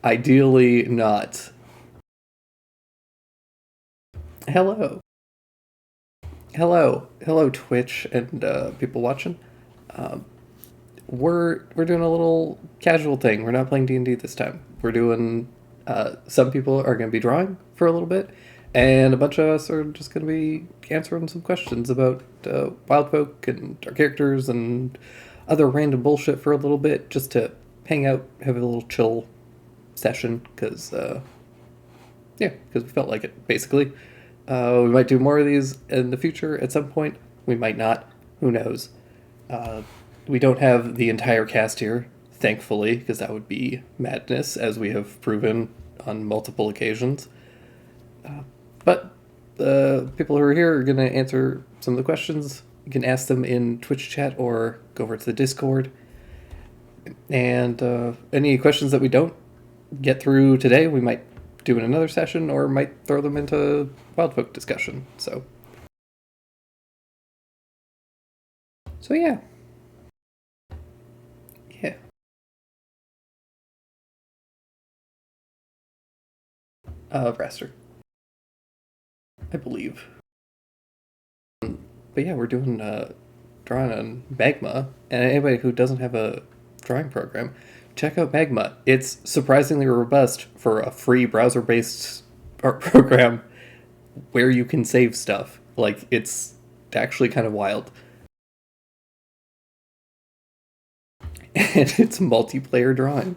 Ideally not. Hello. Hello, Twitch and people watching. Um, we're doing a little casual thing. We're not playing D&D this time. We're doing. Some people are going to be drawing for a little bit, and a bunch of us are just going to be answering some questions about Wild Folk and our characters and other random bullshit for a little bit, just to hang out, have a little chill session, because we felt like it, basically. We might do more of these in the future at some point. We might not. Who knows? We don't have the entire cast here, thankfully, because that would be madness, as we have proven on multiple occasions. But the people who are here are going to answer some of the questions. You can ask them in Twitch chat or go over to the Discord. And any questions that we don't get through today, we might do in another session or might throw them into Wild Folk discussion. So yeah. Yeah. Raster, I believe. But yeah, we're doing drawing on Magma, and anybody who doesn't have a drawing program, check out Magma. It's surprisingly robust for a free browser-based art program where you can save stuff. Like, it's actually kind of wild. And it's multiplayer drawing.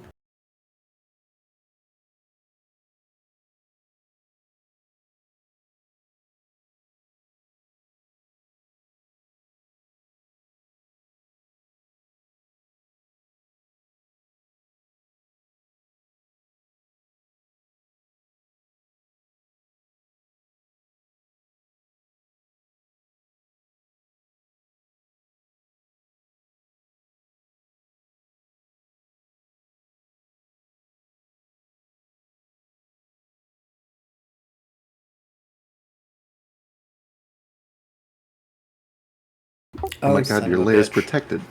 Oh my god, your layer's protected.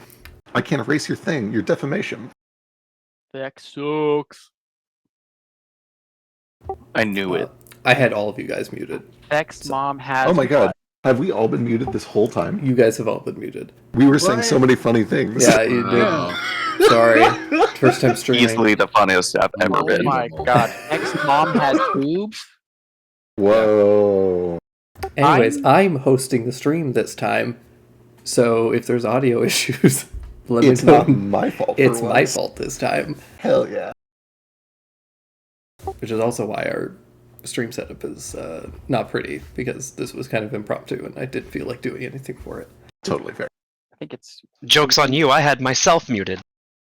I can't erase your thing. Your defamation. That sucks. I knew it. I had all of you guys muted. X mom has. Oh my god. Have we all been muted this whole time? You guys have all been muted. We were saying so many funny things. Yeah, you did. Sorry. First time streaming. Easily the funniest I've ever Oh been. my god. X mom has boobs. Whoa. Anyways, I'm hosting the stream this time, so if there's audio issues, let It's me know. not my fault. It's for my once. fault this time, Hell yeah. which is also why our stream setup is not pretty, because this was kind of impromptu and I didn't feel like doing anything for it. Totally fair. I think it's. Joke's on you, I had myself muted.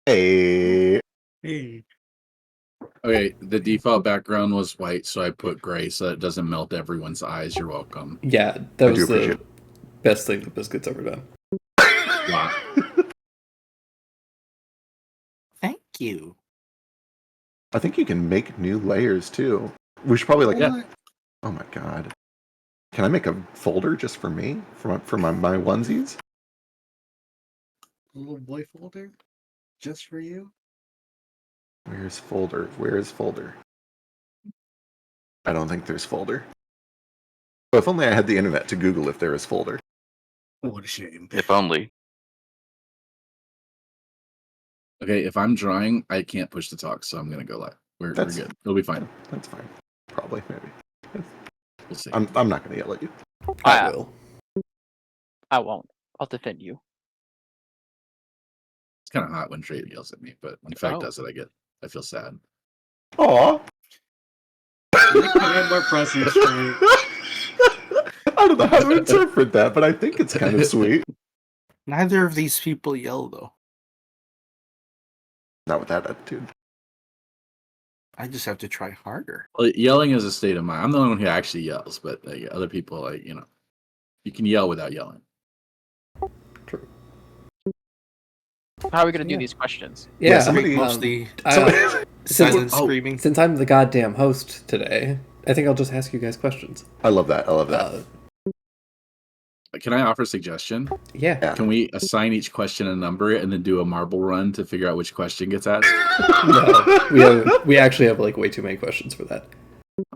Hey. Okay, the default background was white, so I put gray so that it doesn't melt everyone's eyes. You're welcome. Yeah, that I do was appreciate the best thing that Biscuit's ever done. Wow. Thank you. I think you can make new layers too. We should probably Yeah. Oh my god. Can I make a folder just for me? For my onesies? A little boy folder? Just for you? Where's folder? Where is folder? I don't think there's folder. Oh, if only I had the internet to Google if there is folder. What a shame. If only. Okay, if I'm drawing, I can't push the talk, so I'm gonna go live. We're good. It'll be fine. That's fine. Probably, maybe. We'll see. I'm not gonna yell at you. I will. I won't. I'll defend you. It's kind of hot when Trey yells at me, but when Fact Oh. does it, I feel sad. Aw. Add more presents for me. I don't know how to interpret that, but I think it's kind of sweet. Neither of these people yell, though. Not with that attitude. I just have to try harder. Well, yelling is a state of mind. I'm the only one who actually yells, but other people, you can yell without yelling. True. How are we gonna do Yeah. these questions? Yeah, somebody- Mostly I- silent since, screaming. since I'm the goddamn host today, I think I'll just ask you guys questions. I love that. I love that. Can I offer a suggestion? Yeah. Yeah. Can we assign each question a number and then do a marble run to figure out which question gets asked? No, we actually have like way too many questions for that.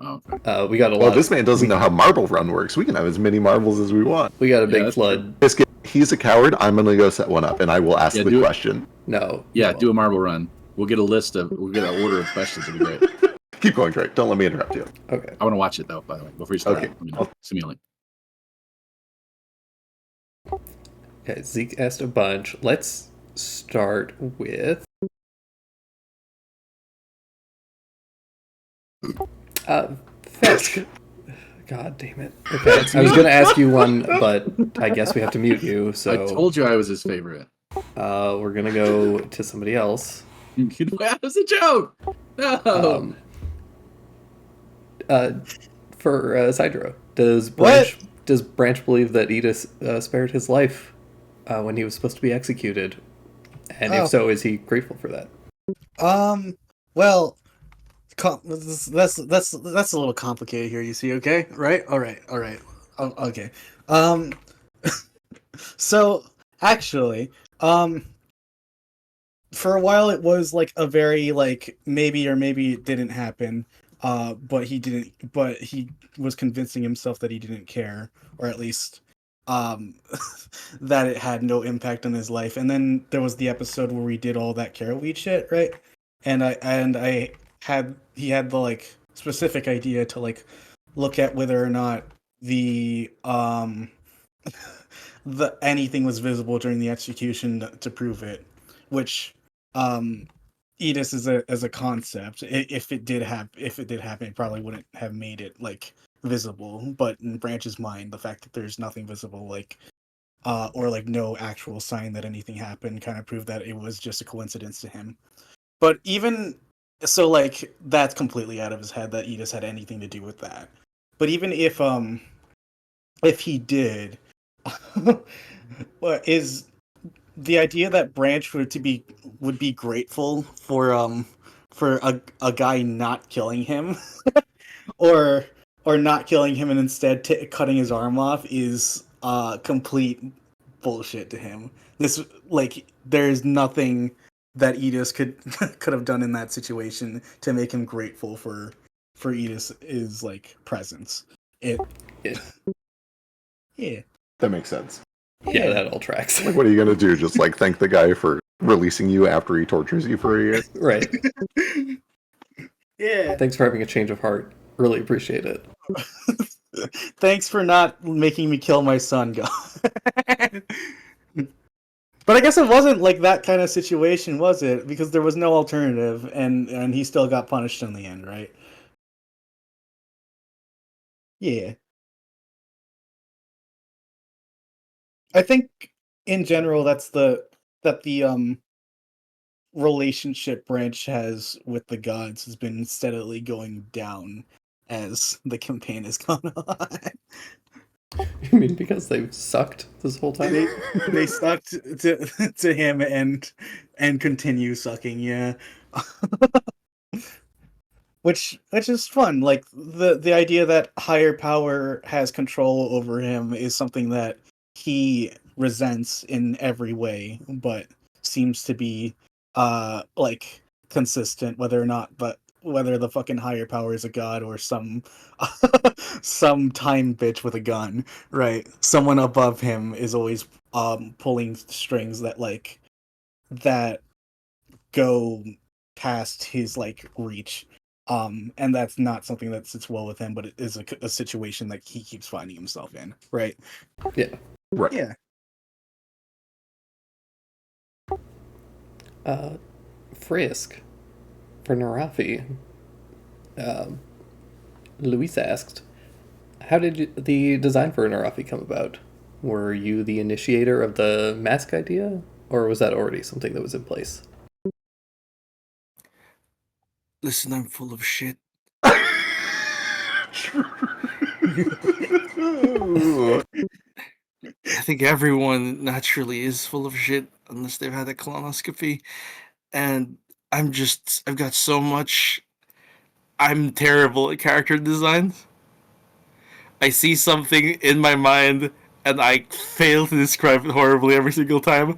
Oh, okay. We got a Well, lot. this man doesn't know how Marble Run works. We can have as many marbles as we want. We got a Yeah, big that's flood. Biscuit, he's a coward. I'm gonna go set one up, and I will ask Yeah, the do it. question. No. Yeah, no. do a marble run. We'll get an order of questions. It'll be great. Keep going, Drake. Don't let me interrupt you. Okay. I want to watch it though. By the way, before you start, Okay. let me know. Send me a link. Okay. Zeke asked a bunch. Let's start with. Fisk. God damn it. Okay. I was gonna ask you one, but I guess we have to mute you. So I told you I was his favorite. we're gonna go to somebody else. That was a joke. No. For Sidro, does Branch believe that Edith spared his life when he was supposed to be executed? And Oh. if so, is he grateful for that? Well, that's a little complicated here. You see, okay, right? All right. Okay. So actually, for a while it was like a very like maybe or maybe it didn't happen. But he didn't. But he was convincing himself that he didn't care, or at least, that it had no impact on his life. And then there was the episode where we did all that carrot weed shit, right? And he had the like specific idea to like look at whether or not the the anything was visible during the execution to prove it, which Edis as a concept, if it did happen, it probably wouldn't have made it like visible. But in Branch's mind, the fact that there's nothing visible, like or like no actual sign that anything happened, kind of proved that it was just a coincidence to him. But even so, like that's completely out of his head that Edis had anything to do with that. But even if he did, what is the idea that Branch would be grateful for a guy not killing him, or not killing him and instead cutting his arm off is complete bullshit to him. This like there's nothing that Edis could have done in that situation to make him grateful for Edis' like presence. Yeah. Yeah. That makes sense. Yeah, that all tracks. Like, what are you gonna do? Just like thank the guy for releasing you after he tortures you for a year? Right. Yeah. Thanks for having a change of heart. Really appreciate it. Thanks for not making me kill my son, God. But I guess it wasn't like that kind of situation, was it? Because there was no alternative, and he still got punished in the end, right? Yeah. I think in general that the relationship Branch has with the gods has been steadily going down as the campaign has gone on. You mean because they've sucked this whole time? They sucked to him and continue sucking, yeah. Which is fun. Like the idea that higher power has control over him is something that he resents in every way, but seems to be like consistent whether the fucking higher power is a god or some some time bitch with a gun, right? Someone above him is always pulling strings that go past his like reach. And that's not something that sits well with him, but it is a situation that he keeps finding himself in, right? Yeah. Right. Yeah. Frisk for Narafi. Luis asked, how did the design for Narafi come about? Were you the initiator of the mask idea, or was that already something that was in place? Listen, I'm full of shit. I think everyone naturally is full of shit unless they've had a colonoscopy. And I've got so much. I'm terrible at character designs. I see something in my mind and I fail to describe it horribly every single time.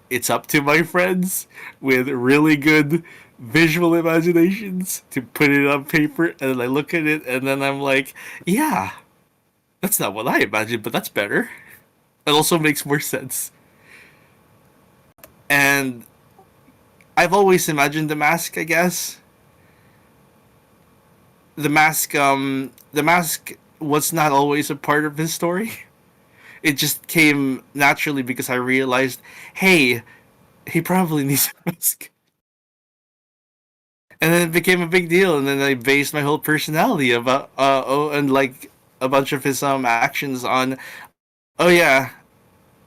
It's up to my friends with really good visual imaginations to put it on paper, and then I look at it, and then I'm like, yeah, that's not what I imagined, but that's better. It also makes more sense. And I've always imagined the mask, I guess. The mask was not always a part of his story. It just came naturally because I realized, hey, he probably needs a mask. And then it became a big deal, and then I based my whole personality about and like a bunch of his actions on, oh yeah,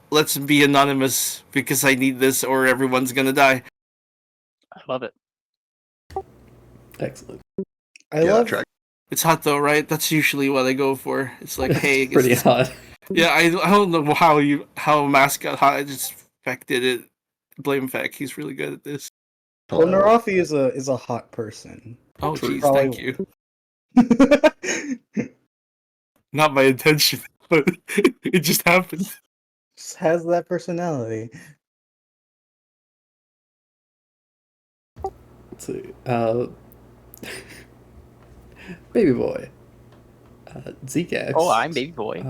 let's be anonymous because I need this or everyone's gonna die. I love it. Excellent. I Yeah, love track. It's hot though, right? That's usually what I go for. It's like, hey, It's pretty hot. yeah, I don't know how Mask got hot. I just Feck did it. Blame Feck. He's really good at this. well, Hello. Narafi is a hot person. Oh, True. jeez, Probably- thank you. Not my intention, but it just happened. Just has that personality. Let's see. Baby boy. Zcax. Oh, I'm Baby Boy.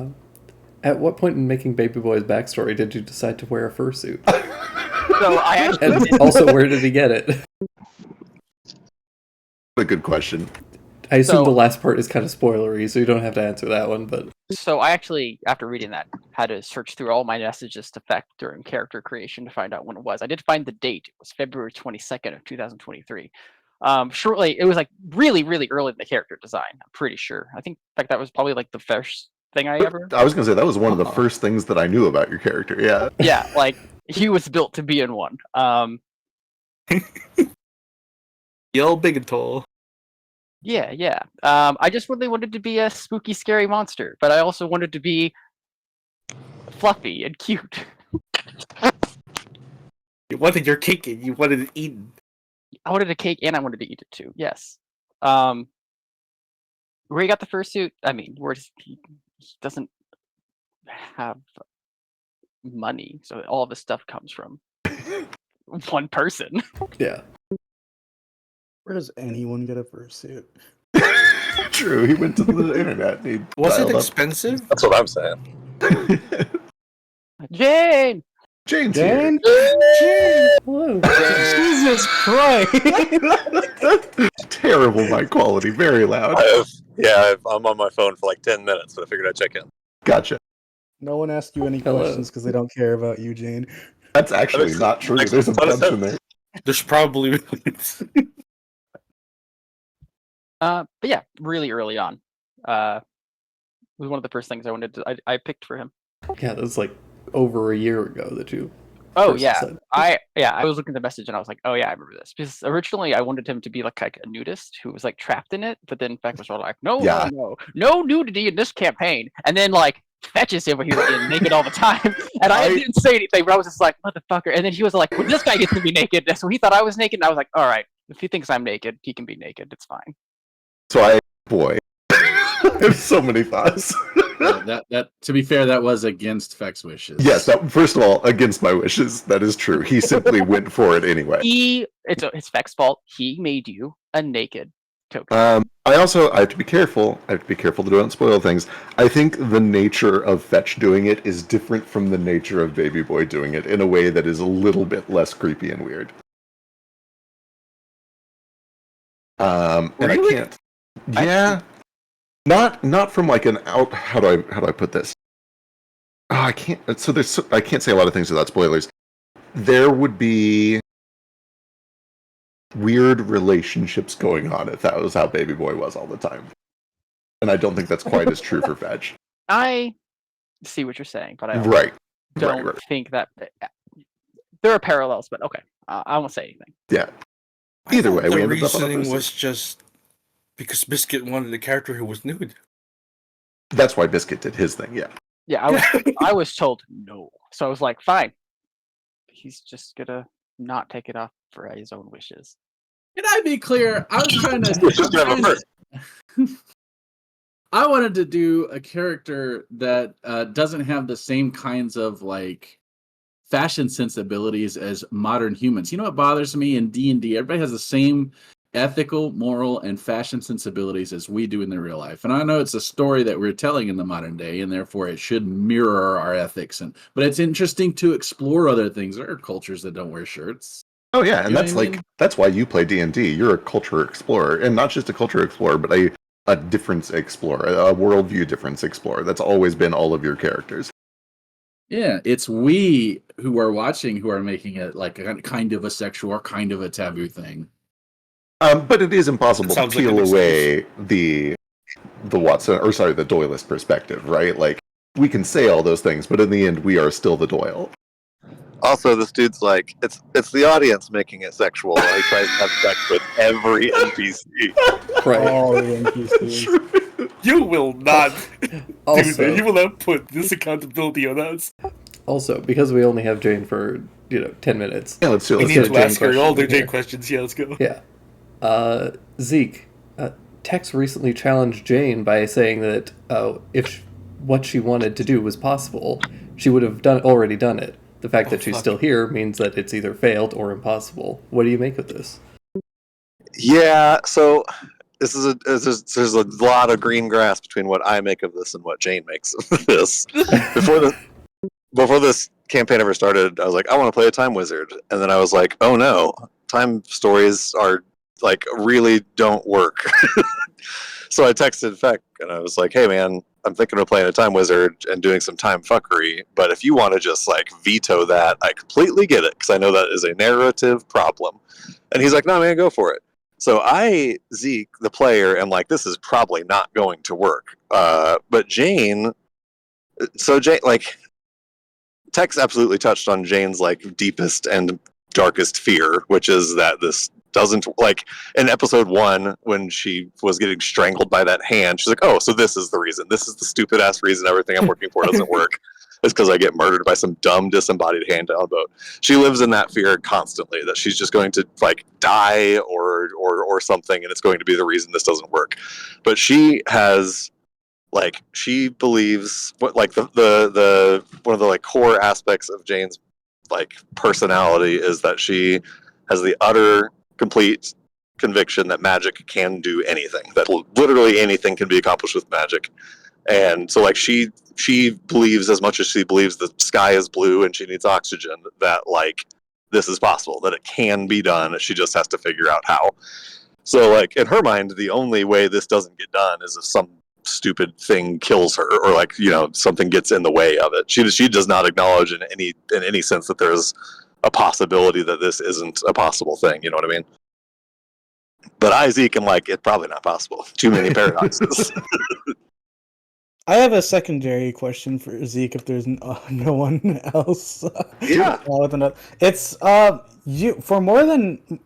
At what point in making Baby Boy's backstory did you decide to wear a fursuit? So I actually And also, where did he get it? A good question. I assume So- the last part is kind of spoilery, so you don't have to answer that one, but So I actually, after reading that, had to search through all my messages to Feck during character creation to find out when it was. I did find the date. It was February 22nd of 2023. Shortly, it was like really, really early in the character design. I'm pretty sure. I think, in fact, that was probably like the first thing I ever. I was gonna say that was one of the first things that I knew about your character. Yeah. Yeah, like he was built to be in one. Yell big and tall. Yeah, yeah. I just really wanted to be a spooky, scary monster, but I also wanted to be fluffy and cute. You wanted your cake and you wanted it eaten. I wanted a cake and I wanted to eat it too. Yes. Where he got the fursuit? I mean, he doesn't have money, so all of his stuff comes from one person. yeah. Where does anyone get a fursuit? True. He went to the internet. And he Was it dialed up. expensive? That's what I'm saying. Jane. Jane's Jane? Hello. Jesus Christ! Terrible mic quality. Very loud. I'm on my phone for like 10 minutes, but I figured I'd check in. Gotcha. No one asked you any Hello. questions because they don't care about you, Jane. That's actually makes- not true. makes There's a a ton of bunch in sense. there. There's probably But yeah, really early on. It was one of the first things I wanted to. I picked for him. Yeah, that was like over a year ago that you. Oh first yeah, said- I was looking at the message and I was like, oh yeah, I remember this because originally I wanted him to be like a nudist who was like trapped in it, but then Feck was all like, no, Yeah. no nudity in this campaign, and then like fetches him when he was getting naked all the time, and I didn't say anything, but I was just like, motherfucker, and then he was like, well, this guy gets to be naked, so he thought I was naked, and I was like, all right, if he thinks I'm naked, he can be naked, it's fine. So boy, there's so many thoughts. That to be fair, that was against Feck's wishes. Yes, first of all, against my wishes, that is true. He simply went for it anyway. It's Feck's fault. He made you a naked token. I have to be careful. I have to be careful to don't spoil things. I think the nature of Fetch doing it is different from the nature of Baby Boy doing it in a way that is a little bit less creepy and weird. And Really? I can't. Yeah. Not from like an out. How do I put this? Oh, I can't. I can't say a lot of things without spoilers. There would be weird relationships going on if that was how Baby Boy was all the time. And I don't think that's quite as true for Fetch. I see what you're saying, but I also Right. don't right. think that there are parallels. But okay, I won't say anything. Yeah. I Either thought way, we the ended up on a reasoning first was just because Biscuit wanted a character who was nude. That's why Biscuit did his thing, yeah. Yeah, I was told no, so I was like, fine. He's just gonna not take it off for his own wishes. Can I be clear? I was trying to. I wanted to do a character that doesn't have the same kinds of like fashion sensibilities as modern humans. You know what bothers me in D&D? Everybody has the same ethical, moral, and fashion sensibilities as we do in the real life. And I know it's a story that we're telling in the modern day, and therefore it should mirror our ethics. But it's interesting to explore other things. There are cultures that don't wear shirts. Oh yeah, and You know that's what I like mean? that's why you play D&D. You're a culture explorer, and not just a culture explorer, but a difference explorer, a worldview difference explorer. That's always been all of your characters. Yeah, it's we who are watching who are making it like a kind of a sexual or kind of a taboo thing. But it is impossible to Sounds like peel an away the Watson, or sorry, the Doyleist perspective, right? Like we can say all those things, but in the end, we are still the Doyle. Also, this dude's like, it's the audience making it sexual. He tries to have sex with every NPC. Right. All the NPCs. You will not do that. Also, You will not put this accountability on us. also, because we only have Jane for 10 minutes. Yeah, let's do. We Let's need do to Jane ask her all their question Jane questions. Yeah, let's go. Yeah. Zeke, Tex recently challenged Jane by saying that if what she wanted to do was possible, she would have already done it. The fact that she's fuck. still here means that it's either failed or impossible. What do you make of this? Yeah, so there's a lot of green grass between what I make of this and what Jane makes of this. Before this campaign ever started, I was like, I want to play a time wizard, and then I was like, oh no, time stories are like really don't work. So I texted Feck and I was like, hey man, I'm thinking of playing a time wizard and doing some time fuckery, but if you want to just like veto that, I completely get it, because I know that is a narrative problem. And he's like, no man, go for it. So I, Zeke, the player, am like, this is probably not going to work. But Jane, like, Tex absolutely touched on Jane's like deepest and darkest fear, which is that this doesn't, like, in episode 1 when she was getting strangled by that hand, she's like, oh, so this is the reason, this is the stupid ass reason everything I'm working for doesn't work. It's because I get murdered by some dumb disembodied hand on a boat. She lives in that fear constantly, that she's just going to like die or something, and it's going to be the reason this doesn't work. But she has, like, she believes what, like, the one of the like core aspects of Jane's like personality is that she has the utter complete conviction that magic can do anything, that literally anything can be accomplished with magic. And so like she believes, as much as she believes the sky is blue and she needs oxygen, that like this is possible, that it can be done, she just has to figure out how. So like in her mind, the only way this doesn't get done is if some stupid thing kills her, or like, you know, something gets in the way of it. She does not acknowledge in any sense that there's a possibility that this isn't a possible thing, you know what I mean? But I, Zeke, am like, it's probably not possible. Too many paradoxes. I have a secondary question for Zeke if there's no one else. Yeah. With another. It's you, for more than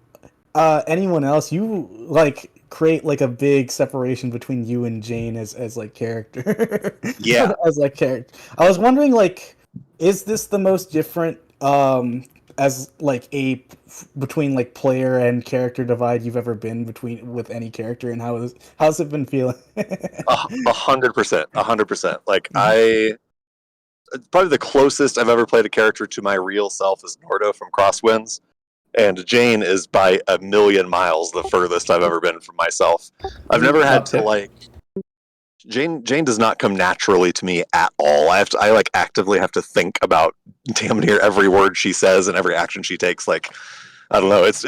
anyone else, you like create like a big separation between you and Jane as like character. Yeah. As like character. I was wondering, like, is this the most different as like between like player and character divide you've ever been with any character, and how's it been feeling? 100%. Like, I probably the closest I've ever played a character to my real self is Nordo from Crosswinds, and Jane is by a million miles the furthest I've ever been from myself. I've never had to like. Jane does not come naturally to me at all. I like actively have to think about damn near every word she says and every action she takes. Like, I don't know. It's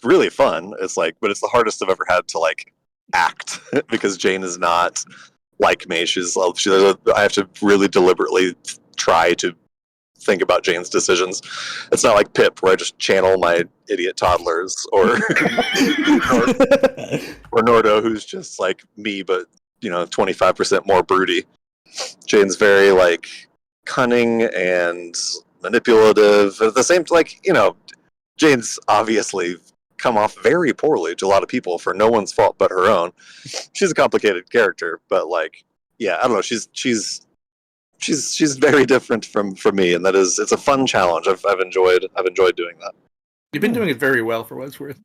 really fun. It's like, but it's the hardest I've ever had to like act because Jane is not like me. I have to really deliberately try to think about Jane's decisions. It's not like Pip, where I just channel my idiot toddlers, or Nordo, who's just like me, but 25% more broody. Jane's very like cunning and manipulative. At the same, like, Jane's obviously come off very poorly to a lot of people for no one's fault but her own. She's a complicated character, but like, yeah, I don't know. She's very different from me, and it's a fun challenge. I've enjoyed doing that. You've been doing it very well for what it's worth.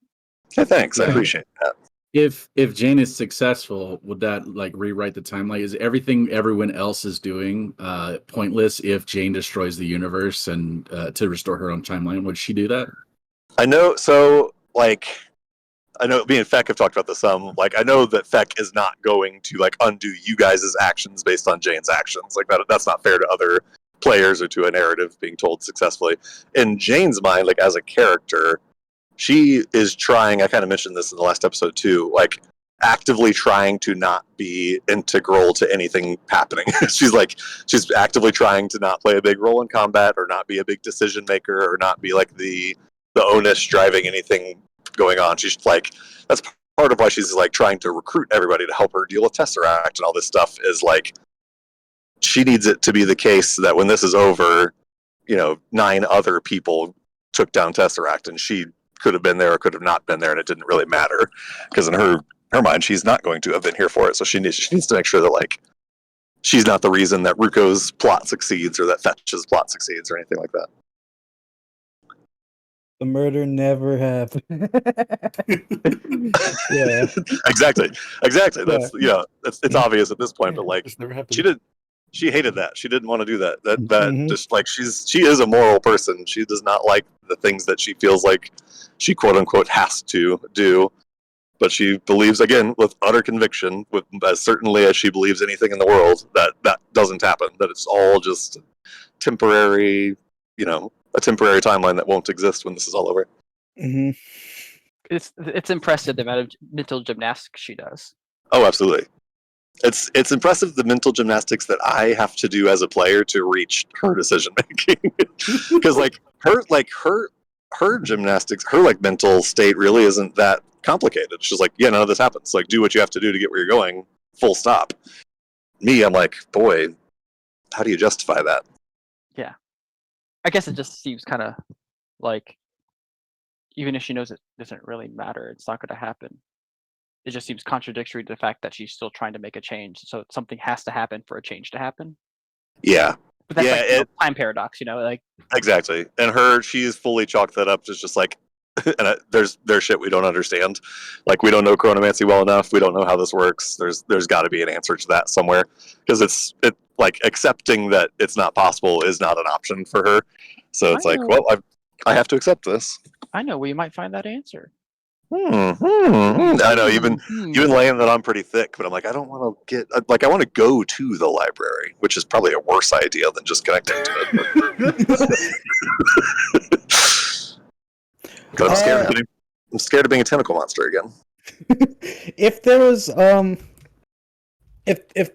Yeah, thanks. I appreciate that. If Jane is successful, would that like rewrite the timeline? Is everything everyone else is doing pointless if Jane destroys the universe and to restore her own timeline? Would she do that? I know. So, like, I know me and Feck have talked about this some. Like, I know that Feck is not going to like undo you guys' actions based on Jane's actions. Like that's not fair to other players or to a narrative being told successfully. In Jane's mind, like as a character, she is trying. I kind of mentioned this in the last episode too. Like actively trying to not be integral to anything happening. she's actively trying to not play a big role in combat or not be a big decision maker or not be like the onus driving anything going on. She's like, that's part of why she's like trying to recruit everybody to help her deal with Tesseract and all this stuff is like, she needs it to be the case that when this is over, 9 other people took down Tesseract and she could have been there or could have not been there and it didn't really matter because in her mind, she's not going to have been here for it. So she needs to make sure that like, she's not the reason that Ruko's plot succeeds or that Fetch's plot succeeds or anything like that. The murder never happened. Yeah. Exactly. That's it's obvious at this point, but like she hated that. She didn't want to do that. That just like she is a moral person. She does not like the things that she feels like she quote unquote has to do. But she believes again with utter conviction, with as certainly as she believes anything in the world, that doesn't happen. That it's all just temporary, a temporary timeline that won't exist when this is all over. Mm-hmm. It's impressive the amount of mental gymnastics she does. Oh, absolutely. It's impressive the mental gymnastics that I have to do as a player to reach her decision making. Because her gymnastics, her like mental state really isn't that complicated. She's like, yeah, none of this happens. Like, do what you have to do to get where you're going. Full stop. Me, I'm like, boy, how do you justify that? Yeah. I guess it just seems kind of like, even if she knows it doesn't really matter, it's not going to happen. It just seems contradictory to the fact that she's still trying to make a change. So something has to happen for a change to happen. Yeah. But that's like time paradox, like exactly. And she's fully chalked that up to just like, and there's shit we don't understand. Like we don't know chronomancy well enough. We don't know how this works. There's got to be an answer to that somewhere because it like accepting that it's not possible is not an option for her. So it's like, well, I have to accept this. I know where you might find that answer. I know you've been laying that on pretty thick, but I'm like, I don't want to I want to go to the library, which is probably a worse idea than just connecting to it. I'm scared of being a tentacle monster again. If there was if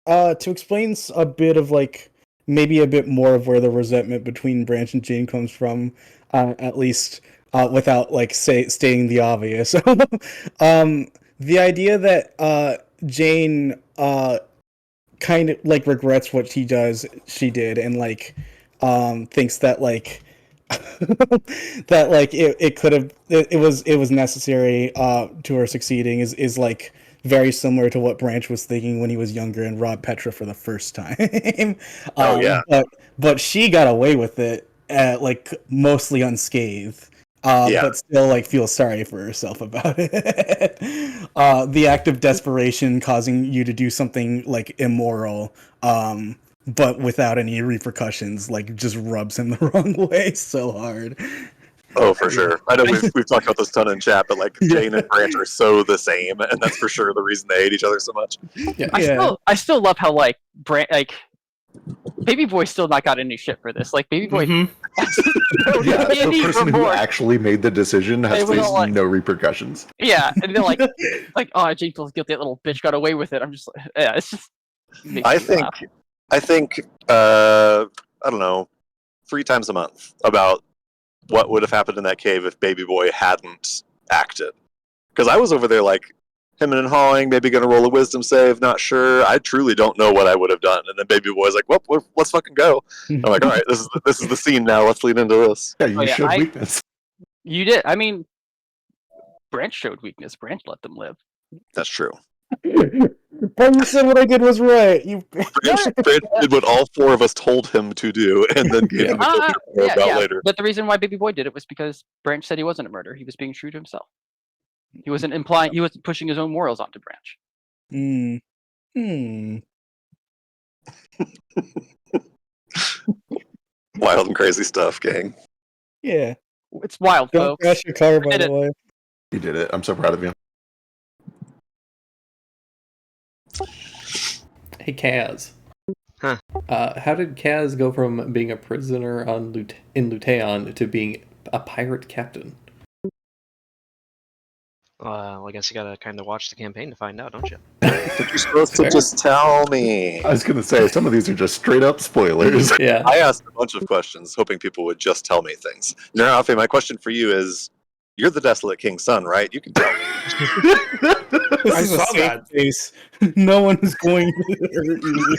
to explain a bit of like maybe a bit more of where the resentment between Branch and Jane comes from, at least without like stating the obvious. The idea that Jane kind of like regrets what she did and like thinks that like that like it could have it was necessary to her succeeding is like very similar to what Branch was thinking when he was younger and robbed Petra for the first time. Oh yeah. But she got away with it like mostly unscathed. But still like feels sorry for herself about it. The act of desperation causing you to do something like immoral, but without any repercussions, like just rubs him the wrong way so hard. Oh, for sure. I know we've talked about this ton in chat, but like Jane and Branch are so the same, and that's for sure the reason they hate each other so much. Yeah. I still love how like Baby Boy still not got any shit for this. Like Baby Boy, the person who actually made the decision has faced no repercussions. Yeah, and they're like, oh, Jane feels guilty. That little bitch got away with it. I'm just like, yeah, it's just. I think I don't know, 3 times a month about what would have happened in that cave if Baby Boy hadn't acted. Because I was over there like, him and hawing, maybe going to roll a wisdom save, not sure. I truly don't know what I would have done. And then Baby Boy's like, well, let's fucking go. I'm like, all right, this is the scene now. Let's lean into this. Yeah, you showed weakness. You did. I mean, Branch showed weakness. Branch let them live. That's true. But you said what I did was right. Branch did what all 4 of us told him to do, and then gave him the about later. But the reason why Baby Boy did it was because Branch said he wasn't a murderer. He was being true to himself. He wasn't implying. He wasn't pushing his own morals onto Branch. Wild and crazy stuff, gang. Yeah. It's wild, Don't folks. crash your car, by Did the it. way. You did it. I'm so proud of you. Hey, Kaz. Huh. How did Kaz go from being a prisoner in Luteon to being a pirate captain? Well, I guess you gotta kind of watch the campaign to find out, don't you? You're supposed to Fair. just tell me. I was going to say, some of these are just straight up spoilers. Yeah. I asked a bunch of questions, hoping people would just tell me things. Narafe, my question for you is: you're the Desolate King's son, right? You can tell me. This I is a saw safe that. space. No one is going to hurt you.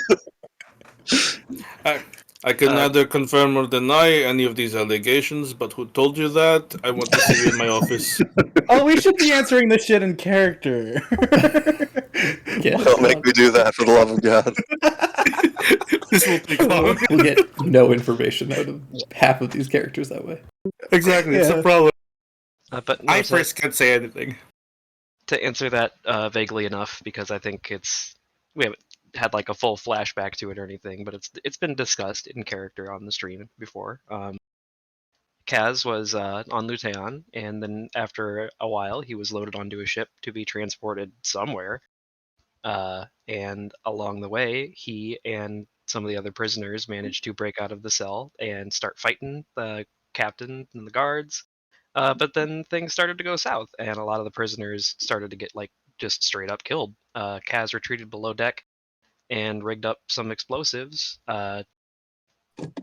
I can neither confirm or deny any of these allegations, but who told you that? I want to see you in my office. Oh, we should be answering this shit in character. Yeah, Don't make me do that, for the love of God. This will take long. we'll get no information out of half of these characters that way. Exactly, it's Yeah. a problem. But no, I first can't say anything. to answer that vaguely enough, because I think we haven't had like a full flashback to it or anything, but it's been discussed in character on the stream before. Kaz was on Luteon, and then after a while, he was loaded onto a ship to be transported somewhere. And along the way, he and some of the other prisoners managed to break out of the cell and start fighting the captain and the guards. But then things started to go south, and a lot of the prisoners started to get like just straight up killed. Kaz retreated below deck and rigged up some explosives,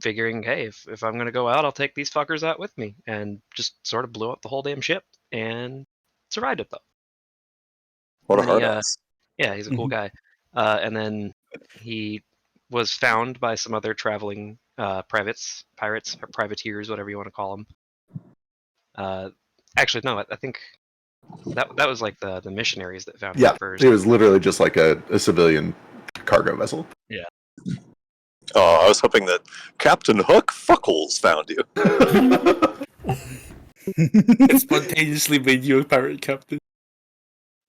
figuring, hey, if I'm gonna go out, I'll take these fuckers out with me, and just sort of blew up the whole damn ship and survived it though. What a And he, hard ass. Yeah, he's a cool guy. And then he was found by some other traveling pirates, or privateers, whatever you want to call them. Actually, no, I think that was like the missionaries that found Yeah, him first. it was literally just like a civilian cargo vessel. Oh, I was hoping that Captain Hook Fuckles found you. It spontaneously made you a pirate captain.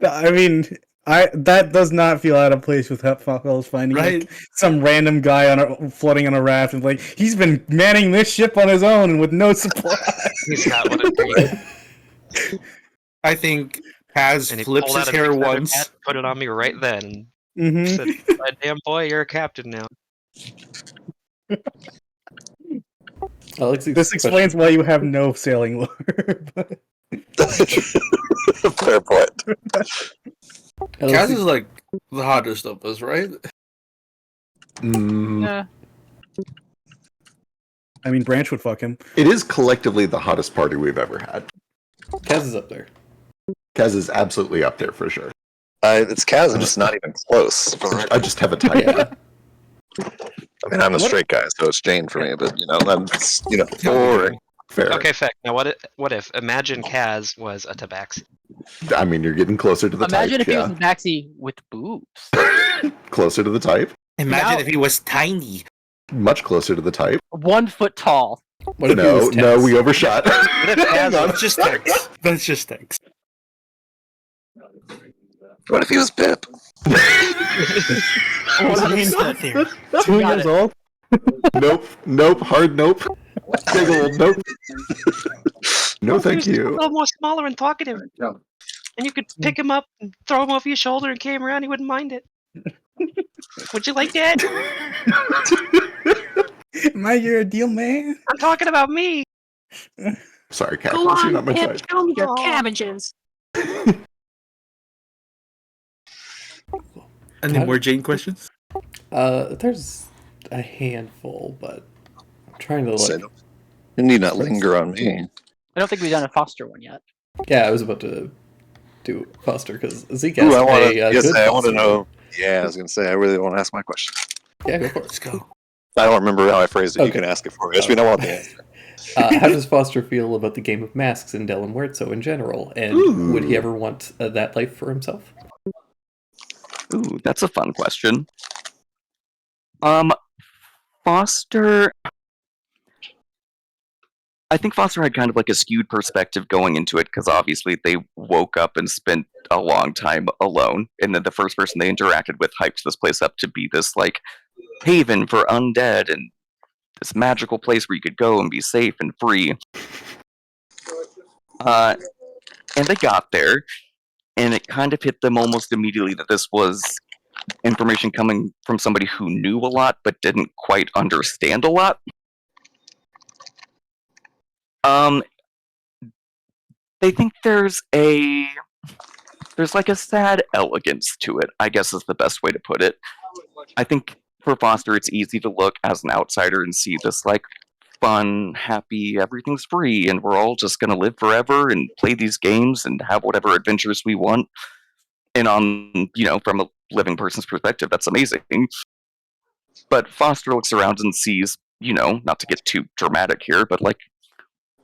I mean, that does not feel out of place with Hepfuckles finding Right. like, some random guy floating on a raft and like he's been manning this ship on his own and with no supply. He's got one of I think Kaz and he flips pulled his out a hair big feather once. pad, put it on me right then. hmm Said, "My damn boy, you're a captain now." Alexis, This explains why you have no sailing lore. Fair point. Kaz is like the hottest of us, right? Yeah. I mean, Branch would fuck him. It is collectively the hottest party we've ever had. Kaz is up there. Kaz is absolutely up there for sure. It's Kaz, I'm just not even close. I just have a type. Yeah. I mean, I'm a straight guy, so it's Jane for me, but, that's, boring. Fair. Okay, Feck. Now, what if imagine Kaz was a tabaxi? I mean, you're getting closer to the Imagine type. if he was in Baxi with boobs. Closer to the type. Imagine Now- if he was tiny. Much closer to the type. 1 foot tall. What if he No, was no, tense? we overshot. What if Kaz That's just text. That's just text. What if he was Pip? He's not there. 2 Got years it. old. Nope, hard nope. Big old nope. No, thank He was you. a little more smaller and talkative, and you could pick him up and throw him over your shoulder and carry him around. He wouldn't mind it. Would you like that? Am I your ideal man? I'm talking about me. Sorry, Cactus, you're not my type. show me your cabbages. Any more Jane questions? There's a handful, but I'm trying to Say like. no. You need not linger on me. I don't think we've done a Foster one yet. Yeah, I was about to do Foster because Zeke Ooh, asked I want a to. good I want to Foster. know. Yeah, I was gonna say I really want to ask my question. Yeah, go for it. Let's go. I don't remember how I phrased it. You Okay. can ask it for me. I just mean I want the answer. How does Foster feel about the game of masks in Del Muerto in general? And would he ever want that life for himself? Ooh, that's a fun question. Foster I think Foster had kind of like a skewed perspective going into it because obviously they woke up and spent a long time alone, and then the first person they interacted with hyped this place up to be this like haven for undead and this magical place where you could go and be safe and free. And they got there, and it kind of hit them almost immediately that this was information coming from somebody who knew a lot but didn't quite understand a lot. They think there's like a sad elegance to it, I guess is the best way to put it. I think for Foster, it's easy to look as an outsider and see this like fun, happy, everything's free, and we're all just gonna live forever and play these games and have whatever adventures we want. And on, from a living person's perspective, that's amazing. But Foster looks around and sees, not to get too dramatic here, but like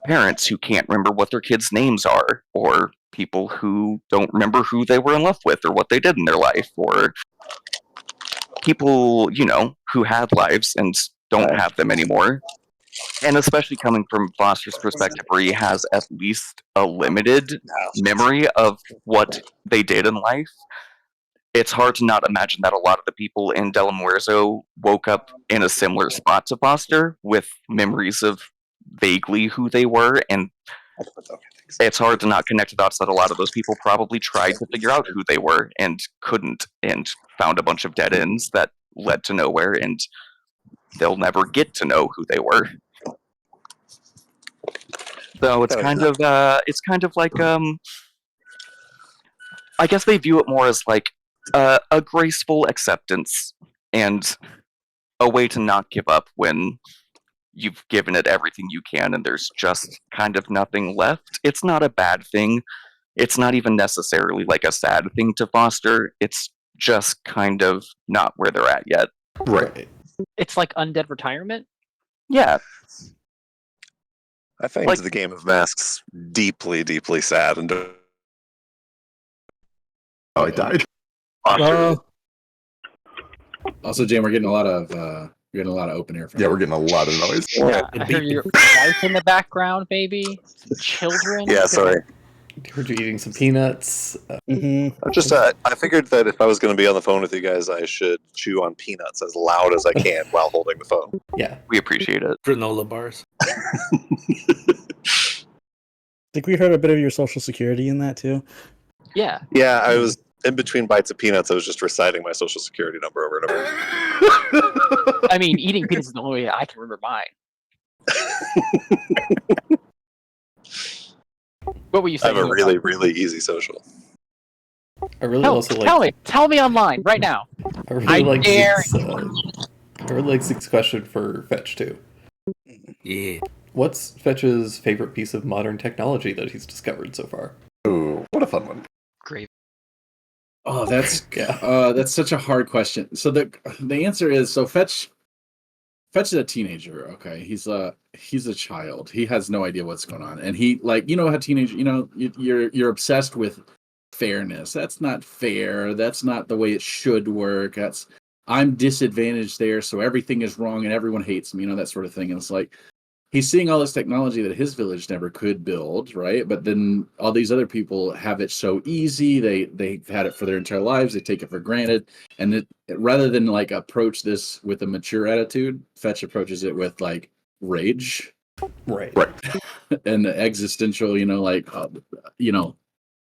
parents who can't remember what their kids' names are, or people who don't remember who they were in love with or what they did in their life, or people, who had lives and don't have them anymore. And especially coming from Foster's perspective, where he has at least a limited memory of what they did in life, it's hard to not imagine that a lot of the people in Del Muerzo woke up in a similar spot to Foster with memories of vaguely who they were, and it's hard to not connect the dots that a lot of those people probably tried to figure out who they were and couldn't, and found a bunch of dead ends that led to nowhere, and they'll never get to know who they were. So it's kind of like I guess they view it more as like a graceful acceptance and a way to not give up when you've given it everything you can and there's just kind of nothing left. It's not a bad thing. It's not even necessarily like a sad thing to Foster. It's just kind of not where they're at yet. Right. It's like undead retirement. Yeah. I find the Game of Masks deeply, deeply sad. And I died. Also, Jane, we're getting a lot of open air. Yeah, we're getting a lot of noise. Yeah, I hear your wife in the background, baby. Some children. Yeah, sorry. Heard you eating some peanuts. I figured that if I was going to be on the phone with you guys, I should chew on peanuts as loud as I can while holding the phone. Yeah, we appreciate it. Granola bars. Think we heard a bit of your social security in that too. Yeah. Yeah, I was in between bites of peanuts. I was just reciting my social security number over and over. I mean, eating peanuts is the only way I can remember mine. What were you I saying? have a really, really easy social. I really also like. Tell me online right now. I really like dare Zeke's, I really like Zeke's question for Fetch too. Yeah. What's Fetch's favorite piece of modern technology that he's discovered so far? Ooh, what a fun one. Great. Oh, that's such a hard question. So the answer is, so Fetch is a teenager. Okay, he's a child. He has no idea what's going on, and he how teenager, you're obsessed with fairness. That's not fair. That's not the way it should work. I'm disadvantaged there, so everything is wrong and everyone hates me. That sort of thing. And it's like he's seeing all this technology that his village never could build, right? But then all these other people have it so easy. They've had it for their entire lives. They take it for granted. And rather than like approach this with a mature attitude, Fetch approaches it with like rage. Right. And the existential,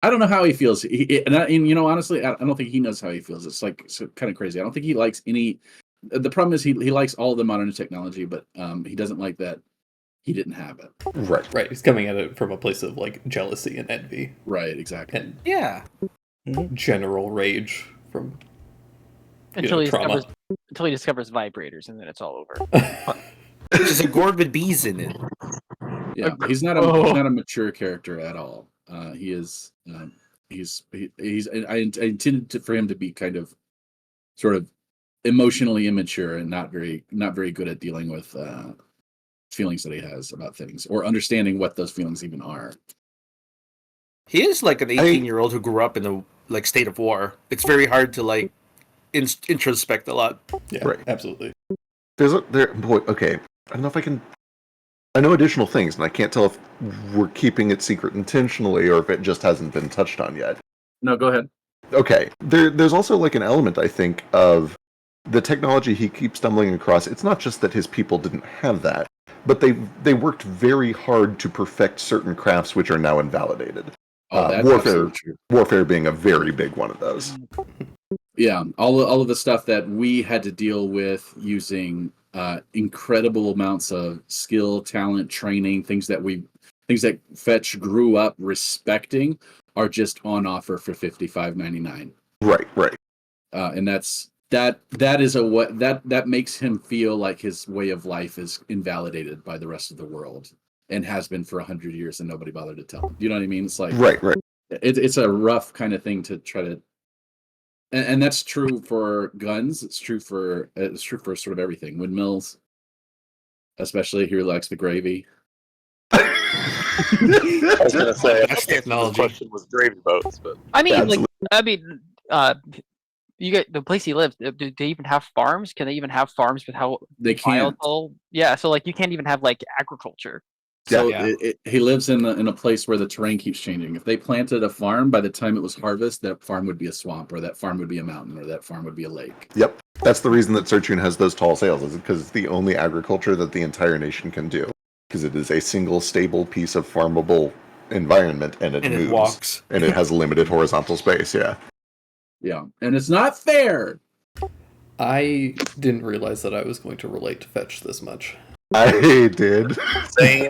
I don't know how he feels. Honestly, I don't think he knows how he feels. It's like kind of crazy. I don't think he likes any. The problem is he likes all the modern technology, but he doesn't like that he didn't have it. Right. He's coming at it from a place of like jealousy and envy. Right. Exactly. And general rage from until he trauma. discovers vibrators, and then it's all over. There's a gourd with bees in it. Yeah, he's not a mature character at all. He is. I intended for him to be kind of, sort of, emotionally immature and not very good at dealing with feelings that he has about things or understanding what those feelings even are. He is like an 18-year-old who grew up in the state of war. It's very hard to introspect a lot. Yeah, right. Absolutely. Okay. I don't know if I can I know additional things, and I can't tell if we're keeping it secret intentionally or if it just hasn't been touched on yet. No, go ahead. Okay, there's also like an element, I think, of the technology he keeps stumbling across. It's not just that his people didn't have that, but they worked very hard to perfect certain crafts which are now invalidated. Oh, that's warfare, absolutely true. warfare being a very big one of those. Yeah, all of the stuff that we had to deal with using incredible amounts of skill, talent, training, things that Fetch grew up respecting are just on offer for $55.99. Right. And that is that makes him feel like his way of life is invalidated by the rest of the world and has been for 100 years and nobody bothered to tell him. You know what I mean? It's like Right. it's a rough kind of thing to try to, and that's true for guns. It's true for sort of everything. Windmills, especially he likes the gravy. I was gonna say That's the technology. question was gravy boats, but I mean, Absolutely. you get the place he lives. Do they even have farms? Can they even have farms with how They can't. volatile? Yeah, so like you can't even have like agriculture. So Yeah. he lives in a place where the terrain keeps changing. If they planted a farm, by the time it was harvest, that farm would be a swamp, or that farm would be a mountain, or that farm would be a lake. Yep. That's the reason that Searchun has those tall sails, is because it's the only agriculture that the entire nation can do. Because it is a single stable piece of farmable environment, and it And moves. it walks. And it has limited horizontal space, yeah. Yeah, and it's not fair. I didn't realize that I was going to relate to Fetch this much. I did. same.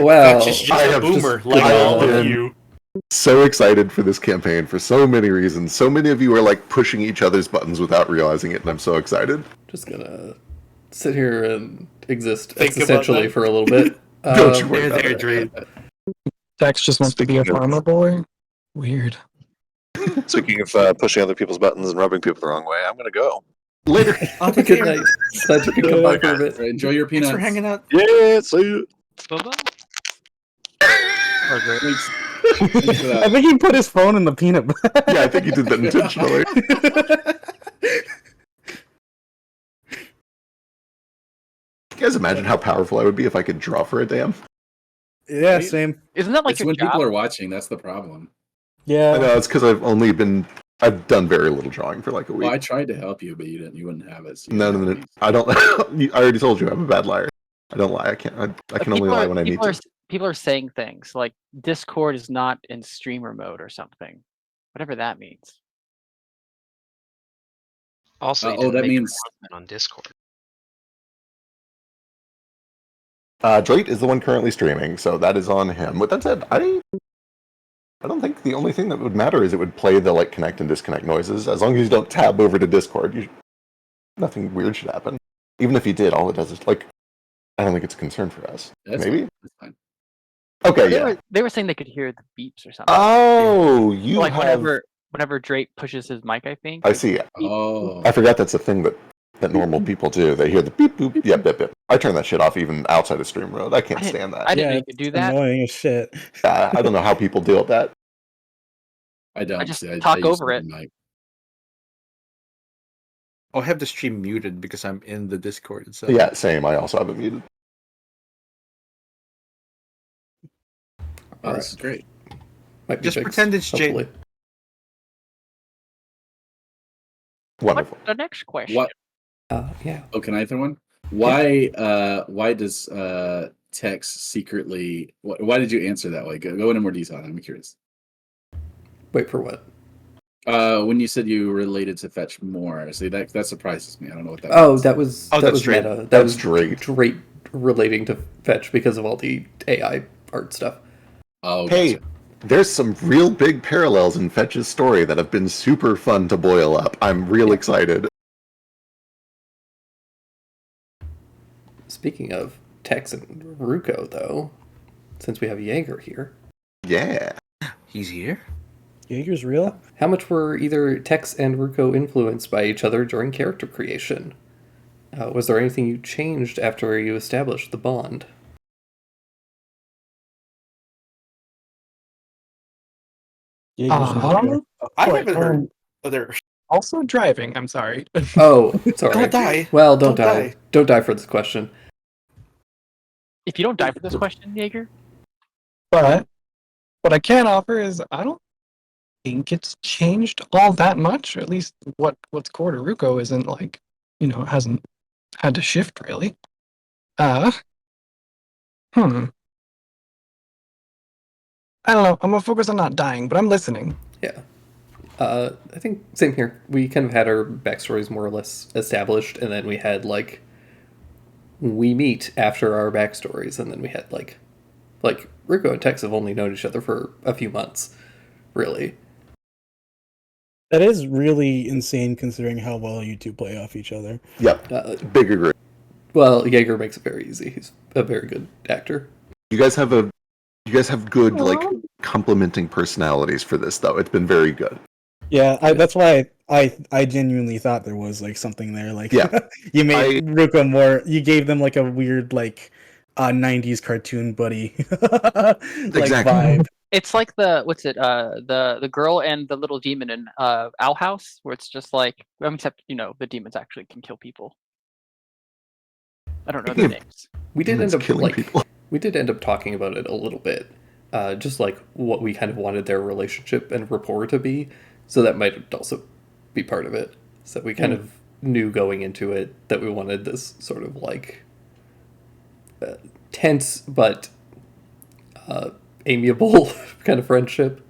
Well, Fetch is just I a have boomer, just- like I have all of been- you. So excited for this campaign for so many reasons. So many of you are like pushing each other's buttons without realizing it, and I'm so excited. just gonna sit here and exist Think about existentially that. for a little bit. Don't you worry There, about there, it. Dre. Dex just wants to be a farmer boy. Weird. Speaking of pushing other people's buttons and rubbing people the wrong way, I'm gonna go. Later. Good night. Glad you could come by for a bit. Enjoy your Thanks peanuts. for hanging out. Yeah, see you. Bye-bye. Thanks. Thanks for I that. think he put his phone in the peanut butter. Yeah, I think you did that intentionally. Can you guys imagine how powerful I would be if I could draw for a dam? Yeah, same. Isn't that like It's your when job? people are watching. That's the problem. I Yeah. know, it's because I've done very little drawing for like a week. Well, I tried to help you, but you didn't. You wouldn't have it. So you No, didn't no, have no. me. I don't. I already told you I'm a bad liar. I don't lie. I can't. I can only lie when I need to. People are saying things like Discord is not in streamer mode or something, whatever that means. Also, you Oh, didn't that make an means- announcement on Discord. Drake is the one currently streaming, so that is on him. With that said, I don't think the only thing that would matter is it would play the like connect and disconnect noises. As long as you don't tab over to Discord, nothing weird should happen. Even if you did, all it does is like, I don't think it's a concern for us. That's Maybe. fine. That's fine. Okay, They yeah. they were saying they could hear the beeps or something. Oh, you like have. whenever Drake pushes his mic, I think. I like, see. beep. Oh, I forgot that's a thing that normal people do. They hear the beep boop. Yep, yep, yep. I turn that shit off even outside of stream mode. I can't stand that. I didn't know Yeah, you could do that. Annoying as shit. I don't know how people deal with that. I don't. just See, talk use over the it. mic. I'll have the stream muted because I'm in the Discord itself. Yeah, same. I also have it muted. Oh, this is great. Might be Just fixed, pretend it's Jade. hopefully. Wonderful. What's the next question? What? Yeah. Oh, can I throw one? Why? Why does Tex secretly? Why did you answer that way? Go into more detail. I'm curious. Wait for what? When you said you related to Fetch more, see that surprises me. I don't know what that. Oh, means. that was Oh, that that's was Drake. meta. That That's was Drake. Drake relating to Fetch because of all the AI art stuff. Oh, Hey, gotcha. there's some real big parallels in Fetch's story that have been super fun to boil up. I'm real excited. Speaking of Tex and Ruko, though, since we have Jaeger here, Yeah. He's here? Jaeger's real? how much were either Tex and Ruko influenced by each other during character creation? Was there anything you changed after you established the bond? Jaeger's not real. I Wait, haven't heard other Also driving. I'm sorry. Oh, sorry. Don't die. Well, don't Don't die. die. Don't die for this question. If you don't die for this question, Jaeger, But what I can offer is I don't think it's changed all that much. Or at least what's core to Ruko isn't like, hasn't had to shift really. Hmm. I don't know. I'm gonna focus on not dying, but I'm listening. Yeah. I think same here. We kind of had our backstories more or less established, and then we had like we meet after our backstories, and then we had like Ruko and Tex have only known each other for a few months, really. That is really insane considering how well you two play off each other. Yep. Big agree. Well, Jaeger makes it very easy. He's a very good actor. You guys have good like complementing personalities for this though. It's been very good. Yeah, that's why I genuinely thought there was like something there. Like, Yeah. you made Ruko more. You gave them like a weird like 90s cartoon buddy like Exactly. vibe. it's like the girl and the little demon in Owl House, where it's just like, except the demons actually can kill people. I don't know their names. We did Demons end up killing people. We did end up talking about it a little bit, just like what we kind of wanted their relationship and rapport to be. So that might also be part of it. So we kind of knew going into it that we wanted this sort of like tense but amiable kind of friendship.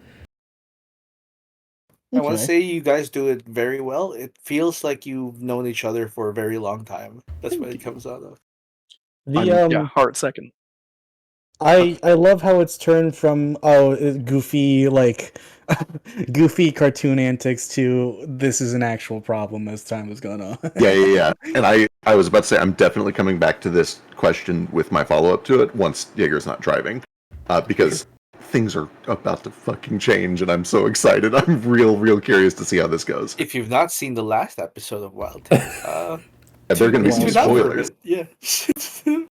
I want to say you guys do it very well. It feels like you've known each other for a very long time. That's what it comes out of. The Heart second. I love how it's turned from goofy like goofy cartoon antics to this is an actual problem as time has gone on. Yeah. And I was about to say I'm definitely coming back to this question with my follow-up to it once Jaeger's not driving. Because things are about to fucking change and I'm so excited. I'm real curious to see how this goes. If you've not seen the last episode of Wild Tale, There are going to be some tune out for a spoilers. bit. Yeah.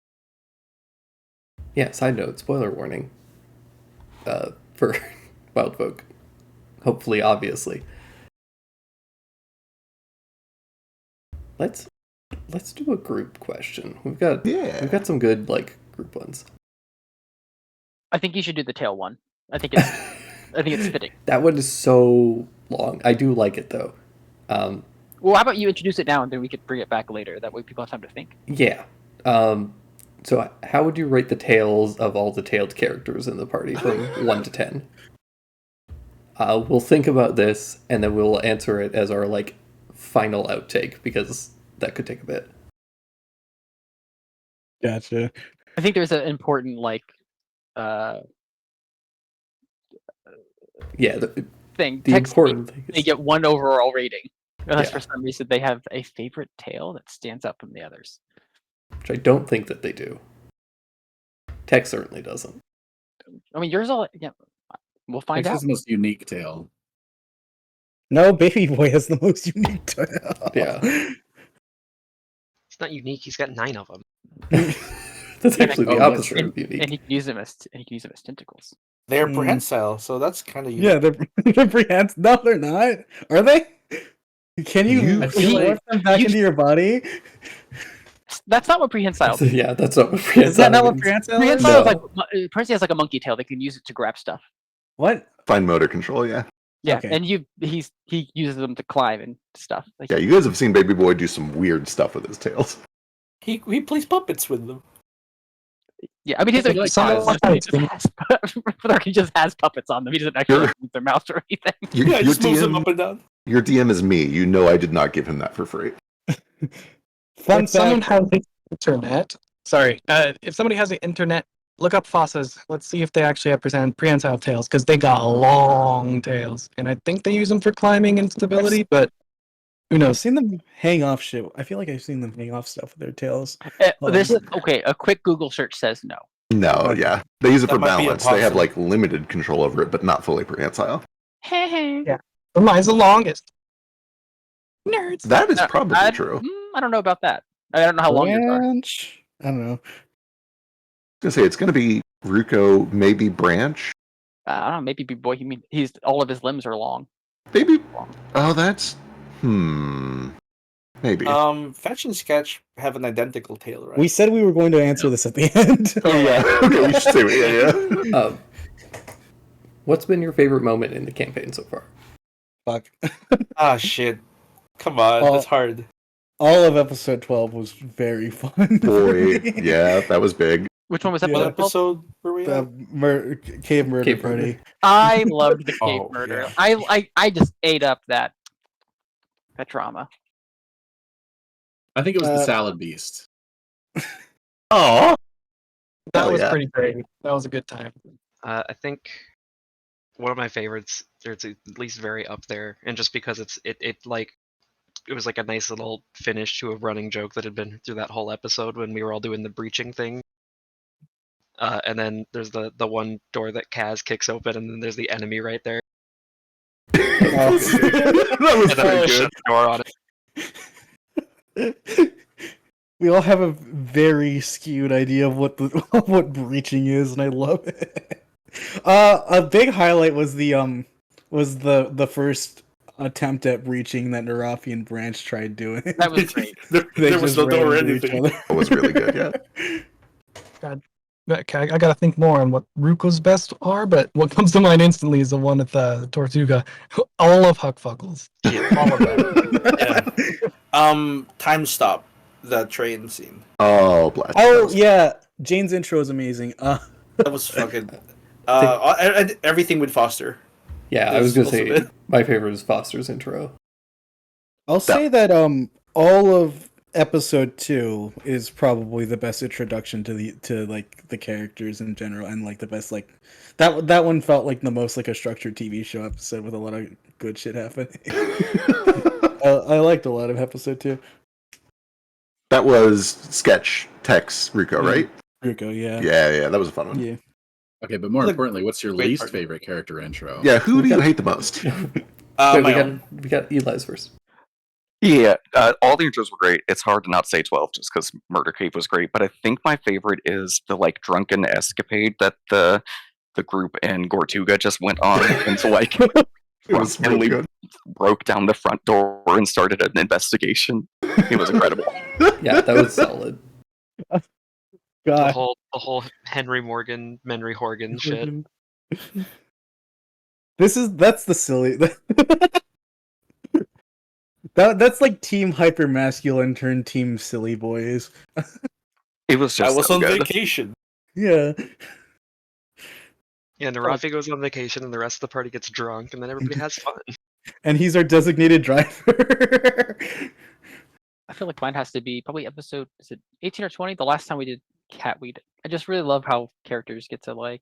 Yeah, side note, spoiler warning for Wild Folk. Hopefully, obviously. Let's do a group question. We've got some good like group ones. I think you should do the tail one. I think it's fitting. That one is so long. I do like it though. Well, how about you introduce it now, and then we could bring it back later. That way, people have time to think. Yeah. So how would you rate the tails of all the tailed characters in the party from 1 to 10? We'll think about this, and then we'll answer it as our like final outtake, because that could take a bit. Gotcha. I think there's an important thing. The important thing They is, get 1 overall rating, unless Yeah. for some reason they have a favorite tail that stands out from the others. which I don't think that they do. Tech certainly doesn't. I mean, yours all. Yeah, we'll find X out. is the most unique tail. No, Baby Boy has the most unique tail. Yeah. It's not unique. He's got 9 of them. That's actually the Oh, that's opposite true. of unique. And he can use them as tentacles. They're Mm. prehensile, so that's kind of Yeah, they're prehensile. No, they're not. Are they? Can you I feel morph them back you- into your body? That's not what prehensile. So, yeah, that's not what Is that not what means. prehensile is? Prehensile is No. like prehensile has like a monkey tail. They can use it to grab stuff. What? Fine motor control, yeah. Yeah, Okay. and he uses them to climb and stuff. Like, Yeah, you guys have seen Baby Boy do some weird stuff with his tails. he plays puppets with them. yeah. I mean, he's I feel like he just has puppets on them. He doesn't actually move their mouth or anything. Your, Yeah, he your just moves them DM, up and down. your DM is me. You know I did not give him that for free. Fun If someone fact. has the internet, if somebody has the internet, look up fossas. Let's see if they actually have prehensile tails, because they got long tails, and I think they use them for climbing and stability. But who I've knows? seen them hang off shit. I feel like I've seen them hang off stuff with their tails. A quick Google search says no. No, yeah. They use it That for might be a balance. They have possum. like limited control over it, but not fully prehensile. Yeah. But mine's the longest. Nerds. That is probably I true. I don't know about that. I don't know how long yours are. Branch? I don't know. I was gonna say it's gonna be Ruko, maybe Branch. I don't know. Maybe Big Boy. He's all of his limbs are long. Maybe. Oh, that's. Maybe. Fetch and Sketch have an identical tail, right? We said we were going to answer this at the end. Oh yeah. Okay, we should say it. Yeah. What's been your favorite moment in the campaign so far? Fuck. Ah, shit. Come on, Oh. that's hard. All of episode 12 was very fun. Boy, yeah, that was big. Which one was What episode 12? episode were we The at? cave murder Cave party. murder. I loved the cave Oh, murder. yeah. I just ate up that drama. I think it was the Uh, Salad Beast. Oh, That Hell was yeah. pretty great. That was a good time. I think one of my favorites, or it's at least very up there, and just because it was like a nice little finish to a running joke that had been through that whole episode when we were all doing the breaching thing. And then there's the one door that Kaz kicks open, and then there's the enemy right there. that was And then very I good. shut the door on it. We all have a very skewed idea of what what breaching is, and I love it. A big highlight was the first attempt at breaching that Narafi and Branch tried doing. That was great. There was just no door or ran into each anything. other. That was really good. Yeah. Okay, I gotta think more on what Ruko's best are, but what comes to mind instantly is the one with the Tortuga. All of Huckfuckles. All of that. Time Stop, the train scene. Oh, blast. Oh yeah, Jane's intro is amazing. That was fucking. Everything with Foster. Yeah, I It was gonna also say good. my favorite is Foster's intro. I'll say that all of episode 2 is probably the best introduction to the characters in general, and like the best like that one felt like the most like a structured TV show episode with a lot of good shit happening. I liked a lot of episode 2. That was Sketch, Tex, Rico, right? Ruko, yeah. Yeah, that was a fun one. Yeah. Okay, but more Look, importantly, what's your wait, least pardon. favorite character intro? Yeah, who do you hate the most? Wait, My we own. got Eli's first. Yeah, all the intros were great. It's hard to not say 12 just because Murder Cave was great, but I think my favorite is the like drunken escapade that the group in Gortuga just went on into like It was really really good. broke down the front door and started an investigation. It was incredible. Yeah, that was solid. The God. whole Henry Morgan, Menry Horgan shit. That's the silly that's like team hyper masculine turned team silly boys. It was just I was so on good. vacation. Yeah. Yeah, Narafi goes on vacation and the rest of the party gets drunk and then everybody has fun. And he's our designated driver. I feel like mine has to be probably episode, is it 18 or 20? The last time we did Catweed. I just really love how characters get to like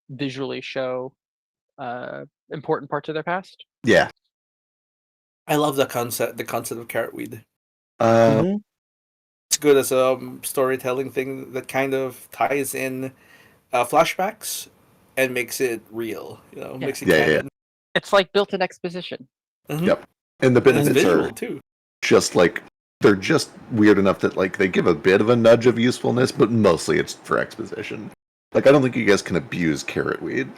visually show important parts of their past. Yeah. I love the concept of Carrotweed. Mhm. It's good as a storytelling thing that kind of ties in flashbacks and makes it real. You know, Yeah. makes it Yeah, yeah. canon. It's like built-in exposition. Mhm. Yep. And the And it's benefits visual are too. just like they're just weird enough that like they give a bit of a nudge of usefulness, but mostly it's for exposition. Like I don't think you guys can abuse carrot weed.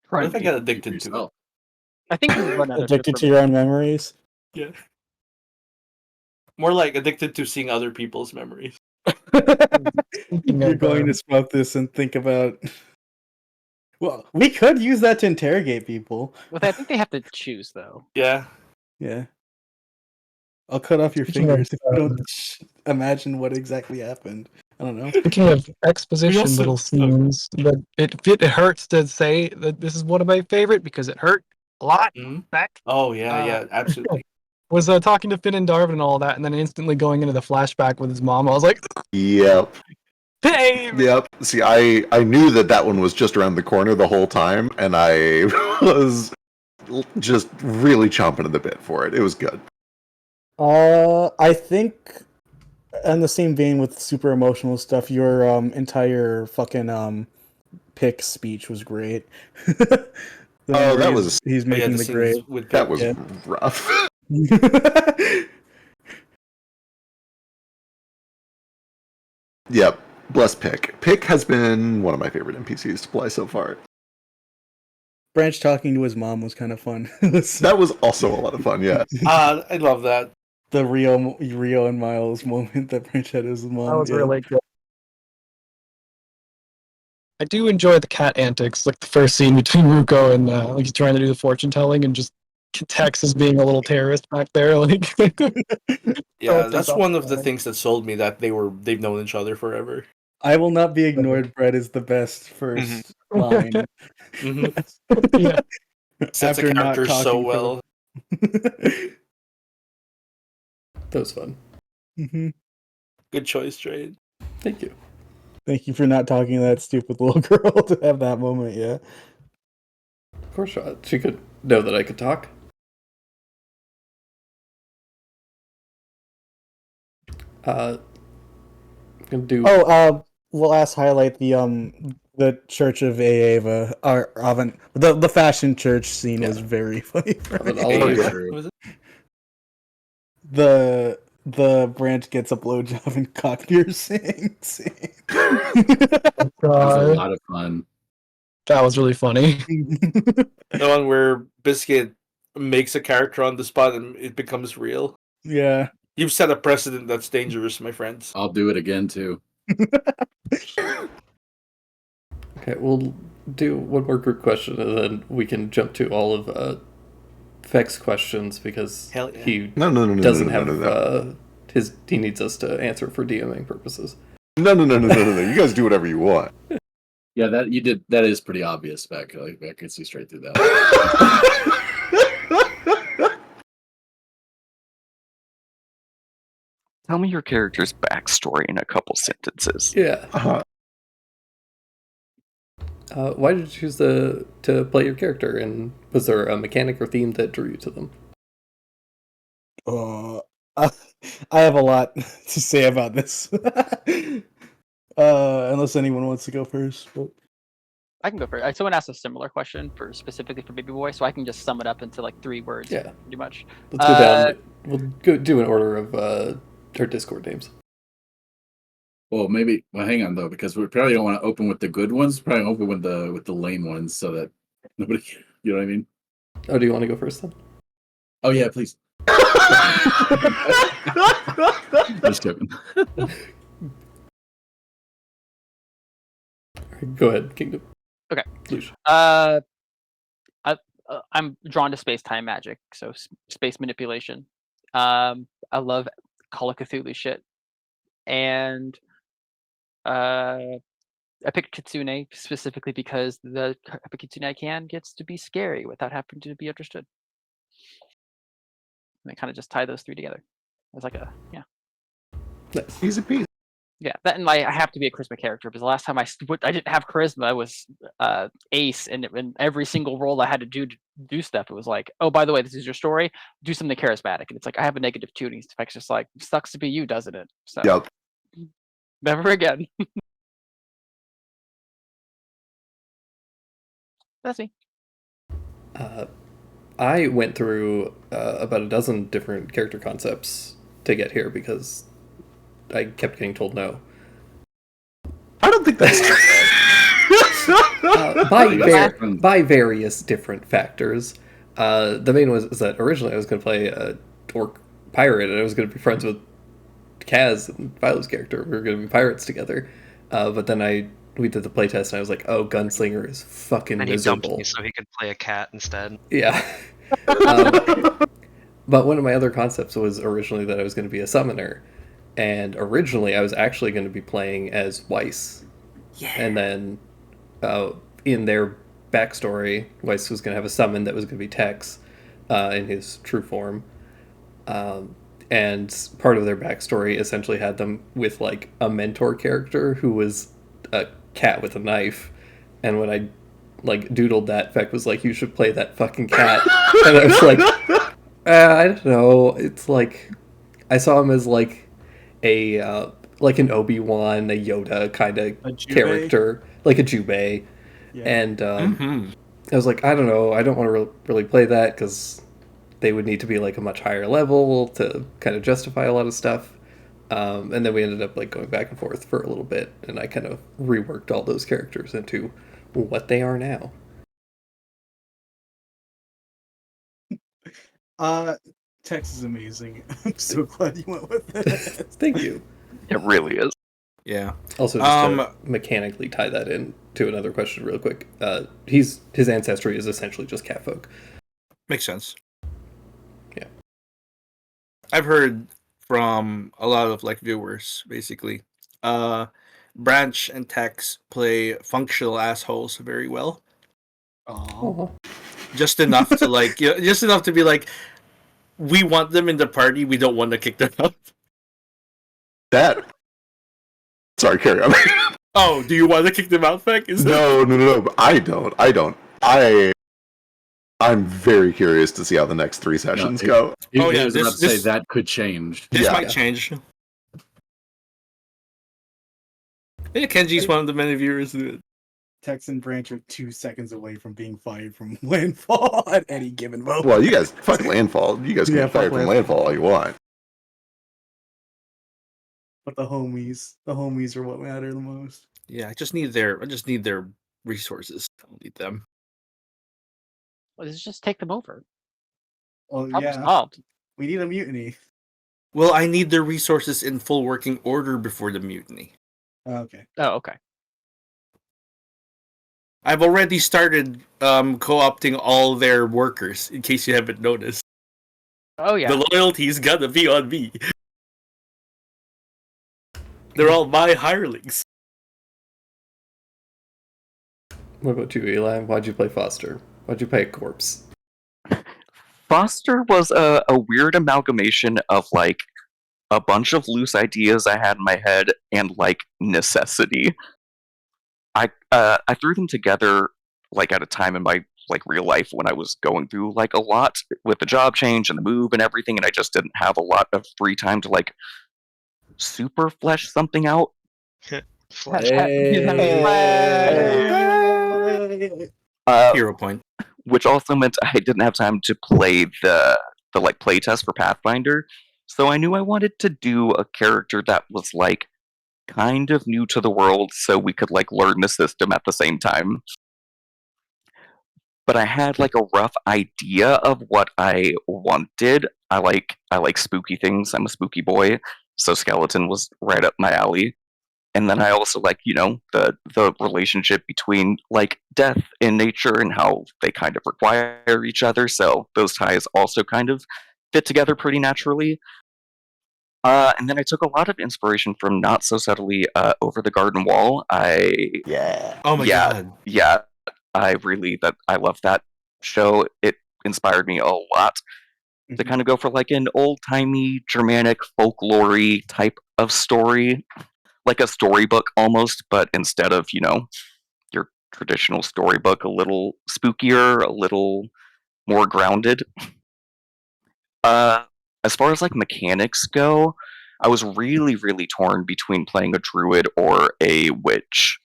What if I Trying get to- addicted to it? yourself. I think we run out of Addicted to different- your own memories. Yeah. More like addicted to seeing other people's memories. Speaking You're of, going to smoke this and think about. Well, we could use that to interrogate people. Well, I think they have to choose though. Yeah. Yeah. I'll cut off your Speaking of, fingers if you don't imagine what exactly happened. I don't know. Speaking of exposition also- little scenes, that it hurts to say that this is one of my favorite because it hurt a lot. Mhm. Back Oh yeah, Uh, yeah, absolutely. was talking to Finn and Darvin and all that, and then instantly going into the flashback with his mom. I was like, Yep. "Babe!" Yep. See, I knew that one was just around the corner the whole time, and I was just really chomping at the bit for it. It was good. I think in the same vein with super emotional stuff, your entire fucking pick speech was great. Oh, that was he's But yeah, making the the scenes grade. with that was Yeah. rough. Yep. Bless Pick. Pick has been one of my favorite NPCs to play so far. Branch talking to his mom was kind of fun. That was also a lot of fun. Yeah. I love that. The Rio and Miles moment that Branch had with his mom. That was yeah. really good. I do enjoy the cat antics, like the first scene between Ruko and like he's trying to do the fortune telling and just Tex is being a little terrorist back there. Like, Yeah, it's that's all one of the funny. things that sold me that they've known each other forever. I will not be ignored. Brett is the best first line. Yeah. Sets the characters so well. That was fun. Mhm. Good choice, Trade. Thank you. Thank you for not talking to that stupid little girl to have that moment. Yeah. Of course, she could know that I could talk. I'm gonna do. Oh, last highlight the Church of Aeva, or Avent, the fashion church scene was very funny. For me. Was it? The Branch gets a blowjob and cock piercing scene. That was a lot of fun. That was really funny. The one where Biscuit makes a character on the spot and it becomes real. Yeah. You've set a precedent that's dangerous, my friends. I'll do it again too. Okay, we'll do one more group question and then we can jump to all of Feck's questions because Hell yeah. he No. doesn't have he needs us to answer for DMing purposes. No. You guys do whatever you want. Yeah, that is pretty obvious, Beck. Like, I could see straight through that. Tell me your character's backstory in a couple sentences. Yeah. Why did you choose to play your character, and was there a mechanic or theme that drew you to them? I have a lot to say about this. Unless anyone wants to go first. But... I can go first. Someone asked a similar question specifically for Baby Boy, so I can just sum it up into like 3 words. Yeah. Pretty much. Let's go down. We'll go do an order of our Discord names. Well, maybe. Well, hang on though, because we probably don't want to open with the good ones. Probably open with the lame ones, so that nobody. You know what I mean? Oh, do you want to go first then? Oh yeah, please. Just joking. Go ahead, Kingdom. Okay. Lucia. I'm drawn to space-time magic, so space manipulation. I love Call of Cthulhu shit, and I picked Kitsune specifically because the Kitsune I can gets to be scary without having to be understood. And I kind of just tie those 3 together. It's like a Nice. Easy peasy. Yeah, that and I have to be a charisma character because the last time I didn't have charisma was Ace, and in every single role I had to do stuff. It was like, oh, by the way, this is your story. Do something charismatic, and it's like I have a negative 2, and he's just like, sucks to be you, doesn't it? So Yep. never again. That's me. I went through about a dozen different character concepts to get here because I kept getting told no. I don't think that's by various different factors. The main was that originally I was going to play a orc pirate, and I was going to be friends with Kaz and Philo's character. We were going to be pirates together. But then we did the playtest, and I was like, "Oh, gunslinger is fucking And he miserable." dumped me so he could play a cat instead. Yeah. But one of my other concepts was originally that I was going to be a summoner. And originally I was actually going to be playing as Weiss. Yeah. And then in their backstory, Weiss was going to have a summon that was going to be Tex in his true form. And part of their backstory essentially had them with like a mentor character who was a cat with a knife. And when I like doodled that, Feck was like, "You should play that fucking cat." And I was like, I don't know. It's like I saw him as like like an Obi-Wan, a Yoda kind of character, like a Jubei. Yeah. And I was like, I don't know. I don't want to really play that because they would need to be like a much higher level to kind of justify a lot of stuff. And then we ended up like going back and forth for a little bit, and I kind of reworked all those characters into what they are now. Tex is amazing. I'm so glad you went with it. Thank you. It really is. Yeah. Also, just to mechanically tie that in to another question real quick, his ancestry is essentially just catfolk. Makes sense. Yeah. I've heard from a lot of like viewers, basically. Branch and Tex play functional assholes very well. Aw. Just enough to like, just enough to be like, we want them in the party. We don't want to kick them out. That. Sorry, carry on. Oh, do you want to kick them out, Feck? No. But I don't. I'm very curious to see how the next 3 sessions go. Oh, yeah, I was about to say this- that could change. This Yeah. might change. Yeah, Kenji's one of the many viewers. Tex and Branch are 2 seconds away from being fired from Landfall at any given moment. Well, you guys, fuck Landfall. You guys can Yeah, get fired fuck from Landfall. Landfall all you want. But the homies are what matter the most. Yeah, I just need their resources. I don't need them. Well, let's just take them over. Oh Problem yeah, solved. we need a mutiny. Well, I need their resources in full working order before the mutiny. Okay. Oh, okay. I've already started co-opting all their workers, in case you haven't noticed. Oh yeah. The loyalty's gotta be on me. They're all my hirelings. What about you, Eli? Why'd you play Foster? Why'd you play a corpse? Foster was a weird amalgamation of like a bunch of loose ideas I had in my head and like necessity. I threw them together like at a time in my like real life when I was going through like a lot with the job change and the move and everything, and I just didn't have a lot of free time to like super flesh something out. Hero point. Which also meant I didn't have time to play the like playtest for Pathfinder. So I knew I wanted to do a character that was like kind of new to the world so we could like learn the system at the same time. But I had like a rough idea of what I wanted. I like spooky things. I'm a spooky boy, so skeleton was right up my alley. And then I also like, you know, the relationship between like death and nature and how they kind of require each other. So those ties also kind of fit together pretty naturally. And then I took a lot of inspiration from Not So Subtly Over the Garden Wall. Yeah. Oh my god. Yeah, I love that show. It inspired me a lot to kind of go for like an old-timey Germanic folklore type of story. Like a storybook almost, but instead of, you know, your traditional storybook, a little spookier, a little more grounded. As far as like mechanics go, I was really, really torn between playing a druid or a witch.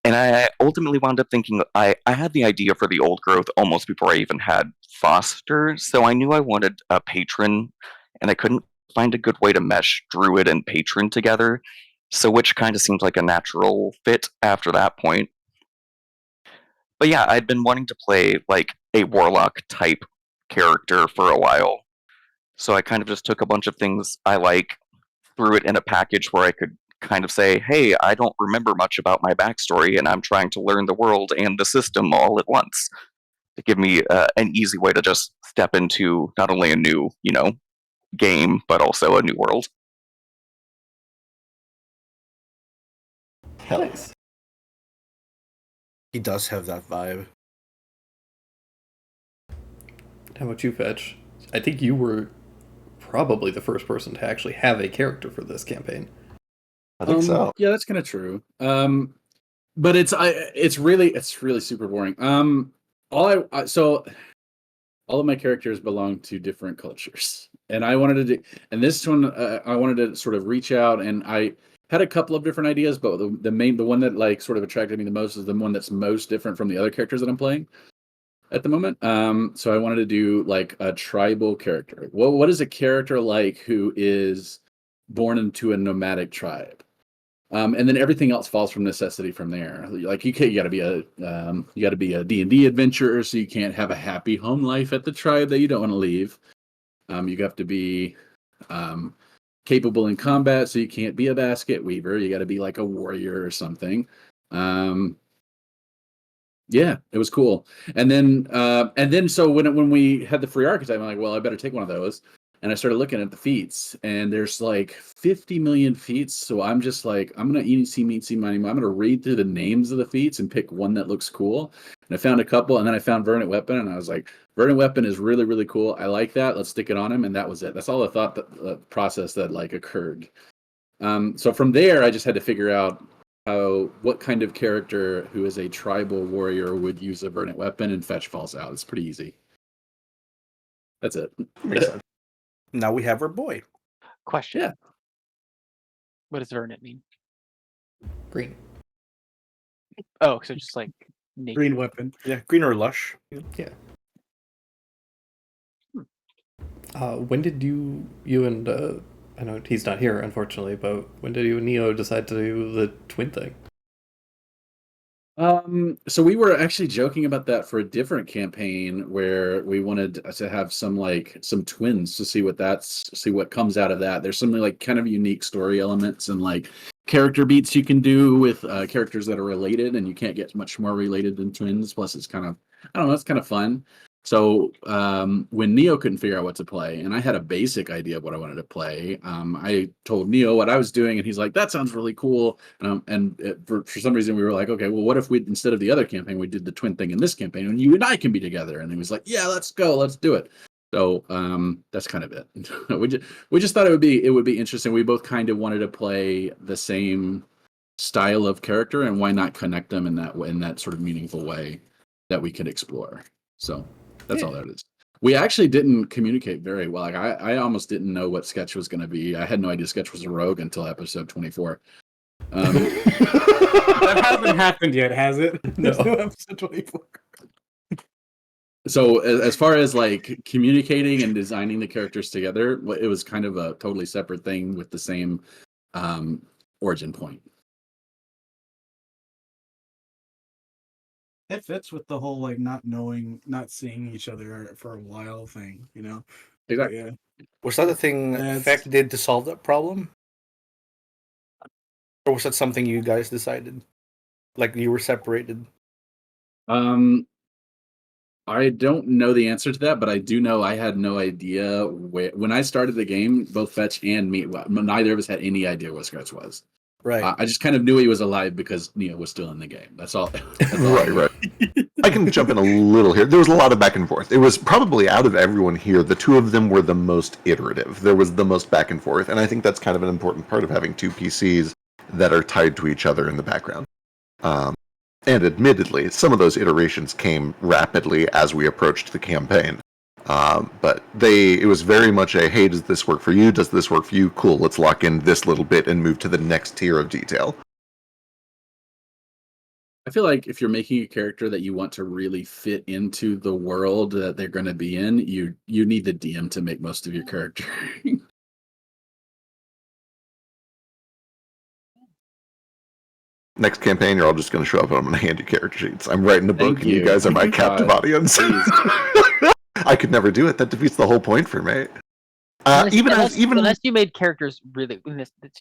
And I ultimately wound up thinking I had the idea for the old growth almost before I even had Foster, so I knew I wanted a patron, and I couldn't find a good way to mesh druid and patron together, so witch kind of seemed like a natural fit after that point. But yeah, I'd been wanting to play like a warlock type character for a while, so I kind of just took a bunch of things I like, threw it in a package where I could kind of say, hey, I don't remember much about my backstory, and I'm trying to learn the world and the system all at once. To give me an easy way to just step into not only a new, you know, game, but also a new world. Nice. He does have that vibe. How about you, Fetch? I think you were probably the first person to actually have a character for this campaign. I think so. Yeah, that's kind of true. But it's really super boring. All of my characters belong to different cultures, and I wanted to do, and this one I wanted to sort of reach out, and I had a couple of different ideas, but the one that like sort of attracted me the most is the one that's most different from the other characters that I'm playing at the moment. So I wanted to do like a tribal character. What is a character like who is born into a nomadic tribe? And then everything else falls from necessity from there. Like you got to be a D&D adventurer, so you can't have a happy home life at the tribe that you don't want to leave. You have to be capable in combat, so you can't be a basket weaver. You got to be like a warrior or something. Yeah, it was cool. And then so when we had the free archetype, I'm like, well, I better take one of those. And I started looking at the feats, and there's like 50 million feats. So I'm just like, I'm gonna easy meetsy money. I'm gonna read through the names of the feats and pick one that looks cool. And I found a couple, and then I found Verdant Weapon, and I was like, Verdant Weapon is really, really cool. I like that. Let's stick it on him, and that was it. That's all the thought process that like occurred. So from there, I just had to figure out what kind of character who is a tribal warrior would use a Verdant Weapon, and fetch falls out. It's pretty easy. That's it. Makes sense. Now we have our boy. Question. Yeah. What does Vernet mean? Green. Oh, so just like naked. Green weapon. Yeah, green or lush. Yeah. When did you and I know he's not here unfortunately, but when did you and Neo decide to do the twin thing? So we were actually joking about that for a different campaign where we wanted to have some twins to see what comes out of that. There's some like kind of unique story elements and like character beats you can do with characters that are related, and you can't get much more related than twins. Plus, it's kind of, I don't know, it's kind of fun. So when Neo couldn't figure out what to play, and I had a basic idea of what I wanted to play, I told Neo what I was doing, and he's like, "That sounds really cool." For some reason, we were like, "Okay, well, what if we instead of the other campaign, we did the twin thing in this campaign, and you and I can be together?" And he was like, "Yeah, let's go, let's do it." So that's kind of it. we just thought it would be interesting. We both kind of wanted to play the same style of character, and why not connect them in that sort of meaningful way that we could explore. So. That's all that is. We actually didn't communicate very well. Like I almost didn't know what Sketch was going to be. I had no idea Sketch was a rogue until episode 24. That hasn't happened yet, has it? There's No. no episode 24. So as far as like communicating and designing the characters together, it was kind of a totally separate thing with the same origin point. It fits with the whole like not seeing each other for a while thing, you know? Exactly. Yeah. Was that the thing That's- Feck did to solve that problem? Or was that something you guys decided? Like you were separated? I don't know the answer to that, but I do know I had no idea when I started the game, both Fetch and me, neither of us had any idea what Sketch was. Right. I just kind of knew he was alive because Neo was still in the game. That's all. Right. I can jump in a little here. There was a lot of back and forth. It was probably out of everyone here, the two of them were the most iterative. There was the most back and forth, and I think that's kind of an important part of having two PCs that are tied to each other in the background. And admittedly, some of those iterations came rapidly as we approached the campaign. But it was very much a, hey, does this work for you? Does this work for you? Cool, let's lock in this little bit and move to the next tier of detail. I feel like if you're making a character that you want to really fit into the world that they're going to be in, you need the DM to make most of your character. Next campaign, you're all just going to show up and I'm going to hand you character sheets. I'm writing a book Thank and you you. guys are my captive audience. Please. I could never do it. That defeats the whole point for me. Unless you made characters really,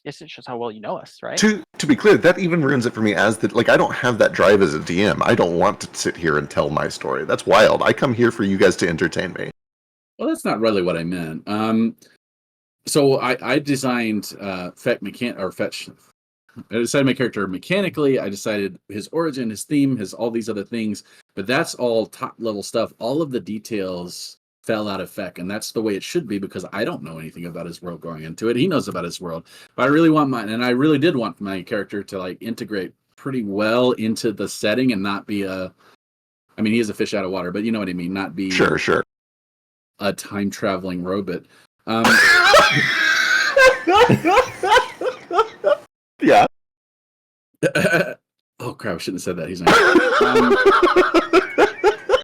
this shows how well you know us, right? To be clear, that even ruins it for me as that, like, I don't have that drive as a DM. I don't want to sit here and tell my story. That's wild. I come here for you guys to entertain me. Well, that's not really what I meant. So I designed Fetch. I decided my character mechanically. I decided his origin, his theme, all these other things. But that's all top level stuff. All of the details fell out of Feck, and that's the way it should be because I don't know anything about his world going into it. He knows about his world, but I really did want my character to like integrate pretty well into the setting and not be he is a fish out of water, but you know what I mean. Not be Sure. a time traveling robot. Yeah. Oh crap! I shouldn't have said that. He's not.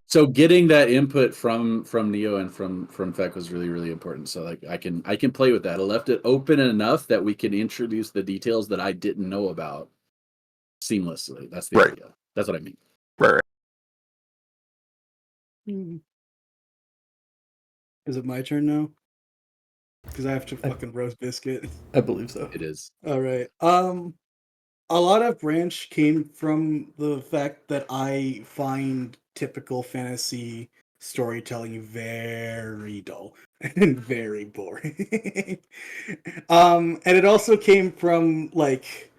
So getting that input from Neo and from Feck was really, really important. So like I can play with that. I left it open enough that we can introduce the details that I didn't know about seamlessly. That's the Right. idea. That's what I mean. Right. Is it my turn now? Because I have to fucking roast biscuit. I believe so. It is. All right. A lot of Branch came from the fact that I find typical fantasy storytelling very dull and very boring. And it also came from like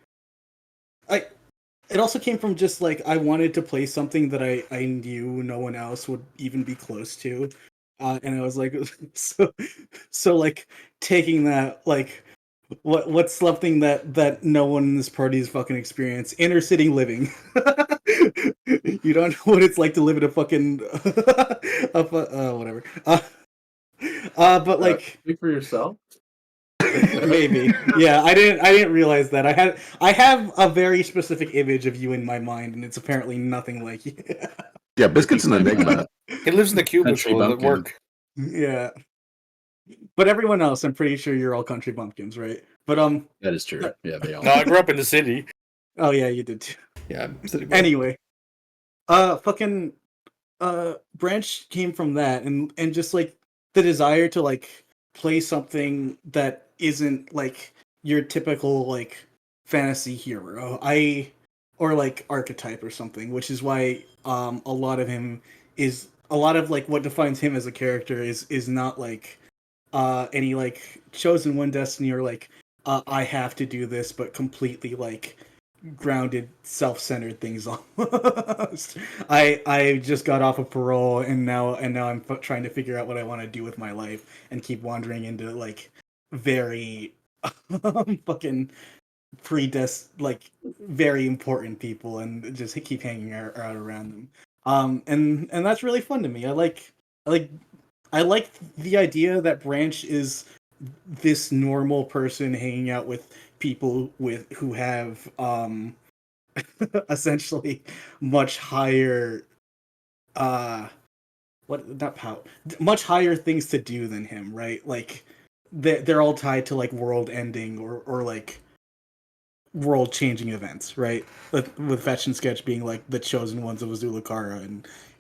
it also came from just like I wanted to play something that I knew no one else would even be close to. And I was like so like taking that like what's something that no one in this party has fucking experienced? Inner city living. You don't know what it's like to live in a fucking whatever. But like Speak for yourself. maybe. Yeah, I didn't realize that. I have a very specific image of you in my mind, and it's apparently nothing like you. Yeah, Biscuit's an enigma. He lives in the cubicle at bumpkin. work. Yeah. But everyone else, I'm pretty sure you're all country bumpkins, right? But That is true. Yeah, they all. No, I grew up in the city. oh yeah, you did too. Yeah, I'm city boy. Anyway, fucking Branch came from that, and just like the desire to like play something that isn't like your typical like fantasy hero, or like archetype or something, which is why a lot of like what defines him as a character is not like any like chosen one destiny or like I have to do this, but completely like grounded, self-centered things almost. I just got off of parole and now I'm trying to figure out what I want to do with my life and keep wandering into like very fucking like very important people and just keep hanging out around them. And that's really fun to me. I like the idea that Branch is this normal person hanging out with people who have essentially much higher much higher things to do than him, right? Like they're all tied to like world ending or like world changing events, right? With Fetch and Sketch being like the chosen ones of Azulakara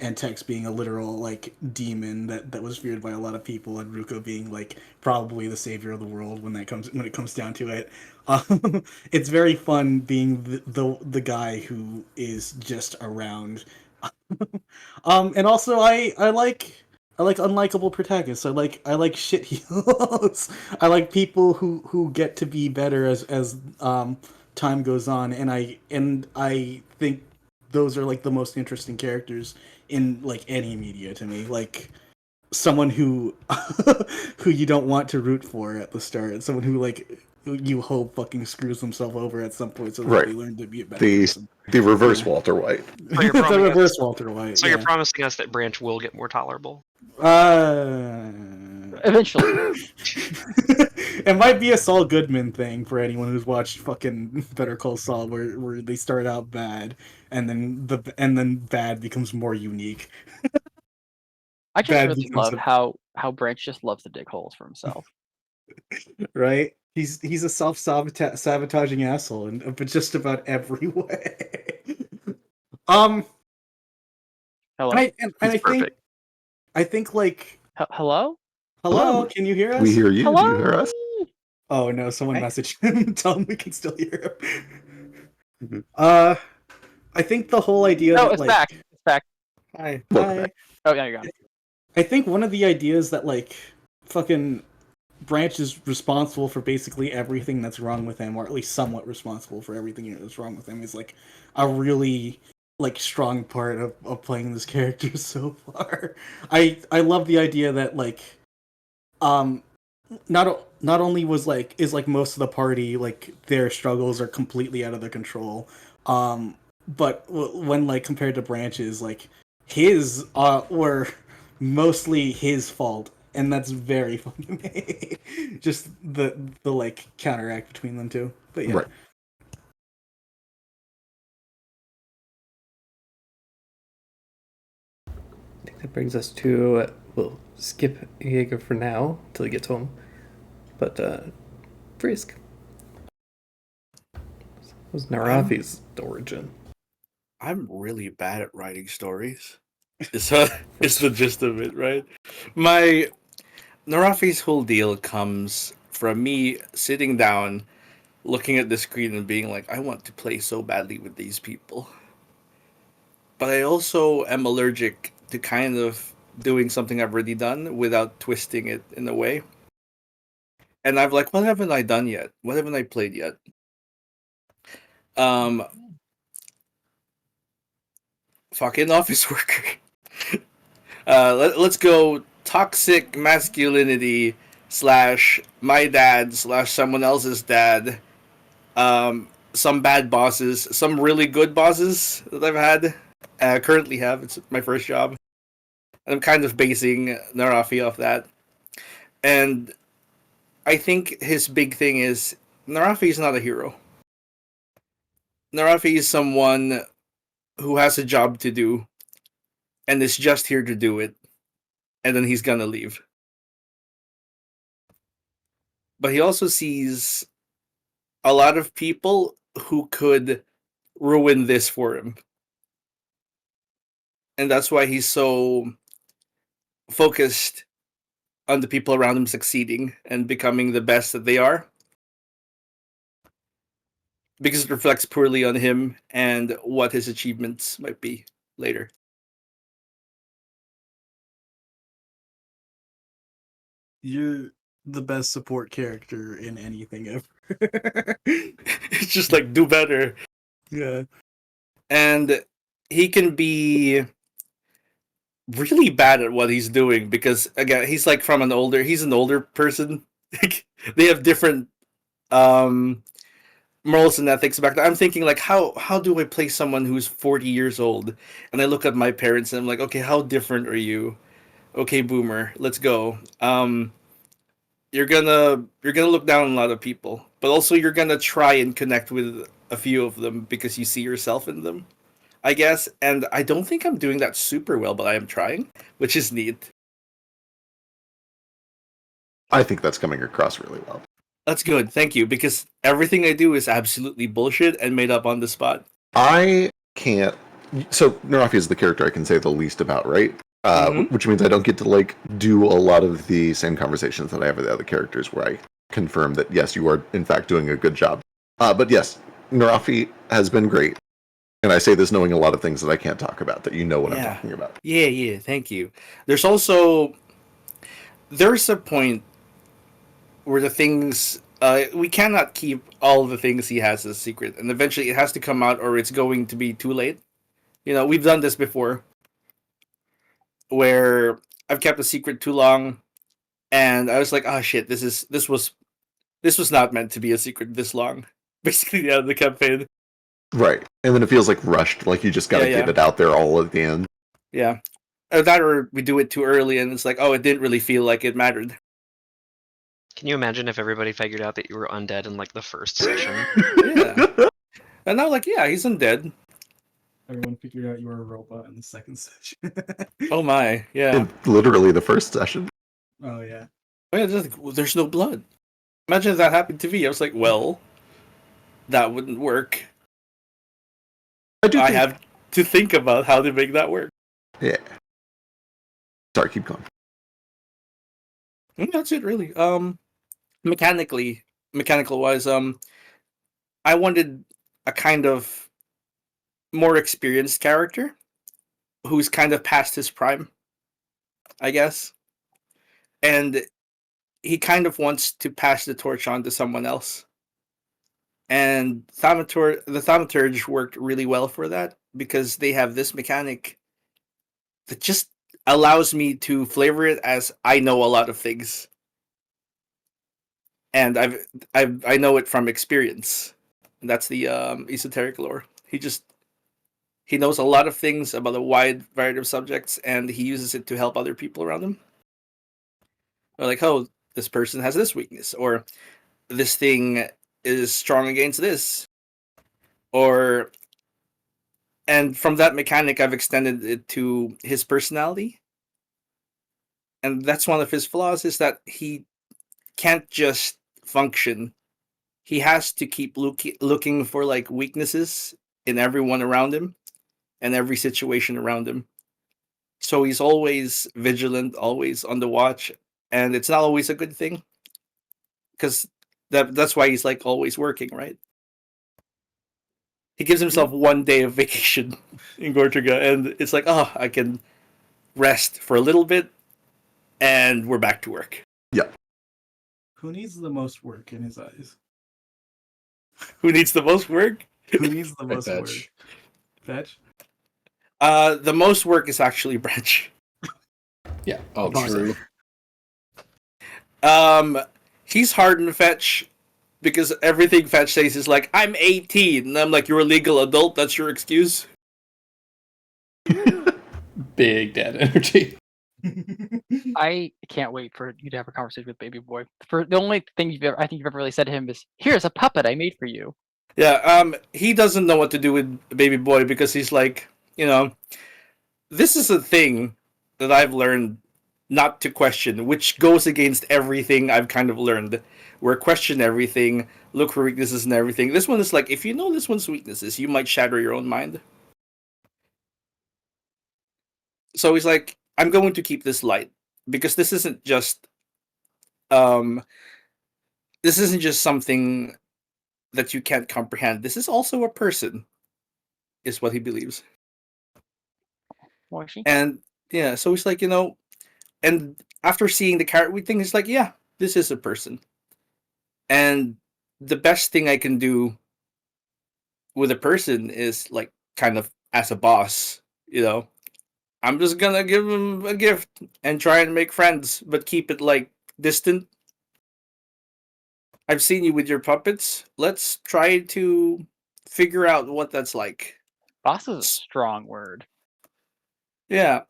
and Tex being a literal like demon that was feared by a lot of people, and Ruko being like probably the savior of the world when it comes down to it. It's very fun being the guy who is just around. And also I like unlikable protagonists. I like shit heels. I like people who get to be better as time goes on, and I think those are like the most interesting characters in like any media to me. Like someone who who you don't want to root for at the start, someone who like you hope fucking screws himself over at some point so that Right. they learn to be a better person. The reverse Walter White. So you're The promising reverse us, Walter White. so yeah. you're promising us that Branch will get more tolerable. Eventually. It might be a Saul Goodman thing for anyone who's watched fucking Better Call Saul, where they start out bad and then bad becomes more unique. I just Bad really becomes love how Branch just loves to dig holes for himself. Right? He's a sabotaging asshole in just about every way. Hello. And I think perfect. Hello. hello, Hello? can you hear us? We hear you. Hello. Do you hear us? Oh no, someone messaged him. Tell him we can still hear him. I think the whole idea No, that it's like back. It's back. hi. Oh, yeah, you're gone. I think one of the ideas that like fucking Branch is responsible for basically everything that's wrong with him, or at least somewhat responsible for everything that's wrong with him, is like a really like strong part of playing this character so far. I love the idea that like not only is like most of the party like their struggles are completely out of their control, but when like compared to Branch's, like his were mostly his fault, and that's very fun to me. Just the like counteract between them two. But yeah. Right. That brings us to we'll skip Jaeger for now till he gets home. But Frisk was Narafi's origin. I'm really bad at writing stories. It's the gist of it, right? Narafi's whole deal comes from me sitting down, looking at the screen and being like, I want to play so badly with these people. But I also am allergic to kind of doing something I've already done without twisting it in a way. And I'm like, what haven't I done yet? What haven't I played yet? Fucking office worker. Let's go toxic masculinity / my dad / someone else's dad. Some bad bosses, some really good bosses that I've had. Currently have. It's my first job. And I'm kind of basing Narafi off that. And I think his big thing is Narafi is not a hero. Narafi is someone who has a job to do and is just here to do it. And then he's gonna leave. But he also sees a lot of people who could ruin this for him. And that's why he's so focused on the people around him succeeding and becoming the best that they are. Because it reflects poorly on him and what his achievements might be later. You're the best support character in anything ever. It's just like, do better. Yeah. And he can be really bad at what he's doing because, again, he's like he's an older person. They have different morals and ethics back then. I'm thinking like, how do I play someone who's 40 years old? And I look at my parents and I'm like, okay, how different are you? Okay, boomer, let's go. You're gonna look down on a lot of people, but also you're gonna try and connect with a few of them because you see yourself in them, I guess. And I don't think I'm doing that super well, but I am trying, which is neat. I think that's coming across really well. That's good, thank you, because everything I do is absolutely bullshit and made up on the spot. I can't. So Narafi is the character I can say the least about, right? Which means I don't get to like do a lot of the same conversations that I have with the other characters where I confirm that yes, you are in fact doing a good job. But yes, Narafi has been great, and I say this knowing a lot of things that I can't talk about that you know what I'm talking about. Yeah, thank you. There's a point where the things we cannot keep all the things he has as a secret, and eventually it has to come out or it's going to be too late. You know, we've done this before where I've kept a secret too long and I was like, oh shit, this was not meant to be a secret this long. Basically the end of the campaign. Right. And then it feels like rushed, like you just gotta get it out there all at the end. Yeah. That or we do it too early and it's like, oh, it didn't really feel like it mattered. Can you imagine if everybody figured out that you were undead in like the first session? Yeah. And now like, yeah, he's undead. Everyone figured out you were a robot in the second session. Oh my, yeah. Literally the first session. Oh yeah. Oh, yeah, there's no blood. Imagine if that happened to me. I was like, well, that wouldn't work. I have to think about how to make that work. Yeah. Sorry, keep going. That's it, really. Mechanical wise, I wanted a kind of more experienced character who's kind of past his prime, I guess. And he kind of wants to pass the torch on to someone else. And the Thaumaturge worked really well for that because they have this mechanic that just allows me to flavor it as I know a lot of things. And I know it from experience. And that's the esoteric lore. He knows a lot of things about a wide variety of subjects, and he uses it to help other people around him. Or like, oh, this person has this weakness, or this thing is strong against this. And from that mechanic, I've extended it to his personality and that's one of his flaws, is that he can't just function. He has to keep looking for like weaknesses in everyone around him and every situation around him. So he's always vigilant, always on the watch, and it's not always a good thing, because that's why he's like always working, right? He gives himself 1 day of vacation in Gortrega, and it's like, oh, I can rest for a little bit, and we're back to work. Who needs the most work in his eyes? Who needs the most work? Who needs the most Fetch. work? Fetch? The most work is actually Branch. Yeah. Oh, obviously. true. He's hard in Fetch because everything Fetch says is like, I'm 18. And I'm like, you're a legal adult. That's your excuse. Big dad energy. I can't wait for you to have a conversation with Baby Boy. For the only thing I think you've ever really said to him is, "Here's a puppet I made for you." Yeah, he doesn't know what to do with Baby Boy because he's like, this is a thing that I've learned not to question, which goes against everything I've kind of learned. Where question everything, look for weaknesses and everything. This one is like, if you know this one's weaknesses, you might shatter your own mind. So he's like, I'm going to keep this light because this isn't just something that you can't comprehend. This is also a person, is what he believes. Moishi? And yeah, so he's like, and after seeing the character, we think it's like, yeah, this is a person. And the best thing I can do with a person is like kind of as a boss, I'm just gonna give him a gift and try and make friends, but keep it like distant. I've seen you with your puppets. Let's try to figure out what that's like. Boss is a strong word. Yeah.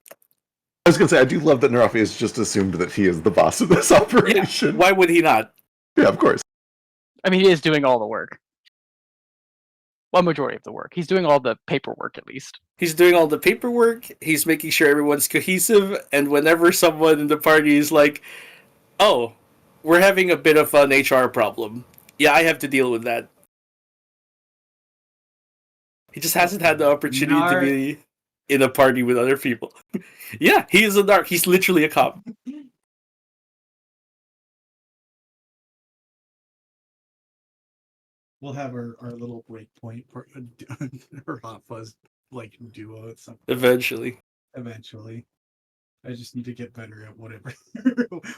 I was gonna say, I do love that Narafi has just assumed that he is the boss of this operation. Why would he not? Yeah, of course. I mean, he is doing all the work. Well, majority of the work. He's doing all the paperwork, at least. He's doing all the paperwork. He's making sure everyone's cohesive. And whenever someone in the party is like, oh, we're having a bit of an HR problem. Yeah, I have to deal with that. He just hasn't had the opportunity to be in a party with other people. Yeah, he is a narc. He's literally a cop. We'll have our little breakpoint for her Hot Fuzz like duo at some Eventually. I just need to get better at whatever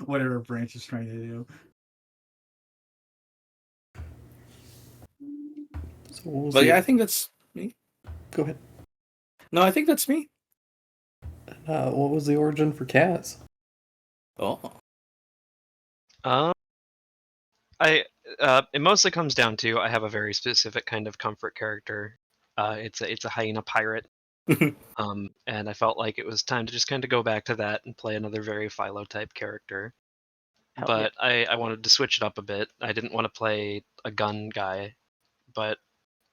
whatever Branch is trying to do. So we'll But see. yeah, I think that's me. Go ahead. No, I think that's me. What was the origin for Kaz? Oh. It mostly comes down to I have a very specific kind of comfort character. It's a hyena pirate. And I felt like it was time to just kind of go back to that and play another very Philo type character. Hell But I wanted to switch it up a bit. I didn't want to play a gun guy, but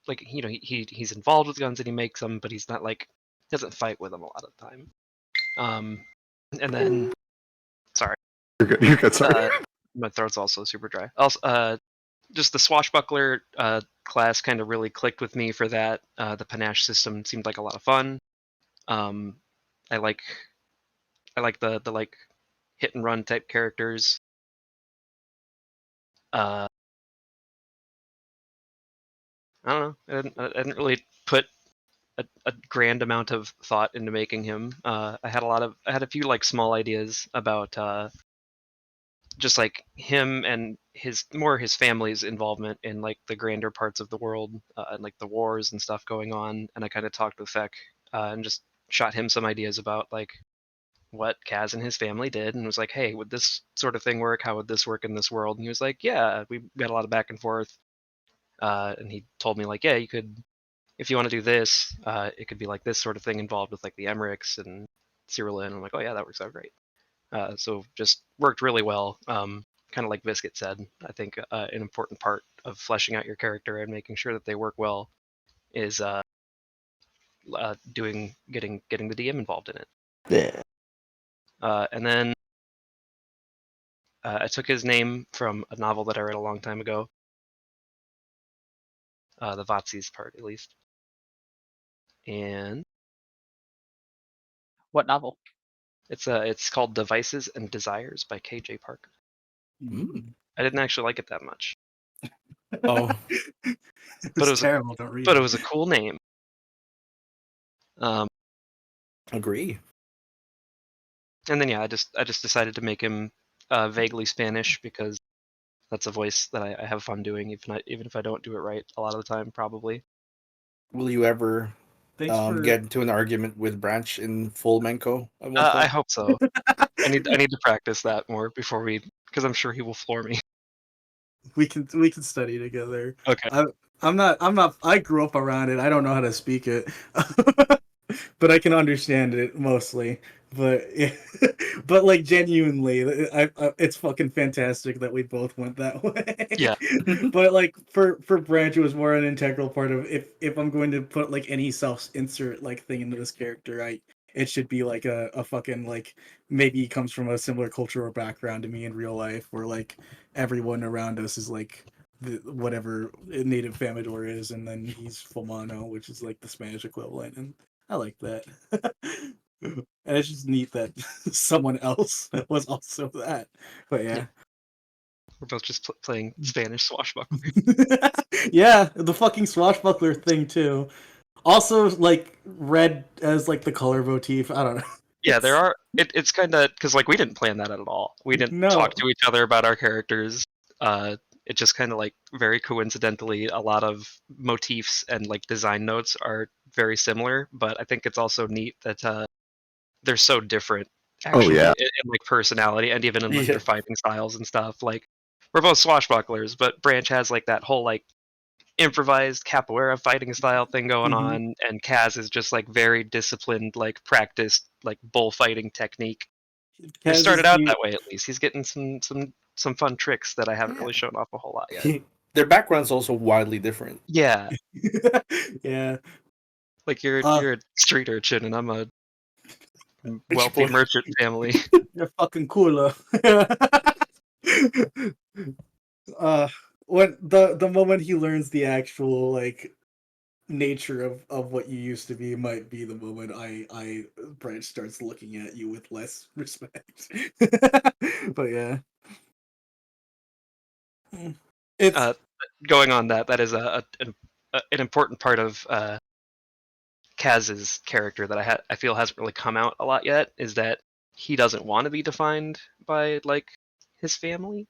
like he's involved with guns and he makes them, but he's not like doesn't fight with them a lot of the time. And then sorry, You're good. Sorry. my throat's also super dry. Also, just the swashbuckler class kind of really clicked with me for that. The panache system seemed like a lot of fun. I like the like hit and run type characters. I don't know. I didn't really put a grand amount of thought into making him. I had a few like small ideas about just like him and his family's involvement in like the grander parts of the world and like the wars and stuff going on. And I kind of talked with Feck and just shot him some ideas about like what Kaz and his family did, and was like, hey, would this sort of thing work? How would this work in this world? And he was like, yeah, we got a lot of back and forth. And he told me like, yeah, you could, if you want to do this, it could be like this sort of thing involved with like the Emmerichs and Cyrillin. I'm like, oh yeah, that works out great. So just worked really well. Kind of like Viscit said, I think an important part of fleshing out your character and making sure that they work well is getting the DM involved in it. Yeah. And then I took his name from a novel that I read a long time ago. The Vatsi's part, at least. And What novel? it's called Devices and Desires by K.J. Parker. I didn't actually like it that much, Oh, It's but it was terrible. Don't read but it was a cool name. agree. And then yeah, I just decided to make him vaguely Spanish because that's a voice that I have fun doing, even if I don't do it right a lot of the time, probably. Will you ever Thanks for get into an argument with Branch in full Menko at one I point? hope so. I need to practice that more before because I'm sure he will floor me. we can study together. Okay. I'm not I grew up around it. I don't know how to speak it. But I can understand it mostly. But but like genuinely, it's fucking fantastic that we both went that way. Yeah. But like for Branch, it was more an integral part of if I'm going to put like any self insert like thing into this character, it should be like a fucking like maybe he comes from a similar culture or background to me in real life, where like everyone around us is like whatever native Famador is, and then he's Fulmano, which is like the Spanish equivalent, and I like that. And it's just neat that someone else was also that. But yeah. We're both just playing Spanish swashbuckler. Yeah, the fucking swashbuckler thing too. Also, like red as like the color motif. I don't know. Yeah, there are. It's kind of because like we didn't plan that at all. We didn't No. talk to each other about our characters. It just kind of like very coincidentally, a lot of motifs and like design notes are very similar. But I think it's also neat that they're so different. Actually, yeah. in like personality and even in like Yeah. their fighting styles and stuff. Like we're both swashbucklers, but Branch has like that whole like improvised capoeira fighting style thing going Mhm. on, and Kaz is just like very disciplined, like practiced like bullfighting technique. He Kaz started is out the- that way at least. He's getting some fun tricks that I haven't really shown off a whole lot yet. Their background's also wildly different. Yeah, Yeah. like you're a street urchin and I'm a wealthy boy. merchant family. You're fucking cooler. When the moment he learns the actual like nature of what you used to be might be the moment Branch starts looking at you with less respect. But yeah. It's Going on that is an important part of Kaz's character that I feel hasn't really come out a lot yet, is that he doesn't want to be defined by like his family.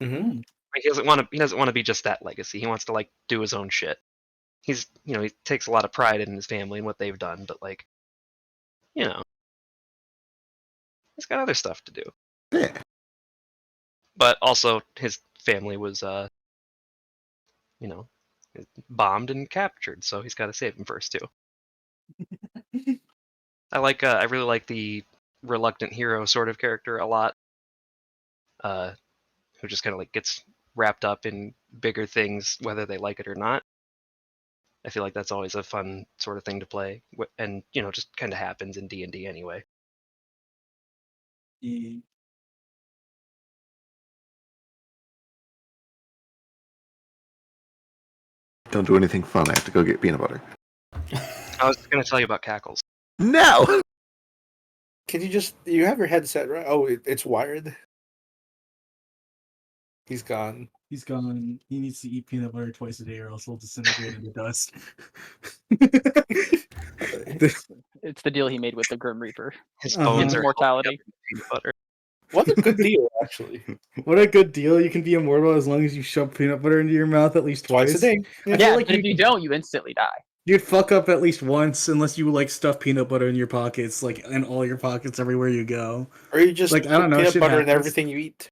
Mm-hmm. Like, he doesn't want to be just that legacy. He wants to like do his own shit. He takes a lot of pride in his family and what they've done, but like, he's got other stuff to do. Yeah. But also his family was bombed and captured, so he's got to save them first too. I really like the reluctant hero sort of character a lot, who just kind of like gets wrapped up in bigger things whether they like it or not. I feel like that's always a fun sort of thing to play, and just kind of happens in D&D anyway. Don't do anything fun. I have to go get peanut butter. I was going to tell you about Cackles. No! Can you have your headset right? Oh, it's wired. He's gone. He's gone. He needs to eat peanut butter twice a day, or else he'll disintegrate into dust. It's the deal he made with the Grim Reaper. His bones are Immortality. peanut butter. What a good deal, actually. What a good deal! You can be immortal as long as you shove peanut butter into your mouth at least Twice a day. I feel Yeah, like but if you don't, you instantly die. you'd fuck up at least once unless you like stuff peanut butter in your pockets, like in all your pockets everywhere you go. Or you just Like, I don't know, peanut shit butter in happens. everything you eat.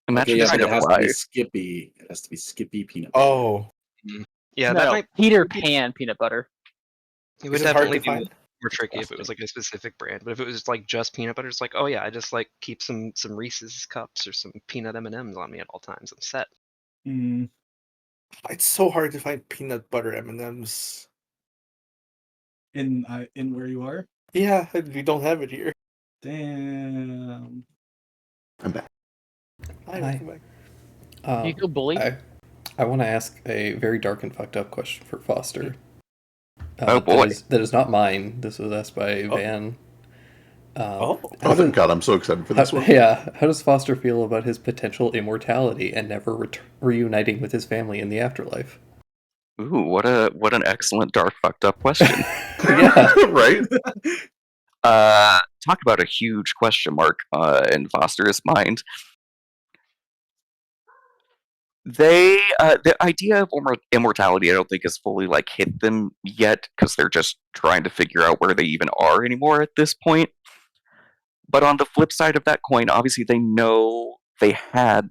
Imagine yeah, trying but to it has to fly. be Skippy. It has to be Skippy peanut butter. Oh, Yeah, No, that might Peter Pan peanut butter. it would is it hard definitely to be find? more tricky if it was like a specific brand. But if it was like just peanut butter, it's like, oh yeah, I just like keep some Reese's cups or some peanut M&Ms on me at all times. I'm set. Mm. It's so hard to find peanut butter M&Ms. In where you are? Yeah, we don't have it here. Damn. I'm back. Hi, Hi. welcome back. Do you feel bullied? I want to ask a very dark and fucked up question for Foster. Oh, boy. That is not mine. This was asked by Oh. Van. Oh. How Oh, thank does- God, I'm so excited for this one. Yeah, how does Foster feel about his potential immortality and never reuniting with his family in the afterlife? Ooh, what an excellent dark fucked up question. Yeah. Right? Talk about a huge question mark in Foster's mind. The idea of immortality, I don't think, has fully like hit them yet because they're just trying to figure out where they even are anymore at this point. But on the flip side of that coin, obviously they know they had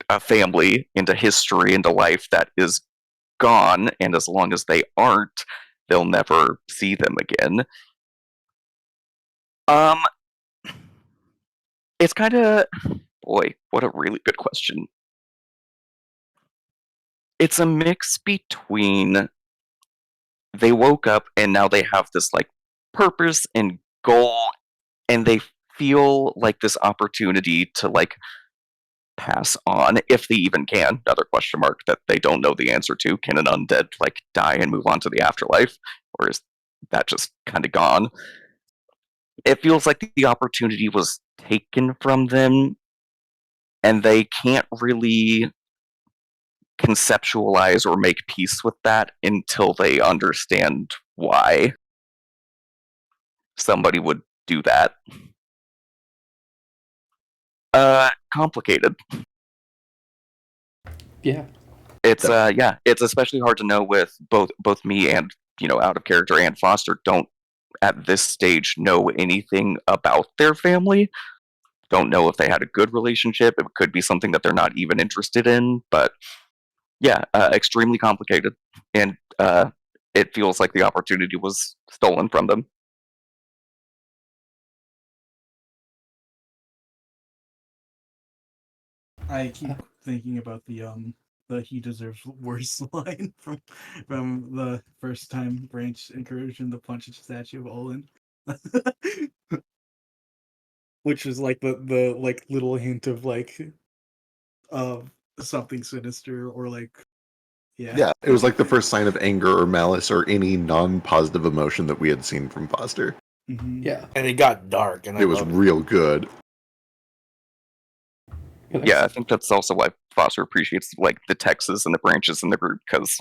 a family into history, into life that is gone, and as long as they aren't, they'll never see them again. It's kind of, boy, what a really good question. It's a mix between they woke up and now they have this like purpose and goal, and they feel like this opportunity to like pass on if they even can. Another question mark that they don't know the answer to. Can an undead like die and move on to the afterlife, or is that just kind of gone? It feels like the opportunity was taken from them, and they can't really conceptualize or make peace with that until they understand why somebody would do that. Complicated. Yeah. It's it's especially hard to know with both me and out of character and Foster don't at this stage know anything about their family. Don't know if they had a good relationship. It could be something that they're not even interested in. But yeah, extremely complicated, and it feels like the opportunity was stolen from them. I keep thinking about the "he deserves worse" line from the first time Branch encouraged him to punch a statue of Olin, which is like the like little hint of like of something sinister or like Yeah, it was like the first sign of anger or malice or any non-positive emotion that we had seen from Foster. Mhm. Yeah. And it got dark, and It was real good. Yeah, I think that's also why Foster appreciates like the Texas and the branches in the group, because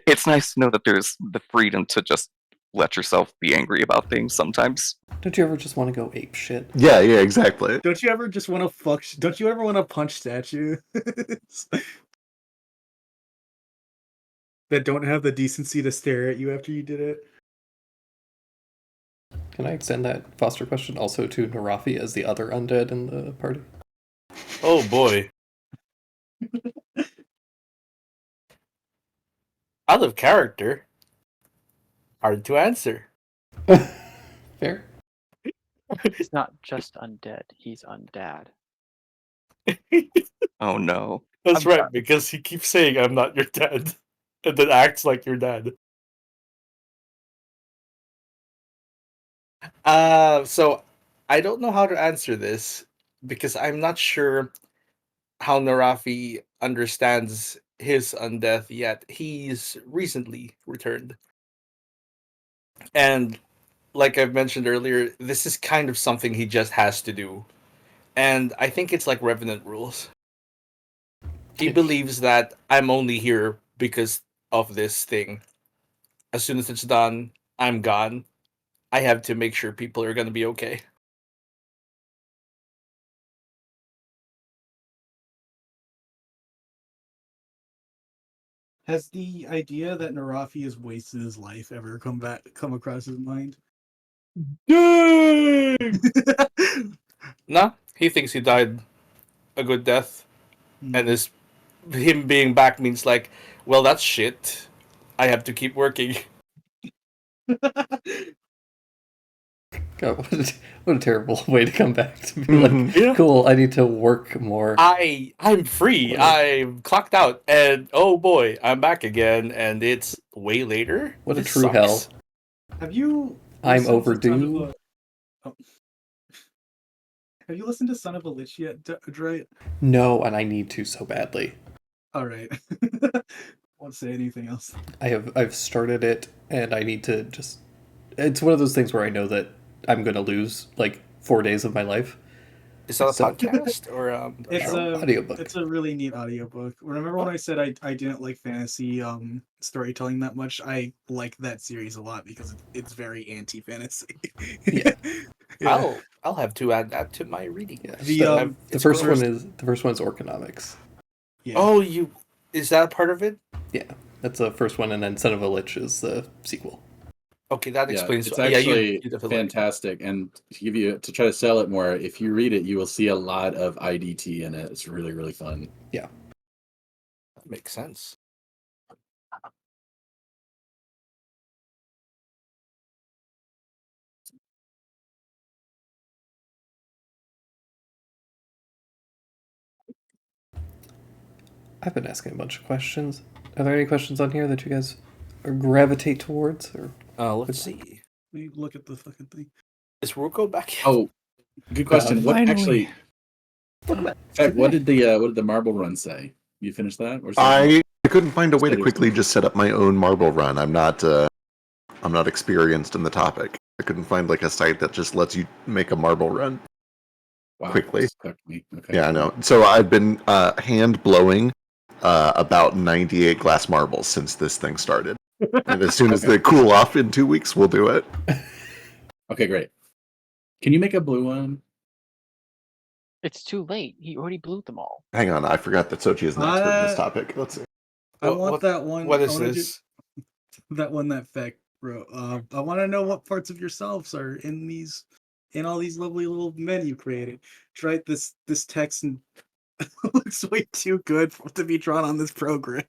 it's nice to know that there's the freedom to just let yourself be angry about things sometimes. Don't you ever just want to go ape shit? Yeah, exactly. Don't you ever just want to fuck? Don't you ever want to punch statues that don't have the decency to stare at you after you did it? Can I extend that Foster question also to Narafi as the other undead in the party? Oh boy. Out of character. Hard to answer. Fair. He's not just undead, he's undad. Oh no. That's I'm right, sorry. because he keeps saying I'm not your dad. And then acts like your dad. So I don't know how to answer this because I'm not sure how Narafi understands his undeath yet. He's recently returned. And like I've mentioned earlier, this is kind of something he just has to do. And I think it's like Revenant rules. He believes that I'm only here because of this thing. As soon as it's done, I'm gone. I have to make sure people are going to be okay. Has the idea that Narafi has wasted his life ever come across his mind? Dang! Nah, he thinks he died a good death. And this him being back means like, well, that's shit. I have to keep working. God, what a terrible way to come back to be like, Yeah. cool, I need to work more. I'm free. What I'm clocked out, and oh boy, I'm back again, and it's way later. What a This true sucks. hell. Have you? I'm listened to some of overdue. the- oh. Have you listened to Son of a Lich yet, Dre? No, and I need to so badly. All right. Won't say anything else. I've started it, and I need to just. It's one of those things where I know that I'm going to lose like 4 days of my life. Is that a So- podcast or It's No, a audiobook. It's a really neat audiobook. Remember when I said I didn't like fantasy storytelling that much? I like that series a lot because it's very anti-fantasy. Yeah. I'll have to add that to my reading. Yeah. list. The, The first one is Orconomics. Yeah. Oh, is that part of it? Yeah, that's the first one, and then Son of a Lich is the sequel. Okay, that Yeah, explains. it's yeah, actually you definitely like it. fantastic. And to try to sell it more, if you read it, you will see a lot of IDT in it. It's really, really fun. That makes sense. I've been asking a bunch of questions. Are there any questions on here that you guys gravitate towards? Or Let's see. Let me look at the fucking thing. Is Ruko back yet? Oh, good question. What Finally. actually? In fact, what did the marble run say? You finished that? Or something? I couldn't find a way to quickly just set up my own marble run. I'm not experienced in the topic. I couldn't find like a site that just lets you make a marble run quickly. Stuck me. Okay. Yeah, I know. So I've been hand blowing about 98 glass marbles since this thing started. And as soon as they cool off in 2 weeks, we'll do it. Okay, great. Can you make a blue one? It's too late. He already blew them all. Hang on, I forgot that Sochi is an expert in this topic. Let's see. I want that one. What I is wanna do this? that one that Feck wrote. I want to know what parts of yourselves are in all these lovely little men you created. Write this text and looks way too good to be drawn on this program.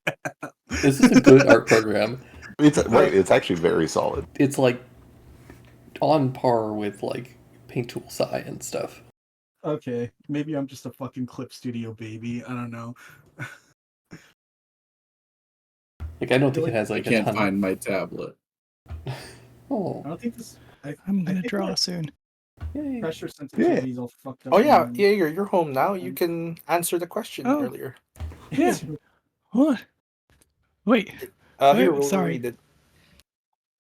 this is a good art program. It's actually very solid. It's like on par with like Paint Tool Sai and stuff. Okay, maybe I'm just a fucking Clip Studio baby. I don't know. Like I don't think it has I like a can't ton. find my tablet. Oh, I don't think this. I'm gonna think draw my soon. yay. pressure sensitivity is all fucked up. Oh yeah, and- yeah. You're home now. You can answer the question Oh. earlier. Yeah. What? Wait, Here, Wait, we'll sorry. read it.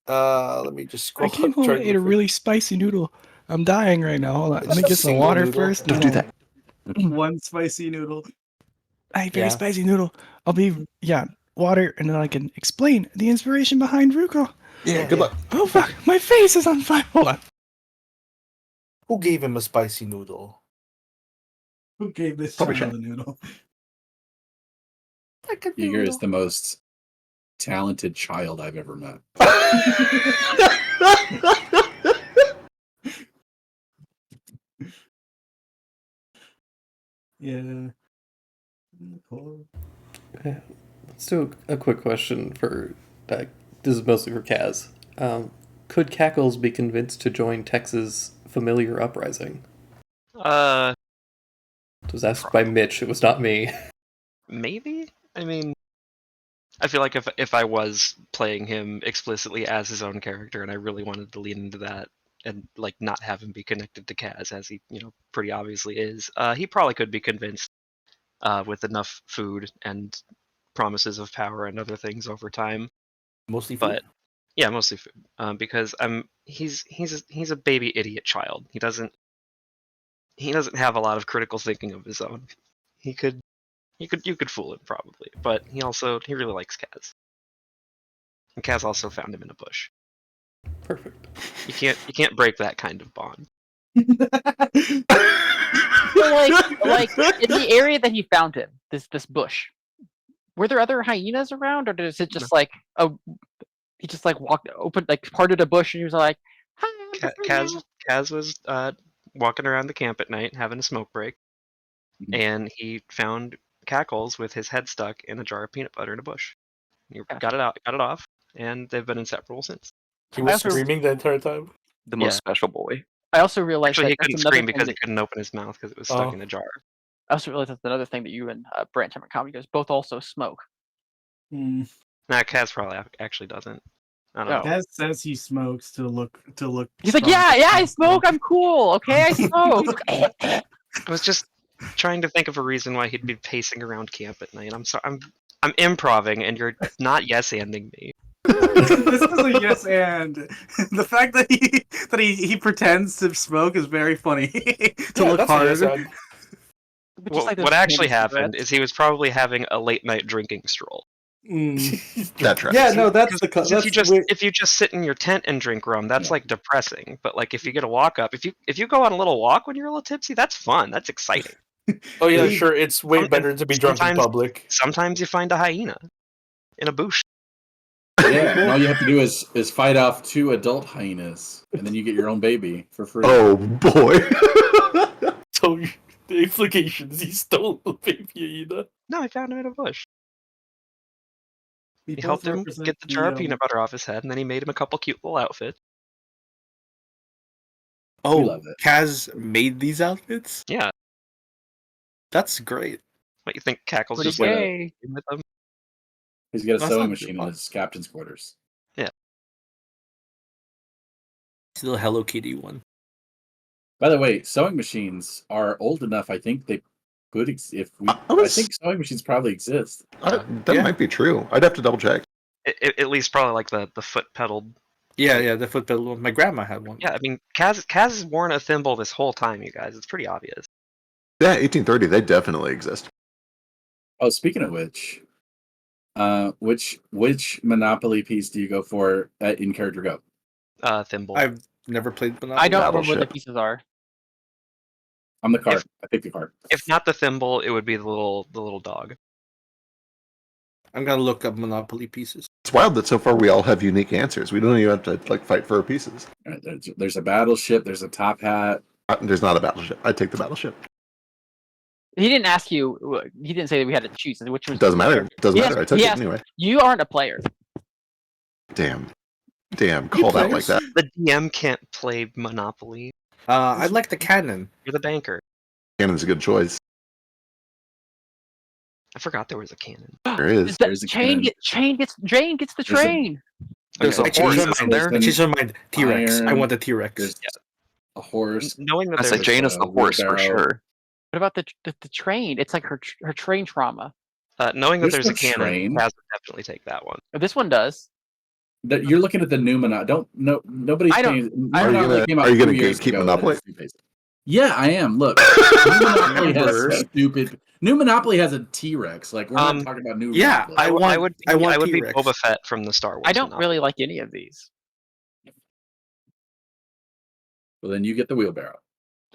Let me just scroll. I came home try and to ate a look for- really spicy noodle. I'm dying right now. Hold on. It's Let me a get some single water noodle. first. Don't do that. One spicy noodle. I ate very Yeah. spicy noodle. I'll be water, and then I can explain the inspiration behind Ruko. Yeah, good luck. Oh fuck, my face is on fire. Hold on. Who gave him a spicy noodle? Who gave this Probably child the noodle? Like a Yeager is noodle. the most talented child I've ever met. Yeah. Cool. Let's do a quick question for. This is mostly for Kaz. Could Cackles be convinced to join Tex's familiar uprising? Uh, It was asked by Mitch. It was not me. maybe. I mean, I feel like if I was playing him explicitly as his own character, and I really wanted to lean into that, and like not have him be connected to Kaz, as he pretty obviously is, he probably could be convinced with enough food and promises of power and other things over time. Mostly food. But yeah, mostly food. Because he's a baby idiot child. He doesn't have a lot of critical thinking of his own. You could fool him probably, but he really likes Kaz. And Kaz also found him in a bush. Perfect. You can't break that kind of bond. So, like in the area that he found him, this bush, were there other hyenas around, or is it just like he just like parted a bush and he was like, "Hi, I'm free now." Kaz was walking around the camp at night having a smoke break, Mhm. and he found Cackles with his head stuck in a jar of peanut butter in a bush. He got it off, and they've been inseparable since. He was also- screaming the entire time. The most Yeah. special boy. I also realized Actually, he that that's couldn't another scream thing because he that- couldn't open his mouth because it was stuck Oh. in a jar. I also realized that's another thing that you and Brant Hammer Comedy guys both also smoke. Mm. Nah, Kaz probably actually doesn't. I don't Oh. know. Kaz says he smokes to look. He's like, strong. yeah, I smoke. I'm cool. Okay, I smoke. I was just trying to think of a reason why he'd be pacing around camp at night. I'm sorry. I'm improving, and you're not yes-anding me. This is a yes and. The fact that he pretends to smoke is very funny. To look hard. But just like those What actually candy happened cigarettes. is he was probably having a late night drinking stroll. That tracks. Yeah, no, that's the. Because That's if you just sit in your tent and drink rum, that's Yeah. like depressing. But like if you get a walk up, if you go on a little walk when you're a little tipsy, that's fun. That's exciting. Oh yeah, sure. It's way better to be drunk in sometimes- public. Sometimes you find a hyena in a bush. Yeah, and all you have to do is fight off 2 adult hyenas, and then you get your own baby for free. Oh boy. So the implications, he stole the baby hyena. No, I found him in a bush. He helped him get the jar of peanut butter off his head, and then he made him a couple cute little outfits. Oh, love it. Kaz made these outfits? Yeah. That's great. What you think? Cackle's Pretty just like gay. with them? He's got a That's sewing not machine in fun. his captain's quarters. Still Hello Kitty one. By the way, sewing machines are old enough. I think they could. If we, I I was- think sewing machines probably exist. That Yeah. might be true. I'd have to double check. At least probably like the foot pedaled. Yeah, the foot pedal one. My grandma had one. Yeah, I mean, Kaz has worn a thimble this whole time, you guys. It's pretty obvious. Yeah, 1830. They definitely exist. Oh, speaking of which Monopoly piece do you go for in Character Go? Thimble. I've never played Monopoly. I don't remember what the Battleship. pieces are. I'm the card. I pick the card. If not the thimble, it would be the little dog. I'm gonna look up Monopoly pieces. It's wild that so far we all have unique answers. We don't even have to like fight for our pieces. All right, there's a battleship. There's a top hat. There's not a battleship. I'd take the battleship. He didn't ask you. He didn't say that we had to choose which was. It doesn't matter. It doesn't Yes, matter. I took yes. it anyway. You aren't a player. Damn. Called out like that. The DM can't play Monopoly. I like the cannon. You're the banker. Cannon's a good choice. I forgot there was a cannon. There is. There's a cannon. Jane gets the There's a- train. There's I a changed horse. my mind. I changed my mind. T-Rex. I Iron. want the T-Rex. There's a horse. Knowing that I there said was Jane is the horse for wheelbarrow. sure. What about the train? It's like her train trauma. knowing that There's there's a no cannon, train. Kaz would definitely take that one. This one does. You're looking at the new Monopoly. Nobody's. I don't- paying- I don't Monopoly know. came out Are you gonna 2 years gatekeep ago, Monopoly? that is two-faced. Yeah, I am. Look, new Monopoly has stupid. New Monopoly has a T-Rex. Like we're not talking about new. yeah, Monopoly. I want be T-Rex. Boba Fett from the Star Wars. I don't Monopoly. really like any of these. Well, then you get the wheelbarrow.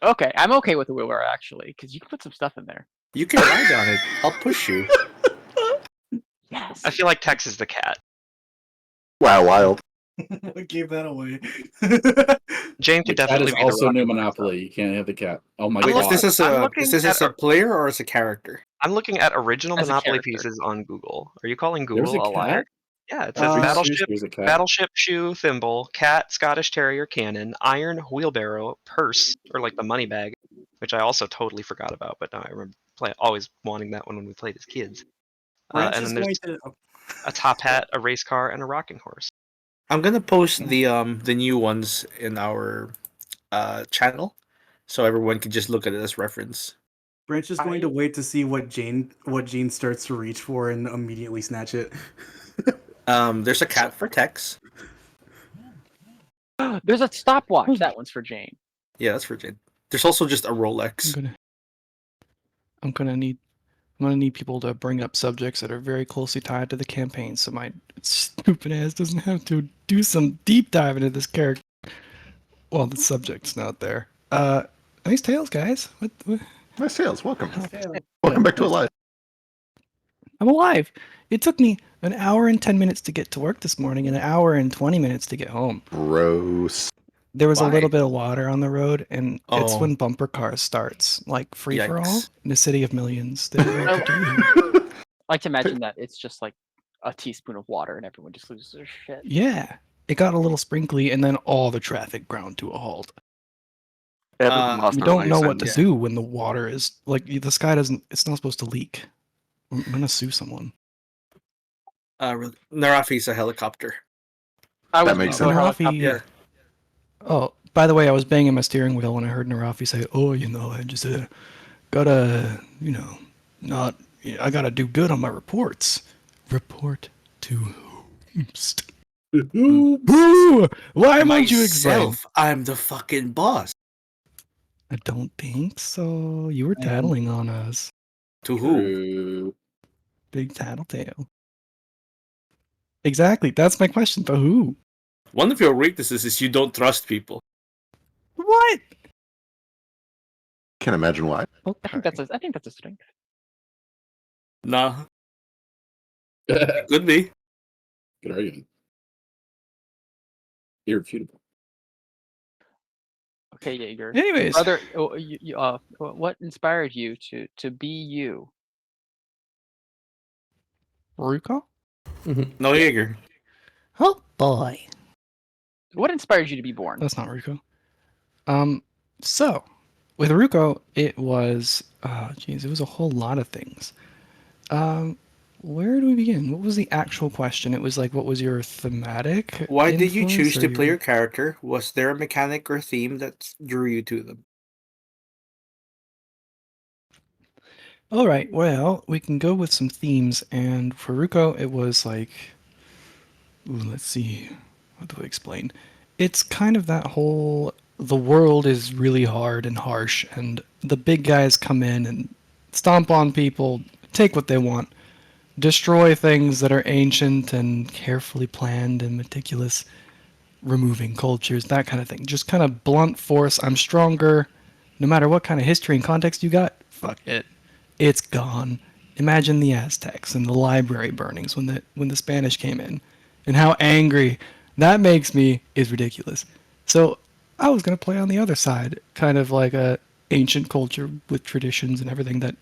Okay, I'm okay with the wheelbarrow actually, because you can put some stuff in there. You can ride on it. I'll push you. Yes. I feel like Tex is the cat. Wow, wild. I gave that away. Jane The could cat definitely is be the also rocket new monster. Monopoly. You can't have the cat. Oh my I'm god! looking- Is this I'm a looking is this at a player or as a character? I'm looking at original As a Monopoly character. pieces on Google. Are you calling There's Google a a liar? cat. Yeah, it says Uh, battleship, There's a cat. battleship, shoe, thimble, cat, Scottish Terrier, cannon, iron, wheelbarrow, purse, or like the money bag, which I also totally forgot about, but now I remember always wanting that one when we played as kids. Brent's And just then there's going to. a top hat, a race car, and a rocking horse. I'm gonna post the new ones in our channel, so everyone can just look at it as reference. Branch is going to wait to see what Jane starts to reach for and immediately snatch it. There's a cat for Tex. There's a stopwatch. That one's for Jane. Yeah, that's for Jane. There's also just a Rolex. I'm gonna need people to bring up subjects that are very closely tied to the campaign, so my stupid ass doesn't have to do some deep dive into this character. Well, the subject's not there. Nice tales, guys. What? Nice tales. Welcome. Welcome back to Alive. I'm alive. It took me an hour and 10 minutes to get to work this morning and an hour and 20 minutes to get home. Gross. There was Why? a little bit of water on the road, and it's Oh. when bumper cars starts, like free for all Yikes. in a city of millions. They don't know what to do. I like to imagine that it's just like a teaspoon of water and everyone just loses their shit. Yeah, it got a little sprinkly, and then all the traffic ground to a halt. Everyone lost We their don't lives know and- what to do when the water is like the sky doesn't. It's not supposed to leak. I'm gonna sue someone. Narafi's a helicopter. I That was makes gonna sense. go Narafi, helicopter. Yeah. Oh, By the way, I was banging my steering wheel when I heard Narafi say, "Oh, I just gotta, not. I gotta do good on my reports. Report to Hoomst. Boo! Why won't you explain? Myself, I'm the fucking boss. I don't think so. You were tattling on us. To who? True. Big tattletale. Exactly. That's my question. To who? One of your weaknesses is you don't trust people. What? Can't imagine why. I think that's a strength. Nah. Could be. Good argument. Irrefutable. Okay, Jaeger. Anyways. Brother, what inspired you to be you? Ruko? No, Jaeger. Oh boy. What inspired you to be born? That's not Ruko. So with Ruko, it was it was a whole lot of things. Where do we begin? What was the actual question? It was like, what was your thematic? Why did you influence choose or to play your character? Was there a mechanic or theme that drew you to them? All right, well, we can go with some themes, and for Ruko, it was like, let's see, how do I explain? It's kind of that whole, the world is really hard and harsh, and the big guys come in and stomp on people, take what they want, destroy things that are ancient and carefully planned and meticulous, removing cultures, that kind of thing. Just kind of blunt force, I'm stronger, no matter what kind of history and context you got, fuck it. It's gone. Imagine the Aztecs and the library burnings when the Spanish came in, and how angry that makes me is ridiculous. So I was gonna play on the other side, kind of like a ancient culture with traditions and everything that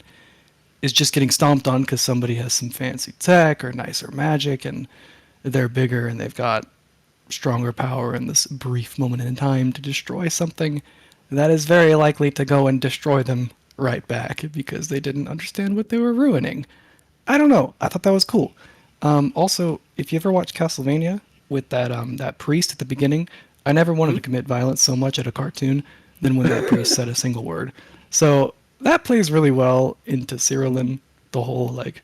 is just getting stomped on because somebody has some fancy tech or nicer magic, and they're bigger and they've got stronger power in this brief moment in time to destroy something that is very likely to go and destroy them right back because they didn't understand what they were ruining. I don't know. I thought that was cool. Also, if you ever watch Castlevania with that priest at the beginning, I never wanted to commit violence so much at a cartoon than when that priest said a single word. So that plays really well into Cyrillin, the whole like,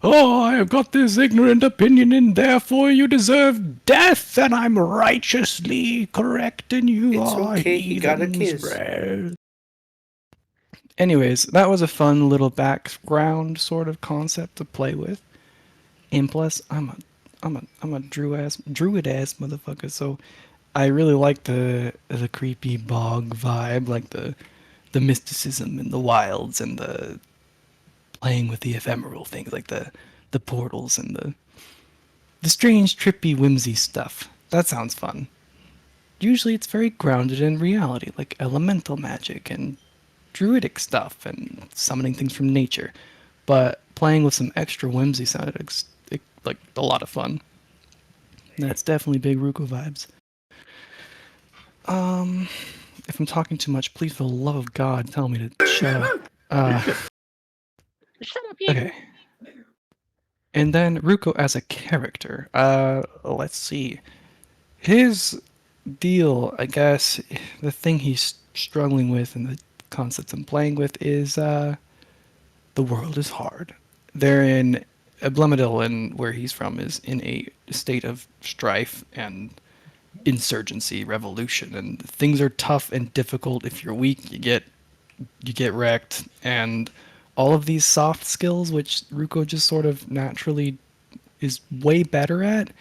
oh, I have got this ignorant opinion and therefore you deserve death and I'm righteously correct and you It's are okay, he got a heathens, kiss. bruh. Anyways, that was a fun little background sort of concept to play with. And plus, I'm a druid ass motherfucker, so I really like the creepy bog vibe, like the mysticism and the wilds and the playing with the ephemeral things, like the portals and the strange, trippy, whimsy stuff. That sounds fun. Usually it's very grounded in reality, like elemental magic and druidic stuff and summoning things from nature. But playing with some extra whimsy sounded like a lot of fun. That's definitely big Ruko vibes. If I'm talking too much, please, for the love of God, tell me to shut up. Shut up, Jaeger. Okay. And then Ruko as a character. Let's see. His deal, I guess, the thing he's struggling with and the concepts I'm playing with is the world is hard. They're in Blemidil, and where he's from is in a state of strife and insurgency, revolution, and things are tough and difficult. If you're weak, you get wrecked, and all of these soft skills, which Ruko just sort of naturally is way better at,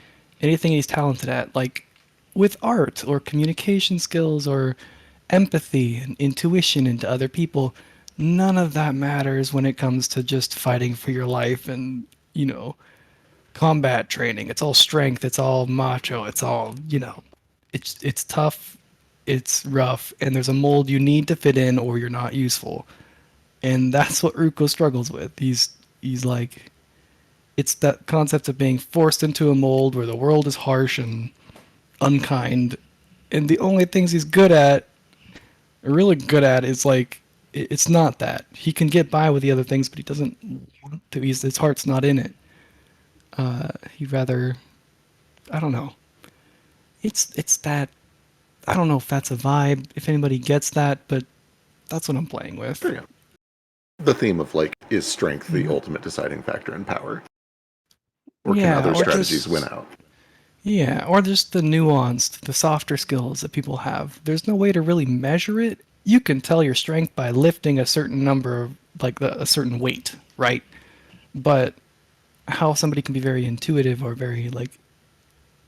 anything he's talented at, like with art or communication skills or empathy and intuition into other people, none of that matters when it comes to just fighting for your life and, combat training. It's all strength, it's all macho, it's all, it's tough, it's rough, and there's a mold you need to fit in or you're not useful. And that's what Ruko struggles with. He's like, it's that concept of being forced into a mold where the world is harsh and unkind, and the only things he's really good at is like, it's not that. He can get by with the other things, but he doesn't want to. His heart's not in it. He'd rather, I don't know. It's that I don't know if that's a vibe, if anybody gets that, but that's what I'm playing with. There you go. The theme of like, is strength the Mhm. ultimate deciding factor in power? Or can Yeah, other or strategies just- win out? Yeah, or just the nuanced, the softer skills that people have. There's no way to really measure it. You can tell your strength by lifting a certain number of, like a certain weight, right? But how somebody can be very intuitive or very like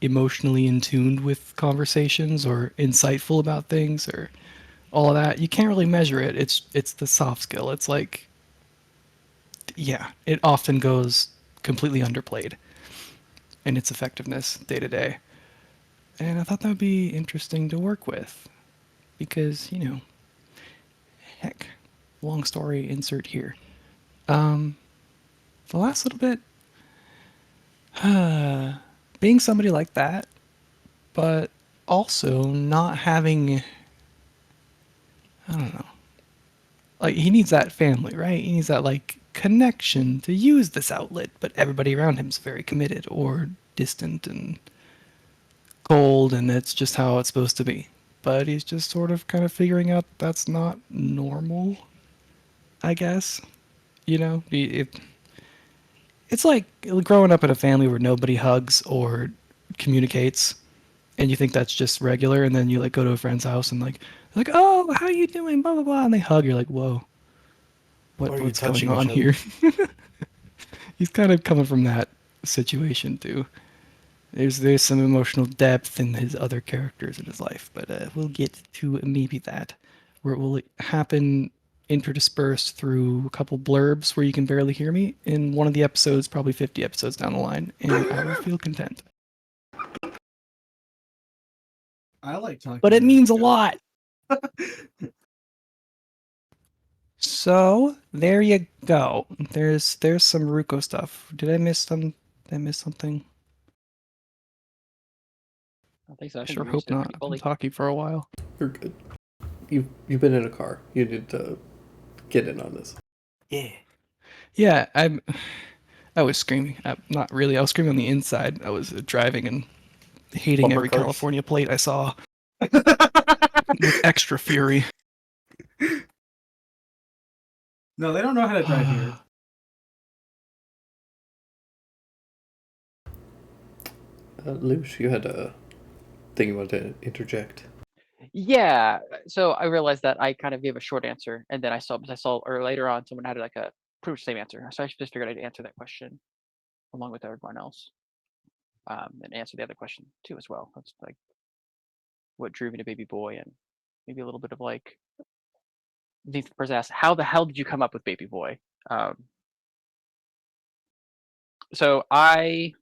emotionally in tuned with conversations or insightful about things or all of that, you can't really measure it. It's the soft skill. It's like, yeah, it often goes completely underplayed in its effectiveness day to day. And I thought that would be interesting to work with because, heck, long story insert here. The last little bit, being somebody like that, but also not having, I don't know, like he needs that family, right? He needs that like connection to use this outlet, but everybody around him's very committed or distant and cold, and it's just how it's supposed to be. But he's just sort of kind of figuring out that's not normal, I guess. It's like growing up in a family where nobody hugs or communicates, and you think that's just regular, and then you like go to a friend's house and like, oh, how you doing? Blah blah blah, and they hug. You're like, whoa, Or are you what's going touching on each other? here? He's kind of coming from that situation too. There's some emotional depth in his other characters in his life, but we'll get to maybe that, where it will happen interdispersed through a couple blurbs where you can barely hear me in one of the episodes, probably 50 episodes down the line, and I will feel content. I like talking. But it to means a each other. lot. So there you go. There's some Ruko stuff. Did I miss something? I don't think so. I I think sure you hope used it not. pretty I've been fully. talking for a while. You're good. You've been in a car. You need to get in on this. Yeah, I was screaming. Not really. I was screaming on the inside. I was driving and hating Bumper every cars. California plate I saw with extra fury. No, they don't know how to drive here. Lush, you had a thing you wanted to interject. Yeah. So I realized that I kind of gave a short answer, and then I saw, or later on, someone had like a pretty much the same answer. So I just figured I'd answer that question along with everyone else, and answer the other question too as well. That's like what drew me to Baby Boy, and maybe a little bit of like the person asked, "How the hell did you come up with Baby Boy?" So I,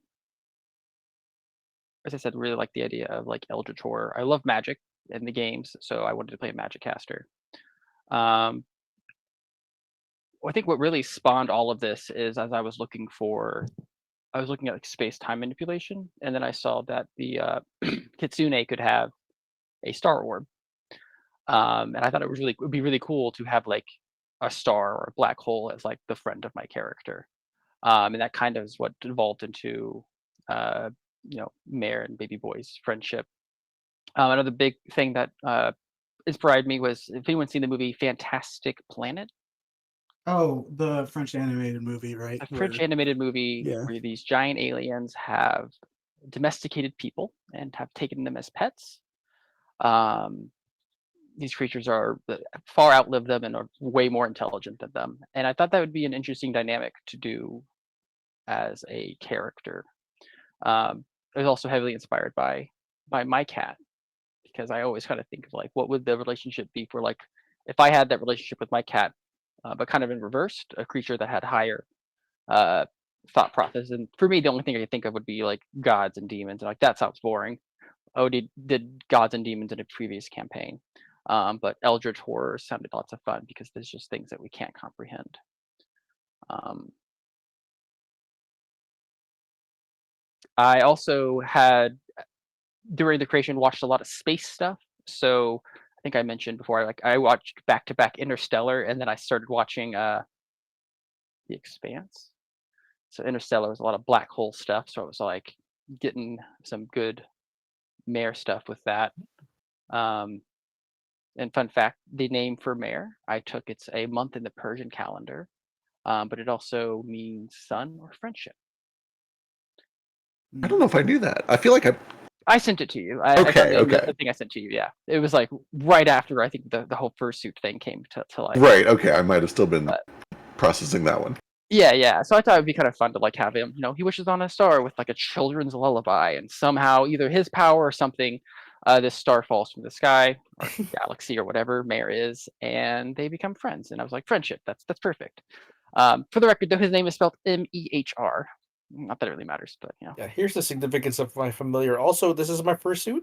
as I said, really like the idea of like Eldritch horror. I love magic in the games, so I wanted to play a magic caster. I think what really spawned all of this is as I was looking at like space-time manipulation, and then I saw that the Kitsune could have a star orb, and I thought it would be really cool to have like a star or a black hole as like the friend of my character, and that kind of is what evolved into Mare and Baby Boy's friendship. Another big thing that inspired me was, if anyone's seen the movie Fantastic Planet, Oh, the French animated movie, right? a French animated movie Yeah. where these giant aliens have domesticated people and have taken them as pets. These creatures are far outlive them and are way more intelligent than them. And I thought that would be an interesting dynamic to do as a character. It was also heavily inspired by my cat, because I always kind of think of like, what would the relationship be for like, if I had that relationship with my cat, but kind of in reversed, a creature that had higher thought process. And for me, the only thing I could think of would be like gods and demons, and like that sounds boring. Oh, did gods and demons in a previous campaign, but Eldritch horror sounded lots of fun because there's just things that we can't comprehend. I also had, during the creation, watched a lot of space stuff. So I think I mentioned before, I watched back to back Interstellar, and then I started watching The Expanse. So Interstellar was a lot of black hole stuff, so I was like getting some good Mare stuff with that. And fun fact, the name for Mare, I took it's a month in the Persian calendar, but it also means sun or friendship. I don't know if I knew that. I feel like I sent it to you. I found Okay, it in okay. the thing I sent to you. Yeah, it was like right after I think the whole fursuit thing came to life. Right, okay, I might have still been But- processing that one. Yeah. So I thought it'd be kind of fun to like have him. He wishes on a star with like a children's lullaby, and somehow either his power or something, this star falls from the sky or galaxy or whatever Mare is, and they become friends. And I was like, friendship. That's perfect. For the record, though, his name is spelled Mehr. Not that it really matters, but Yeah, here's the significance of my familiar. Also, this is my fursuit.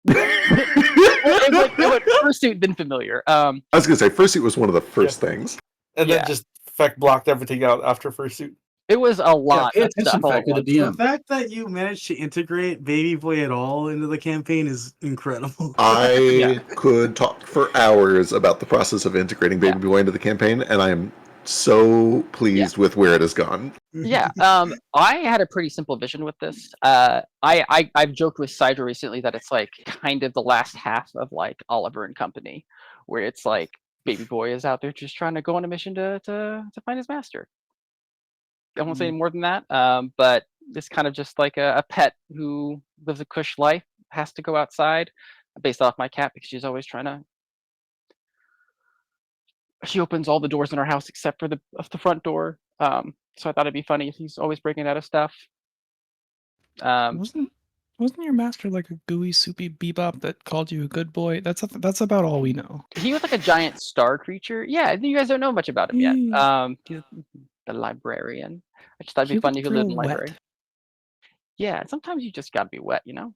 it went fursuit then familiar. I was gonna say fursuit was one of the first things. And then just fact blocked everything out after fursuit. It was a lot pay of stuff attention, all at Fact, to the once. The DM. fact that you managed to integrate Baby Boy at all into the campaign is incredible. I could talk for hours about the process of integrating Baby Boy into the campaign, and I am so pleased with where it has gone. Yeah, I had a pretty simple vision with this. I've joked with Sidra recently that it's like kind of the last half of like Oliver and Company, where it's like Baby Boy is out there just trying to go on a mission to find his master. I won't say any more than that, but it's kind of just like a pet who lives a cush life, has to go outside, based off my cat because she's always trying to. She opens all the doors in our house except for the front door. So I thought it'd be funny if he's always breaking out of stuff. Wasn't your master like a gooey, soupy bebop that called you a good boy? That's about all we know. He was like a giant star creature. Yeah, you guys don't know much about him yet. He's the librarian. I just thought it'd be He funny if looked he lived in real the library. wet. Yeah, sometimes you just gotta be wet, No.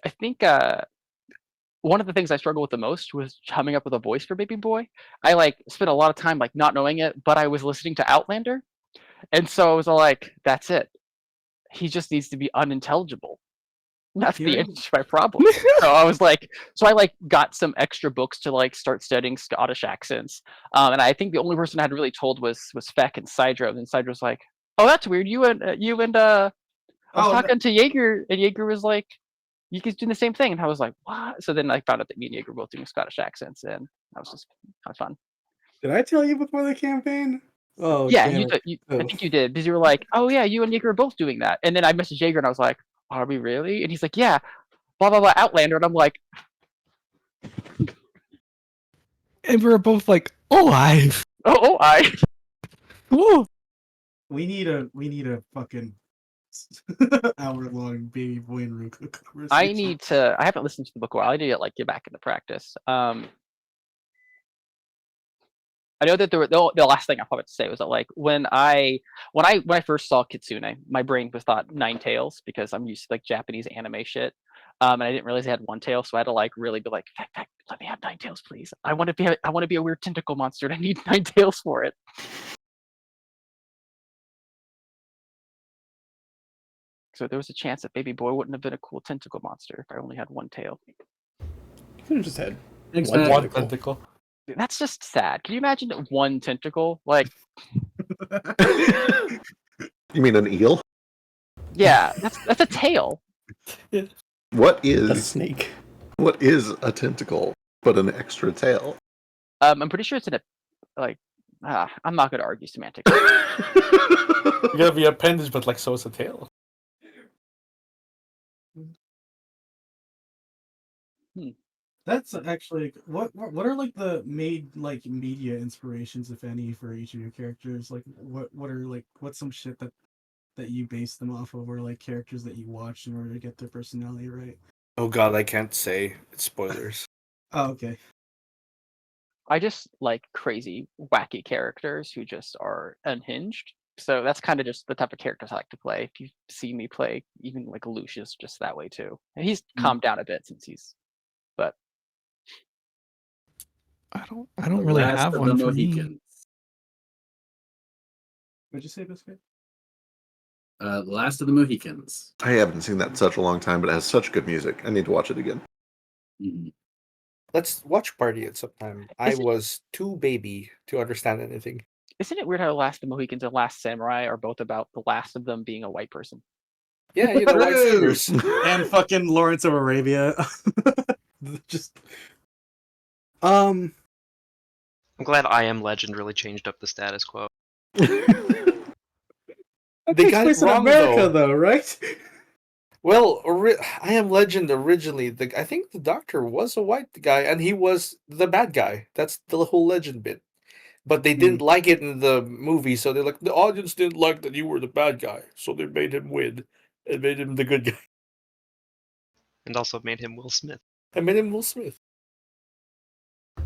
I think one of the things I struggled with the most was coming up with a voice for Baby Boy. I like spent a lot of time like not knowing it, but I was listening to Outlander, and so I was all like, "That's it. He just needs to be unintelligible." That's the answer to my problem. So I was like, I like got some extra books to like start studying Scottish accents, and I think the only person I had really told was Feck and Sidro, and Sidro was like, "Oh, that's weird. You and I was talking to Jaeger, and Jaeger was like, you guys doing the same thing," and I was like, "What?" So then I found out that me and Jaeger were both doing Scottish accents, and that was just kind of fun. Did I tell you before the campaign? Oh, Yeah, damn you it. did. I think you did because you were like, "Oh yeah, you and Jaeger are both doing that," and then I messaged Jaeger and I was like, "Are we really?" And he's like, "Yeah, blah blah blah, Outlander," and I'm like, And we were both like, "Oh, I." Whoa. We need a fucking hour-long Baby Boy and Ruka conversation. I need to. I haven't listened to the book in a while. I need to like get back into practice. I know that the last thing I probably have to say was that like when I first saw Kitsune, my brain was thought 9 tails because I'm used to like Japanese anime shit, and I didn't realize they had 1 tail, so I had to like really be like, "Fact, let me have 9 tails, please. I want to be a weird tentacle monster, and I need 9 tails for it." So there was a chance that Baby Boy wouldn't have been a cool tentacle monster if I only had 1 tail. Could have just had One tentacle. That's just sad. Can you imagine 1 tentacle? Like, You mean an eel? yeah, that's a tail. What a is snake. What is a tentacle but an extra tail? I'm pretty sure it's in a like. I'm not going to argue semantics. You gotta be appendage, but like so is a tail. That's actually what are like the media inspirations, if any, for each of your characters? Like what are like what's some shit that you base them off of, or like characters that you watch in order to get their personality right? Oh god, I can't say. It's spoilers. Oh, okay. I just like crazy, wacky characters who just are unhinged. So that's kind of just the type of characters I like to play. If you see me play, even like Lucius, just that way too. And he's calmed down a bit since but I don't really Last have of one the for me. Mohicans. What'd you say, Biscuit? Last of the Mohicans. I haven't seen that in such a long time, but it has such good music. I need to watch it again. Mhm. Let's watch party it sometime. I was too baby to understand anything. isn't it weird how Last of the Mohicans and Last Samurai are both about the last of them being a white person? Yeah, you know, lightsabers. And fucking Lawrence of Arabia. Just I'm glad I Am Legend really changed up the status quo. that They takes got it place in wrong, America though, right? Well, I Am Legend originally, I think the Doctor was a white guy, and he was the bad guy. That's the whole legend bit. But they didn't like it in the movie, so they're like, the audience didn't like that you were the bad guy, so they made him win and made him the good guy. And also made him Will Smith. And made him Will Smith.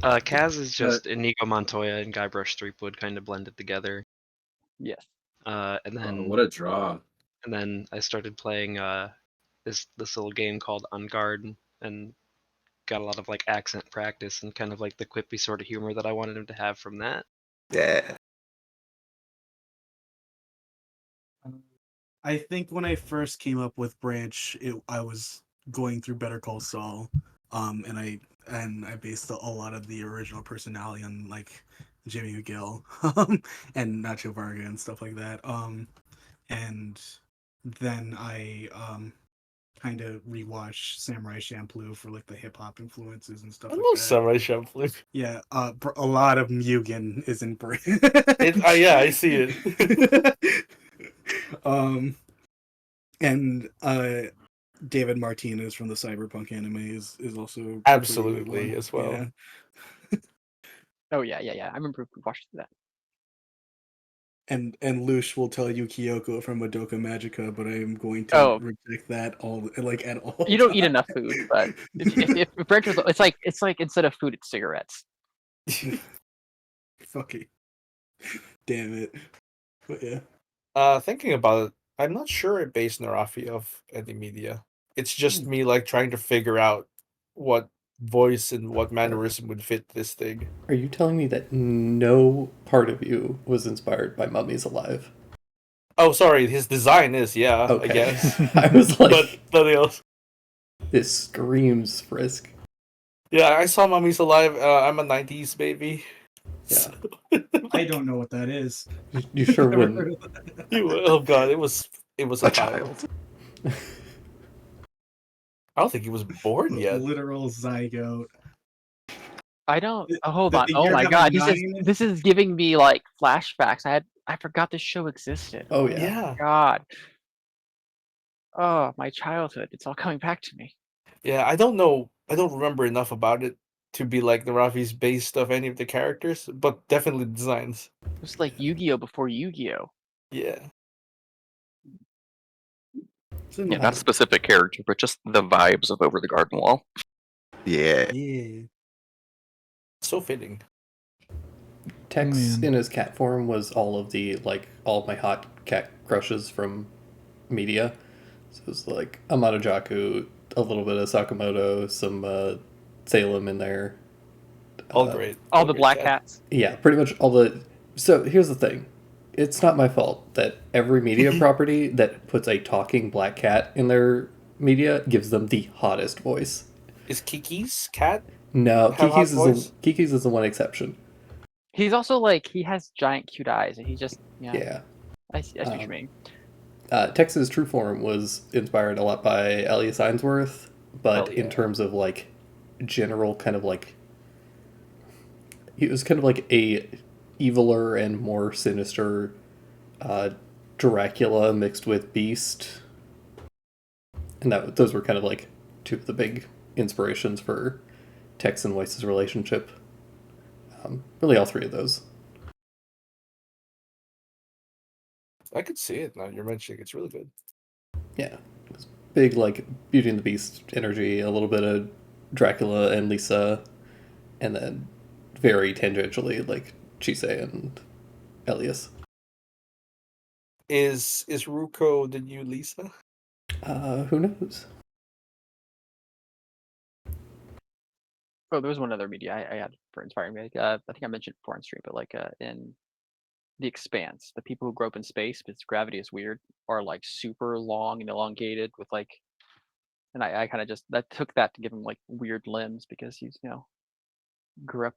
Kaz is just Inigo Montoya and Guybrush Threepwood kind of blended together. Yes. And then what a draw. And then I started playing this little game called On Guard, and got a lot of like accent practice and kind of like the quippy sort of humor that I wanted him to have from that. Yeah. I think when I first came up with Branch, I was going through Better Call Saul, and I based a lot of the original personality on like Jimmy McGill, and Nacho Varga and stuff like that. And then I kind of rewatched Samurai Champloo for like the hip hop influences and stuff. I like love that. Samurai Champloo. Yeah, a lot of Mugen is in Branch. Yeah, I see it. And David Martinez from the Cyberpunk anime is also a pretty good Absolutely one. as well. Yeah. Oh yeah. I remember watching that. And Lush will tell you Kyoko from Madoka Magica, but I am going to reject that at all. You don't eat enough food, but if Branch was, it's like instead of food, it's cigarettes. Fucking damn it. But yeah. Thinking about it, I'm not sure I base Narafi off any media. It's just me like trying to figure out what voice and what mannerism would fit this thing. Are you telling me that no part of you was inspired by Mummies Alive? Oh, sorry, his design is, yeah, Okay. I guess. I was like, but nothing else. This screams Frisk. Yeah, I saw Mummies Alive. I'm a 90s baby. Yeah. I don't know what that is. You sure Never wouldn't. heard of that. Oh god, it was a child. I don't think he was born yet. Literal zygote. I don't. Hold the on. Oh year my god, '99? this is giving me like flashbacks. I forgot this show existed. Oh yeah. Yeah. God. Oh, my childhood. It's all coming back to me. Yeah, I don't know. I don't remember enough about it to be like Narafi's based off any of the characters, but definitely designs. It was like Yu-Gi-Oh before Yu-Gi-Oh. Yeah. Yeah, not a specific character, but just the vibes of Over the Garden Wall. Yeah. Yeah. So fitting. Tex Man. in his cat form was all of my hot cat crushes from media. So it was like Amado Jaku, a little bit of Sakamoto, some Salem in there. All great. All the great black cat. hats. Yeah, pretty much all the... So here's the thing. It's not my fault that every media property that puts a talking black cat in their media gives them the hottest voice. Is Kiki's cat? No, Have hot voice? Kiki's is the one exception. He's also like, he has giant cute eyes, and he just, Yeah. I see what you mean. Tex's true form was inspired a lot by Elias Ainsworth, but Hell yeah. in terms of like general kind of like, he was kind of like a eviler and more sinister Dracula mixed with Beast, and those were kind of like two of the big inspirations for Tex and Weiss's relationship. Really, all three of those. I could see it now. You're mentioning it's really good. Yeah, it was big like Beauty and the Beast energy, a little bit of Dracula and Lisa, and then very tangentially like Chise and Elias. Is Ruko the new Lisa? Who knows? Oh, there was one other media I had for inspiring me. I think I mentioned before on stream, but like in The Expanse, the people who grow up in space because gravity is weird are like super long and elongated with like, and I kind of just took that to give him like weird limbs because he's grew up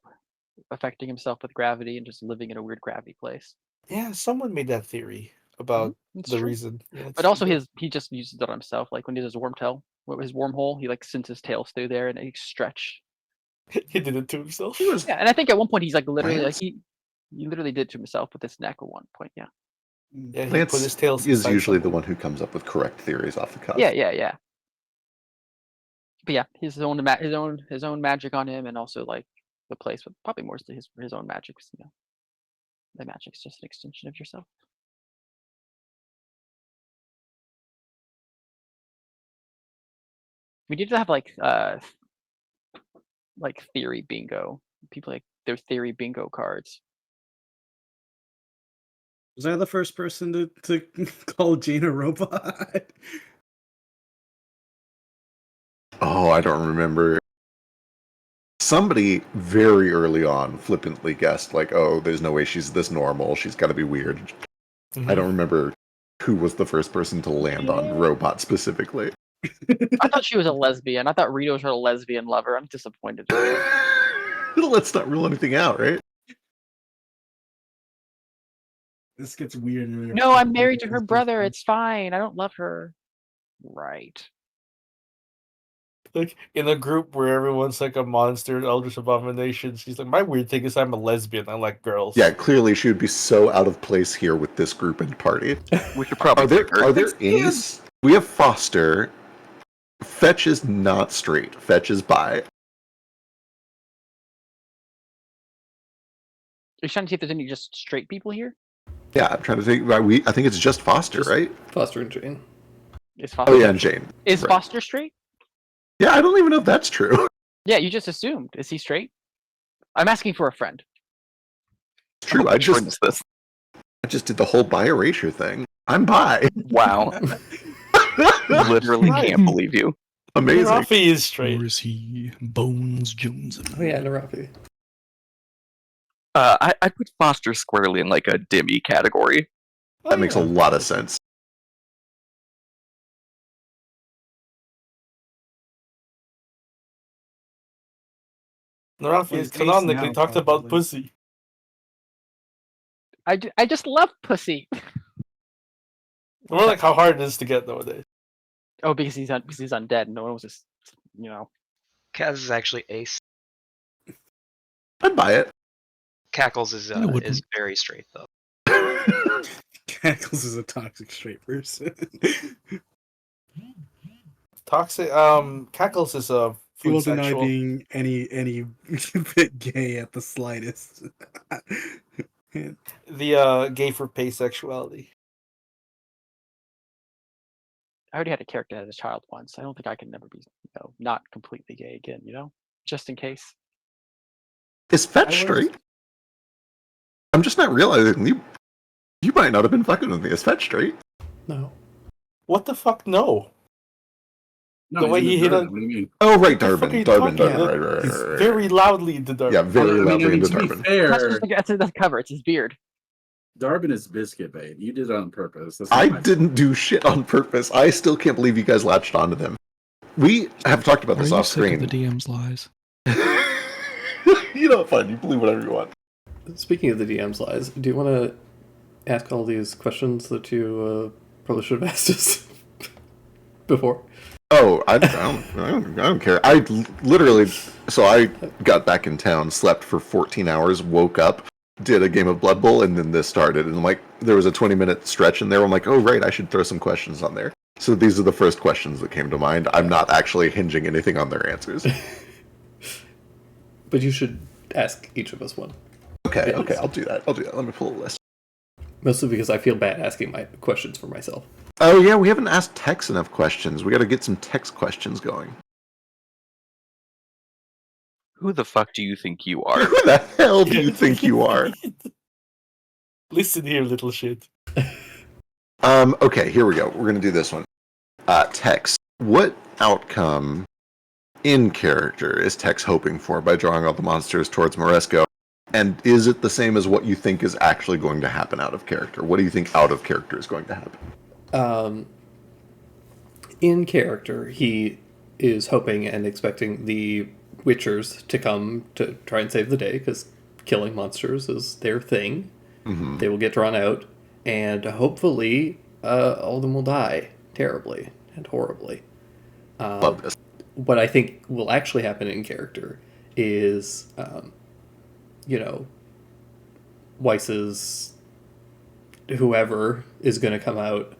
affecting himself with gravity and just living in a weird gravity place. Yeah, someone made that theory. about It's the true. reason. Yeah, But also he just uses it on himself. Like when he does his wormhole, he like sends his tails through there and he stretch. he did it to himself. He was Yeah, and I think at one point he's like literally Lance? like he literally did to himself with his neck at one point. Yeah. Yeah, he Lance put his tails is inside usually the someone. one who comes up with correct theories off the cuff. Yeah. But yeah, his own magic on him, and also like the place, but probably more to his own magic. You know, the magic's just an extension of yourself. We need to have like theory bingo. People like their theory bingo cards. Was I the first person to call Jane a robot? Oh, I don't remember. Somebody very early on flippantly guessed, like, oh, there's no way she's this normal. She's got to be weird. Mhm. I don't remember who was the first person to land on robot specifically. I thought she was a lesbian. I thought Rito was her lesbian lover. I'm disappointed. Let's not rule anything out, right? This gets weirder. No, I'm married to her brother. It's fine. I don't love her. Right. Like in a group where everyone's like a monster, eldritch abomination. She's like, my weird thing is I'm a lesbian. I like girls. Yeah, clearly she would be so out of place here with this group and party. We should probably Are there any? We have Foster. Fetch is not straight. Fetch is bi. Are you trying to see if there's any just straight people here? Yeah, I'm trying to think. I think it's just Foster, right? Foster and Jane. Is Foster? Oh yeah, and Jane. Is Right. Foster straight? Yeah, I don't even know if that's true. Yeah, you just assumed. Is he straight? I'm asking for a friend. It's true. I just did the whole bi erasure thing. I'm bi. Wow. Literally can't believe you. Amazing. Rafi is straight. Or is he Bones Jones? Oh yeah, Narafi. I put Foster squarely in like a Dimmy category. That makes a lot of sense. Rafi is canonically talked about pussy. I just love pussy. More like how hard it is to get nowadays. Oh, because he's undead. No one was just, you know. Kaz is actually ace. I'd buy it. Cackles is wouldn't. very straight though. Cackles is a toxic straight person. Toxic. Cackles is a He food will deny sexual. being any bit gay at the slightest. The gay for pay sexuality. I already had a character as a child once. I don't think I can never be, not completely gay again. Just in case. Is Fetch straight? I'm just not realizing you might not have been fucking with me. Is Fetch straight? No. What the fuck? No. The way he hit on. What do you mean? Oh right, What the fuck are Darvin. you Darvin. talking about? Right. He's very loudly into Darvin. Yeah, very loudly into to be Darvin. fair, That's the cover. It's his beard. Darvin is biscuit bait. You did it on purpose. That's I not my didn't do shit on purpose. I still can't believe you guys latched onto them. We have talked about this off screen. The DM's lies. You know, fine. You believe whatever you want. Speaking of the DM's lies, do you want to ask all these questions that you probably should have asked us before? Oh, I don't care. So I got back in town, slept for 14 hours, woke up, did a game of Blood Bowl, and then this started. And like, there was a 20-minute stretch in there. I'm like, oh, right, I should throw some questions on there. So these are the first questions that came to mind. I'm not actually hinging anything on their answers. But you should ask each of us one. Okay, I'll do that. Let me pull a list. Mostly because I feel bad asking my questions for myself. Oh yeah, we haven't asked Tex enough questions. We got to get some Tex questions going. Who the fuck do you think you are? Who the hell do you think you are? Listen here, little shit. Okay, here we go. We're gonna do this one. Tex, what outcome in character is Tex hoping for by drawing all the monsters towards Moresco? And is it the same as what you think is actually going to happen out of character? What do you think out of character is going to happen? In character, he is hoping and expecting the Witchers to come to try and save the day, because killing monsters is their thing. Mm-hmm. They will get drawn out, and hopefully all of them will die terribly and horribly. Love this. What I think will actually happen in character is, you know, Weiss's whoever is going to come out,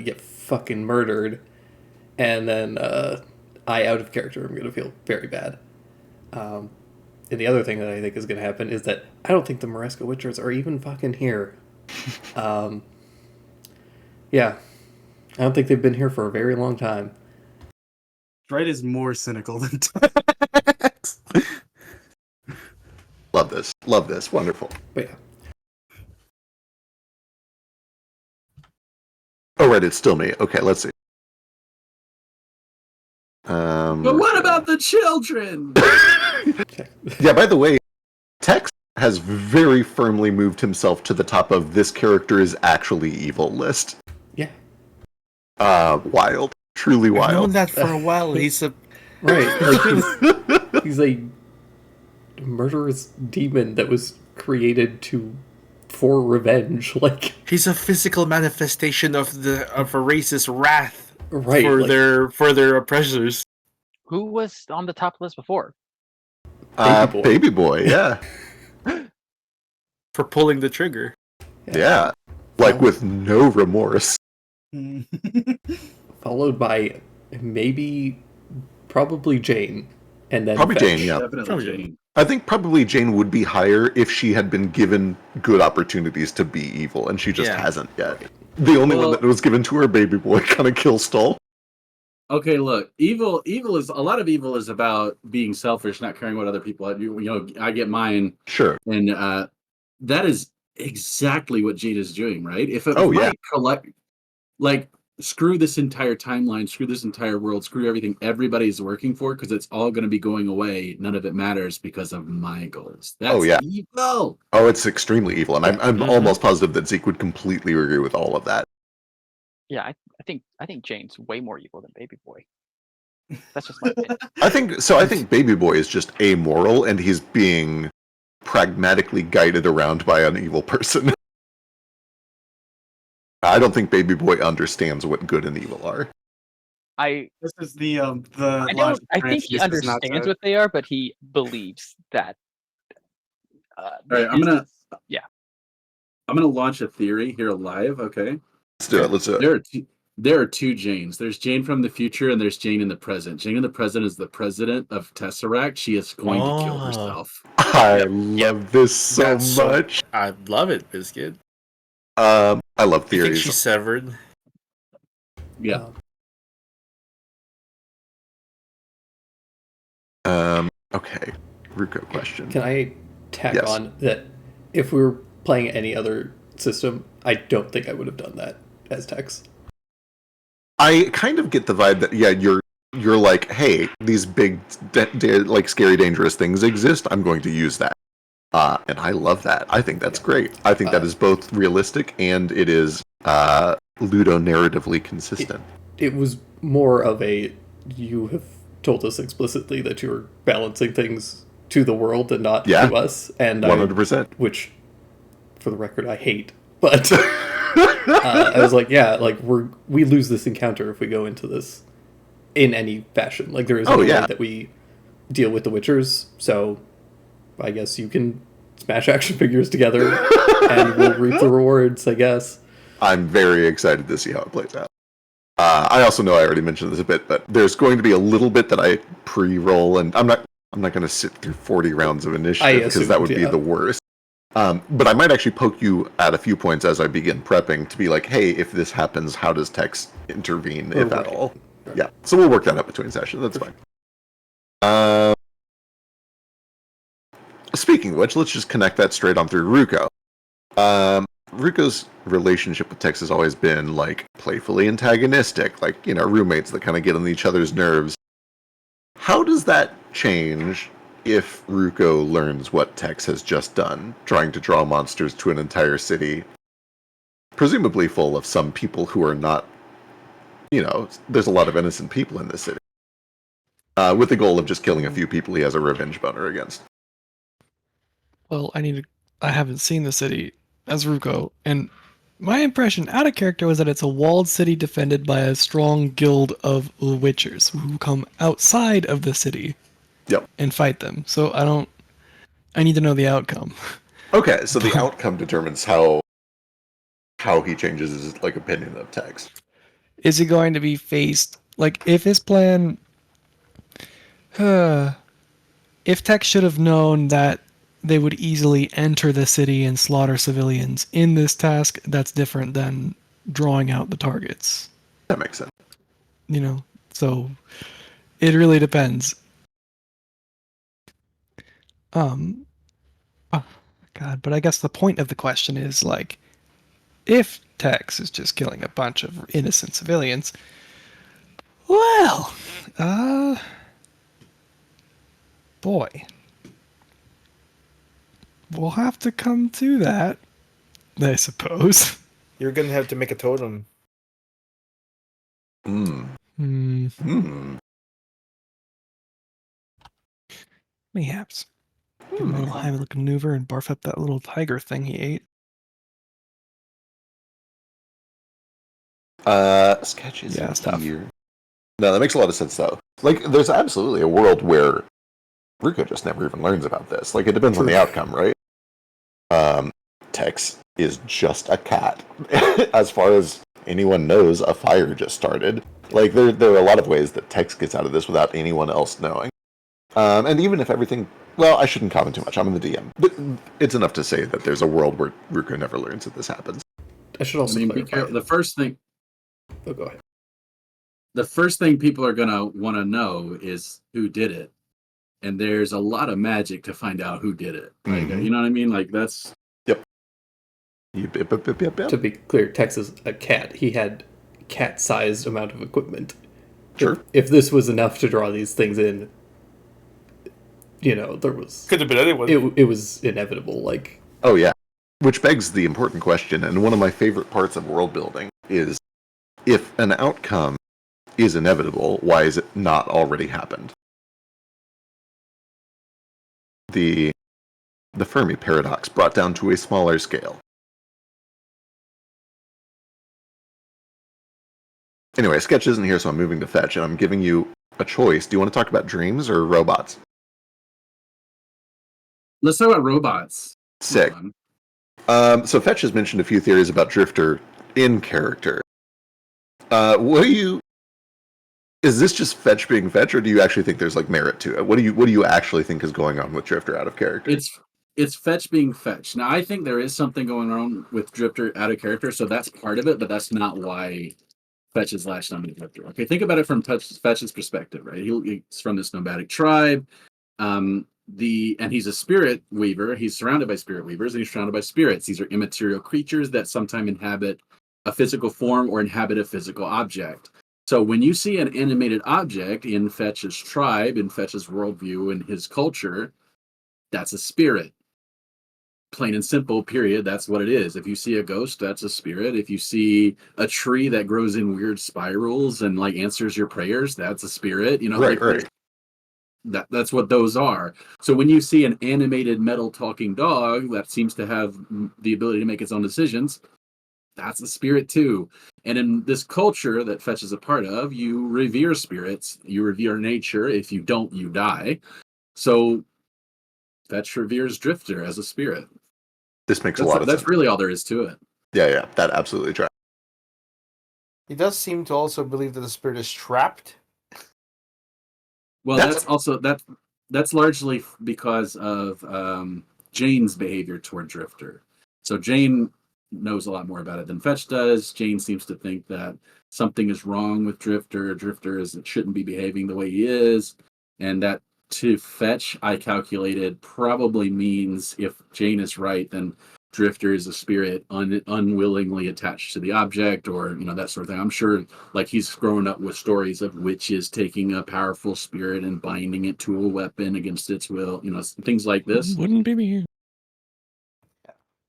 get fucking murdered, and then I, out of character, I'm going to feel very bad. And the other thing that I think is going to happen is that I don't think the Maresca Witchers are even fucking here. Yeah. I don't think they've been here for a very long time. Droid is more cynical than Tex. Love this. Love this. Wonderful. But yeah. Oh, right. It's still me. Okay, let's see. But what about the children? Yeah, by the way, Tex has very firmly moved himself to the top of this character is actually evil list. Yeah. Wild. Truly I've known wild. that for a while. He's a Right. Like he's a murderous demon that was created for revenge. Like, he's a physical manifestation of a race's wrath right. for like, their oppressors. Who was on the top list before? Baby boy, yeah. For pulling the trigger. Yeah. Like with no remorse. Followed by probably Jane. And then Probably Fetch. Jane, yeah. Definitely Jane. I think probably Jane would be higher if she had been given good opportunities to be evil, and she just hasn't yet. The only one that was given to her, Baby Boy, kind of kills Stall. Okay, look, evil is a lot of evil is about being selfish, not caring what other people. I get mine. Sure. And that is exactly what Jade is doing, right? If screw this entire timeline, screw this entire world, screw everything everybody's working for, because it's all going to be going away. None of it matters because of my goals. That's evil. Oh, it's extremely evil, and I'm almost positive that Zeke would completely agree with all of that. Yeah, I think Jane's way more evil than Baby Boy. That's just my opinion. I think Baby Boy is just amoral, and he's being pragmatically guided around by an evil person. I don't think Baby Boy understands what good and evil are. This is the I think he understands what they are, but he believes that. All right, I'm gonna launch a theory here live. Okay, let's do it. Let's do it. There are two Janes. There's Jane from the future, and there's Jane in the present. Jane in the present is the president of Tesseract. She is going to kill herself. I love this so much. I love it, Biscuit. I love I theories. think she's severed. Yeah. Okay. Ruko question. Can I tack on that if we were playing any other system, I don't think I would have done that as Tex. I kind of get the vibe that you're like, hey, these big like scary dangerous things exist. I'm going to use that. And I love that. I think that's great. I think that is both realistic and it is ludo-narratively consistent. It was more of you have told us explicitly that you're balancing things to the world and not to us. And 100%. Which, for the record, I hate. But I was like, we lose this encounter if we go into this in any fashion. Like, there is no way that we deal with the Witchers, so I guess you can smash action figures together and we'll reap the rewards, I guess. I'm very excited to see how it plays out. I also know I already mentioned this a bit, but there's going to be a little bit that I pre-roll, and I'm not going to sit through 40 rounds of initiative because that would be the worst. But I might actually poke you at a few points as I begin prepping to be like, hey, if this happens, how does Tex intervene, if at all? Right. Yeah, so we'll work that out between sessions. That's fine. Speaking of which, let's just connect that straight on through Ruko. Ruko's relationship with Tex has always been, like, playfully antagonistic, like, roommates that kind of get on each other's nerves. How does that change if Ruko learns what Tex has just done, trying to draw monsters to an entire city, presumably full of some people who are not, there's a lot of innocent people in this city, with the goal of just killing a few people he has a revenge boner against? Well, I haven't seen the city as Ruko, and My impression out of character was that it's a walled city defended by a strong guild of witchers who come outside of the city Yep. and fight them. So I need to know the outcome. Okay, so the outcome determines how he changes his like opinion of Tex. Is he going to be faced like if his plan if Tex should have known that they would easily enter the city and slaughter civilians in this task, that's different than drawing out the targets. That makes sense. You know, so it really depends. Oh, God, but I guess the point of the question is like, if Tex is just killing a bunch of innocent civilians, well, boy, we'll have to come to that, I suppose. You're gonna have to make a totem. Mayhaps. Give him a little high looking maneuver and barf up that little tiger thing he ate. Sketch is stuff. here. No, that makes a lot of sense though. Like, there's absolutely a world where Ruko just never even learns about this. Like, it depends on the outcome, right? Tex is just a cat. As far as anyone knows, a fire just started. Like, there are a lot of ways that Tex gets out of this without anyone else knowing. And even if everything... Well, I shouldn't comment too much. I'm in the DM. But it's enough to say that there's a world where Ruko never learns that this happens. I should also be clarify. careful. The first thing... Oh, go ahead. The first thing people are going to want to know is who did it. And there's a lot of magic to find out who did it. Like, you know what I mean? Like, that's... Yep. To be clear, Tex is a cat. He had cat-sized amount of equipment. Sure. If this was enough to draw these things in, you know, there was... Could have been anyone. It was inevitable, like... Oh, yeah. Which begs the important question, and one of my favorite parts of world building is, if an outcome is inevitable, why is it not already happened? The Fermi paradox brought down to a smaller scale. Anyway, Sketch isn't here, so I'm moving to Fetch, and I'm giving you a choice. Do you want to talk about dreams or robots? Let's talk about robots. Sick. So Fetch has mentioned a few theories about Drifter in character. What do you... Is this just Fetch being Fetch, or do you actually think there's like merit to it? What do you actually think is going on with Drifter out of character? It's Fetch being Fetch. Now, I think there is something going on with Drifter out of character, so that's part of it, but that's not why Fetch is latched onto Drifter. Okay, think about it from Fetch's perspective, right? He's from this nomadic tribe. And he's a spirit weaver. He's surrounded by spirit weavers, and he's surrounded by spirits. These are immaterial creatures that sometimes inhabit a physical form or inhabit a physical object. So when you see an animated object in Fetch's tribe, in Fetch's worldview, in his culture, that's a spirit. Plain and simple, period. That's what it is. If you see a ghost, that's a spirit. If you see a tree that grows in weird spirals and like answers your prayers, that's a spirit. You know, right. That's what those are. So when you see an animated metal talking dog that seems to have the ability to make its own decisions, that's a spirit too. And in this culture that Fetch is a part of, you revere spirits, you revere nature. If you don't, you die. So Fetch reveres Drifter as a spirit. This makes a lot of sense. That's really all there is to it. Yeah, that absolutely tracks. He does seem to also believe that the spirit is trapped. Well, that's largely because of Jane's behavior toward Drifter. So Jane knows a lot more about it than Fetch does. Jane seems to think that something is wrong with Drifter. Drifter shouldn't be behaving the way he is, and that to Fetch, I calculated probably means if Jane is right, then Drifter is a spirit unwillingly attached to the object, or that sort of thing. I'm sure, like, he's grown up with stories of witches taking a powerful spirit and binding it to a weapon against its will. Things like this. Wouldn't be me.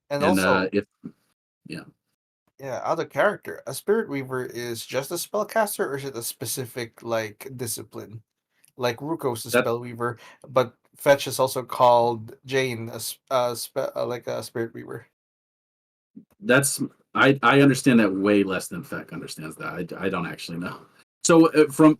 And also, out of character, a spirit weaver is just a spellcaster, or is it a specific like discipline? Like Ruko's a spell weaver, but Fetch is also called Jane like a spirit weaver. That's I understand that way less than Feck understands that. I don't actually know. So from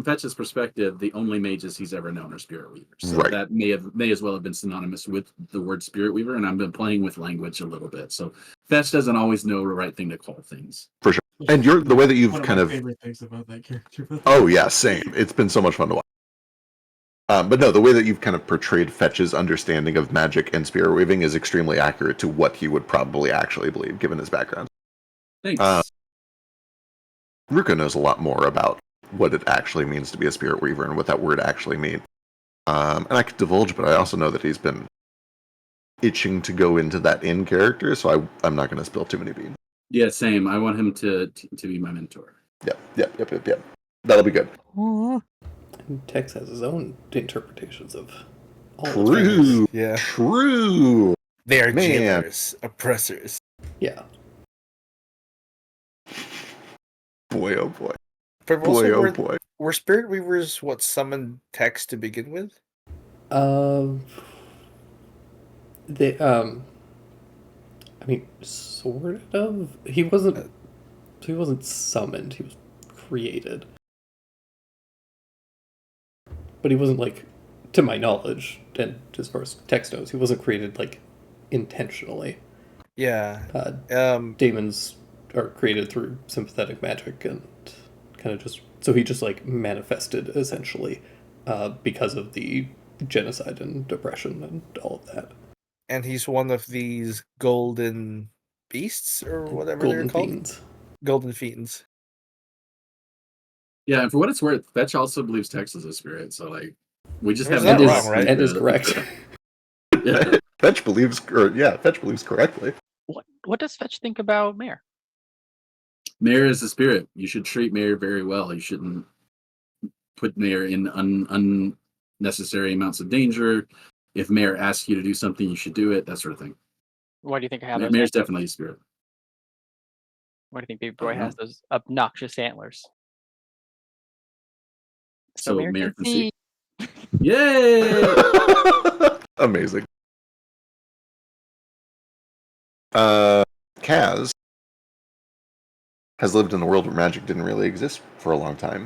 Fetch's perspective, the only mages he's ever known are Spirit Weavers. So Right. that may as well have been synonymous with the word Spirit Weaver, and I've been playing with language a little bit. So Fetch doesn't always know the right thing to call things. For sure. And you're the way that you've One of kind my of favorite things about that character. Oh yeah, same. It's been so much fun to watch. But no, the way that you've kind of portrayed Fetch's understanding of magic and spirit weaving is extremely accurate to what he would probably actually believe, given his background. Thanks. Ruka knows a lot more about what it actually means to be a spirit weaver and what that word actually means. And I could divulge, but I also know that he's been itching to go into that in character, so I'm not going to spill too many beans. Yeah, same. I want him to be my mentor. Yep. That'll be good. And Tex has his own interpretations of all the things. True. Yeah. True. They are Man. jailers, oppressors. Yeah. Boy, oh boy. But Boy, also, oh boy. were Spirit Weavers what summoned Tex to begin with? They I mean, sort of. He wasn't summoned. He was created. But he wasn't, like, to my knowledge, and as far as Tex knows, he wasn't created, like, intentionally. Yeah. Demons are created through sympathetic magic and kind of just... So he just, like, manifested, essentially, because of the genocide and oppression and all of that. And he's one of these golden beasts, or whatever they're Golden called? Fiends. Golden Fiends. Yeah, and for what it's worth, Fetch also believes Tex is a spirit. So like, we just Is have that wrong, right? And is correct. Yeah. Fetch believes correctly. What does Fetch think about Mare? Mare is a spirit. You should treat Mare very well. You shouldn't put Mare in unnecessary amounts of danger. If Mare asks you to do something, you should do it. That sort of thing. Why do you think I have those? Mare's definitely a spirit. Why do you think Baby Boy has those obnoxious antlers? So Mare Mare can can see. see. Yay! Amazing. Kaz has lived in a world where magic didn't really exist for a long time.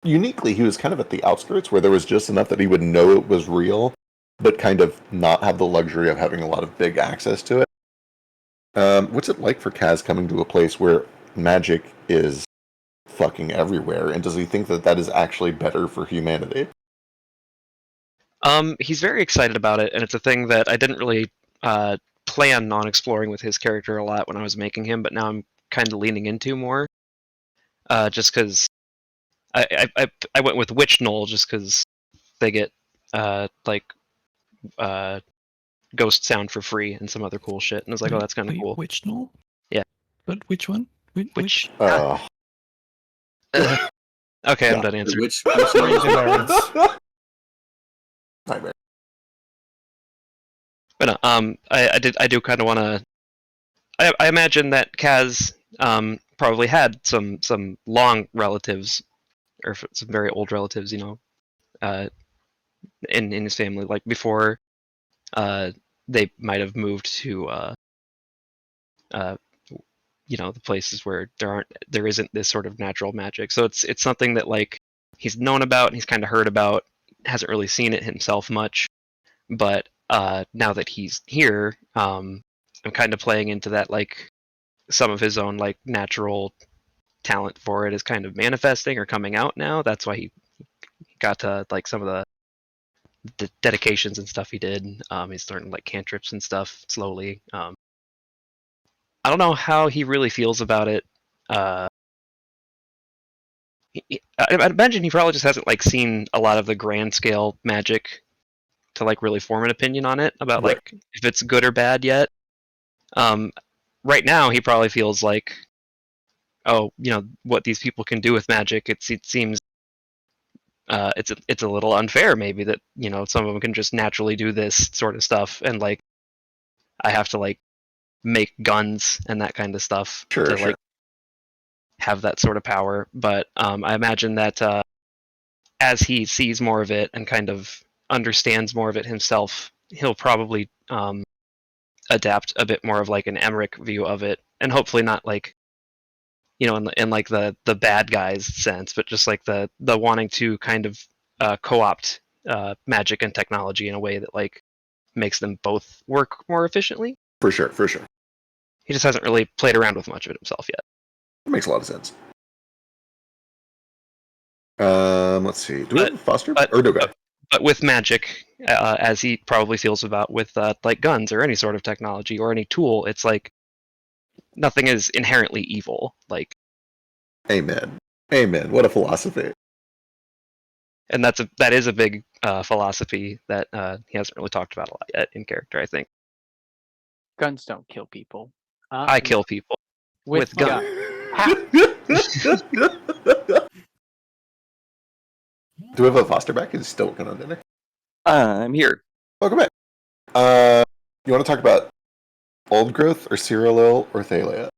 Uniquely, he was kind of at the outskirts where there was just enough that he would know it was real, but kind of not have the luxury of having a lot of big access to it. What's it like for Kaz coming to a place where magic is fucking everywhere, and does he think that that is actually better for humanity? He's very excited about it, and it's a thing that I didn't really plan on exploring with his character a lot when I was making him, but now I'm kind of leaning into more. Just because I went with Witch Knoll just because they get ghost sound for free and some other cool shit, and I was like, oh, that's kind of cool. Witch Knoll? Yeah. But which one? Which? Uh, Okay, I'm done answering. Which Nightmare. But no, I do kind of want to. I imagine that Kaz probably had some long relatives, or some very old relatives, in his family, like before they might have moved to the places where there isn't this sort of natural magic. So it's something that like he's known about and he's kind of heard about, hasn't really seen it himself much, but now that he's here, I'm kind of playing into that, like some of his own like natural talent for it is kind of manifesting or coming out now. That's why he got to like some of the dedications and stuff he did. He's learning like cantrips and stuff slowly. I don't know how he really feels about it. I imagine he probably just hasn't like seen a lot of the grand scale magic to like really form an opinion on it about like if it's good or bad yet. Right now he probably feels like, oh, what these people can do with magic. It seems it's a little unfair maybe that some of them can just naturally do this sort of stuff, and like I have to like make guns and that kind of stuff to like have that sort of power. But I imagine that as he sees more of it and kind of understands more of it himself, he'll probably adapt a bit more of like an Emmerich view of it, and hopefully not like, you know, in like the bad guys sense, but just like the wanting to kind of co-opt magic and technology in a way that like makes them both work more efficiently. For sure, for sure. He just hasn't really played around with much of it himself yet. That makes a lot of sense. Let's see. Do we have Foster? Or no, go. But with magic, as he probably feels about with like guns or any sort of technology or any tool, it's like nothing is inherently evil. Like, amen, amen. What a philosophy. And that is a big philosophy that he hasn't really talked about a lot yet in character, I think. Guns don't kill people. I kill people with guns. Do we have a Foster back? He's still working on dinner. I'm here. Welcome back. You want to talk about Old Growth or Cyril or Thalia?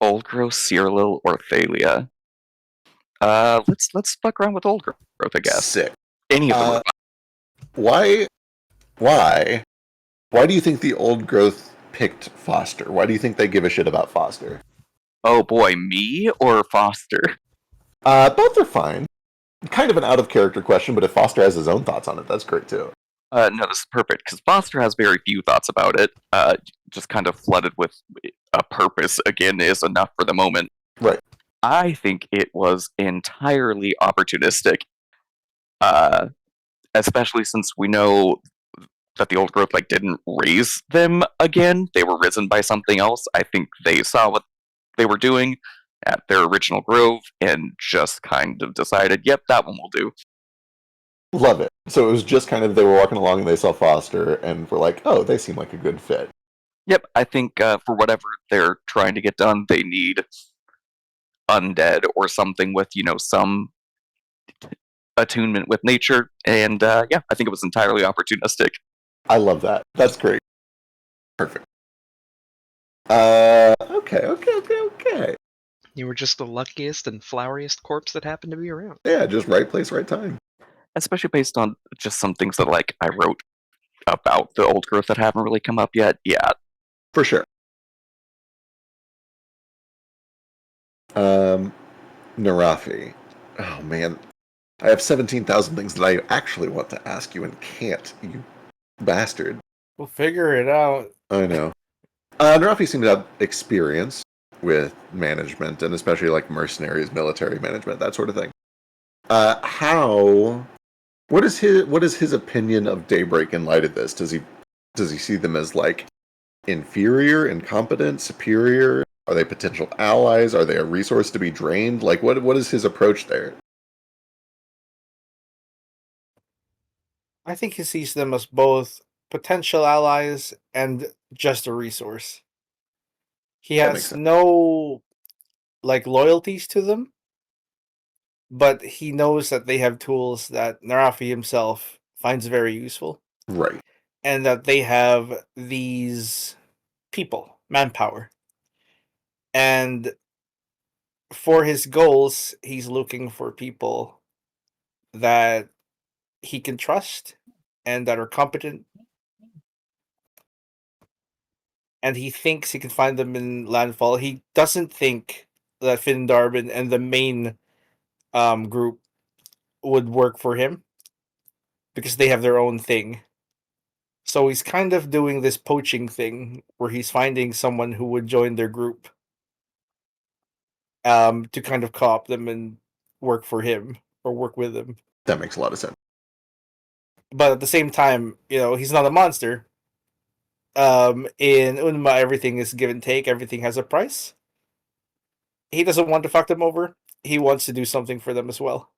Old Growth, Cyril, or Thalia. Let's fuck around with Old Growth, I guess. Sick. Any of them are fine. Why do you think the Old Growth picked Foster? Why do you think they give a shit about Foster? Oh boy, me or Foster? Both are fine. Kind of an out of character question, but if Foster has his own thoughts on it, that's great too. No, this is perfect, because Foster has very few thoughts about it. Just kind of flooded with a purpose, again, is enough for the moment. Right. I think it was entirely opportunistic. Especially since we know that the Old Growth didn't raise them again. They were risen by something else. I think they saw what they were doing at their original grove and just kind of decided, yep, that one will do. Love it. So it was just kind of, they were walking along and they saw Foster and were like, oh, they seem like a good fit. Yep, I think for whatever they're trying to get done, they need undead or something with, some attunement with nature. And yeah, I think it was entirely opportunistic. I love that. That's great. Perfect. Okay. You were just the luckiest and floweriest corpse that happened to be around. Yeah, just right place, right time. Especially based on just some things that I wrote about the Old Growth that haven't really come up yet. Yeah. For sure. Narafi. Oh man. I have 17,000 things that I actually want to ask you and can't, you bastard. We'll figure it out. I know. Narafi seemed to have experience with management, and especially mercenaries, military management, that sort of thing. What is his opinion of Daybreak in light of this? Does he see them as inferior, incompetent, superior? Are they potential allies? Are they a resource to be drained? What is his approach there? I think he sees them as both potential allies and just a resource. He has no loyalties to them, but he knows that they have tools that Narafi himself finds very useful. Right. And that they have these people, manpower. And for his goals, he's looking for people that he can trust and that are competent. And he thinks he can find them in Landfall. He doesn't think that Finn Darwin and the main group would work for him because they have their own thing. So he's kind of doing this poaching thing where he's finding someone who would join their group to kind of co-opt them and work for him or work with him. That makes a lot of sense. But at the same time, he's not a monster. In Unma, everything is give and take. Everything has a price. He doesn't want to fuck them over. He wants to do something for them as well.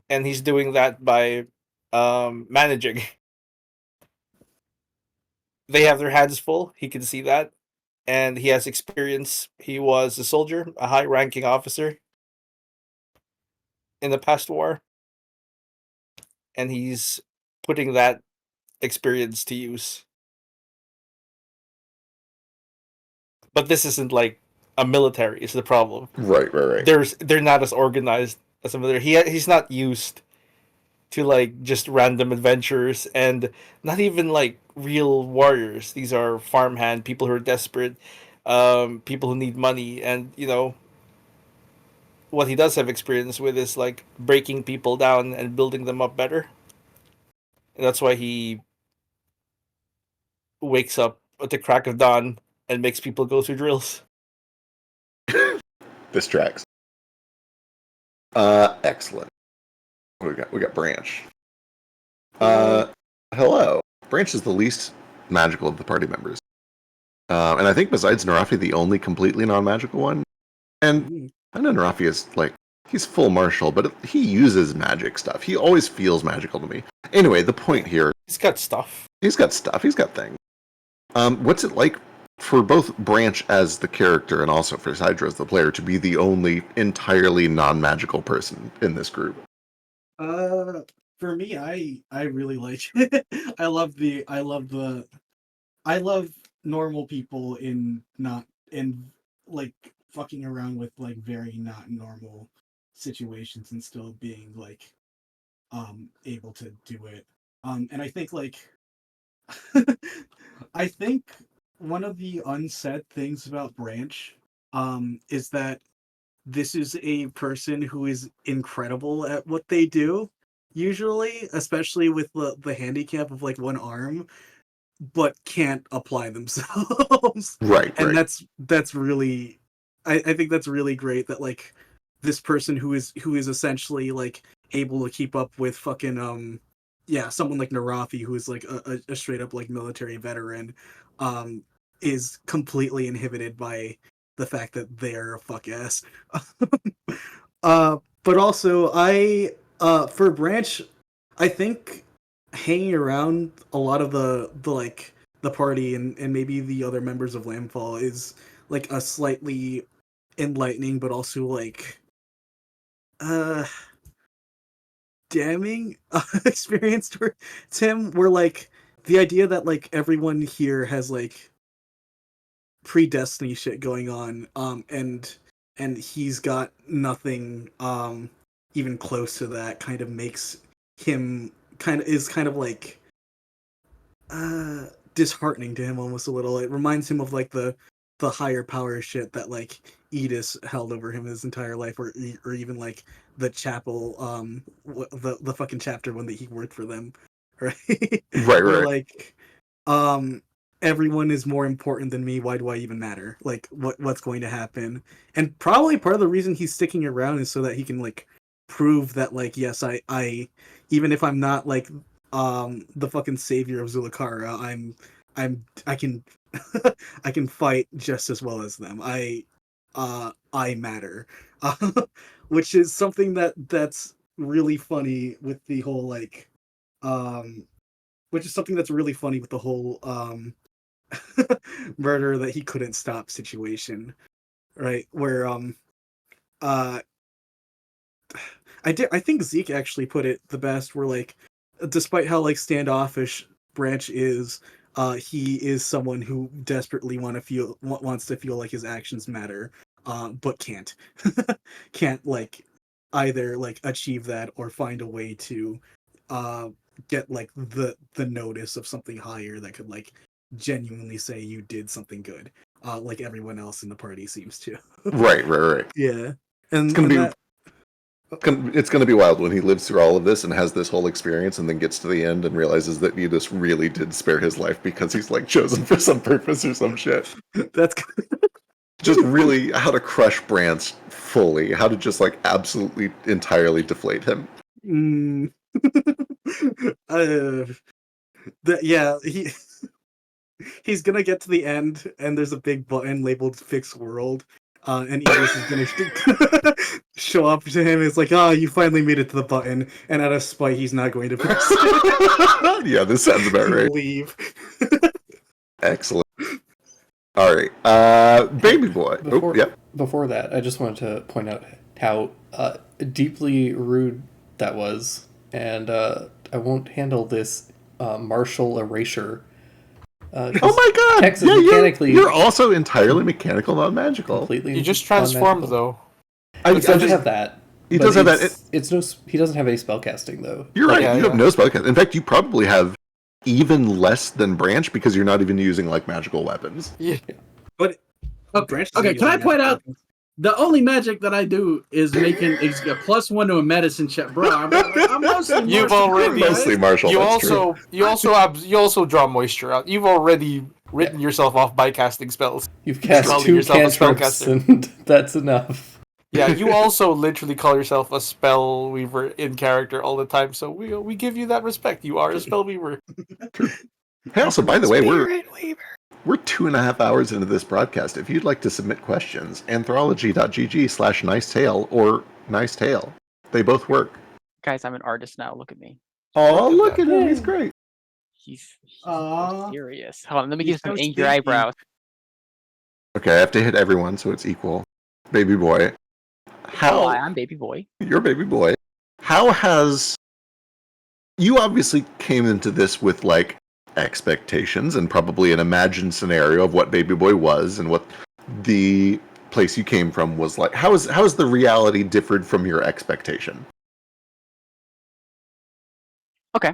And he's doing that by managing. They have their hands full. He can see that. And he has experience. He was a soldier, a high-ranking officer in the past war. And he's putting that experience to use. But this isn't a military is the problem. Right. They're not as organized as a military. He's not used to like just random adventurers and not even like real warriors. These are farmhand people who are desperate, people who need money, and what he does have experience with is like breaking people down and building them up better. And that's why he wakes up at the crack of dawn and makes people go through drills. This tracks. Excellent. What we got Branch. Hello. Branch is the least magical of the party members. And I think besides Narafi, the only completely non-magical one. And I know Narafi is like, he's full martial, but he uses magic stuff. He always feels magical to me. Anyway, the point here. He's got stuff. He's got things. What's it like for both Branch as the character and also for Hydra as the player to be the only entirely non-magical person in this group? For me, I really like it. I love normal people in like fucking around with like very not normal situations and still being like able to do it. And I think like I think one of the unsaid things about Branch is that this is a person who is incredible at what they do, usually, especially with the handicap of like one arm, but can't apply themselves. Right. And that's really I think that's really great that like this person who is essentially like able to keep up with fucking someone like Narafi, who is like a straight up like military veteran, is completely inhibited by the fact that they're a fuck ass. But also for Branch, I think hanging around a lot of the like the party and maybe the other members of Landfall is like a slightly enlightening but also like damning experience for Tim, where like the idea that like everyone here has like pre-Destiny shit going on, and he's got nothing even close to that, kind of makes him kind of like disheartening to him almost a little. It reminds him of like the higher power shit that like Edis held over him his entire life, or even like the chapel, the fucking chapter one that he worked for them, right? Right. Where, like, everyone is more important than me. Why do I even matter? Like, what's going to happen? And probably part of the reason he's sticking around is so that he can like prove that like, yes, I even if I'm not like the fucking savior of Zulakara, I can I can fight just as well as them. I matter, which is something that's really funny with the whole like, which is something that's really funny with the whole murder that he couldn't stop situation, right? Where I think Zeke actually put it the best. Where like, despite how like standoffish Branch is, he is someone who desperately wants to feel like his actions matter, but can't like either like achieve that or find a way to get like the notice of something higher that could like genuinely say you did something good, like everyone else in the party seems to. Right. Yeah, and it's going to be wild when he lives through all of this and has this whole experience and then gets to the end and realizes that Edis really did spare his life because he's like chosen for some purpose or some shit. That's just really how to crush Branch fully, how to just like absolutely entirely deflate him. He's gonna get to the end and there's a big button labeled fix world. And Edis is gonna show up to him. It's like, you finally made it to the button. And out of spite, he's not going to press it. Yeah, this sounds about right. Leave. Excellent. All right, Baby Boy. Before that, I just wanted to point out how deeply rude that was, and I won't handle this martial erasure. Oh my god! Texas yeah, mechanically, you're also entirely mechanical, not magical. Completely. You just transformed, though. I just have that. He But does have that. It's no. He doesn't have any spellcasting though. You're right. Yeah, you have yeah. no spellcast. In fact, you probably have even less than Branch because you're not even using like magical weapons. Yeah. But Okay, can I point out the only magic that I do is making a +1 to a medicine check, bro? I'm mostly You've martial, already- guys. Mostly martial. You that's true. you also draw moisture out. You've already written yourself off by casting spells. You've cast calling 2 yourself a cantrips, spellcaster. and that's enough. Yeah, you also literally call yourself a spell weaver in character all the time, so we give you that respect. You are a spell weaver. Hey, also, by the way, we're 2.5 hours into this broadcast. If you'd like to submit questions, anthropology.gg/nicetale or nicetale. They both work. Guys, I'm an artist now. Look at me. Oh, look at him. He's great. He's so serious. Hold on, let me He's give some so angry stinky. eyebrows. Okay, I have to hit everyone so it's equal. Baby boy. Oh, I'm baby boy. Your baby boy. How has... You obviously came into this with, like, expectations and probably an imagined scenario of what baby boy was and what the place you came from was like. How is the reality differed from your expectation? Okay.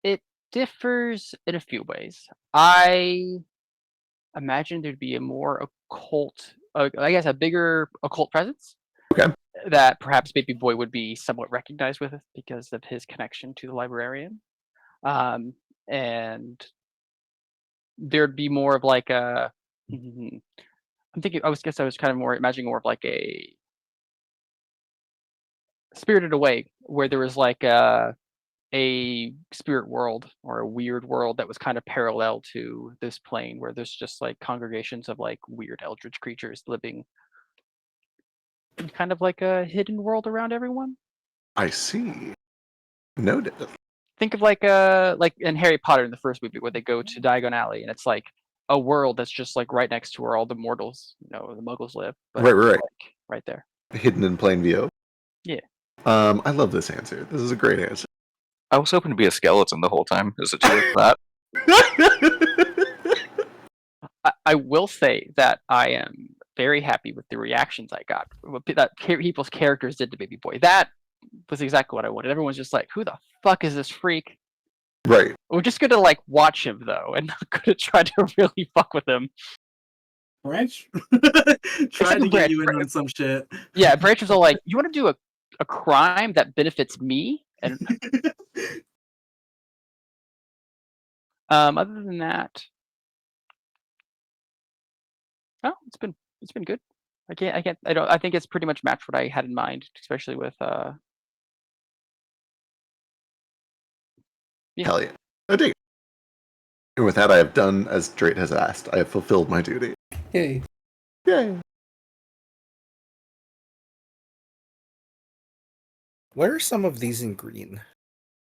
It differs in a few ways. I imagine there'd be a more occult, I guess, a bigger occult presence. Okay. That perhaps Baby Boy would be somewhat recognized with because of his connection to the librarian, and there'd be more of like a. I'm thinking. I was kind of more imagining more of like a Spirited Away, where there was like a spirit world or a weird world that was kind of parallel to this plane, where there's just like congregations of like weird eldritch creatures living in kind of like a hidden world around everyone. I see. Noted. Think of like in Harry Potter in the first movie where they go to Diagon Alley and it's like a world that's just like right next to where all the mortals, the muggles live. But Right. like, right there. Hidden in plain view. Yeah. I love this answer. This is a great answer. I was hoping to be a skeleton the whole time. Is it too late for that? I will say that I am very happy with the reactions I got. What people's characters did to Baby Boy. That was exactly what I wanted. Everyone's just like, "Who the fuck is this freak?" Right. We're just gonna like watch him though, and not gonna try to really fuck with him. Branch Except trying to get Branch, you in on some shit. Yeah, Branch was all like, "You want to do a crime that benefits me?" And other than that, oh, it's been good. I think it's pretty much matched what I had in mind, especially with Hell yeah. I dig it. And with that, I have done as Drake has asked. I have fulfilled my duty. Yay. Yay. Where are some of these in green?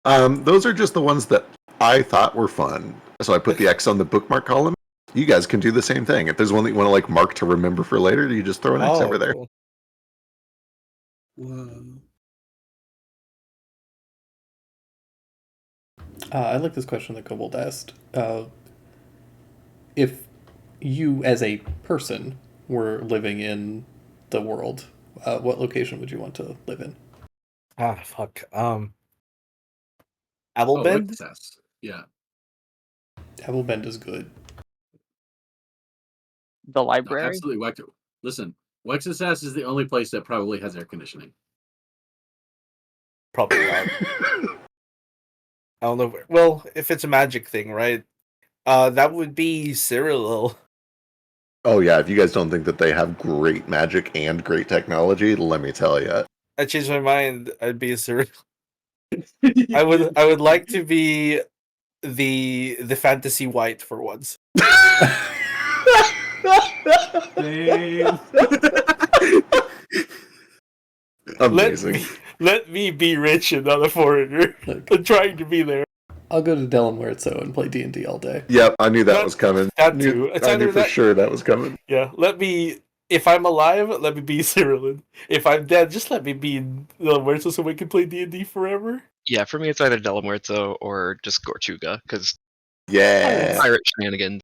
Those are just the ones that I thought were fun. So I put the X on the bookmark column. You guys can do the same thing. If there's one that you want to like mark to remember for later, you just throw an X over there. Cool. Whoa. I like this question that Kobold asked. If you, as a person, were living in the world, what location would you want to live in? Ah, fuck. Oh, Abelbend? Wexas. Yeah. Abelbend is good. the No, library. absolutely. Listen, Wexas is the only place that probably has air conditioning. Probably not. I don't know. Well, if it's a magic thing, right? That would be Cyril. Oh yeah, if you guys don't think that they have great magic and great technology, let me tell you. I changed my mind. I'd be a Cyril. I would like to be the fantasy white for once. Damn. Amazing. Let me be rich and not a foreigner. Look, I'm trying to be there. I'll go to Delaware and play D&D all day. Yep, I knew that That- was coming. that Knew- too. It's I either knew for that- sure that was coming. Yeah, if I'm alive, let me be Cyril. If I'm dead, just let me be in Muerto so we can play D&D forever. Yeah, for me it's either Del Muerto or just Gorchuga, because Yeah. pirate shenanigans.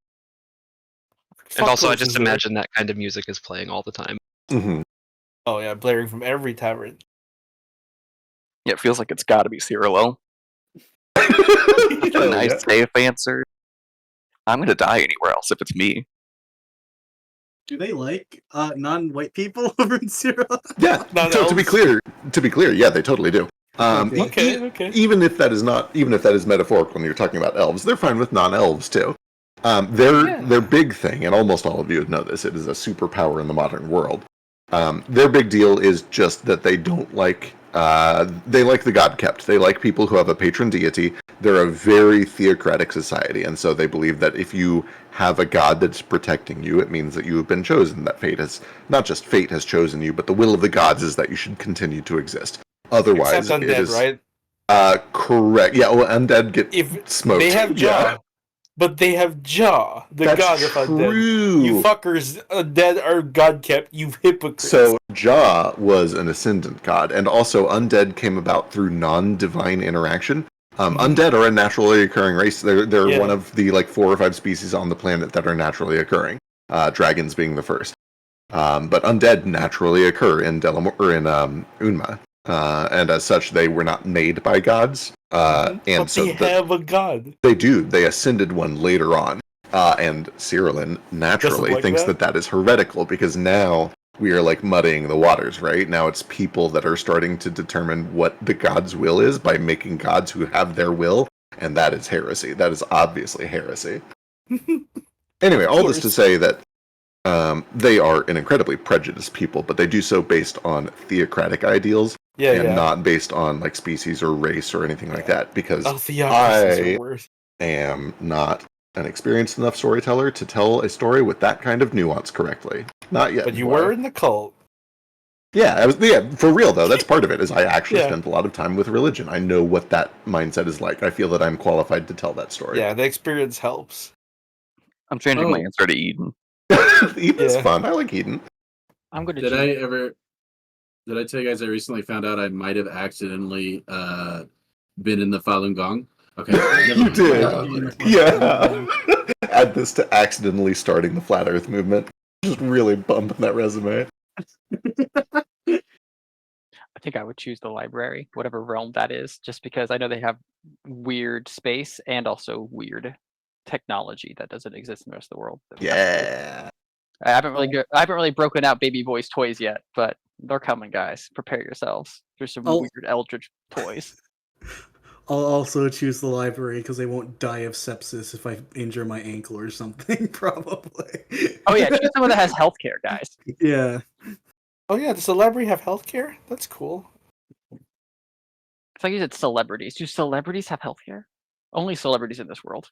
Fuck And also, I Ghost just is there. imagine that kind of music is playing all the time. hmm Oh yeah, blaring from every tavern. Yeah, it feels like it's got to be Cyrilo. A Hell nice, yeah. safe answer. I'm gonna die anywhere else if it's me. Do they like non-white people over in Zero? Yeah. Not So to be elves? clear, yeah, they totally do. Okay. Okay. Even if that is metaphorical, when you're talking about elves, they're fine with non-elves too. Their big thing, and almost all of you would know this, it is a superpower in the modern world. Their big deal is just that they don't like. They like the god kept. They like people who have a patron deity. They're a very theocratic society, and so they believe that if you have a god that's protecting you, it means that you have been chosen. That fate has not just fate has chosen you, but the will of the gods is that you should continue to exist. Otherwise, Except it undead, is right? correct. Yeah, well, undead get If smoked. they have Yeah. Jaw, but they have Jaw, the That's god of undead. true. You fuckers, undead are god kept. You hypocrites. So Jah was an ascendant god, and also undead came about through non-divine interaction. Undead are a naturally occurring race. They're Yeah. one of the 4 or 5 species on the planet that are naturally occurring. Dragons being the first. But undead naturally occur in Unma. And as such, they were not made by gods. And but so they have a god. they do. They ascended one later on. And Cyrillin naturally like thinks that? that is heretical because now we are muddying the waters, right? Now it's people that are starting to determine what the god's will is by making gods who have their will, and that is heresy. That is obviously heresy. Anyway, all this to say that they are an incredibly prejudiced people, but they do so based on theocratic ideals Yeah, and yeah. not based on species or race or anything like that. Because Oh, theocracies I are worse. am not an experienced enough storyteller to tell a story with that kind of nuance correctly. Not yet. But you boy. were in the cult. Yeah, I was. Yeah, for real though. That's part of it. Is I actually Yeah. spent a lot of time with religion. I know what that mindset is like. I feel that I'm qualified to tell that story. Yeah, the experience helps. I'm changing my Oh. answer to Eden. Eden's Yeah. fun. I like Eden. I'm going to. Did I tell you guys I recently found out I might have accidentally been in the Falun Gong? Okay. You did. Yeah. Add this to accidentally starting the flat Earth movement. Just really bumping that resume. I think I would choose the library, whatever realm that is, just because I know they have weird space and also weird technology that doesn't exist in the rest of the world. Yeah. I haven't really broken out Baby Boy's toys yet, but they're coming, guys. Prepare yourselves. There's some Oh. weird Eldritch toys. I'll also choose the library because I won't die of sepsis if I injure my ankle or something, probably. Oh yeah, choose someone that has healthcare, guys. Yeah. Oh yeah, does the library have healthcare? That's cool. It's like you said, celebrities. Do celebrities have healthcare? Only celebrities in this world.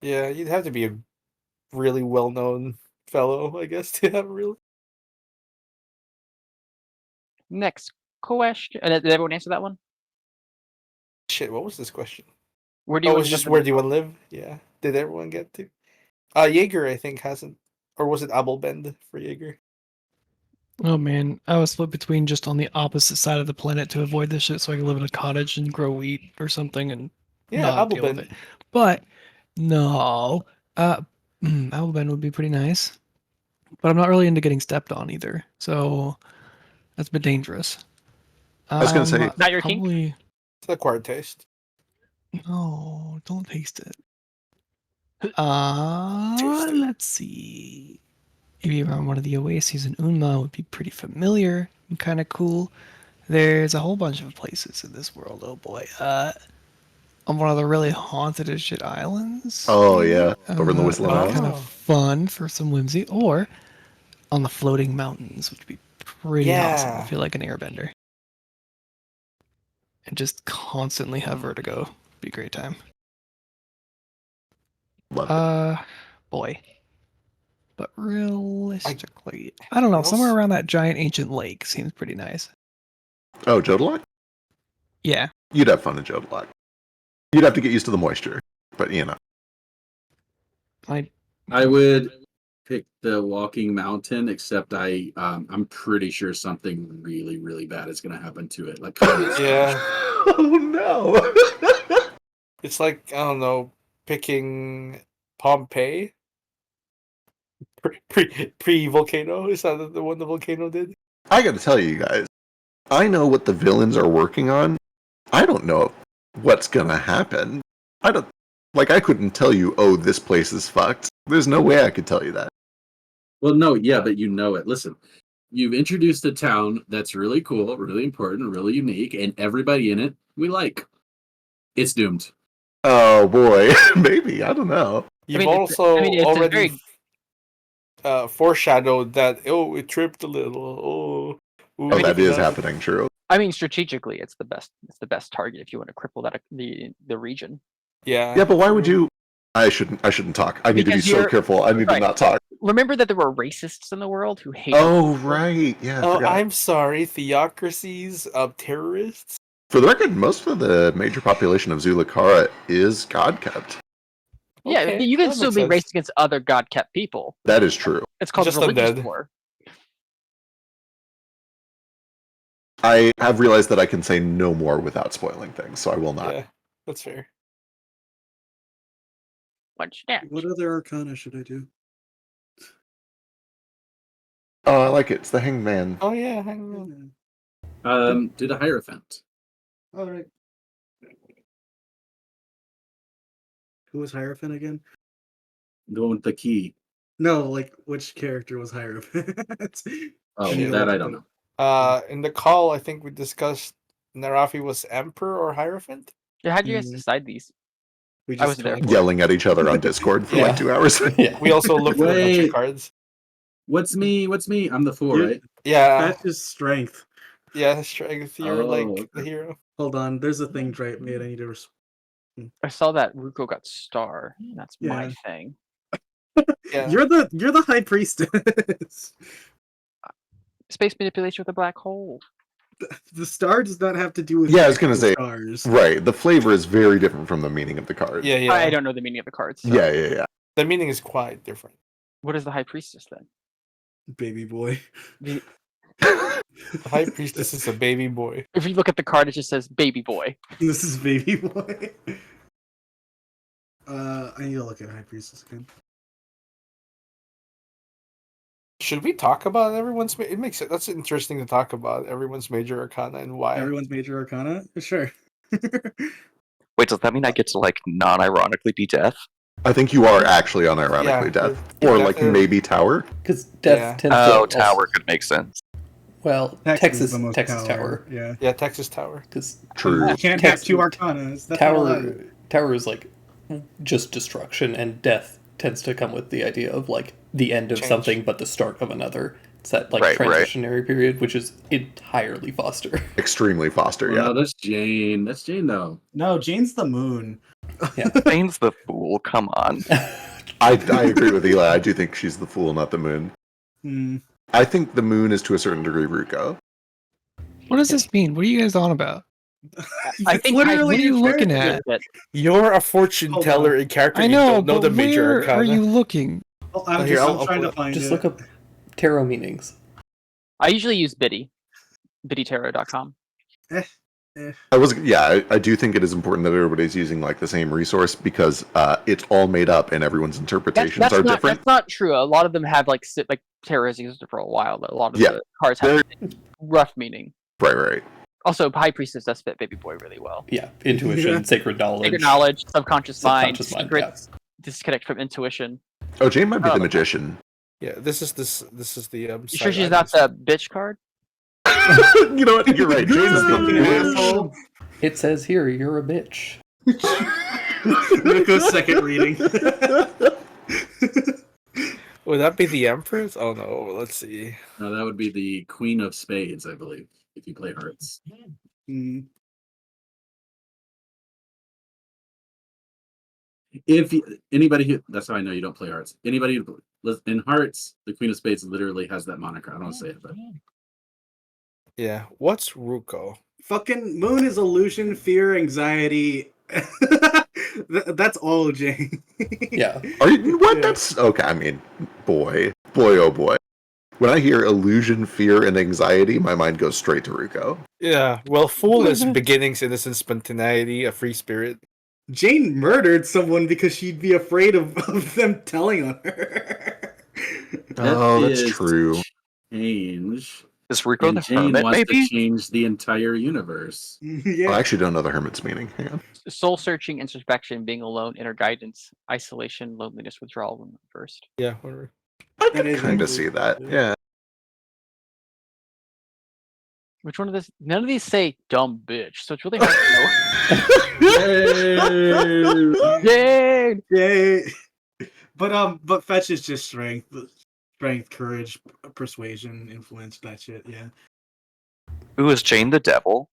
Yeah, you'd have to be a really well-known fellow, I guess, to have really. Next question. Did everyone answer that one? Shit, what was this question? Where do you Oh, want it's to just jump where into do you want to live? Yeah. Did everyone get to? Jaeger, I think, hasn't. Or was it Abelbend for Jaeger? Oh man, I was split between just on the opposite side of the planet to avoid this shit, so I could live in a cottage and grow wheat or something and Yeah, not deal with Abelbend. it. But no, Alabama would be pretty nice, but I'm not really into getting stepped on either, so that's a bit dangerous. I was gonna say- Not your kink? probably It's an acquired taste. no. Don't taste it. Taste it. Let's see. Maybe around one of the oases in Unma would be pretty familiar and kind of cool. There's a whole bunch of places in this world. Oh boy. On one of the really haunted as shit islands. Oh yeah, over in the Whistling that'd be Islands. kind of fun for some whimsy. Or on the floating mountains, which would be pretty awesome. I Yeah. feel like an airbender. And just constantly have vertigo. Be a great time. Love it. Boy. But realistically, I don't know. else- Somewhere around that giant ancient lake seems pretty nice. Oh, Jodalok? Yeah. You'd have fun in Jodalok. You'd have to get used to the moisture, but you know. I would pick the Walking Mountain, except I'm pretty sure something really, really bad is going to happen to it. Like, Yeah. Oh no. It's like, I don't know, picking Pompeii? Pre-volcano? Is that the one the volcano did? I got to tell you guys, I know what the villains are working on. I don't know what's gonna happen. I couldn't tell you, oh, this place is fucked. There's no way I could tell you that. Well, no, yeah, but you know it. Listen, you've introduced a town that's really cool, really important, really unique, and everybody in it we like. It's doomed. Oh boy, maybe, I don't know. You've also already foreshadowed that, oh, it tripped a little. Oh, Oh, that is happening, true. I mean, strategically, it's the best. It's the best target if you want to cripple that the region. Yeah. Yeah, but why would you? I shouldn't talk. I need Because to be so you're- careful. I need to right. not talk. Remember that there were racists in the world who hated. Oh, right. Yeah. I Oh, forgot. I'm sorry. Theocracies of terrorists. For the record, most of the major population of Zulakara is God kept. Yeah, Okay, you can that still makes be sense. raced against other god-kept people. That is true. It's called Just religious undead. war. I have realized that I can say no more without spoiling things, so I will not. Yeah, that's fair. What other arcana should I do? Oh, I like it. It's the Hangman. Oh yeah, hang on. Do the Hierophant. All right. Who was Hierophant again? The one with the key. No, like which character was Hierophant? Oh, Shit. that I don't know. In the call, I think we discussed Narafi was Emperor or Hierophant. Yeah, how do you guys decide these? We I was there. Yelling at each other on Discord for Yeah. like 2 hours. Yeah. We also looked at a bunch Wait. of cards. What's me? I'm the 4, You- right? Yeah, That's just strength. yeah, strength. You're like Oh, the hero. Hold on, there's a thing Drake made. I need to. I saw that Ruko got star. That's my Yeah. thing. Yeah. You're the high priestess. Space manipulation with a black hole. The star does not have to do with. Yeah, I was gonna say. stars. Right. The flavor is very different from the meaning of the card. Yeah, yeah. I don't know the meaning of the cards. so- Yeah. The meaning is quite different. What is the High Priestess then? Baby boy. The High Priestess is a baby boy. If you look at the card, it just says baby boy. This is baby boy. I need to look at high priestess again. Should we talk about everyone's? It makes it. That's interesting to talk about everyone's major arcana and why. Everyone's major arcana. Sure. Wait, does that mean I get to like non-ironically be death? I think you are actually unironically Yeah, death. yeah, Or Death like is- maybe Tower. Because death Yeah. tends Oh, to. tower could make sense. Well, Texas is Texas the most Tower. Yeah. Yeah, Texas Tower. Because True. You can't have Texas- two arcanas. That's not allowed. Tower is like just destruction, and death tends to come with the idea of like the end of Change. something but the start of another. It's that like Right, right. transitionary period, which is entirely Foster. Extremely Foster, Oh, yeah. no, that's Jane. That's Jane though. No, Jane's the moon. Bane's the fool. Come on. I agree with Eli. I do think she's the fool, not the moon. Hmm. I think the moon is to a certain degree Ruko. What does this mean? What are you guys on about? I It's think literally What are you your looking character. at? That You're a fortune Hold teller on. in character. I You know, don't know but the major where arcana. are you looking? Oh, I'm Here, just I'll trying to pull- find Just it. look up tarot meanings. I usually use Biddy, biddytarot.com. I do think it is important that everybody's using like the same resource because it's all made up and everyone's interpretations That's are not, different. that's not true. A lot of them have like tarot has existed for a while. But a lot of Yeah. the cards have rough meaning. Right. Also, High Priestess does fit Baby Boy really well. Yeah, intuition, Yeah. sacred knowledge. Sacred knowledge, subconscious mind, Subconscious mind, secrets, disconnect from intuition. Oh, Jane might be Oh. the magician. Yeah, this is the. You sure she's not the bitch card? You know what? You're right. Jane's the bitch. Asshole. It says here, you're a bitch. Ruko's second reading. Would that be the Empress? Oh no, let's see. No, that would be the Queen of Spades, I believe, if you play Hearts. Hmm. Anybody who, that's how I know you don't play Hearts. Anybody who, in Hearts, the Queen of Spades literally has that moniker. I don't want to say it, but Yeah, what's Ruko? Fucking moon is illusion, fear, anxiety. That's all, Jane. Yeah. Are you what? Yeah. That's okay. I mean, boy, oh boy. When I hear illusion, fear, and anxiety, my mind goes straight to Ruko. Yeah, well, fool is beginnings, innocence, spontaneity, a free spirit. Jane murdered someone because she'd be afraid of them telling on her. Oh, that's is true. Change. Is Rico And the Jane hermit, wants maybe? to change the entire universe. I actually don't know the hermit's meaning. Hang on. Soul searching, introspection, being alone, inner guidance, isolation, loneliness, withdrawal, when reversed. Yeah, whatever. I That can is kind of actually see that. good. Yeah. Which one of this? None of these say dumb bitch, so it's really hard to know. Yay! Yay! But fetch is just strength, courage, persuasion, influence, that shit. Yeah. Who is Jane the devil?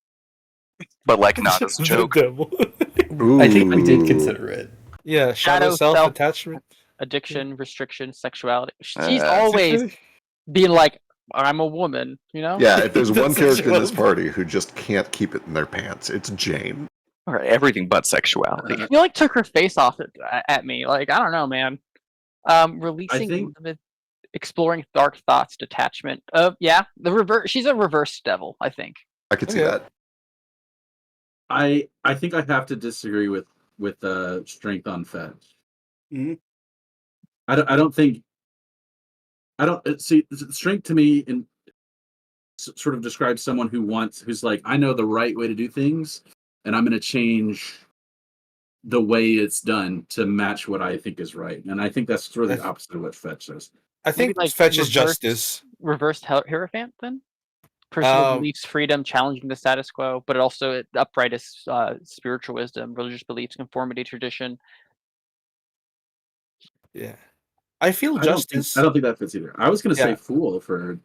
But like not as a The joke. devil. I think we did Ooh. consider it. Yeah, shadow Shadow, self attachment. Addiction, restriction, sexuality. She's Uh, always being like, I'm a woman, you know? Yeah, if there's one That's character in this sexual. party who just can't keep it in their pants, it's Jane. All right, everything but sexuality. You like took her face off at me. Like, I don't know, man. Releasing, think- exploring dark thoughts, detachment. Yeah, the reverse. She's a reverse devil, I think. I could see Okay. that. I think I have to disagree with strength on fetch. Mhm. I don't think. I don't see strength to me in sort of describes someone who's like, I know the right way to do things, and I'm going to change the way it's done to match what I think is right. And I think that's sort of the opposite of what fetch says. I think Maybe, like, fetch is reverse- justice. Reversed Hierophant, then? Personal beliefs, freedom, challenging the status quo, but also upright is spiritual wisdom, religious beliefs, conformity, tradition. Yeah. I feel justice. I don't think that fits either. I was going to say Yeah. fool for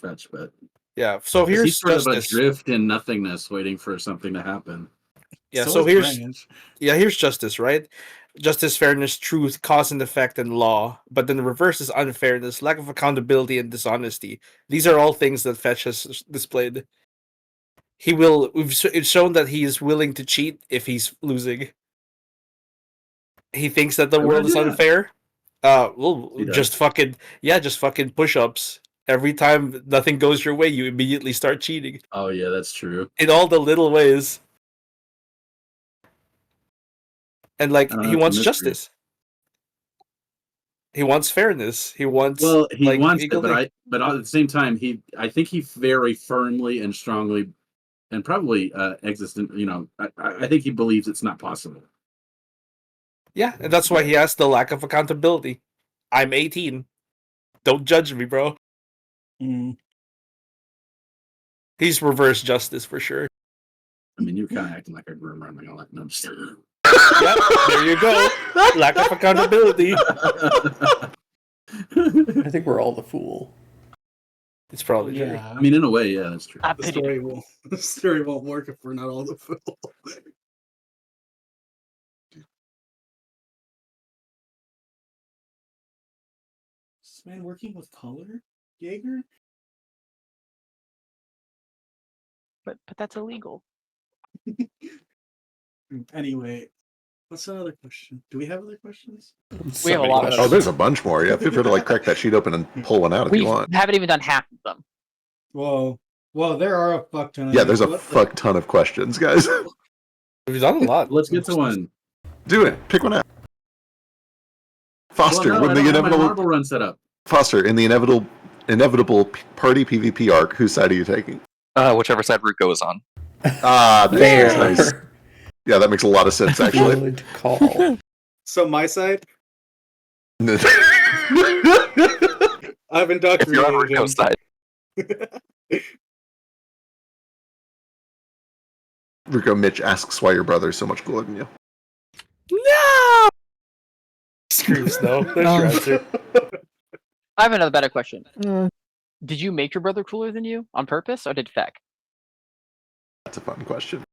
fetch, but Yeah. So he's here's sort of justice. adrift in nothingness, waiting for something to happen. Yeah. So So is here's Branch. here's justice, right? Justice, fairness, truth, cause and effect, and law. But then the reverse is unfairness, lack of accountability, and dishonesty. These are all things that Fetch has displayed. It's shown that he is willing to cheat if he's losing. He thinks that the Why would world I is do that? unfair. Well, He does. just fucking push-ups. Every time nothing goes your way, you immediately start cheating Oh yeah, that's true. in all the little ways. And like I don't he know, it's a wants mystery. justice. He wants fairness. He wants Well, he like, wants it, equal thing. but at the same time, I think he very firmly and strongly, and probably existent. I think he believes it's not possible. Yeah, and that's why he has the lack of accountability. I'm 18. Don't judge me, bro. Mm. He's reverse justice for sure. I mean, you're kind of acting like a groomer. I'm not gonna let no. I'm just- Yep, there you go. Lack of accountability. I think we're all the fool. It's probably true. Yeah. I mean, in a way, yeah, that's true. I the pity story will the story won't work if we're not all the fool. Is this man working with color, Jaeger? but that's illegal. Anyway, what's another question? Do we have other questions? We have a lot of Oh, there's a bunch more. Yeah, feel free to crack that sheet open and pull one out if We you want. haven't even done half of them. Well, there are a fuck ton of Yeah, them. there's a What the- fuck ton of questions, guys. We've done a lot. Let's get to one. Do it. Pick one out. Foster, Well, no, when I the don't have my inevitable marble run set up. Foster in the inevitable party PvP arc, whose side are you taking? Whichever side Ruko is on. Ah, Fair. nice. Yeah, that makes a lot of sense actually. Good call. So my side, Ruko I've If you're on indoctrinated him. Ruko's side. Mitch asks why your brother's so much cooler than you. No! Screams no. There's your answer. I have another better question. Uh, Did you make your brother cooler than you on purpose, or did Feck? That's a fun question.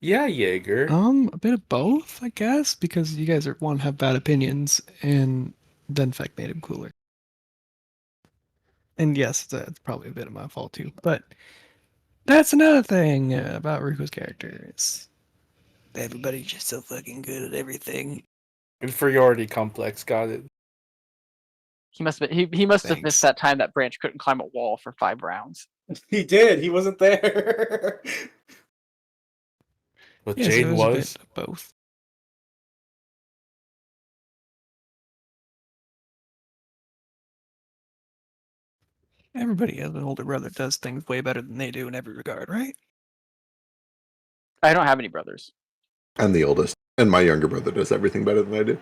Yeah, Jaeger. a bit of both, I guess, because you guys want to have bad opinions, and then Feck made him cooler. And yes, it's probably a bit of my fault too, but that's another thing about Ruko's character. Is everybody's just so fucking good at everything. Inferiority complex. Got it. He must have he must have Thanks. missed that time that Branch couldn't climb a wall for 5 rounds. He did. He wasn't there. But Yeah, so Jane it was was. a bit of both. Everybody has an older brother does things way better than they do in every regard, right? I don't have any brothers. I'm the oldest, and my younger brother does everything better than I do.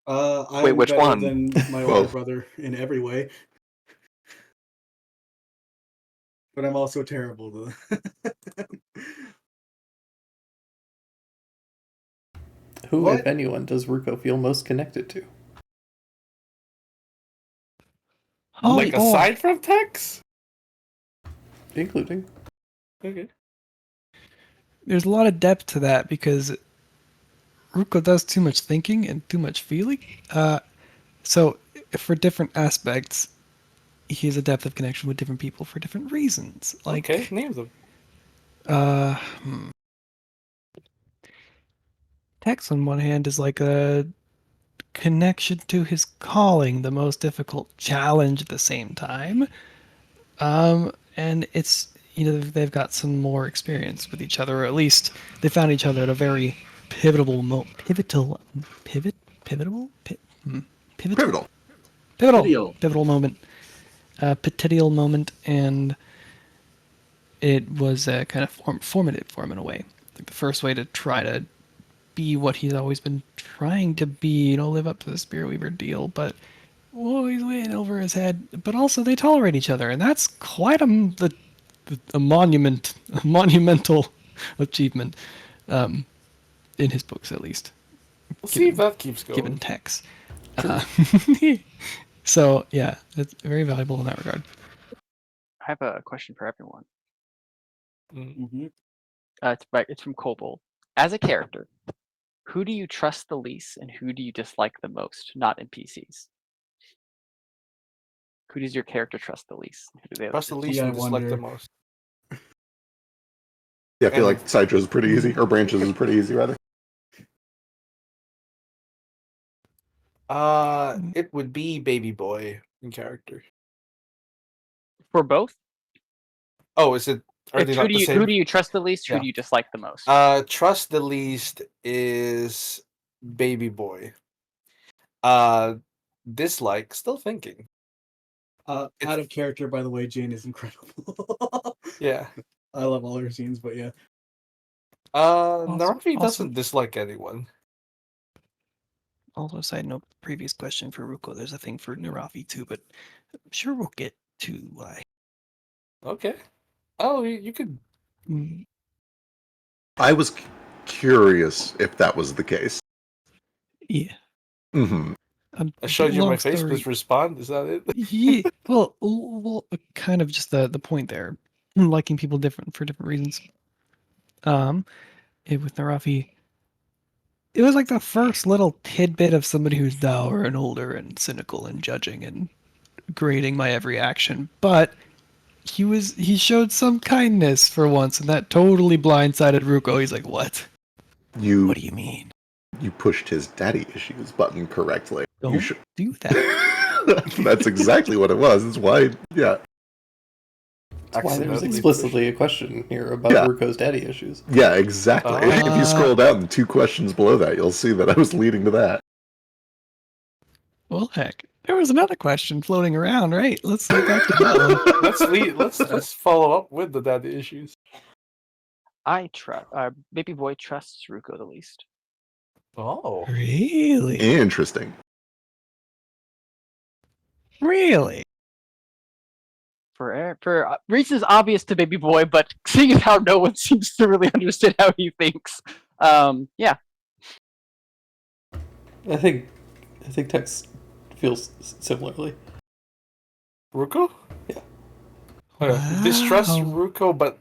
Wait, I'm which better one? than my Well- older brother in every way. But I'm also terrible to Who, What? if anyone, does Ruko feel most connected to? Like aside from Tex? Including. Okay. There's a lot of depth to that because Ruko does too much thinking and too much feeling. So for different aspects, he has a depth of connection with different people for different reasons. Like, Okay, name them. Tex on one hand is like a connection to his calling, the most difficult challenge at the same time. And it's, they've got some more experience with each other, or at least they found each other at a very pivotal Pivotal. moment, petitial moment, and it was kind of formative for him in a way. Like the first way to try to be what he's always been trying to be, live up to the Spirit Weaver deal, but he's way in over his head. But also they tolerate each other, and that's quite a monumental achievement, in his books at least. We'll see if that keeps going. Given Tex. So yeah, it's very valuable in that regard. I have a question for everyone. Mm-hmm. It's from Kobold. As a character, who do you trust the least and who do you dislike the most? Not NPCs. Who does your character trust the least? Who do they Trust the least Yeah, I and dislike the wonder. most. Yeah, I feel And- like Citro's pretty easy, or Branches is pretty easy, rather. It would be Baby Boy in character. For both? Oh, is it? Are they Who not do the you same? who do you trust the least? Who Yeah. do you dislike the most? Trust the least is Baby Boy. Dislike, still thinking. Out of character, by the way, Jane is incredible. Yeah. I love all her scenes, but yeah. Naravi also- doesn't dislike anyone. Also, side note, previous question for Ruko, there's a thing for Naravi too, but I'm sure we'll get to why. Okay. Oh, you could. Mm, I was curious if that was the case. Yeah. Mm-hmm. I showed you my long face. story. Please respond. Is that it? Yeah. Well, kind of just the point there, liking people different for different reasons. With Narafi, it was like the first little tidbit of somebody who's dour and older and cynical and judging and grading my every action, but he showed some kindness for once, and that totally blindsided Ruko. He's like, "What? What do you mean? You pushed his daddy issues button correctly. Don't You should do that." That's exactly what it was. That's why, yeah. That's why there's Accidentally explicitly a question here about Yeah. Ruko's daddy issues. Yeah, exactly. If you scroll down 2 questions below that, you'll see that I was leading to that. Well, heck, there was another question floating around, right? Let's go back to that one. Let's follow up with the daddy issues. I trust Baby Boy trusts Ruko the least. Oh. Really? Interesting. Really? For reasons obvious to Baby Boy, but seeing as how no one seems to really understand how he thinks, yeah. I think Tex feels similarly. Ruko? Yeah. Distrusts Ruko, but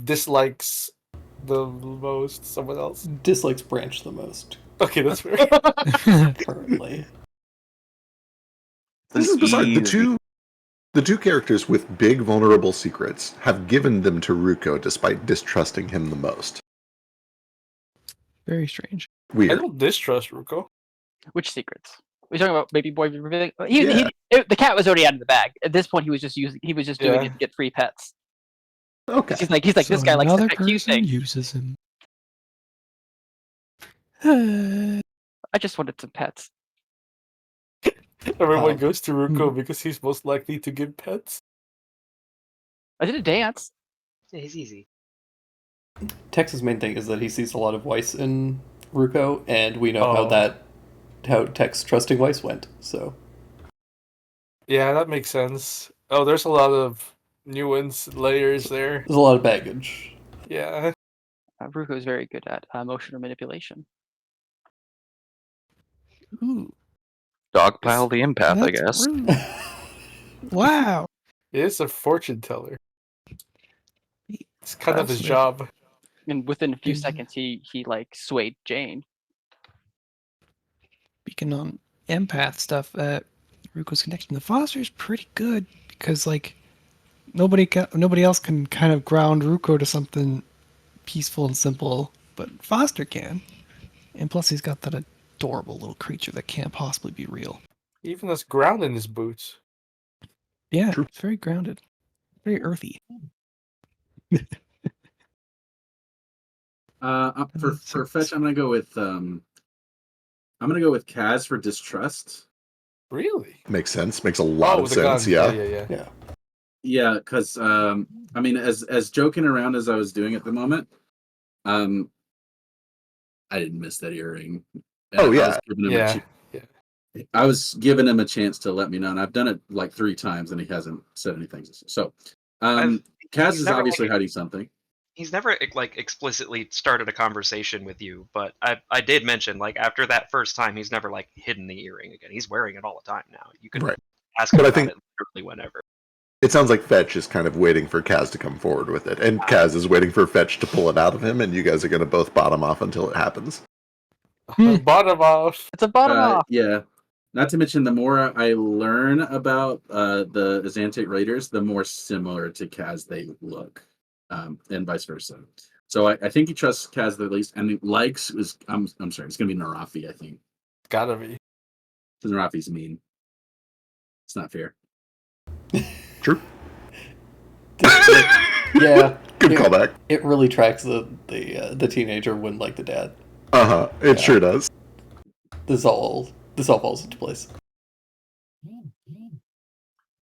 dislikes the most someone else. Dislikes Branch the most. Okay, that's fair. Currently. This is bizarre. The two characters with big vulnerable secrets have given them to Ruko despite distrusting him the most. Very strange. I Weird. don't distrust Ruko. Which secrets? We're talking about Baby Boy revealing. Yeah. The cat was already out of the bag. At this point, he was just doing Yeah. it to get free pets. Okay. He's like this So guy likes another to pet cute person things. uses him. I just wanted some pets. Everyone Um, goes to Ruko because he's most likely to give pets. I did a dance. Yeah, he's easy. Tex's main thing is that he sees a lot of Weiss in Ruko, and we know Oh. how Tex trusting Weiss went. So Yeah, that makes sense. Oh, there's a lot of nuance layers there. there's a lot of baggage. Yeah. Ruko is very good at emotional manipulation. Ooh, Dogpile the empath, I that's guess. rude. Wow. It's a fortune teller. It's kind of his Fascinating. job. And within a few Is- seconds, he like swayed Jane. Speaking on empath stuff, Ruko's connection to Foster is pretty good because like nobody else can kind of ground Ruko to something peaceful and simple, but Foster can. And plus, he's got that adorable little creature that can't possibly be real. He even has ground in his boots. Yeah, True. it's very grounded, very earthy. For fetch, I'm gonna go with Kaz for distrust. Really? Makes sense. Makes a lot Oh, of the sense. gun. Yeah. Yeah. Yeah, because I mean, as joking around as I was doing at the moment, I didn't miss that earring. And Oh, I yeah. was giving him Yeah. I was giving him a chance to let me know, and I've done it like 3 times, and he hasn't said anything. So, Kaz he's is never, obviously like, hiding something. He's never like explicitly started a conversation with you, but I did mention like after that first time, he's never like hidden the earring again. He's wearing it all the time now. You can Right. ask him But I about think- it literally whenever. It sounds like Fetch is kind of waiting for Kaz to come forward with it, and Kaz is waiting for Fetch to pull it out of him, and you guys are going to both bottom off until it happens. Bottom off. It's a bottom off. Yeah. Not to mention, the more I learn about the Azantic Raiders, the more similar to Kaz they look, and vice versa. So I think he trusts Kaz the least, and he likes is I'm sorry, it's gonna be Narafi. I think Gotta be. because Narafi's mean. It's not fair. True. Yeah, Good it, callback. It really tracks the teenager wouldn't like the dad. It sure does. This all falls into place.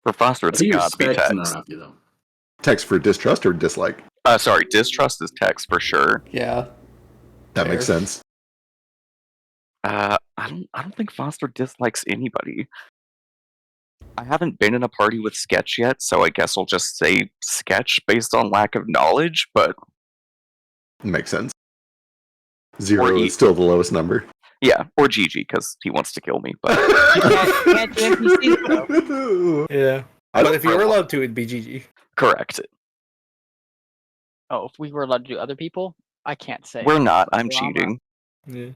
For Foster, it's He gotta be respects Tex. Narafi though. Text for distrust or dislike? Sorry, distrust is Tex for sure. Yeah, That Fair. makes sense. I don't think Foster dislikes anybody. I haven't been in a party with Sketch yet, so I guess I'll just say Sketch based on lack of knowledge, but Makes sense. 0 Or is still the lowest number. yeah, or Gigi, because he wants to kill me, but Can't the NPC though. Yeah. I But don't if you were realize- allowed to, it'd be GG. correct. Oh, if we were allowed to do other people, I can't say. We're not, I'm Drama. cheating. Yeah.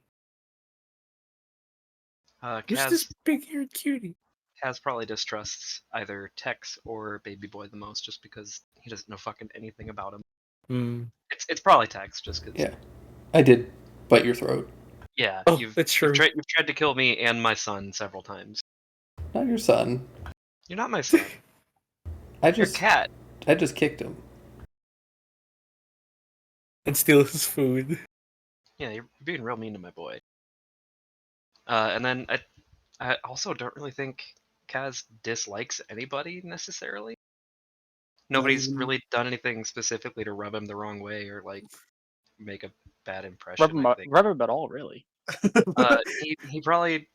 Who's this big-eared cutie? Kaz probably distrusts either Tex or Baby Boy the most, just because he doesn't know fucking anything about him. Hmm. It's probably Tex, just because. yeah. I did bite your throat. Yeah, Oh, you've that's true. you've tried to kill me and my son several times. Not your son. You're not my son. I You're a just cat. kicked him. And steal his food. Yeah, you're being real mean to my boy. And then I also don't really think Kaz dislikes anybody necessarily. Nobody's really done anything specifically to rub him the wrong way or like make a bad impression. I think. Rub him at all, really. He probably.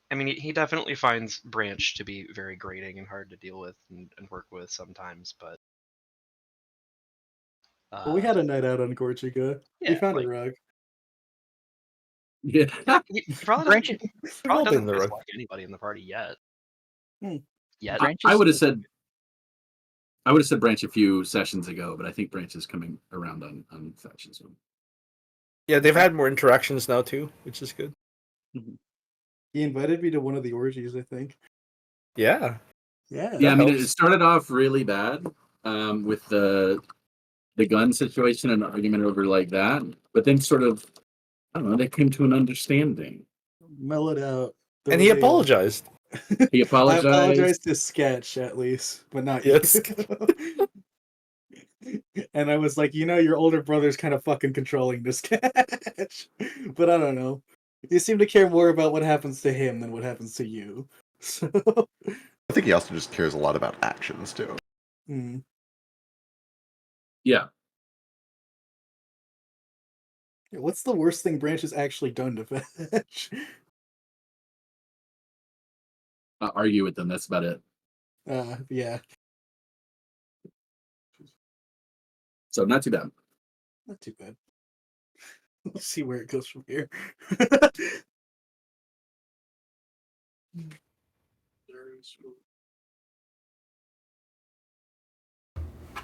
I mean, he definitely finds Branch to be very grating and hard to deal with and work with sometimes, but. Well, we had a night out on Corsica. We yeah, found like- a rug. Yeah. He probably Branch, doesn't, We've all probably been doesn't in the rug. dislike anybody in the party yet. Hmm. Yet. Branch I is- would have said Branch a few sessions ago, but I think Branch is coming around on Fetch as well. Yeah, they've had more interactions now too, which is good. He invited me to one of the orgies, I think. Yeah. Yeah. Yeah, I mean, it helps. started off really bad with the gun situation and argument over like that, but then sort of, I don't know, they came to an understanding. Mellowed out. There And he was a- apologized. He apologized. I apologized to Sketch at least, but not Yes. you. And I was like, your older brother's kind of fucking controlling this Sketch. But I don't know. You seem to care more about what happens to him than what happens to you. So, I think he also just cares a lot about actions too. mm. Yeah. What's the worst thing Branch has actually done to Fetch? Argue with them. That's about it. Yeah, So not too bad. not too bad. We'll see where it goes from here.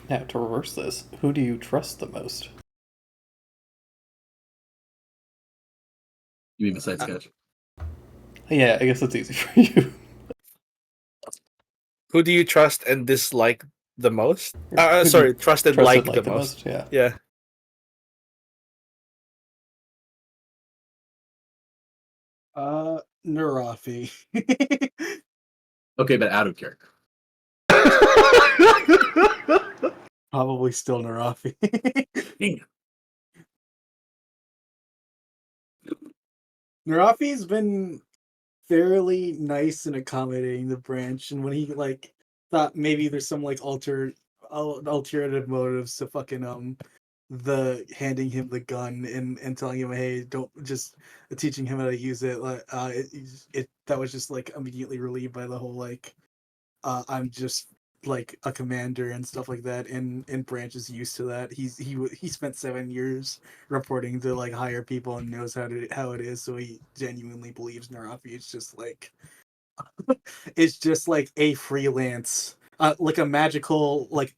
Now, to reverse this, who do you trust the most? You mean besides Sketch? Yeah, I guess that's easy for you. Who do you trust and dislike the most? Who do you Sorry, trust and trust like and the most. Yeah. Yeah. Narafi. Okay, but out of character. Probably still Narafi. Narafi's been fairly nice and accommodating the Branch, and when he like thought maybe there's some like alternative motives to fucking the handing him the gun and telling him, hey, don't just teaching him how to use it, like it that was just like immediately relieved by the whole like I'm just like a commander and stuff like that, and Branch is used to that. He spent 7 years reporting to like higher people and knows how it is, so he genuinely believes Narafi is just like it's just like a freelance like a magical like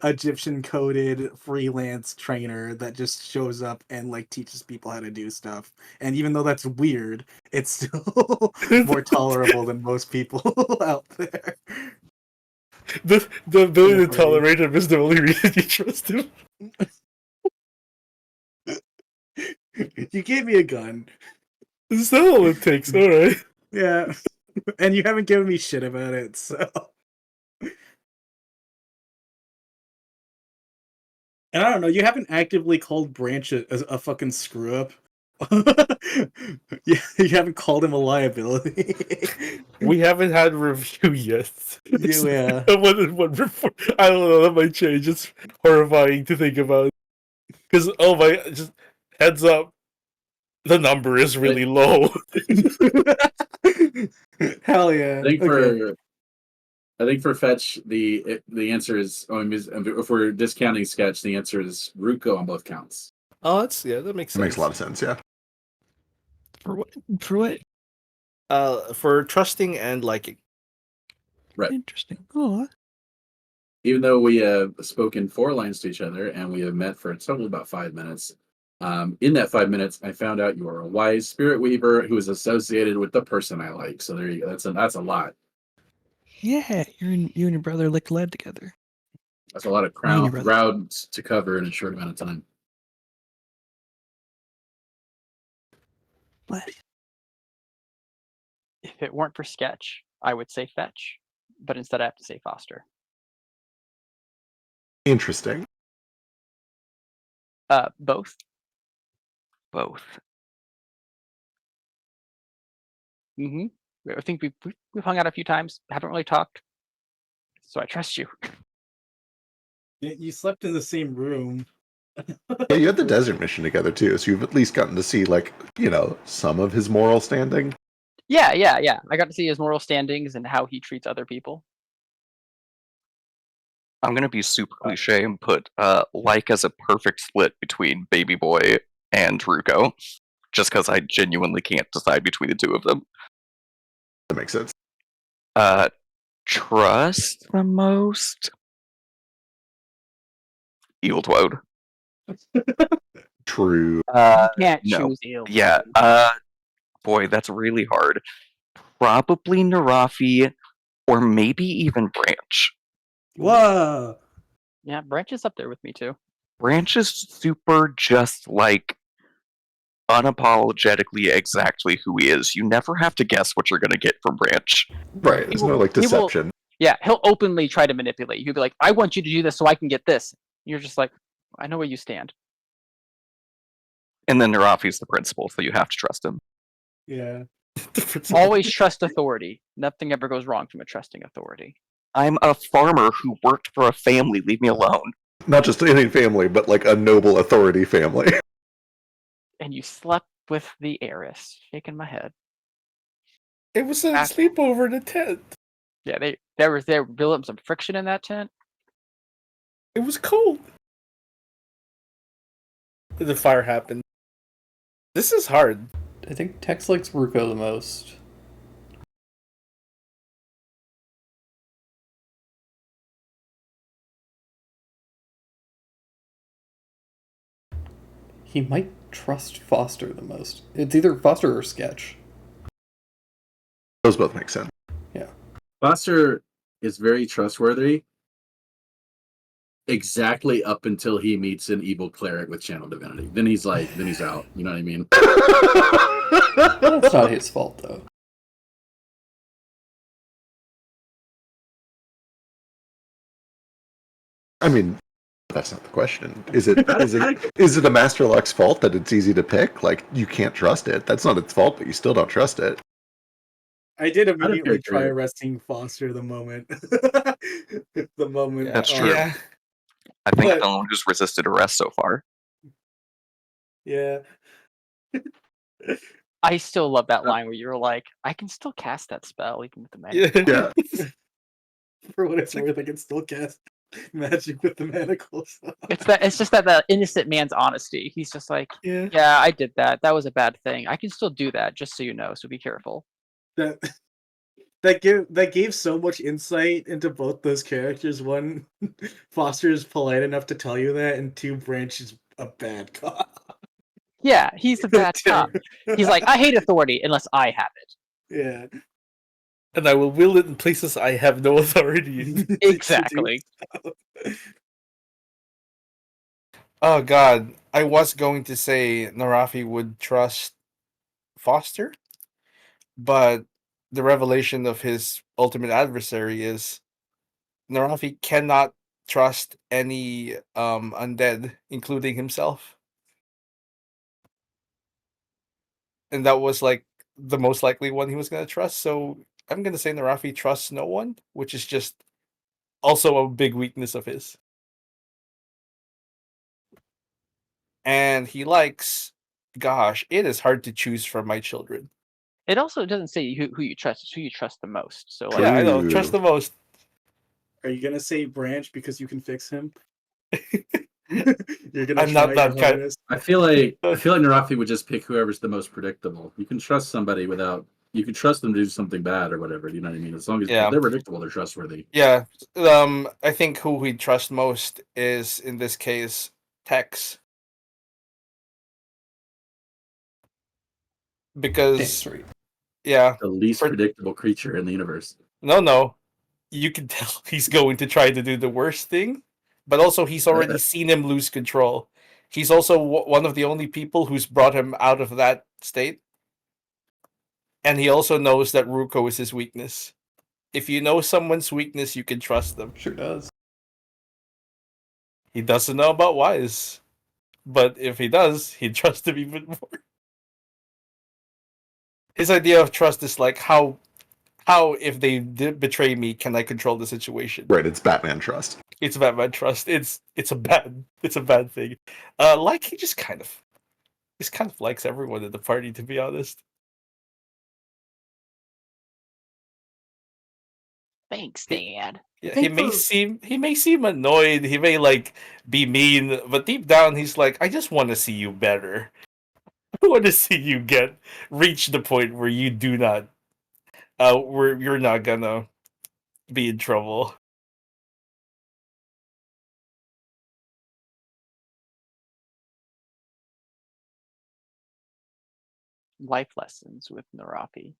Egyptian coded freelance trainer that just shows up and like teaches people how to do stuff. And even though that's weird, it's still more tolerable than most people out there. The ability to tolerate him is the only reason you trust him. You gave me a gun. Is that all it takes? Alright. Yeah. And you haven't given me shit about it, so. And I don't know, you haven't actively called Branch a fucking screw up. Yeah, you haven't called him a liability. We haven't had a review yet. Yeah. One before. I don't know, that might change. It's horrifying to think about. Because, oh my, just heads up, the number is really low. Hell yeah. I think for Fetch, the answer is, if we're discounting Sketch, the answer is Ruko on both counts. Oh, that makes sense. It makes a lot of sense, yeah. For what? For what? For trusting and liking. Right. Interesting. Oh. Even though we have spoken 4 lines to each other and we have met for a total of about 5 minutes, in that 5 minutes, I found out you are a wise spirit weaver who is associated with the person I like. So there you go. That's a lot. Yeah, you and your brother licked lead together. That's a lot of crowds to cover in a short amount of time. What? If it weren't for Sketch, I would say Fetch, but instead I have to say Foster. Interesting. Both. Both. Mm-hmm. I think we've hung out a few times, haven't really talked, so I trust you. You slept in the same room. Yeah, you had the desert mission together too, so you've at least gotten to see like, some of his moral standing. Yeah. I got to see his moral standings and how he treats other people. I'm gonna be super cliche and put like as a perfect split between Baby Boy and Ruko, just because I genuinely can't decide between the two of them. That makes sense. Trust the most Evil Toad. True. You can't No. choose Eel. Yeah. Boy, that's really hard. Probably Narafi, or maybe even Branch. Whoa. Yeah, Branch is up there with me too. Branch is super just like unapologetically exactly who he is. You never have to guess what you're gonna get from Branch. Right. There's no like deception. Yeah, he'll openly try to manipulate you. He'll be like, I want you to do this so I can get this. You're just like, I know where you stand. And then Narafi's the principal, so you have to trust him. Yeah. Always trust authority. Nothing ever goes wrong from a trusting authority. I'm a farmer who worked for a family. Leave me alone. Not just any family, but like a noble authority family. And you slept with the heiress. Shaking my head. It was a sleepover in a tent. Yeah, there was building up some friction in that tent. It was cold. The fire happened. This is hard. I think Tex likes Ruko the most. He might trust Foster the most. It's either Foster or Sketch. Those both make sense. Yeah. Foster is very trustworthy. Exactly up until he meets an evil cleric with channel divinity. Then he's out. You know what I mean? That's not his fault, though. I mean, that's not the question. Is it a Master Luck's fault that it's easy to pick? Like, you can't trust it. That's not its fault, but you still don't trust it. I did don't immediately care. try arresting Foster the moment. The moment. That's true. Yeah. I think But- the one who's resisted arrest so far. Yeah. I still love that line where you're like, I can still cast that spell even with the magic. Yeah. Yeah. For what it's worth, I can still cast magic with the manacles. It's just that innocent man's honesty. He's just like, yeah, I did that. That was a bad thing. I can still do that, just so you know. So be careful. That gave so much insight into both those characters. One, Foster is polite enough to tell you that, and two, Branch is a bad cop. Yeah, he's a bad cop. He's like, I hate authority unless I have it. Yeah. And I will will it in places I have no authority in. Exactly. Oh god. I was going to say Narafi would trust Foster, but the revelation of his ultimate adversary is Narafi cannot trust any undead, including himself. And that was like the most likely one he was going to trust. So I'm going to say Narafi trusts no one, which is just also a big weakness of his. And he likes, gosh, it is hard to choose from my children. It also doesn't say who you trust. It's who you trust the most. So like, Yeah, I know. Trust the most. Are you gonna say Branch because you can fix him? You're gonna I'm not try that your kind. hardest? I feel like Narafi would just pick whoever's the most predictable. You can trust somebody without. You can trust them to do something bad or whatever. You know what I mean? As long as Yeah. they're predictable, they're trustworthy. Yeah. I think who we trust most is, in this case, Tex. Because That's right. yeah, The least predictable creature in the universe. no. You can tell he's going to try to do the worst thing, but also he's already seen him lose control. He's also one of the only people who's brought him out of that state. And he also knows that Ruko is his weakness. If you know someone's weakness, you can trust them. Sure does. He doesn't know about Wise. But if he does, he'd trust him even more. His idea of trust is like, how if they betray me, can I control the situation? Right, it's Batman trust. It's Batman trust. It's a bad thing. Like he just kind of likes everyone in the party, to be honest. thanks, Dad. Yeah, he may seem annoyed. He may like be mean, but deep down he's like, I just want to see you better. I want to see you reach the point where you do not, where you're not gonna be in trouble. Life lessons with Narafi.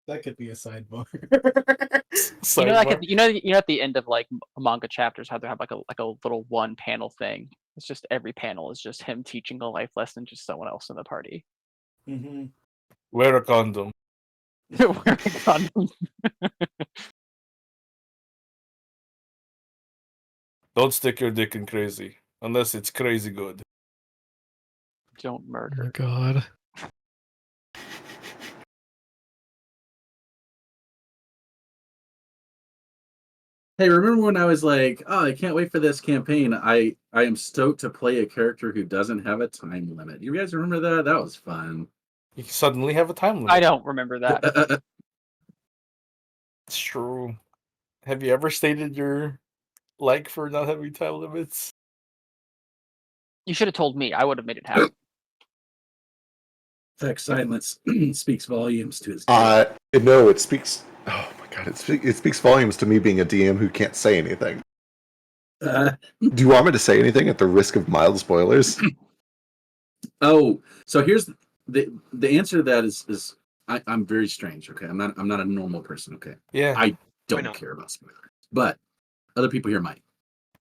That could be a sidebar. You know, like at the end of like manga chapters, how they have like a little one panel thing. It's just every panel is just him teaching a life lesson to someone else in the party. Mm-hmm. Wear a condom. Wear a condom. Don't stick your dick in crazy, unless it's crazy good. Don't Oh my murder. god. Hey, remember when I was like, "Oh, I can't wait for this campaign." I am stoked to play a character who doesn't have a time limit. You guys remember that? That was fun. You suddenly have a time limit. I don't remember that. It's true. Have you ever stated your like for not having time limits? You should have told me. I would have made it happen. Fact silence speaks volumes to his. No, it speaks. Oh my god, it speaks volumes to me being a DM who can't say anything. Do you want me to say anything at the risk of mild spoilers? Oh, so here's the answer to that is I'm very strange. Okay, I'm not a normal person. Okay, Yeah. I don't care about spoilers, but other people here might.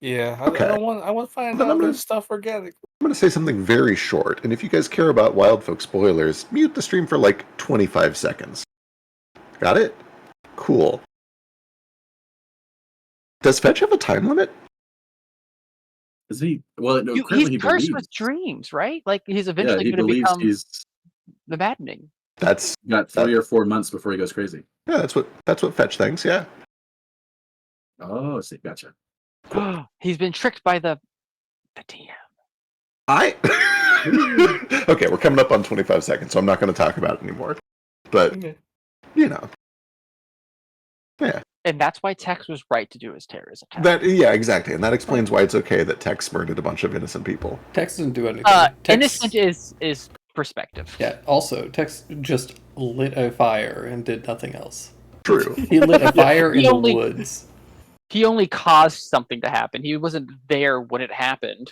Yeah. Okay. I want to find Then out I'm gonna- this stuff organic. I'm going to say something very short, and if you guys care about Wild Folk spoilers, mute the stream for like 25 seconds. Got it? Cool. Does Fetch have a time limit? Is he? Well, no, He's currently he cursed believes. with dreams, right? Like he's Yeah, eventually he going to believes become he's the maddening. That's got 3 or 4 months before he goes crazy. yeah. That's what Fetch thinks. Yeah. Oh, see, gotcha. He's been tricked by the DM. Okay, we're coming up on 25 seconds, so I'm not going to talk about it anymore. But Okay. you know, yeah. And that's why Tex was right to do his terrorism attack. Yeah, exactly, and that explains why it's okay that Tex murdered a bunch of innocent people. Tex didn't do anything. Innocent is perspective. Yeah. Also, Tex just lit a fire and did nothing else. True. He lit a fire in He only- the woods. He only caused something to happen. He wasn't there when it happened.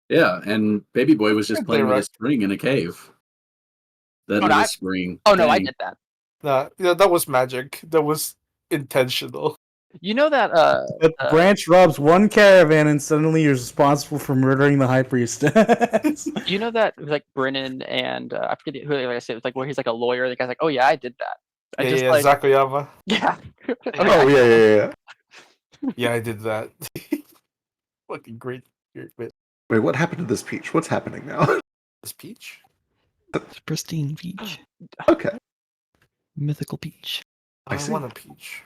Yeah, and Baby Boy was just Yeah, playing with right. a spring in a cave. That Oh, little no, spring. Oh no, I thing. did that. Nah, yeah, that was magic. That was intentional. You know that The branch robs one caravan and suddenly you're responsible for murdering the high priestess. do you know that it was like Brennan and I forget who I said it was like where he's like a lawyer. The guy's like, oh yeah, I did that. I Yeah, just yeah, like Zakayama. yeah. Oh yeah. Yeah, I did that. Fucking great. Wait, Wait, what happened to this peach? What's happening now? this peach? It's pristine peach. Okay. Mythical peach. I see. want a peach.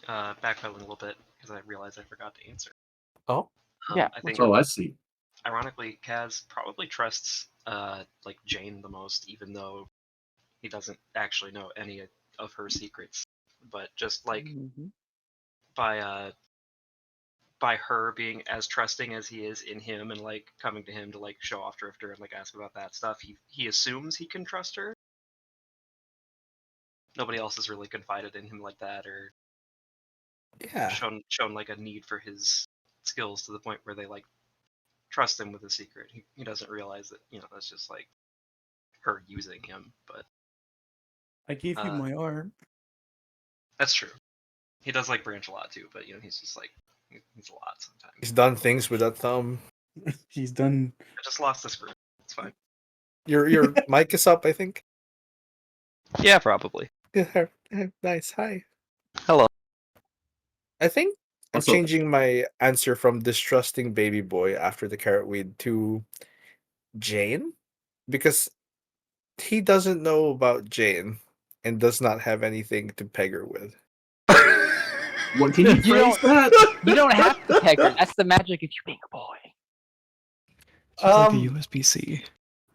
Backpedaling a little bit because I realized I forgot to answer. Oh, Yeah. I think Oh, I see. ironically, Kaz probably trusts like Jane the most, even though he doesn't actually know any of her secrets. But just like Mhm. by her being as trusting as he is in him and like coming to him to like show off Drifter and like ask about that stuff, he assumes he can trust her. Nobody else has really confided in him like that or yeah. shown like a need for his skills to the point where they like trust him with a secret. He doesn't realize that, you know, that's just like her using him, but I gave you my arm. that's true. He does like Branch a lot too, but you know, he's just like he's a lot sometimes. He's done things with that thumb. He's done. I just lost this group. It's fine. Your mic is up, I think. Yeah, probably. Yeah, nice. Hi. Hello. I think I'm Also- changing my answer from distrusting Baby Boy after the carrot weed to Jane because he doesn't know about Jane and does not have anything to peg her with. What can you You phrase don't- that? You don't have to peg her. That's the magic of you being a boy. She's like a USB-C.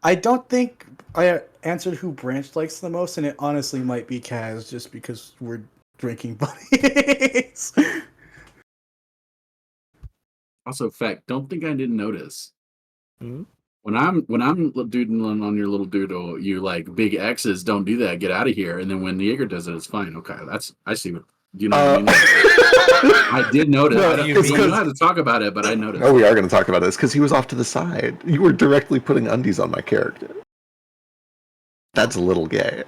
I don't think I answered who Branch likes the most, and it honestly might be Kaz, just because we're drinking buddies. Also, fact, don't think I didn't notice. Hmm? When I'm doodling on your little doodle, you like big X's. Don't do that. Get out of here. And then when Jaeger does it, it's fine. Okay, I see what you know. What I mean? I did notice. No, I don't, it's we 'cause- don't have to talk about it, but I noticed. Oh, we are going to talk about this because he was off to the side. You were directly putting undies on my character. That's a little gay.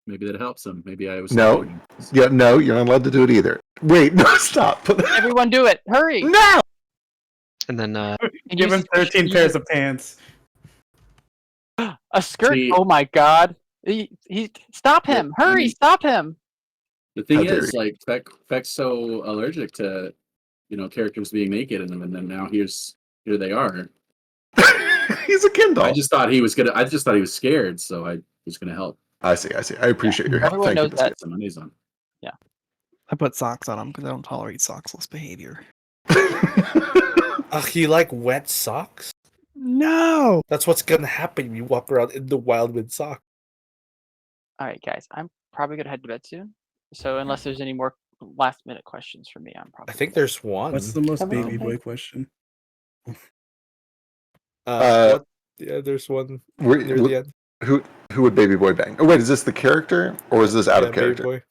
Maybe that helps him. Maybe I was No. Yeah, no, you're not allowed to do it either. Wait, no, stop. Everyone do it. Hurry. No! And then Give him 13 pairs of pants. A skirt. See- Oh my god. He stop him. I Hurry, mean- stop him. The thing How dare is, you. like, Feck's so allergic to, characters being naked, and then now here they are. He's a Kindle. I just thought he was scared, so I was gonna help. I see. I appreciate your help. Everyone Thank you, knows that. Biscuit. Some money's on. I put socks on them because I don't tolerate sockless behavior. Ugh, you like wet socks? No. That's what's gonna happen if you walk around in the wild with socks. All right, guys, I'm probably gonna head to bed soon. So unless there's any more last minute questions for me, I'm probably. I think there's one. What's the most Come on, baby man. boy question? What? Yeah, there's one Were- near the end. Who would Baby Boy bang? Oh wait, is this the character or is this out Yeah, of baby character? boy.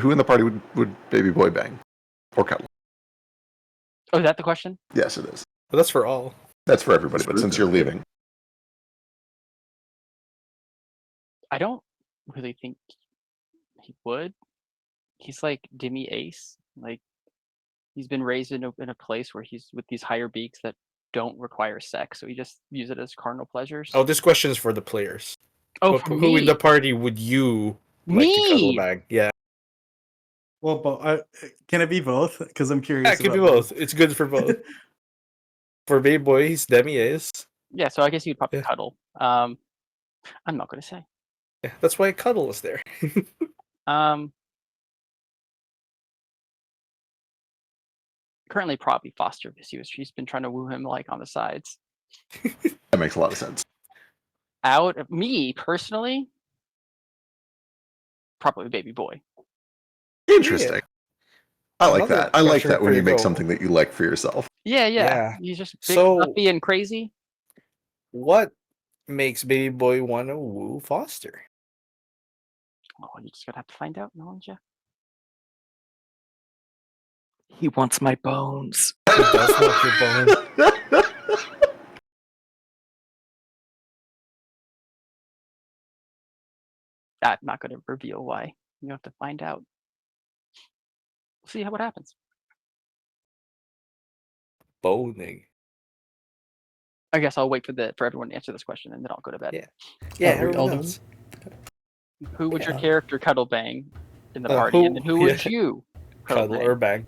Who in the party would Baby Boy bang or cuddle? Oh, is that the question? Yes, it is. But that's for all. That's for everybody. That's But since you're Ruko. leaving, I don't really think he would. He's like Demi Ace. Like he's been raised in a place where he's with these higher beaks that don't require sex, so he just use it as carnal pleasures. Oh, this question is for the players. Oh, for who in me. the party would you like to cuddle Me! bang? Yeah. Well, can it be both? Because I'm curious. Yeah, it could be about both. It's good for both. For baby boy, he's Demi Ace. Yeah, so I guess you'd probably Yeah. cuddle. I'm not gonna say. Yeah, that's why cuddle is there. Currently probably Foster because she's been trying to woo him like on the sides. that makes a lot of sense. Out of me personally, probably baby boy. Interesting. I like Another that. I like question that when for you make Go. something that you like for yourself. Yeah. Yeah. He's just big, So- fluffy, and crazy. What makes baby boy want to woo Foster? Oh, you just gotta have to find out, don't you? He wants my bones. He does want your bones. I'm not gonna reveal why. You have to find out. We'll see what happens. Boning. I guess I'll wait for everyone to answer this question and then I'll go to bed. Yeah. Yeah, Are we everyone all knows. Who would your Yeah. character cuddle bang in the party, and then who would you Cuddle or bang?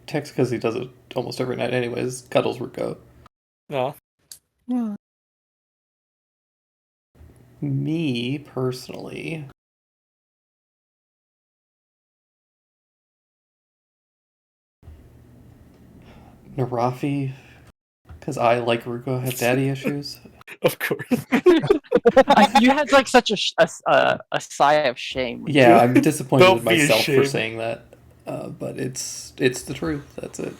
Tex, because he does it almost every night anyways, cuddles Ruko. No. Me, personally... Narafi, because I, like Ruko, have daddy issues. Of course. You had like such a sigh of shame. when Yeah, you- I'm disappointed Don't with be myself for ashamed. saying that, but it's the truth. That's it.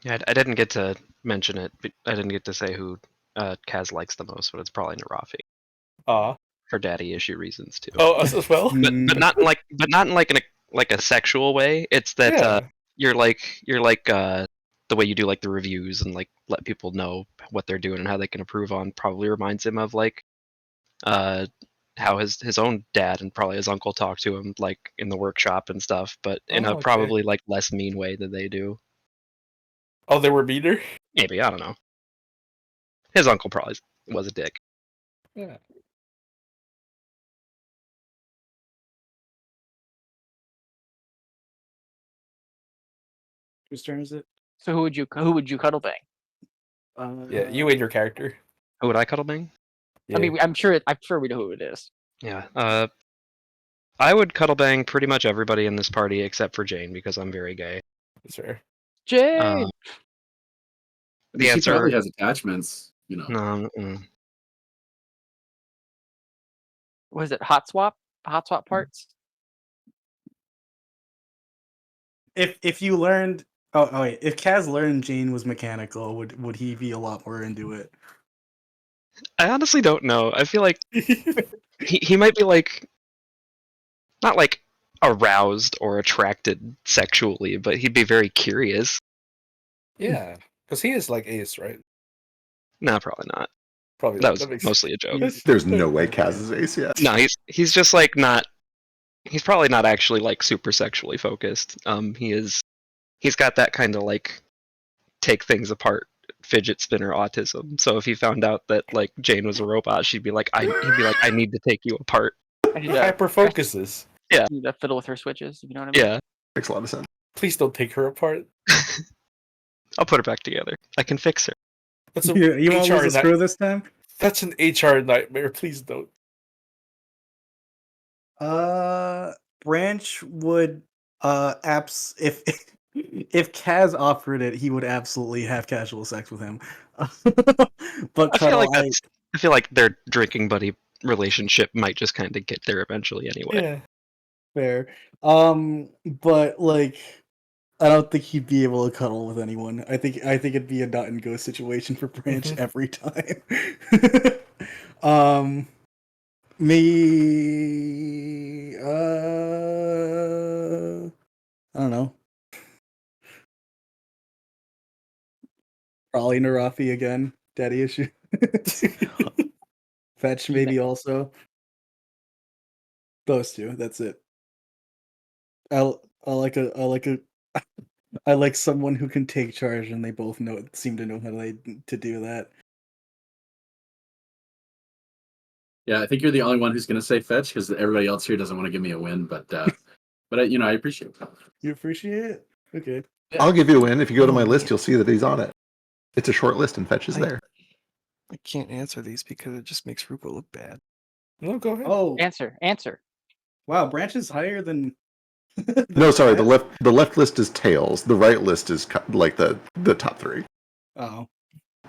Yeah, I didn't get to mention it, but I didn't get to say who Kaz likes the most, but it's probably Narafi Aw. for daddy issue reasons too. Oh, us as well? but not in like a sexual way. It's that Yeah. you're like the way you do like the reviews and like let people know what they're doing and how they can improve on probably reminds him of like how his own dad and probably his uncle talk to him like in the workshop and stuff, but in Oh, a okay. probably like less mean way than they do. Oh, they were meaner? Maybe, I don't know. His uncle probably was a dick. Yeah. Whose turn is it? So who would you cuddle bang? Yeah, you and your character. Who would I cuddle bang? I mean, I'm sure we know who it is. Yeah. I would cuddle bang pretty much everybody in this party except for Jane because I'm very gay. That's fair. Jay. The She answer. probably has attachments, you know. No. Was it hot swap? Hot swap parts? If you learned, oh wait, if Kaz learned Jane was mechanical, would he be a lot more into it? I honestly don't know. I feel like he might be like not like aroused or attracted sexually, but he'd be very curious. Yeah, because he is like Ace, right? No, probably not. Probably That not. was That makes mostly a joke. There's no way Kaz is ace yet. No, he's just like not. He's probably not actually like super sexually focused. He's got that kind of like take things apart fidget spinner autism. So if he found out that like Jane was a robot, he'd be like, I need to take you apart. I need He hyper focuses. Yeah. Need to fiddle with her switches. If you know what I mean? Yeah. Makes a lot of sense. Please don't take her apart. I'll put her back together. I can fix her. That's a You won't HR lose a screw this time? That's an HR nightmare. Please don't. Branch would apps if Kaz offered it, he would absolutely have casual sex with him. But I feel like their drinking buddy relationship might just kind of get there eventually anyway. Yeah. Fair. But like I don't think he'd be able to cuddle with anyone. I think it'd be a dot and go situation for Branch every time. Me I don't know. Probably Narafi again. Daddy issue. Fetch maybe also. Those two, that's it. I like a I like someone who can take charge and they both seem to know how to do that. Yeah, I think you're the only one who's going to say fetch because everybody else here doesn't want to give me a win. But I appreciate it. You appreciate it? Okay. I'll give you a win. If you go to my list, you'll see that he's on it. It's a short list and Fetch is there. I can't answer these because it just makes Ruko look bad. No, go ahead. Oh, Answer. wow, Branch is higher than. No, sorry. The left list is tails. The right list is like the top three. Oh.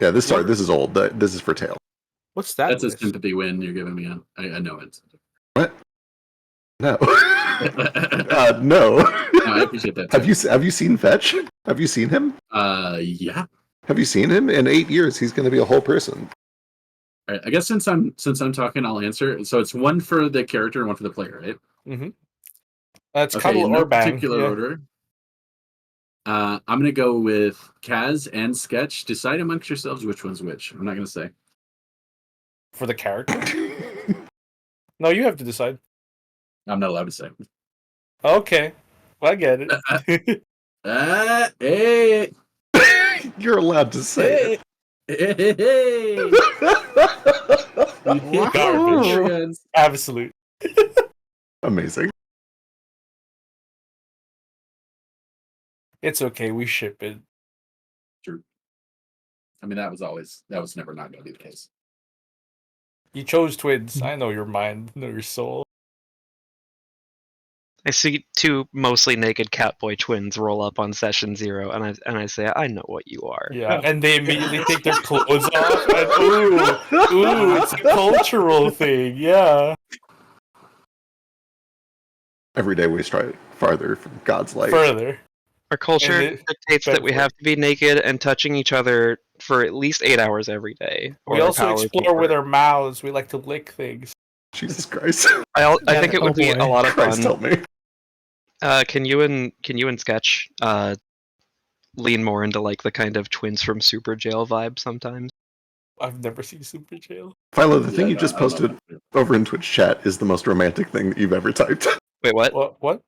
Yeah, this is old. This is for tail. What's that? That's a sympathy win you're giving me. I know it. What? No. No. No, I appreciate that. Have you seen Fetch? Have you seen him? Yeah. Have you seen him? In 8 years, he's going to be a whole person. All right. I guess since I'm talking, I'll answer. So it's one for the character and one for the player, right? Mm-hmm. That's Okay, cuddle in or no bang. particular Yeah. order. I'm gonna go with Kaz and Sketch. Decide amongst yourselves which one's which. I'm not gonna say. For the character? No, you have to decide. I'm not allowed to say. Okay. Well, I get it. Hey. You're allowed to say Hey. Garbage. Absolute. Amazing. It's okay. We ship it. True. I mean, that was never not going to be the case. You chose twins. I know your mind. I know your soul. I see two mostly naked Catboy twins roll up on session 0, and I say, I know what you are. Yeah, and they immediately take their clothes off. And, ooh, it's a cultural thing. Yeah. Every day we strive farther from God's light. Further. Our culture And dictates that we have to be naked and touching each other for at least 8 hours every day. We also explore with our mouths. We like to lick things. Jesus Christ. I think it would be a lot of Christ fun. help me. Can you and Sketch lean more into like the kind of twins from Super Jail vibe sometimes? I've never seen Super Jail. Philo, the thing you just posted over in Twitch chat is the most romantic thing that you've ever typed. Wait, what? What?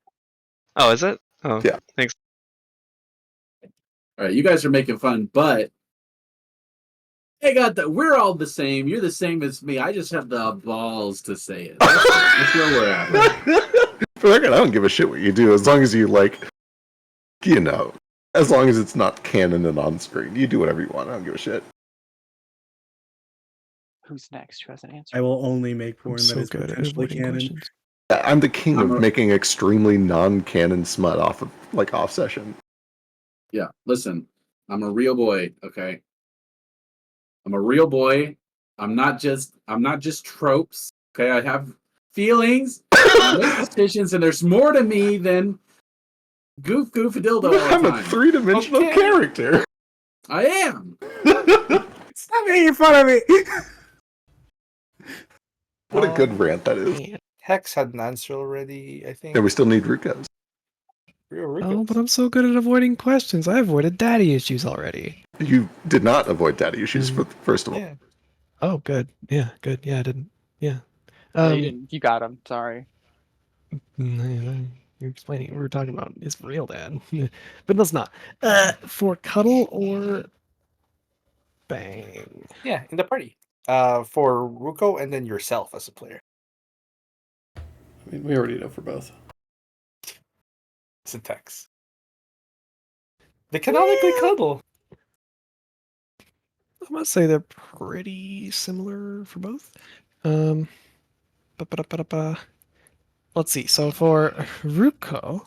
Oh, is it? Oh, yeah. Thanks. All right, you guys are making fun, but we're all the same. You're the same as me. I just have the balls to say it. That's where we're at. For the record, I don't give a shit what you do as long as you as long as it's not canon and on screen. You do whatever you want. I don't give a shit. Who's next? Who has an answer? I will only make porn that so is good at potentially avoiding canon. questions. I'm the king of making extremely non-canon smut off session. Yeah, listen, I'm a real boy, okay? I'm a real boy. I'm not just tropes, okay? I have feelings, I make decisions, and there's more to me than goof and dildo all the I'm time. a three-dimensional character. I am. Stop making fun of me. What a good rant that is. Hex had an answer already, I think. And we still need Rukos. Oh, but I'm so good at avoiding questions. I avoided daddy issues already. You did not avoid daddy issues, first of all. Yeah. Oh, good. Yeah, good. Yeah, I didn't. Yeah. Yeah, you got him. Sorry. You're explaining. We were talking about his real dad, but let's not. For cuddle or bang. Yeah, in the party. For Ruko and then yourself as a player. I mean, we already know for both. Syntax. They canonically cuddle. I'm gonna say they're pretty similar for both. Ba-ba-da-ba-da-ba. Let's see. So for Ruko,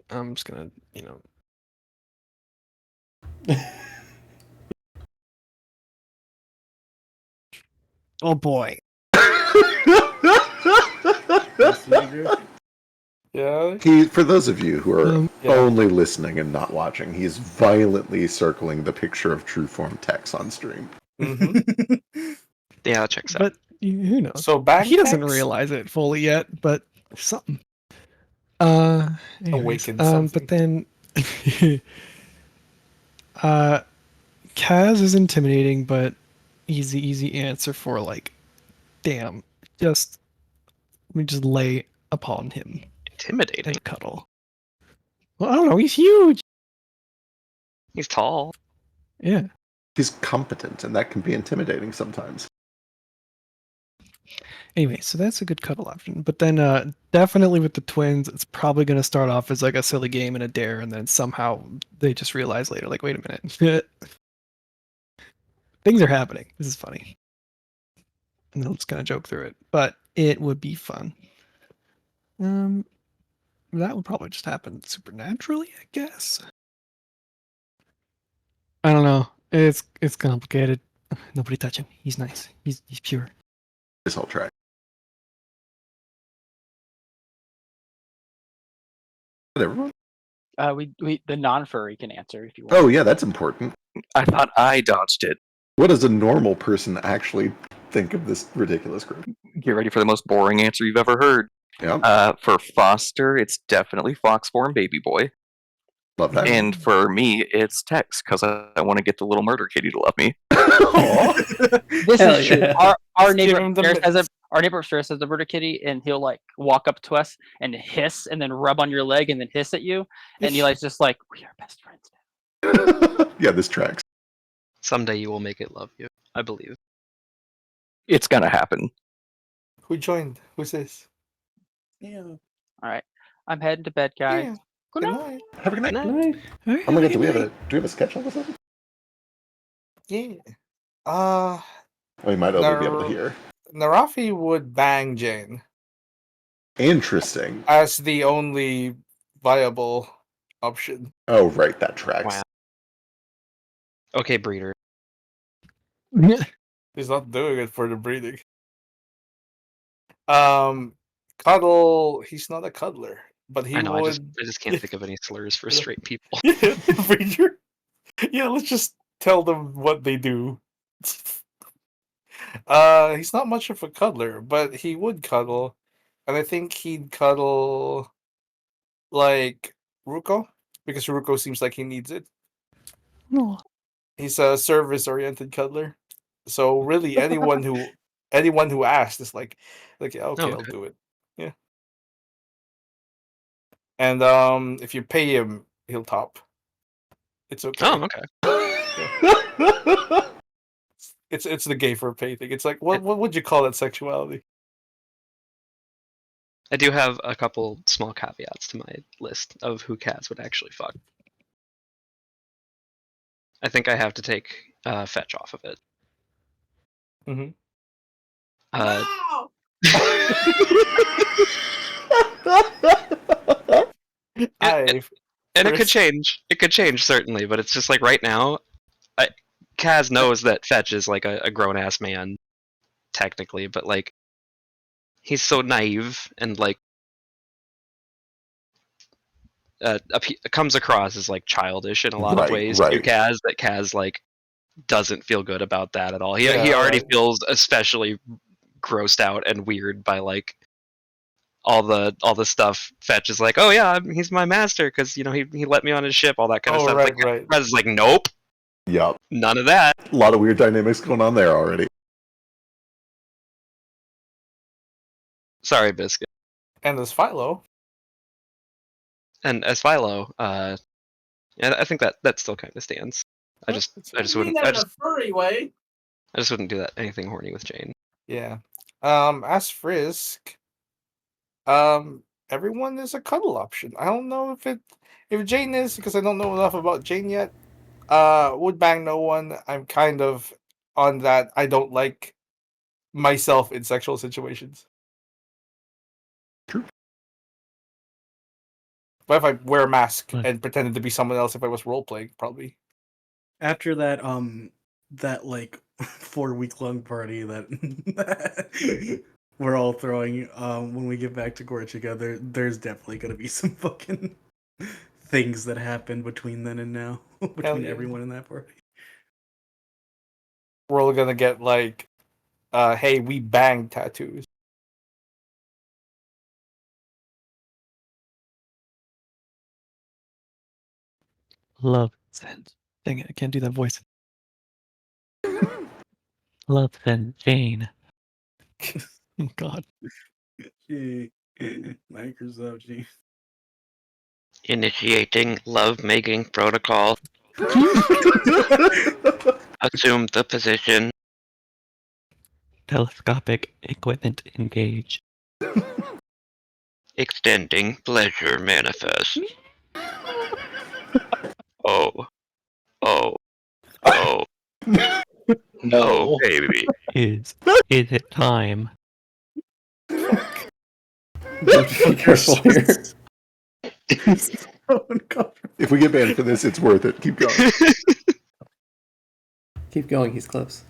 I'm just gonna, oh boy. Yeah. For those of you who are Yeah. only listening and not watching, he is violently circling the picture of Trueform Tex on stream. Mm-hmm. Yeah, that checks out. But who knows? So back He doesn't text? realize it fully yet, but something. Anyways, Awakened but something. then Kaz is intimidating, but he's the easy answer for like, damn, just let me just lay upon him Intimidating. and cuddle. Well, I don't know, he's huge. He's tall. Yeah. He's competent, and that can be intimidating sometimes. Anyway, so that's a good cuddle option. But then definitely with the twins, it's probably going to start off as like a silly game and a dare, and then somehow they just realize later, like, wait a minute. Things are happening. This is funny. And they'll just kind of joke through it. But it would be fun. That would probably just happen supernaturally, I guess. I don't know. It's complicated. Nobody touch him. He's nice. He's pure. This whole track. Everyone? We the non-furry can answer if you want. Oh yeah, that's important. I thought I dodged it. What does a normal person actually think of this ridiculous group? Get ready for the most boring answer you've ever heard. Yeah. For Foster, it's definitely Foxborn Baby Boy. Love that. And for me, it's Tex, because I want to get the little murder kitty to love me. This Hell is true. yeah. Our Give neighbor him the upstairs mitts. our neighbor upstairs has a murder kitty, and he'll like walk up to us and hiss, and then rub on your leg, and then hiss at you, and Eli's just like, we are best friends now. Yeah, this tracks. Someday you will make it love you. I believe. It's gonna happen. Who joined? Who's this? Yeah. All right, I'm heading to bed, guys. Yeah. Good Good night. night. Have a good night. Night. Oh my god, do we have a sketch on this one? Yeah. We might only be able to hear. Narafi would bang Jane Interesting. as the only viable option. Oh right, that tracks. Wow. Okay, breeder. He's not doing it for the breeding. Cuddle. He's not a cuddler, but he I know. would. I just can't think of any slurs for straight people. Yeah, breeder. Yeah, let's just tell them what they do. He's not much of a cuddler, but he would cuddle, and I think he'd cuddle like Ruko because Ruko seems like he needs it. No. He's a service-oriented cuddler, so really anyone who asks is like yeah, okay, I'll okay. do it. Yeah, and if you pay him, he'll top. It's okay. Oh, okay. It's the gay for pay thing. It's like what would you call that sexuality? I do have a couple small caveats to my list of who Kaz would actually fuck. I think I have to take fetch off of it. Mm-hmm. And it could change. It could change certainly, but it's just like right now, Kaz knows that Fetch is like a grown ass man, technically, but like he's so naive and like comes across as like childish in a lot of ways to Kaz, that Kaz like doesn't feel good about that at all. He already feels especially grossed out and weird by like all the stuff. Fetch is like, oh yeah, he's my master because you know he let me on his ship, all that kind of stuff. Right, like, right. Kaz is like, nope. Yup. None of that. A lot of weird dynamics going on there already. Sorry, Biscuit. And as Philo. And as Philo, yeah, I think that still kind of stands. I just wouldn't. in a furry way. I just wouldn't do that anything horny with Jane. Yeah. As Frisk, everyone is a cuddle option. I don't know if Jane is, because I don't know enough about Jane yet. Would bang no one. I'm kind of on that. I don't like myself in sexual situations. True. But if I wear a mask and pretended to be someone else, if I was role playing, probably. After that that like 4 week long party that we're all throwing when we get back to court together, there's definitely gonna be some fucking things that happen between then and now between yeah. everyone in that party. We're all gonna get like, hey, we banged tattoos. Love sends. Dang it, I can't do that voice. Love sends Jane. Oh, God. Gee, Microsoft, gee. Initiating love-making protocol. Assume the position. Telescopic equipment engaged. Extending pleasure manifest. Oh. Oh. Oh. No. Oh, baby. Is it time? Be careful here. If we get banned for this, it's worth it. Keep going. Keep going, he's close.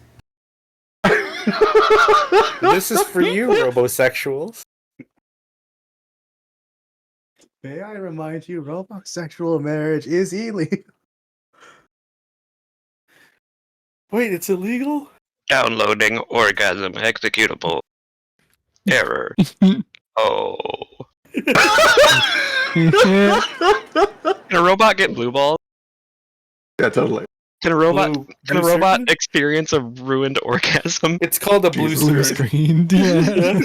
This is for you, robosexuals. May I remind you, homosexual marriage is illegal. Wait, it's illegal? Downloading orgasm executable. Error. Oh. Can a robot get blue balls? Yeah, totally. Can a robot Blue can a robot screen? experience a ruined orgasm? It's called a blue Blue screen. screen. Yeah.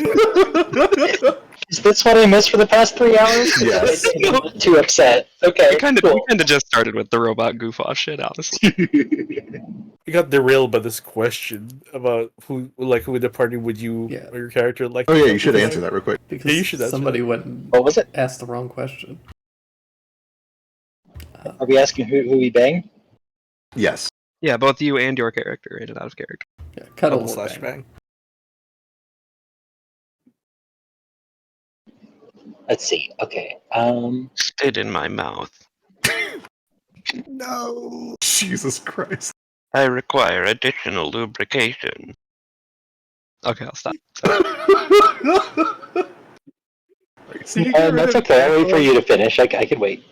Is this what I missed for the past 3 hours? Yes. Too upset. Okay, We kind of cool. just started with the robot goof off shit, honestly. We got derailed by this question about who in the party would you Yeah. or your character like. Oh yeah, you should answer that real quick. Because Yeah, you should answer somebody went and What was it? asked the wrong question. Are we asking who we bang? Yes. Yeah, both you and your character, in and out of character. Yeah, cuddle Double or slash bang. bang. Let's see. Okay. Spit in my mouth. No. Jesus Christ. I require additional lubrication. Okay, I'll stop. That's okay. I'll wait for you to finish. I can wait.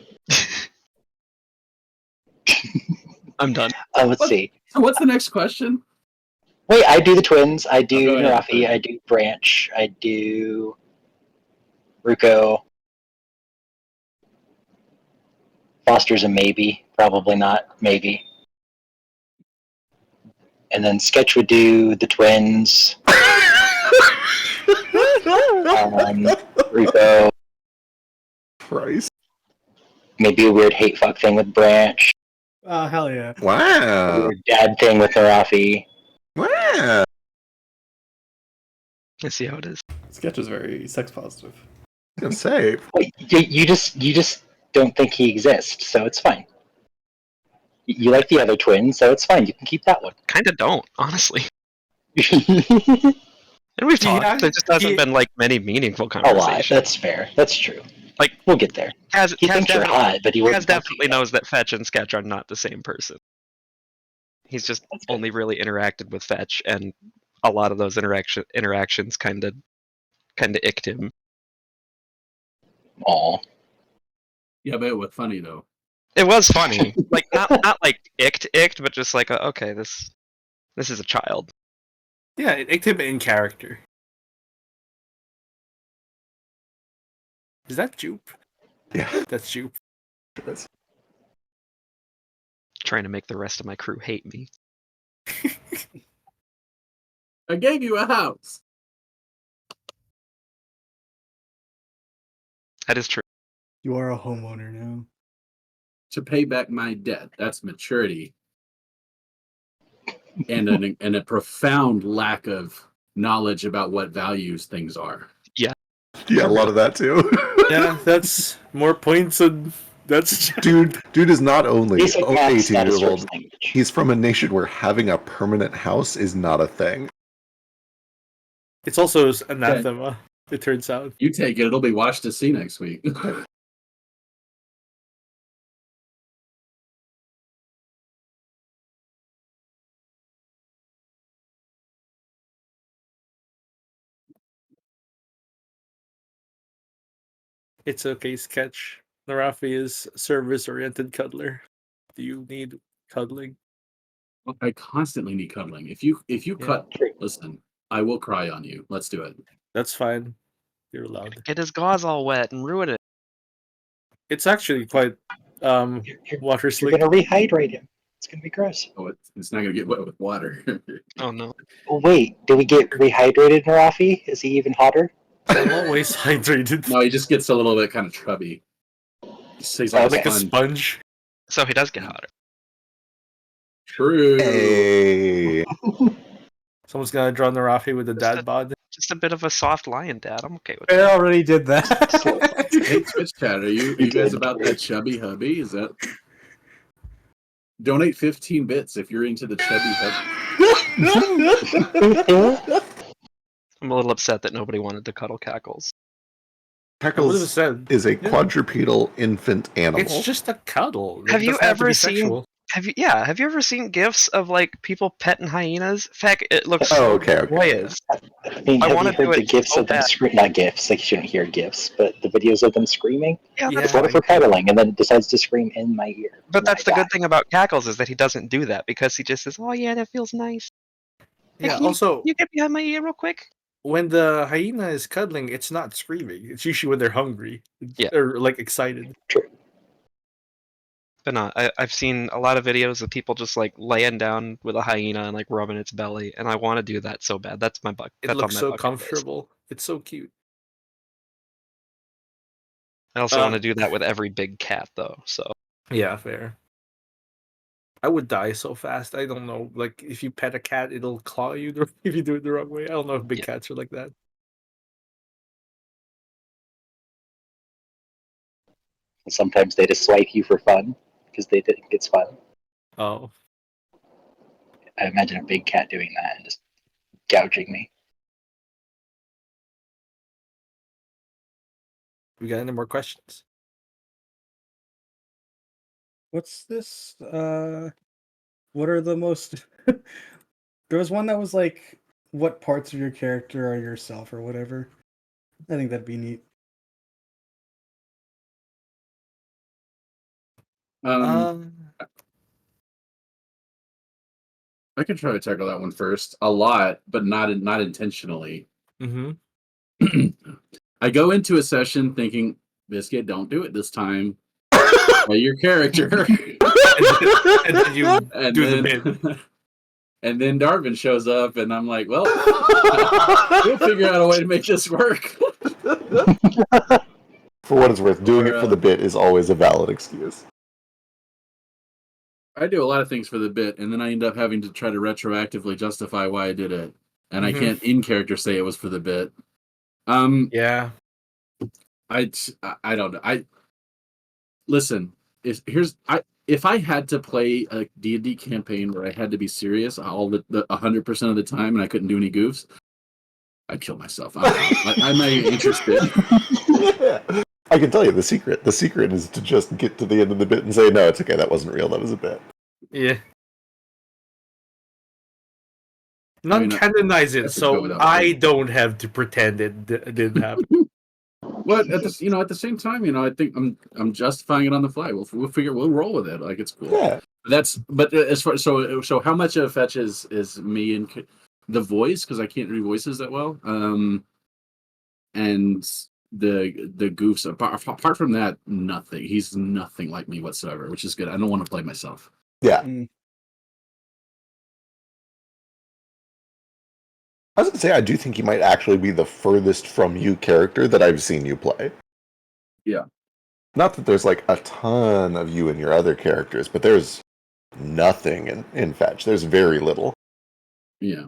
I'm done. Let's see. So what's the next question? Wait, I do the twins. I do go ahead. Narafi. I do Branch. I do Ruko. Foster's a maybe. Probably not. Maybe. And then Sketch would do the twins. Ruko. Christ. Maybe a weird hate fuck thing with Branch. Oh, hell yeah. A Wow. weird dad thing with Narafi. Wow. I see how it is. Sketch is very sex positive. I was gonna say. Wait, you just don't think he exists, so it's fine. You like the other twin, so it's fine. You can keep that one. Kinda don't, honestly. A And we've talked. Yeah, There just hasn't he- been like many meaningful lot. conversations. That's fair. That's true. Like, we'll get there. Kaz, He Kaz thinks you're definitely, hot, but he Kaz wouldn't. definitely knows that Fetch and Sketch are not the same person. He's just That's good. only really interacted with Fetch, and a lot of those interactions kind of icked him. Aw. Yeah, but it was funny though. It was funny, like not like icked, but just like okay, this is a child. Yeah, it icked him in character. Is that Jupe? Yeah. That's Jupe. Trying to make the rest of my crew hate me. I gave you a house. That is true. You are a homeowner now. To pay back my debt. That's maturity. And a profound lack of knowledge about what values things are. Yeah, a lot of that too. Yeah, that's more points and that's Dude is not only Basic an math's not a 18-year-old, search language. he's from a nation where having a permanent house is not a thing. It's also anathema, it turns out. You take it; it'll be watched to see next week. It's okay, sketch. Narafi is service-oriented cuddler. Do you need cuddling? I constantly need cuddling. If you cut, listen, I will cry on you. Let's do it. That's fine. You're allowed. Get his gauze all wet and ruin it. It's actually quite water You're slick. gonna rehydrate him. It's gonna be gross. Oh, it's not gonna get wet with water. Oh no. Oh, wait, do we get rehydrated, Narafi? Is he even hotter? I'm always hydrated. No, he just gets a little bit kind of chubby. He's Like a sponge. So he does get hotter. True. Hey. Someone's gonna draw Narafi with a dad bod. Just a bit of a soft lion, Dad. I'm okay with I that. already did that. Hey, Twitch chat, are you guys about that chubby hubby? Is that donate 15 bits if you're into the chubby hubby? I'm a little upset that nobody wanted to cuddle Cackles. Cackles is a quadrupedal infant animal. It's just a cuddle. Have It you doesn't have to ever be seen? sexual. Have you ever seen gifs of like people petting hyenas? In fact, it looks Oh, so okay. joyous. I mean, I have wanna you heard do the it gifs so of them bad. screaming? Not gifs, like you shouldn't hear gifs, but the videos of them screaming. Yeah, Yeah. that's What if fine. we're cuddling and then it decides to scream in my ear? But And then that's I the good die? thing about Cackles is that he doesn't do that because he just says, "Oh yeah, that feels nice." Hey, Yeah, can also, you get behind my ear real quick? when the hyena is cuddling, it's not screaming. It's usually when they're hungry. Yeah. Or like excited. True. But no, I've seen a lot of videos of people just like laying down with a hyena and like rubbing its belly, and I want to do that so bad. That's my buck. It That's looks on my so bucket list. comfortable. It's so cute. I also want to do that with every big cat though. So Yeah, fair. I would die so fast. I don't know. Like if you pet a cat, it'll claw you if you do it the wrong way. I don't know if big cats are like that. And sometimes they just swipe you for fun because they think it's fun. Oh. I imagine a big cat doing that and just gouging me. We got any more questions? What's this? What are the most? There was one that was like, what parts of your character are yourself or whatever. I think that'd be neat. I could try to tackle that one first. A lot, but not intentionally. Mm-hmm. I go into a session thinking, Biscuit, don't do it this time. Play your character. and then you do the bit. And then Darvin shows up, and I'm like, well, we'll figure out a way to make this work. For what it's worth, doing it for the bit is always a valid excuse. I do a lot of things for the bit, and then I end up having to try to retroactively justify why I did it, and Mhm. I can't in character say it was for the bit. Yeah. I don't know. Listen. If I had to play a D&D campaign where I had to be serious all the 100% of the time, and I couldn't do any goofs, I'd kill myself. I'm not even interested. I can tell you the secret. The secret is to just get to the end of the bit and say, no, it's okay, that wasn't real, that was a bit. Yeah. I mean, Non-canonize it, that's a go so without I don't have to pretend it didn't happen. But at the same time, I think I'm justifying it on the fly. We'll roll with it. Like it's cool. Yeah. But as far so how much of Fetch is me and the voice, because I can't read voices that well. And the goofs apart from that, nothing. He's nothing like me whatsoever, which is good. I don't want to play myself. Yeah. I was going to say, I do think you might actually be the furthest from you character that I've seen you play. Yeah. Not that there's like a ton of you in your other characters, but there's nothing in Fetch. There's very little. Yeah.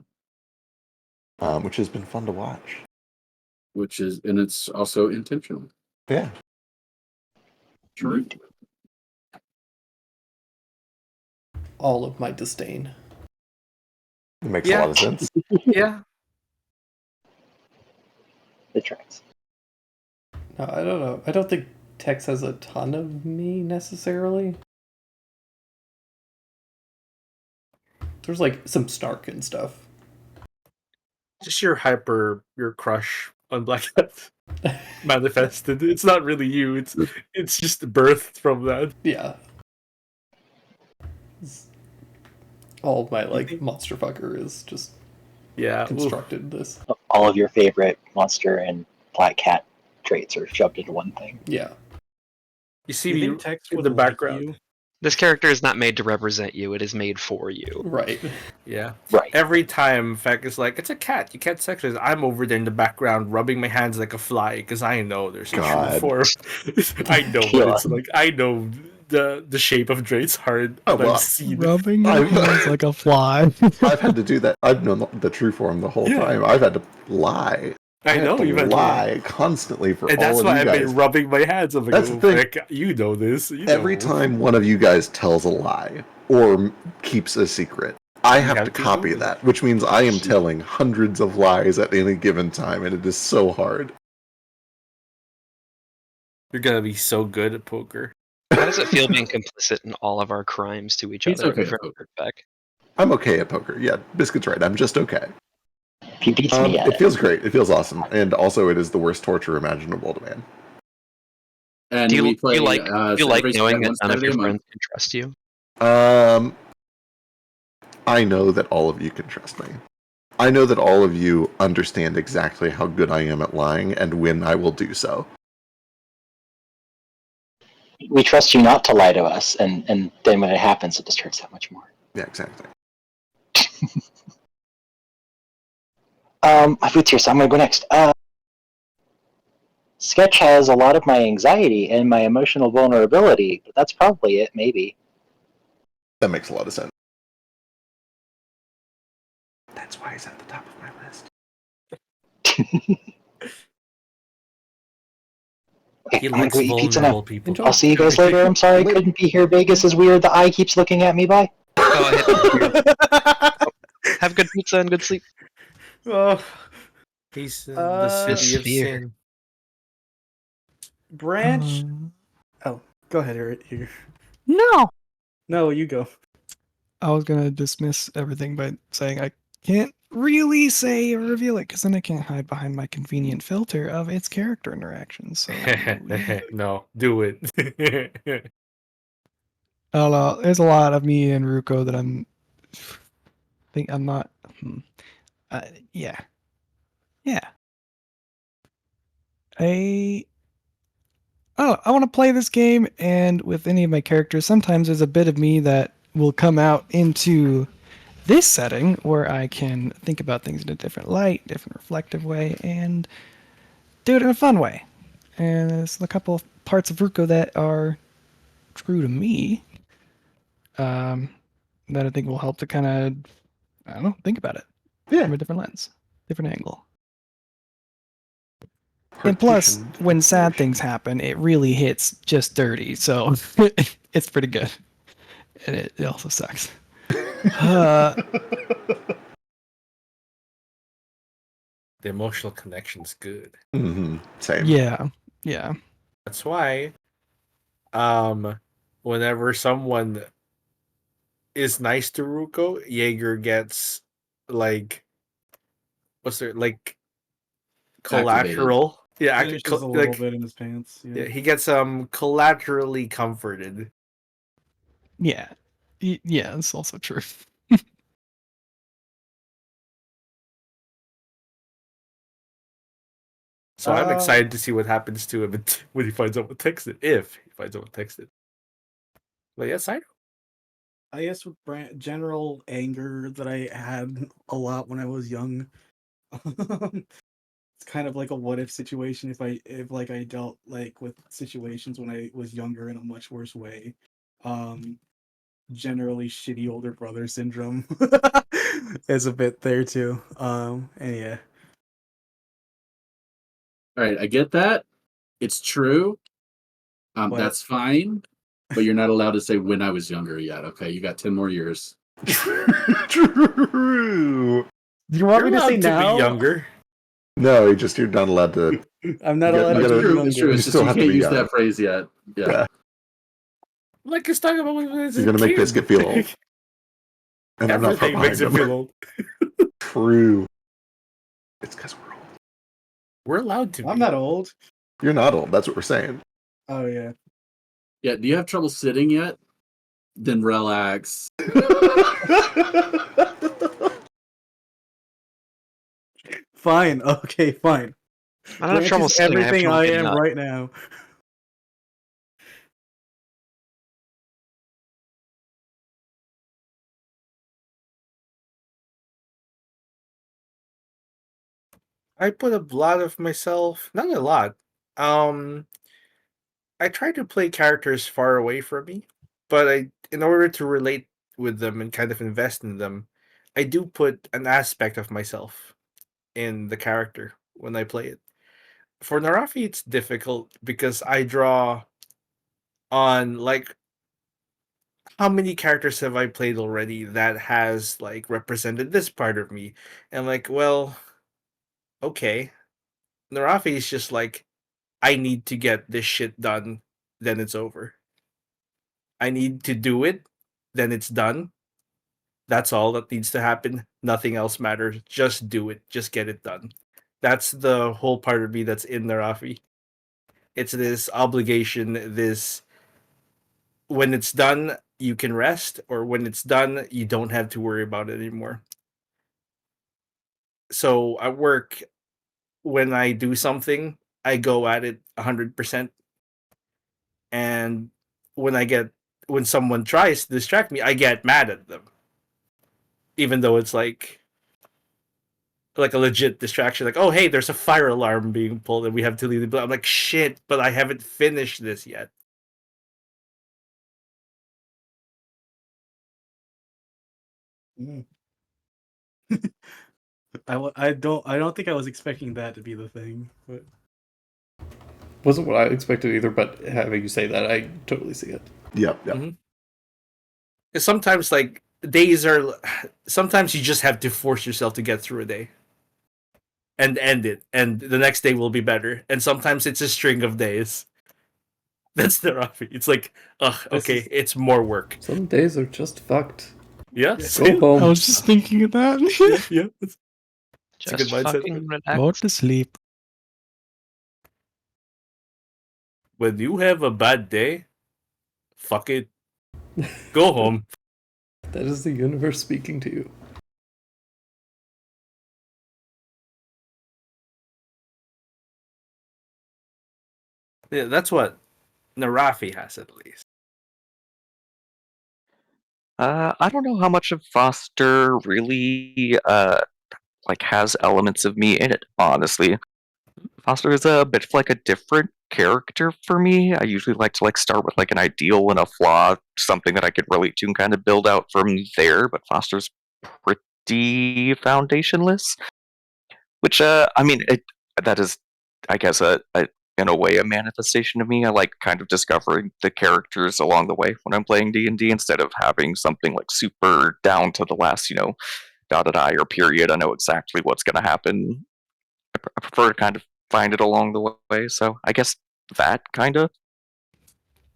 Which has been fun to watch. And it's also intentional. Yeah. True. All of my disdain. It makes a lot of sense. Yeah. It tracks. No, I don't know. I don't think Tex has a ton of me necessarily. There's like some Stark and stuff. Just your crush on Black Cat manifested. It's not really you. It's just birthed from that. Yeah. All of my like monster fucker is just constructed this. All of your favorite monster and Black Cat traits are shoved into one thing. Yeah. You see You me think Tex in would the like background. you? This character is not made to represent you, it is made for you. Right. Yeah. Right. Every time Feck is like, it's a cat, you can't sexualize. I'm over there in the background rubbing my hands like a fly because I know there's a true form. I know what it's like. I know the shape of Drake's heart. Oh, well, I've seen Rubbing my hands like a fly. I've had to do that. I've known the true form the whole time. I've had to lie. I know have you've to had to lie constantly for And all that's of why you I've guys. been rubbing my hands. I'm like, That's the thing. Feck, you know this. You Every know. time one of you guys tells a lie or keeps a secret, I have to copy that, which means I am telling hundreds of lies at any given time, and it is so hard. You're gonna be so good at poker. How does it feel being complicit in all of our crimes to each He's other? okay at For poker. Beck? I'm okay at poker. Yeah, Biscuit's right. I'm just okay. He beats me at It feels great. It feels awesome, and also it is the worst torture imaginable to man. And Do you, we play. do you like knowing that one none of Saturday your a month. friends can trust you? I know that all of you can trust me. I know that all of you understand exactly how good I am at lying and when I will do so. We trust you not to lie to us, and then when it happens, it just hurts that much more. Yeah, exactly. My food's here, so I'm gonna go next. Sketch has a lot of my anxiety and my emotional vulnerability, but that's probably it, maybe. That makes a lot of sense. That's why he's at the top of my list. Okay, He I'm gonna likes go eat pizza vulnerable now. people. I'll see you guys later. I'm sorry I couldn't be here. Vegas is weird. The eye keeps looking at me. Bye. Have good pizza and good sleep. Oh, he's in the city of Sphere. sin. Branch. Oh, go ahead, Eric. Here. No. No, you go. I was gonna dismiss everything by saying I can't really say or reveal it because then I can't hide behind my convenient filter of its character interactions. So No, do it. I don't know. There's a lot of me and Ruko that I'm not. Yeah. I want to play this game, and with any of my characters, sometimes there's a bit of me that will come out into this setting where I can think about things in a different light, different reflective way, and do it in a fun way. And there's a couple of parts of Ruko that are true to me that I think will help to kind of, I don't know, think about it from a different lens, different angle. And plus, when sad things happen, it really hits just dirty, so it's pretty good. And it also sucks. The emotional connection's good. Mm-hmm. Same. Yeah. That's why, whenever someone is nice to Ruko, Jaeger gets like, what's there like collateral? Yeah, Finishes a little bit in his pants. Yeah, he gets collaterally comforted. Yeah. Yeah, that's also true. So I'm excited to see what happens to him when he finds out what text it. If he finds out what text it. But yes, I know. I guess with general anger that I had a lot when I was young. It's kind of like a what if situation if I dealt like with situations when I was younger in a much worse way. Generally shitty older brother syndrome is a bit there too. And yeah. All right, I get that. It's true. What? That's fine, but you're not allowed to say when I was younger yet. Okay, you got 10 more years. True. Do you want You're me to say allowed to now? be younger. No, you're not allowed to. I'm not You allowed gotta- to you be gotta- It's true. younger. It's You just still you have to can't be use young. that phrase yet. Yeah. Yeah. Like he's talking about when he was You're a gonna make kid. Biscuit feel old. And I'm not far Everything makes behind him him. feel old. True. It's because we're old. We're allowed to. I'm not old. You're not old. That's what we're saying. Oh yeah. Yeah. Do you have trouble sitting yet? Then relax. Fine. Okay. Fine. I don't have Branch trouble is sitting. I have everything trouble I getting am up. right now. I put a lot of myself, not a lot. Um, I try to play characters far away from me, but in order to relate with them and kind of invest in them, I do put an aspect of myself in the character when I play it. For Narafi, it's difficult because I draw on like how many characters have I played already that has like represented this part of me, and like, well, okay, Narafi is just like, I need to get this shit done, then it's over. I need to do it, then it's done. That's all that needs to happen. Nothing else matters. Just do it. Just get it done. That's the whole part of me that's in Narafi. It's this obligation, this when it's done, you can rest, or when it's done, you don't have to worry about it anymore. So at work, when I do something, I go at it 100%. And when someone tries to distract me, I get mad at them, even though it's like a legit distraction. Like, oh hey, there's a fire alarm being pulled, and we have to leave. I'm like, shit, but I haven't finished this yet. Mm. I don't think I was expecting that to be the thing. But Wasn't what I expected either, but having you say that, I totally see it. Yep. Mhm. 'Cause sometimes like sometimes you just have to force yourself to get through a day and end it, and the next day will be better. And sometimes it's a string of days. That's the Rafi. It's like, ugh, okay, it's more work. Some days are just fucked. Yeah. Go home. I was just thinking of that. Yeah. Just a good mindset. fucking relax. Go to sleep. When you have a bad day, fuck it. Go home. That is the universe speaking to you. Yeah, that's what Narafi has at least. I don't know how much of Foster really like has elements of me in it, honestly. Foster is a bit of like a different character for me. I usually like to start with like an ideal and a flaw, something that I could relate to and kind of build out from there, but Foster's pretty foundationless. Which I mean that is I guess in a way a manifestation of me. I like kind of discovering the characters along the way when I'm playing D&D instead of having something like super down to the last, dotted I or period. I know exactly what's going to happen. I prefer to kind of find it along the way. So I guess that kind of.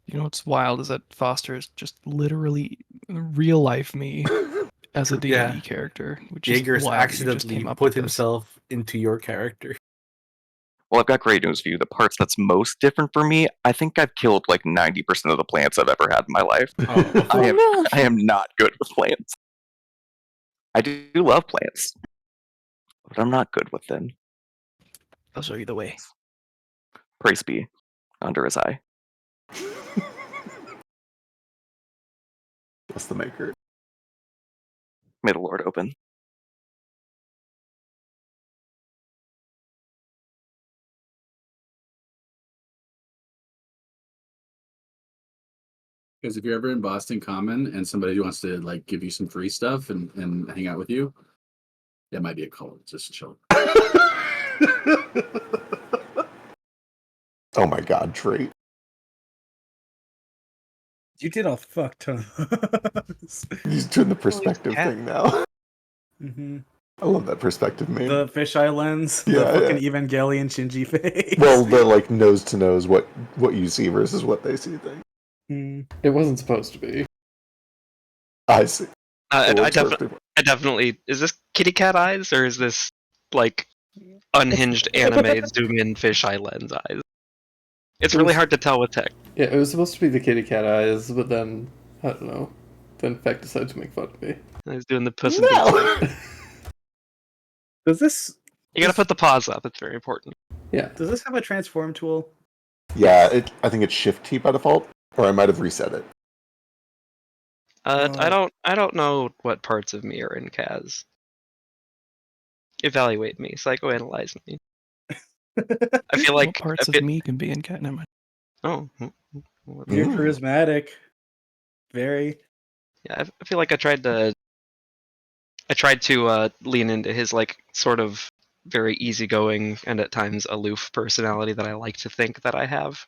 You know what's wild is that Foster is just literally real life me as a D&D Yeah. character, which is Jaeger's wild that you just accidentally came up put with this. himself into your character. Well, I've got great news for you. The parts that's most different for me, I think I've killed like 90% of the plants I've ever had in my life. I am not good with plants. I do love plants, but I'm not good with them. I'll show you the way. Praise be under his eye. Bless the maker. May the Lord open. Because if you're ever in Boston Common and somebody wants to like give you some free stuff and hang out with you, that might be a call. Just chill. Oh my god, Drake. You did a fuck ton. He's doing the perspective thing now. Mm-hmm. I love that perspective meme. The fisheye lens, Yeah, the fucking yeah. Evangelion Shinji face. Well, the like nose to nose, what you see versus what they see thing. It wasn't supposed to be. I see. I Well, it's worked. definitely. Is this kitty cat eyes or is this like unhinged anime zoom in fisheye lens eyes? It's really hard to tell with tech. Yeah, it was supposed to be the kitty cat eyes, but then I don't know. Then Feck decided to make fun of me. I was doing the Puss in Boots thing. Does this? You gotta put the paws up. It's very important. Yeah. Does this have a transform tool? Yeah, I think it's Shift T by default, or I might have reset it. I don't know what parts of me are in Kaz. Evaluate me, psychoanalyze me. I feel like what parts of me can be in cat. Never mind. Oh, You're charismatic. Very. Yeah, I feel like I tried to lean into his like sort of very easygoing and at times aloof personality that I like to think that I have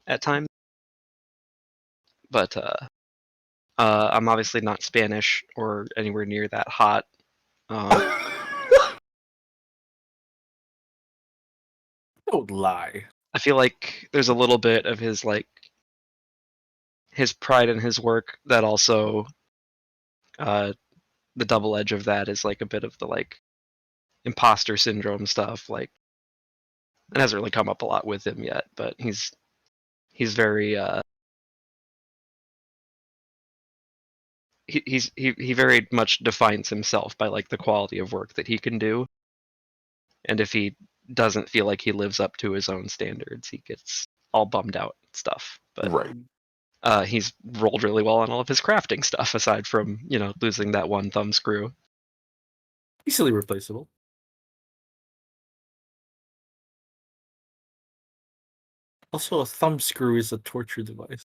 at times. But I'm obviously not Spanish or anywhere near that hot. Don't lie. I feel like there's a little bit of his like his pride in his work that also the double edge of that is like a bit of the like imposter syndrome stuff. Like it hasn't really come up a lot with him yet, but he's very he very much defines himself by like the quality of work that he can do, and if he doesn't feel like he lives up to his own standards, he gets all bummed out and stuff. But right. He's rolled really well on all of his crafting stuff, aside from losing that one thumb screw. Easily replaceable. Also, a thumb screw is a torture device.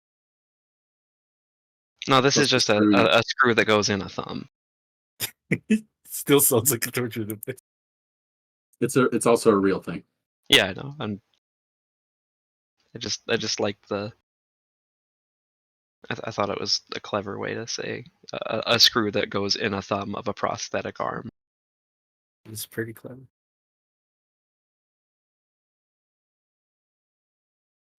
No, this is Plus just the screw. a screw that goes in a thumb. Still sounds like a torture device. It's also a real thing. Yeah, I know. I just like the. I thought it was a clever way to say a screw that goes in a thumb of a prosthetic arm. It's pretty clever.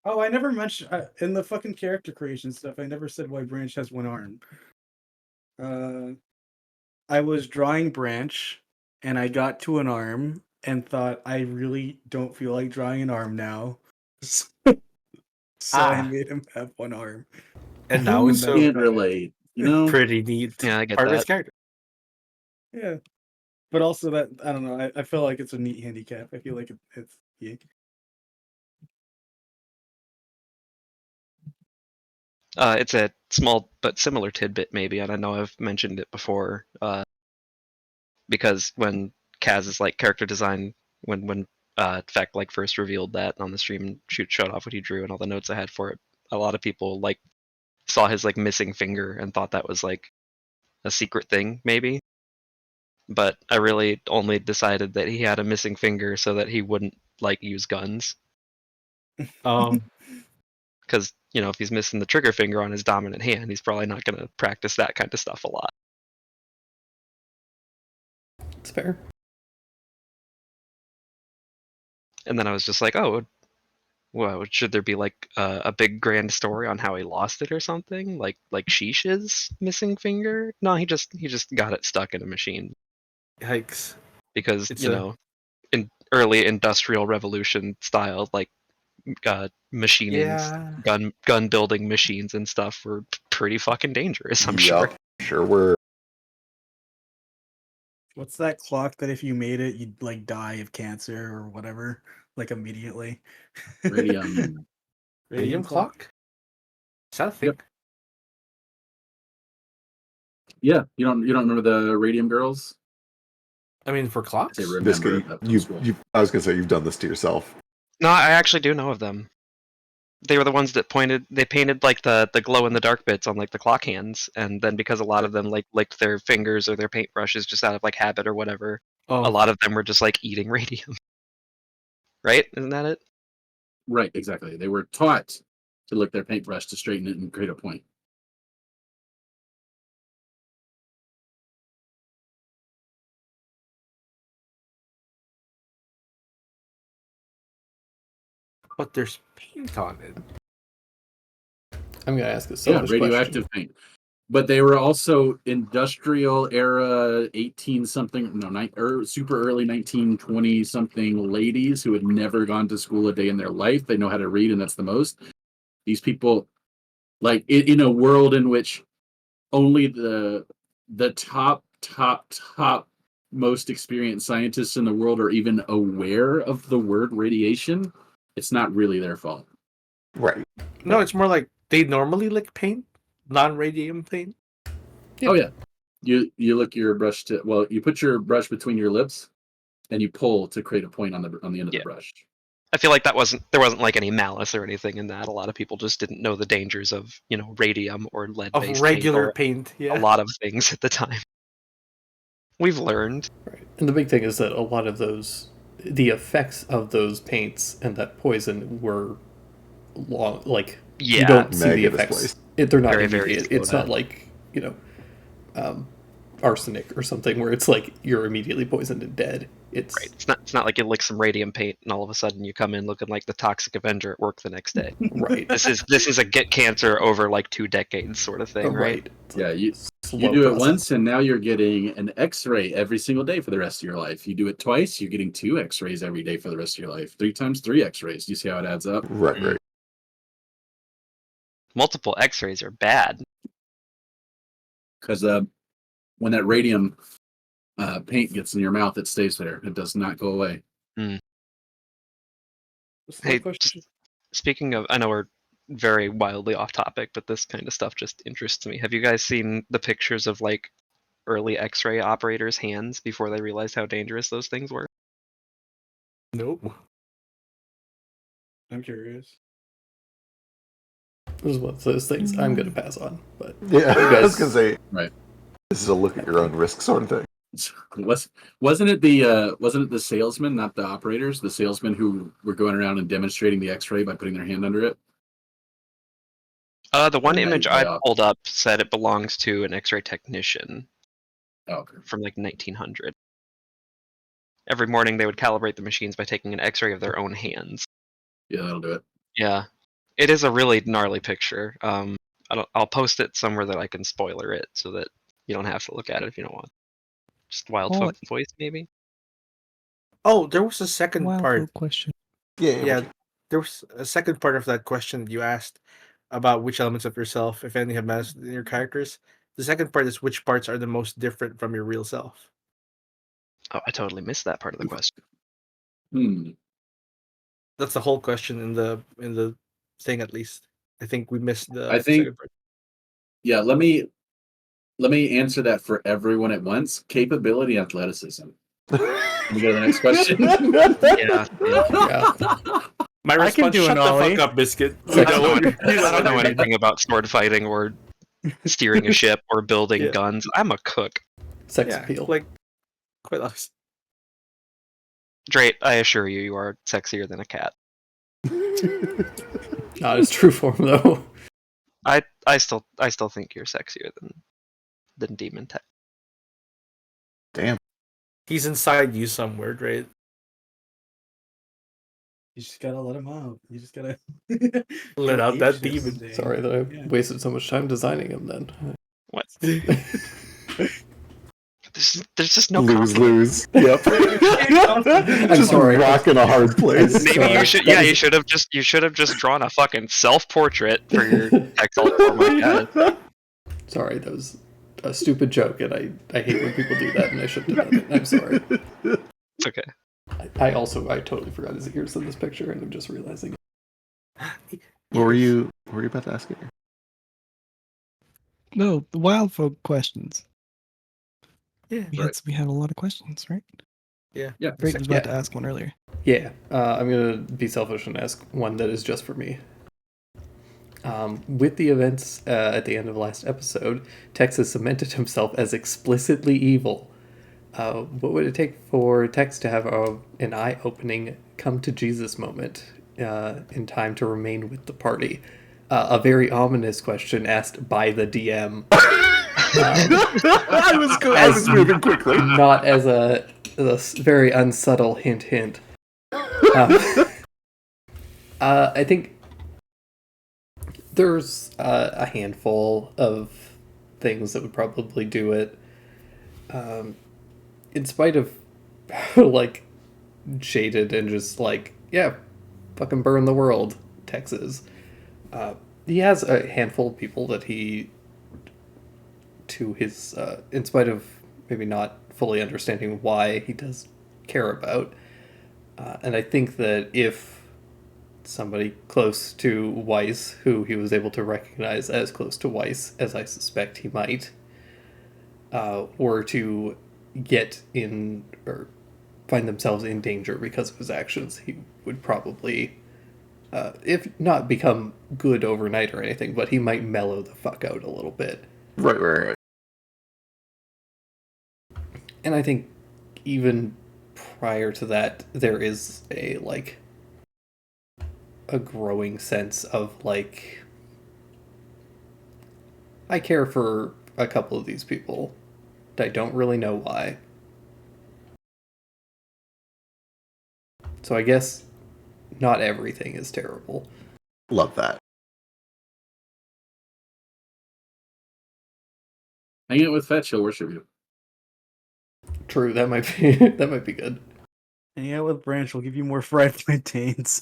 Oh, I never mentioned in the fucking character creation stuff. I never said why Branch has one arm. I was drawing Branch, and I got to an arm and thought I really don't feel like drawing an arm now, so I made him have one arm. And now it's so can't relate. Pretty neat. Yeah, I get part of his that. character. Yeah, but also that I don't know. I feel like it's a neat handicap. I feel like it's yeah. It's a small but similar tidbit, maybe, and I know I've mentioned it before. Because when Kaz's like character design, when Feck like first revealed that on the stream and showed off what he drew and all the notes I had for it, a lot of people like saw his like missing finger and thought that was like a secret thing, maybe. But I really only decided that he had a missing finger so that he wouldn't like use guns. Because if he's missing the trigger finger on his dominant hand, he's probably not going to practice that kind of stuff a lot. It's fair. And then I was just like, oh, well, should there be like a big grand story on how he lost it or something? Like Sheesh's missing finger? No, he just got it stuck in a machine. Yikes! Because in early industrial revolution style, like machining, gun building machines and stuff were pretty fucking dangerous. I'm sure. Sure were. What's that clock that if you made it, you'd like die of cancer or whatever, like immediately? Radium. Radium clock? Is that a thing? Yeah, you don't remember the Radium Girls? I mean, for clocks. Biscuit, I was gonna say you've done this to yourself. No, I actually do know of them. They were the ones that painted like the glow in the dark bits on like the clock hands, and then because a lot of them like licked their fingers or their paintbrushes just out of like habit or whatever, a lot of them were just like eating radium. Right? Isn't that it? Right, exactly. They were taught to lick their paintbrush to straighten it and create a point. But there's paint on it. I'm gonna ask a selfish radioactive question. paint. But they were also industrial era 18 something, super early 1920 something ladies who had never gone to school a day in their life. They know how to read, and that's the most. These people, like in a world in which only the top most experienced scientists in the world are even aware of the word radiation, it's not really their fault. Right. No, it's more like they normally lick paint, non-radium paint. Oh yeah, you lick your brush you put your brush between your lips, and you pull to create a point on the end of the brush. I feel like there wasn't like any malice or anything in that. A lot of people just didn't know the dangers of radium or lead based regular paint. A lot of things at the time. We've learned. Right. And the big thing is that a lot of the effects of those paints and that poison were long. Like you don't see the effects. They're not very, very immediate. It's not like arsenic or something where it's like you're immediately poisoned and dead. It's right. It's not like you lick some radium paint and all of a sudden you come in looking like the Toxic Avenger at work the next day. Right. This is a get cancer over like 2 decades sort of thing, right? Yeah, you do it once, and now you're getting an X-ray every single day for the rest of your life. You do it twice, you're getting 2 X-rays every day for the rest of your life. 3 times 3 X-rays. You see how it adds up? Right. Multiple X-rays are bad. Because when that radium paint gets in your mouth, it stays there. It does not go away. Hey, speaking of, I know we're very wildly off topic, but this kind of stuff just interests me. Have you guys seen the pictures of like early X-ray operators' hands before they realized how dangerous those things were? Nope. I'm curious. This is one of those things I'm going to pass on. But Yeah, I was gonna say, right. This is a look at your own risk sort of thing. Wasn't it the salesmen, not the operators, the salesmen who were going around and demonstrating the X-ray by putting their hand under it? The one Yeah, image yeah. I pulled up said it belongs to an X-ray technician okay. from like 1900. Every morning they would calibrate the machines by taking an X-ray of their own hands. Yeah, that'll do it. Yeah, it is a really gnarly picture. I'll post it somewhere that I can spoiler it so that you don't have to look at it if you don't want. Just wild Oh, folk voice, maybe. Oh, there was a second Wild part. folk question. Yeah, there was a second part of that question that you asked about which elements of yourself, if any, have managed in your characters. The second part is which parts are the most different from your real self. Oh, I totally missed that part of the question. That's the whole question in the thing, at least. I think we missed the I think- second part. Yeah, let me answer that for everyone at once. Capability, athleticism. Can we go to the next question? My I can response, do shut an the ollie. fuck up, Biscuit. I don't know anything about sword fighting or steering a ship or building guns. I'm a cook. Sex Yeah, appeal. like quite honest. Drake, I assure you, you are sexier than a cat. Not his true form though. I still think you're sexier than Demon Tech. Damn. He's inside you somewhere, right? You just gotta let him out. You just gotta Let out that demon. someday. Sorry that I wasted so much time designing him then. What? There's just no lose. Yep. I'm Just sorry. rock in a hard place. Maybe you should. Yeah, you should have just drawn a fucking self-portrait for your Excel format. Sorry, that was a stupid joke, and I hate when people do that, and I shouldn't have done it. I'm sorry. It's okay. I totally forgot his ears in this picture, and I'm just realizing. What were you about to ask it? No, the wild folk questions. Yeah, we had a lot of questions, right? Yeah. Drake was about to ask one earlier. Yeah, I'm gonna be selfish and ask one that is just for me. With the events at the end of last episode, Tex has cemented himself as explicitly evil. What would it take for Tex to have an eye-opening come to Jesus moment? in time to remain with the party? A very ominous question asked by the DM. I was moving quickly. Not as a very unsubtle hint. I think there's a handful of things that would probably do it. In spite of like jaded and just like, yeah, fucking burn the world, Texas. He has a handful of people that he, to his, in spite of maybe not fully understanding why, he does care about. And I think that if somebody close to Weiss, who he was able to recognize as close to Weiss, as I suspect he might, were to get in or find themselves in danger because of his actions, he would probably, if not become good overnight or anything, but he might mellow the fuck out a little bit. Right. And I think even prior to that, there is a growing sense of like, I care for a couple of these people. I don't really know why. So I guess not everything is terrible. Love that. Hang out with Fetch, he'll worship you. True, that might be good. Hang out with Branch will give you more fried plantains.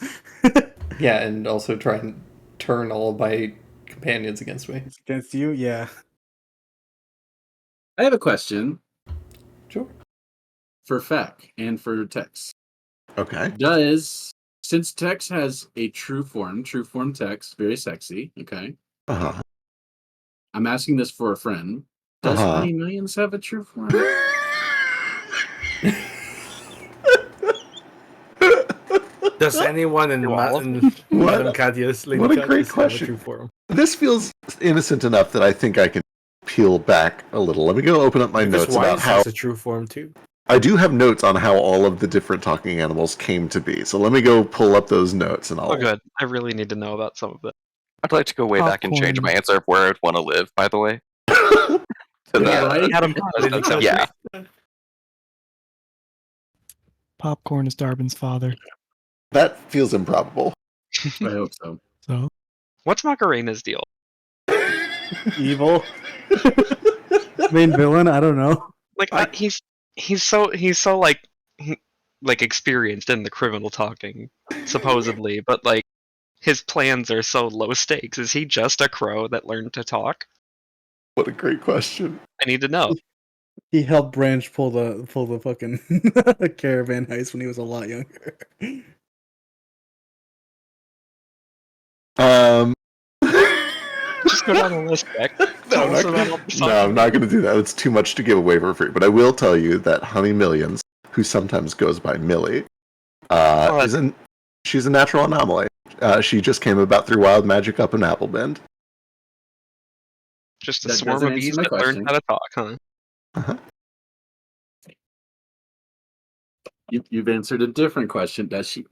Yeah, and also try and turn all of my companions against me. Against you, yeah. I have a question. Sure. For Feck and for Tex. Okay. Since Tex has a true form Tex, very sexy, okay? Uh-huh. I'm asking this for a friend. Does Honey Millions have a true form? Does anyone in Madame Katya's Lady What a Katya's great have question. true form? This feels innocent enough that I think I can peel back a little. Let me go open up my Because notes about Weiss how has a true form too. I do have notes on how all of the different talking animals came to be. So let me go pull up those notes and I'll. Oh, good. I really need to know about some of it. I'd like to go way back and change my answer of where I'd want to live, by the way. Yeah. Popcorn is Darbin's father. That feels improbable. I hope so. So what's Macarena's deal? Evil. Main villain? I don't know. Like he's so like experienced in the criminal talking, supposedly, but like his plans are so low stakes. Is he just a crow that learned to talk? What a great question. I need to know. He helped Branch pull the fucking caravan heist when he was a lot younger. Just go down the list, Beck. No, I'm not going to do that. It's too much to give away for free. But I will tell you that Honey Millions, who sometimes goes by Millie, she's a natural anomaly. She just came about through wild magic up in Applebend. Just a That swarm doesn't of bees answer my that learned question. how to talk, huh? Uh-huh. You've answered a different question. Does she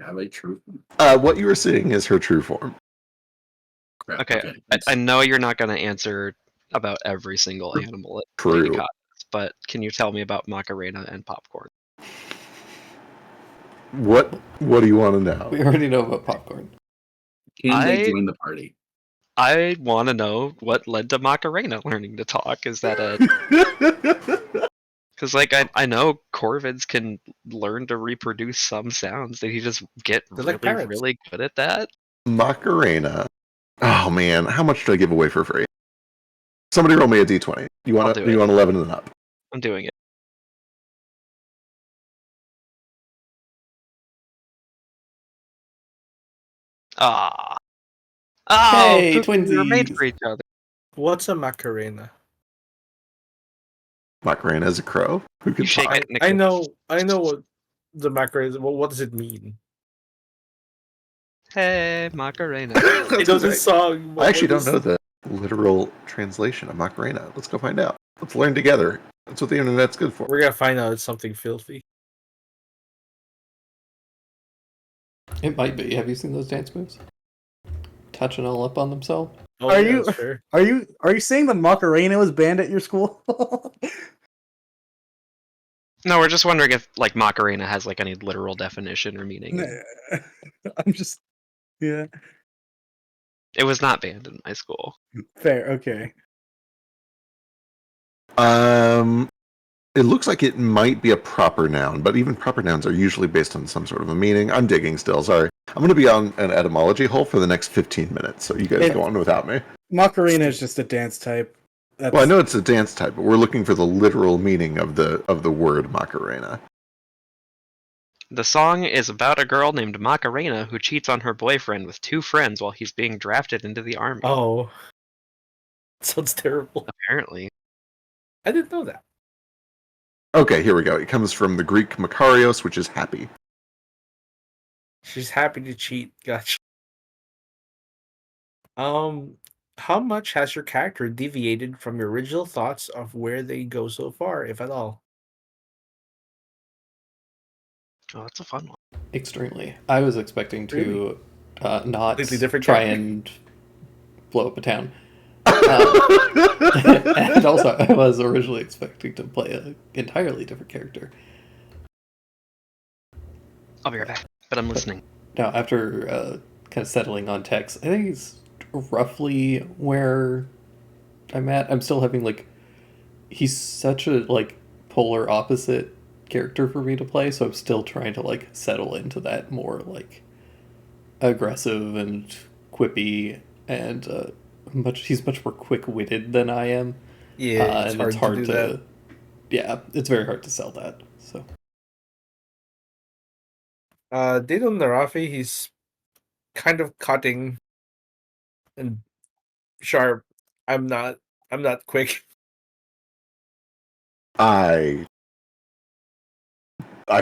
have a true form? What you were seeing is her true form. Crap, Okay, I know you're not going to answer about every single animal at True. Lady Cotton's, but can you tell me about Macarena and Popcorn? What do you want to know? We already know about Popcorn. Can they join the party? I want to know what led to Macarena learning to talk. Is that a... Because, like, I know corvids can learn to reproduce some sounds. Did he just get really good at that? Macarena. Oh man, how much do I give away for free? Somebody roll me a d20. You want 11 and up? I'm doing it. Ah. Oh, Hey, we were made twinsies. for each other. What's a Macarena? Macarena is a crow who can shake talk. it, I know what the Macarena is. Well, what does it mean? Hey, Macarena. It doesn't song. I actually don't know the literal translation of Macarena. Let's go find out. Let's learn together. That's what the internet's good for. We're gonna find out it's something filthy. It might be. Have you seen those dance moves? Touching all up on themselves. Oh, Are yeah, you that's fair. are you saying that Macarena was banned at your school? No, we're just wondering if like Macarena has like any literal definition or meaning. I'm just yeah. It was not banned in my school. Fair, okay. It looks like it might be a proper noun, but even proper nouns are usually based on some sort of a meaning. I'm digging still, sorry. I'm going to be on an etymology hole for the next 15 minutes, so you guys go on without me. Macarena is just a dance type. That's... Well, I know it's a dance type, but we're looking for the literal meaning of the word Macarena. The song is about a girl named Macarena who cheats on her boyfriend with 2 friends while he's being drafted into the army. Oh. Sounds terrible. Apparently. I didn't know that. Okay, here we go. It comes from the Greek makarios, which is happy. She's happy to cheat. Gotcha. How much has your character deviated from your original thoughts of where they go so far, if at all? Oh, that's a fun one. Extremely. I was expecting to not Completely different try character. and blow up a town. And also, I was originally expecting to play an entirely different character. I'll be right back, but I'm listening. Now, after kind of settling on text, I think it's roughly where I'm at. I'm still having, like, he's such a, like, polar opposite character for me to play, so I'm still trying to, like, settle into that more, like, aggressive and quippy, and he's much more quick-witted than I am. Yeah, and it's hard to do that. Yeah, it's very hard to sell that, so. Dado Narafi, he's kind of cutting and sharp. I'm not quick. I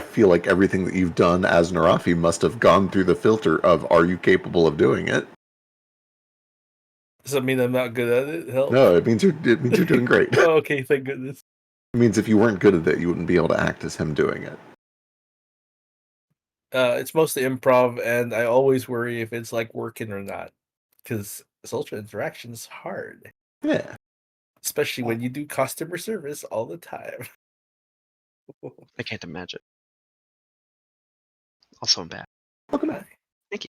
feel like everything that you've done as Narafi must have gone through the filter of, are you capable of doing it? Does that mean I'm not good at it? Help. No, it means you're doing great. Oh, okay, thank goodness. It means if you weren't good at it, you wouldn't be able to act as him doing it. It's mostly improv, and I always worry if it's like working or not, because social interaction is hard. Yeah. Especially when you do customer service all the time. I can't imagine. Also, I'm bad. Welcome back. Thank you.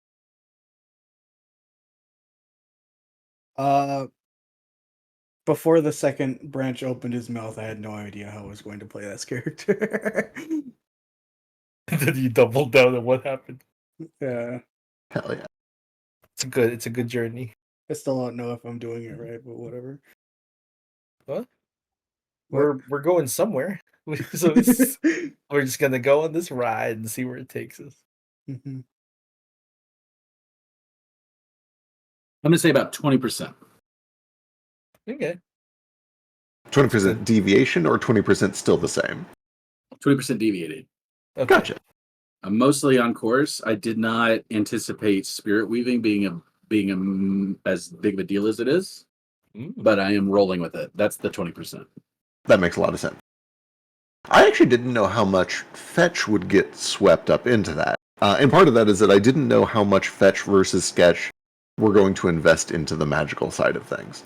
Before the second branch opened his mouth, I had no idea how I was going to play this character. And then you doubled down on what happened. Yeah. Hell yeah. It's a good journey. I still don't know if I'm doing it right, but whatever. What? We're going somewhere. So we're just gonna go on this ride and see where it takes us. I'm gonna say about 20%. Okay. 20% deviation or 20% still the same? 20% deviated. Okay. Gotcha. I'm mostly on course. I did not anticipate spirit weaving being as big of a deal as it is, but I am rolling with it. That's the 20%. That makes a lot of sense. I actually didn't know how much fetch would get swept up into that. And part of that is that I didn't know how much fetch versus sketch were going to invest into the magical side of things.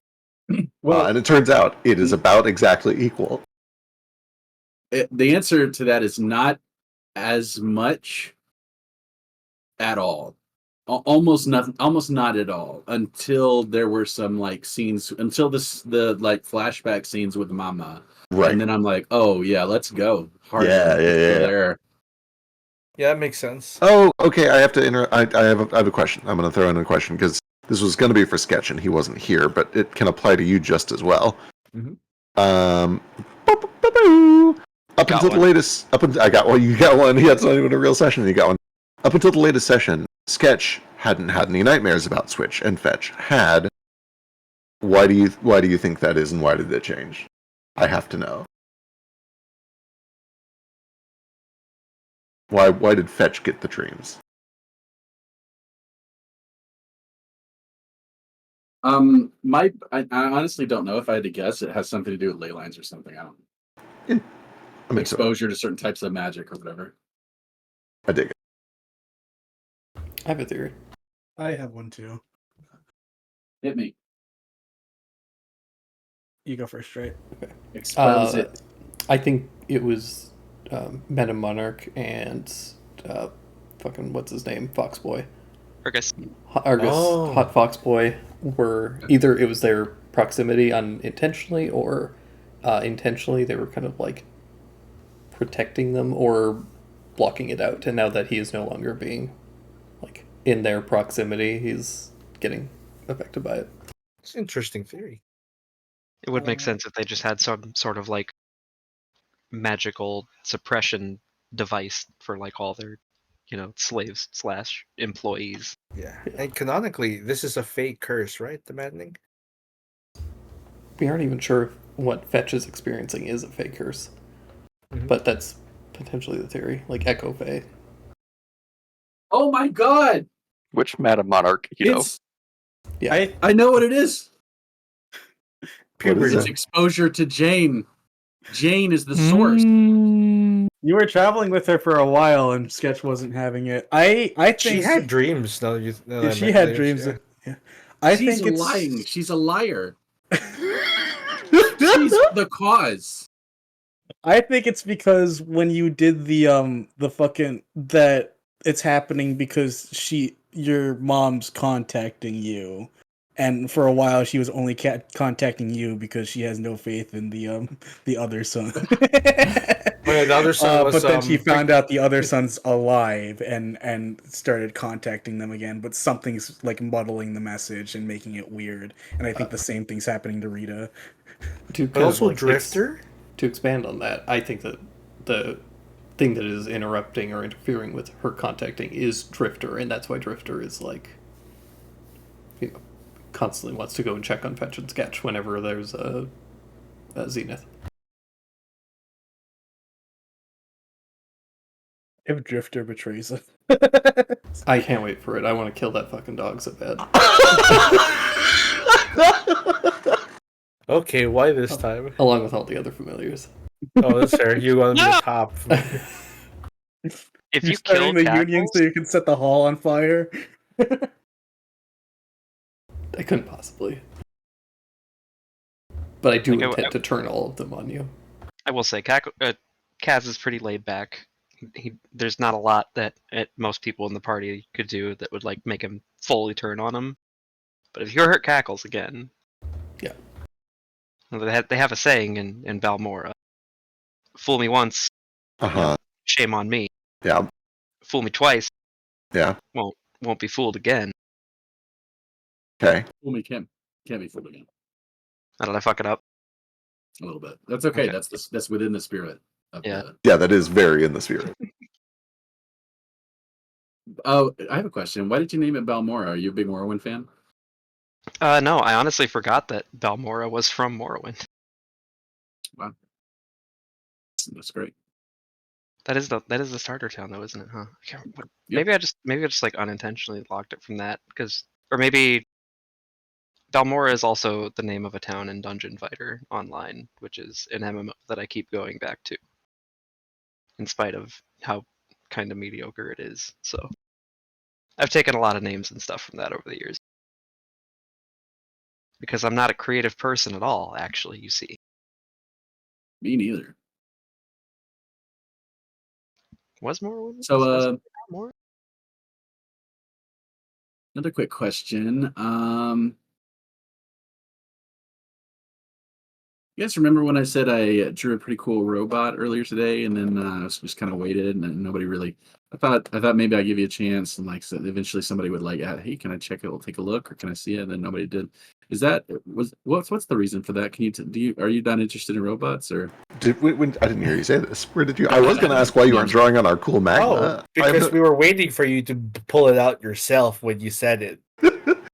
Well, and it turns out it is about exactly equal. The answer to that is not as much at all. Almost nothing. Almost not at all until there were some like scenes. Until the like flashback scenes with Mama. Right. And then I'm like, oh yeah, let's go. Hard. Yeah. There. Yeah, that makes sense. Oh, okay. I have to I have a question. I'm going to throw in a question because this was going to be for Sketch and he wasn't here, but it can apply to you just as well. Up until the latest, I got one. You got one. Yeah, it's not even a real session. You got one. Up until the latest session, Sketch hadn't had any nightmares about Switch, and Fetch had. Why do you think that is, and why did it change? I have to know. Why did Fetch get the dreams? I honestly don't know. If I had to guess, it has something to do with ley lines or something. I don't know. Exposure to certain types of magic or whatever. I dig it. I have a theory. I have one too. Hit me. You go first, right? Okay. Expose it. I think it was Meta Monarch and fucking what's his name, Foxboy. Argus. Argus, Oh. Hot Foxboy were either it was their proximity unintentionally or intentionally they were kind of like protecting them or blocking it out. And now that he is no longer being like in their proximity, he's getting affected by it. It's an interesting theory. It would make sense if they just had some sort of like magical suppression device for like all their, slaves / employees. Yeah. And canonically, this is a fake curse, right? The maddening? We aren't even sure if what Fetch is experiencing is a fake curse. Mhm. But that's potentially the theory, like Echo Fae. Oh my god! Which Madam Monarch, It's Yeah. I know what it is. Puberty. It's exposure to Jane. Jane is the source. You were traveling with her for a while, and Sketch wasn't having it. I think She had dreams. No, Yeah, she had dreams. Yeah. I She's think it's lying. She's a liar. She's the cause. I think it's because when you did the fucking that it's happening because your mom's contacting you, and for a while she was only contacting you because she has no faith in the other son. Oh, yeah, the other son was, but then she found out the other son's alive and started contacting them again. But something's like muddling the message and making it weird. And I think the same thing's happening to Rita. To But kind of, also like, Drifter? To expand on that, I think that the thing that is interrupting or interfering with her contacting is Drifter, and that's why Drifter is like, constantly wants to go and check on Fetch and Sketch whenever there's a Zenith. If Drifter betrays him. I can't wait for it. I want to kill that fucking dog so bad. Okay, why this time? Along with all the other familiars. Oh, that's fair. You want to be the top. If You're you starting kill the union so you can set the hall on fire. I couldn't possibly. But I do Like, intend to turn all of them on you. I will say, Kaz is pretty laid back. There's not a lot that most people in the party could do that would like make him fully turn on him. But if you hurt Cackles again, yeah, they have a saying in Balmora: "Fool me once, shame on me. Yeah. Fool me twice, Yeah. won't be fooled again." Okay. Fool me can't be fooled again. How did I fuck it up? A little bit. That's okay. Okay. That's within the spirit. Of Yeah. Yeah, that is very in the spirit. Oh, I have a question. Why did you name it Balmora? Are you a big Morrowind fan? No, I honestly forgot that Balmora was from Morrowind. Wow, that's great. That is the starter town, though, isn't it? Huh? I can't remember. Maybe I just like unintentionally logged it from that or maybe Balmora is also the name of a town in Dungeon Fighter Online, which is an MMO that I keep going back to, in spite of how kind of mediocre it is. So I've taken a lot of names and stuff from that over the years. Because I'm not a creative person at all, actually, you see. Me neither. Was Morrowind? So, More? another quick question. You guys remember when I said I drew a pretty cool robot earlier today, and then I just kind of waited, and then nobody really. I thought maybe I'd give you a chance, and like so eventually somebody would like, hey, can I check it? We'll take a look, or can I see it? And then nobody did. Is that what's the reason for that? Can you are you not interested in robots or? I didn't hear you say this. Where did you? I was going to ask why you weren't drawing on our cool magma. Oh, because we were waiting for you to pull it out yourself when you said it,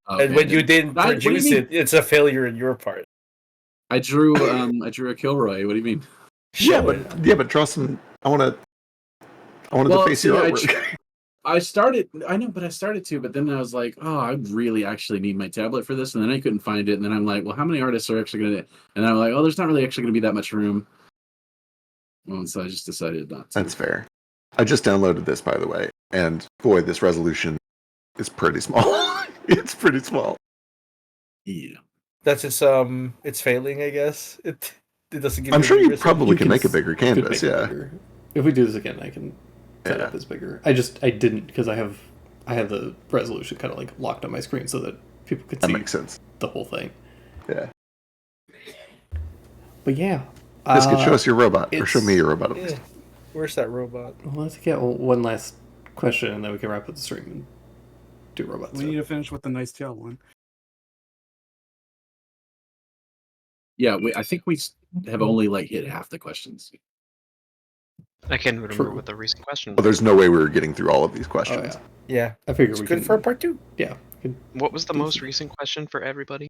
and when you didn't produce it, it's a failure in your part. I drew a Kilroy. What do you mean? But draw some. I wanted to face your artwork. I started to, but then I was like, oh, I really actually need my tablet for this, and then I couldn't find it, and then I'm like, well, how many artists are actually gonna? And I'm like, oh, there's not really actually gonna be that much room. Well, so I just decided not to. That's fair. I just downloaded this, by the way, and boy, this resolution is pretty small. It's pretty small. Yeah. That's it's failing, I guess. It doesn't give I'm you sure you result. probably can make a s- bigger could canvas. make it Yeah. bigger. If we do this again, I can set up as bigger. I didn't because I had the resolution kind of like locked on my screen so that people could That see makes sense. the whole thing. Yeah. But yeah, Biscuit, show us your robot, or show it's- me your robot. At Yeah. least. Where's that robot? Well, let's get one last question and then we can wrap up the stream and do robots. We need to finish with the nice tail one. Yeah, I think we have only like hit half the questions. I can't even remember True. what the recent question Well, was. there's no way we were getting through all of these Oh questions. yeah, Yeah. I figure It's we good can. for a part 2. Yeah. we can What was the do most some- recent question for everybody?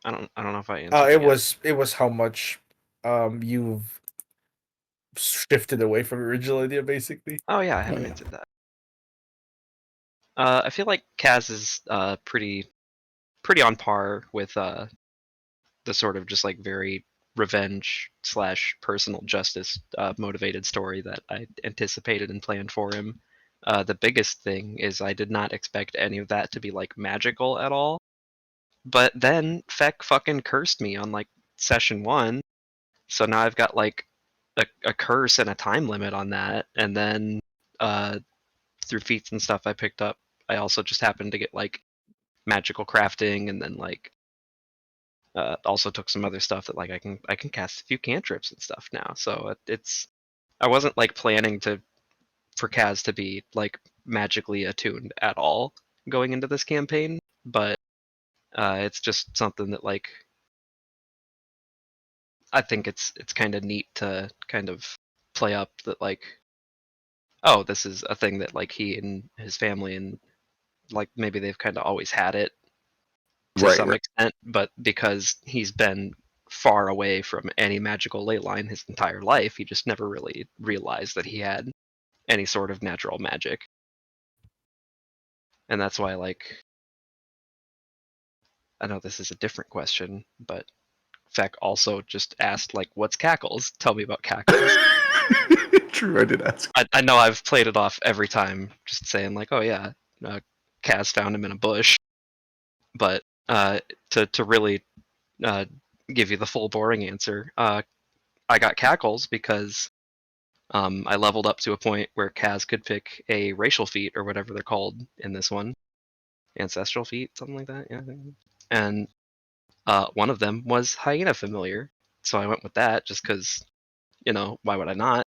I don't know if I answered. It was how much you've shifted away from your original idea, basically. Oh yeah, I haven't yeah. answered that. I feel like Kaz is pretty on par with the sort of just like very revenge / personal justice motivated story that I anticipated and planned for him. The biggest thing is I did not expect any of that to be like magical at all. But then Feck fucking cursed me on like session 1. So now I've got like a curse and a time limit on that. And then through feats and stuff I picked up, I also just happened to get like magical crafting, and then like also took some other stuff that like I can cast a few cantrips and stuff now. So I wasn't like planning for Kaz to be like magically attuned at all going into this campaign, but it's just something that like I think it's kind of neat to kind of play up that like, oh, this is a thing that like he and his family and like maybe they've kind of always had it to some extent, but because he's been far away from any magical ley line his entire life, he just never really realized that he had any sort of natural magic. And that's why, like, I know this is a different question, but Feck also just asked, like, what's cackles? Tell me about cackles. True, I did ask. I know I've played it off every time, just saying, like, oh yeah, Kaz found him in a bush. But to really give you the full boring answer, I got cackles because I leveled up to a point where Kaz could pick a racial feat or whatever they're called in this one, ancestral feat, something like that. Yeah, and one of them was hyena familiar, so I went with that just because, you know, why would I not?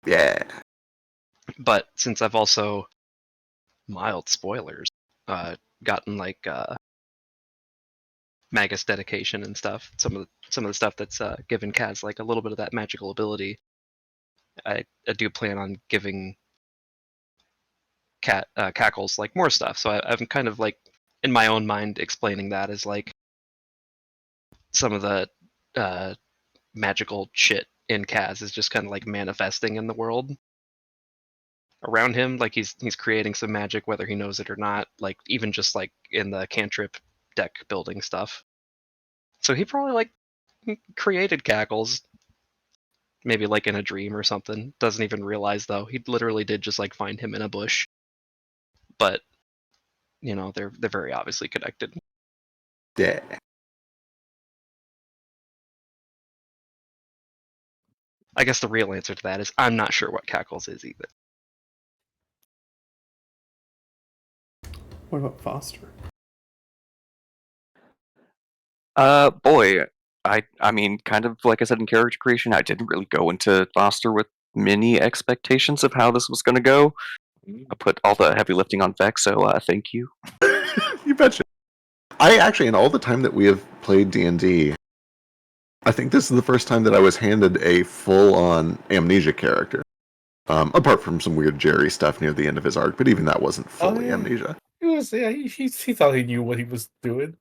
Yeah. But since I've also, mild spoilers, gotten like Magus dedication and stuff, some of the stuff that's given Kaz like a little bit of that magical ability, I do plan on giving Cackles like more stuff. So I'm kind of like in my own mind explaining that as like some of the magical shit in Kaz is just kind of like manifesting in the world around him. Like he's creating some magic whether he knows it or not, like even just like in the cantrip deck building stuff. So he probably like created Cackles maybe like in a dream or something. Doesn't even realize though. He literally did just like find him in a bush. But you know, they're very obviously connected. Yeah. I guess the real answer to that is I'm not sure what Cackles is either. What about Foster? Boy, I mean, kind of like I said in character creation, I didn't really go into Foster with many expectations of how this was going to go. I put all the heavy lifting on Vex, so thank you. You betcha. I actually, in all the time that we have played D&D, I think this is the first time that I was handed a full-on Amnesia character. Apart from some weird Jerry stuff near the end of his arc, but even that wasn't fully Amnesia. He was, yeah, he thought he knew what he was doing.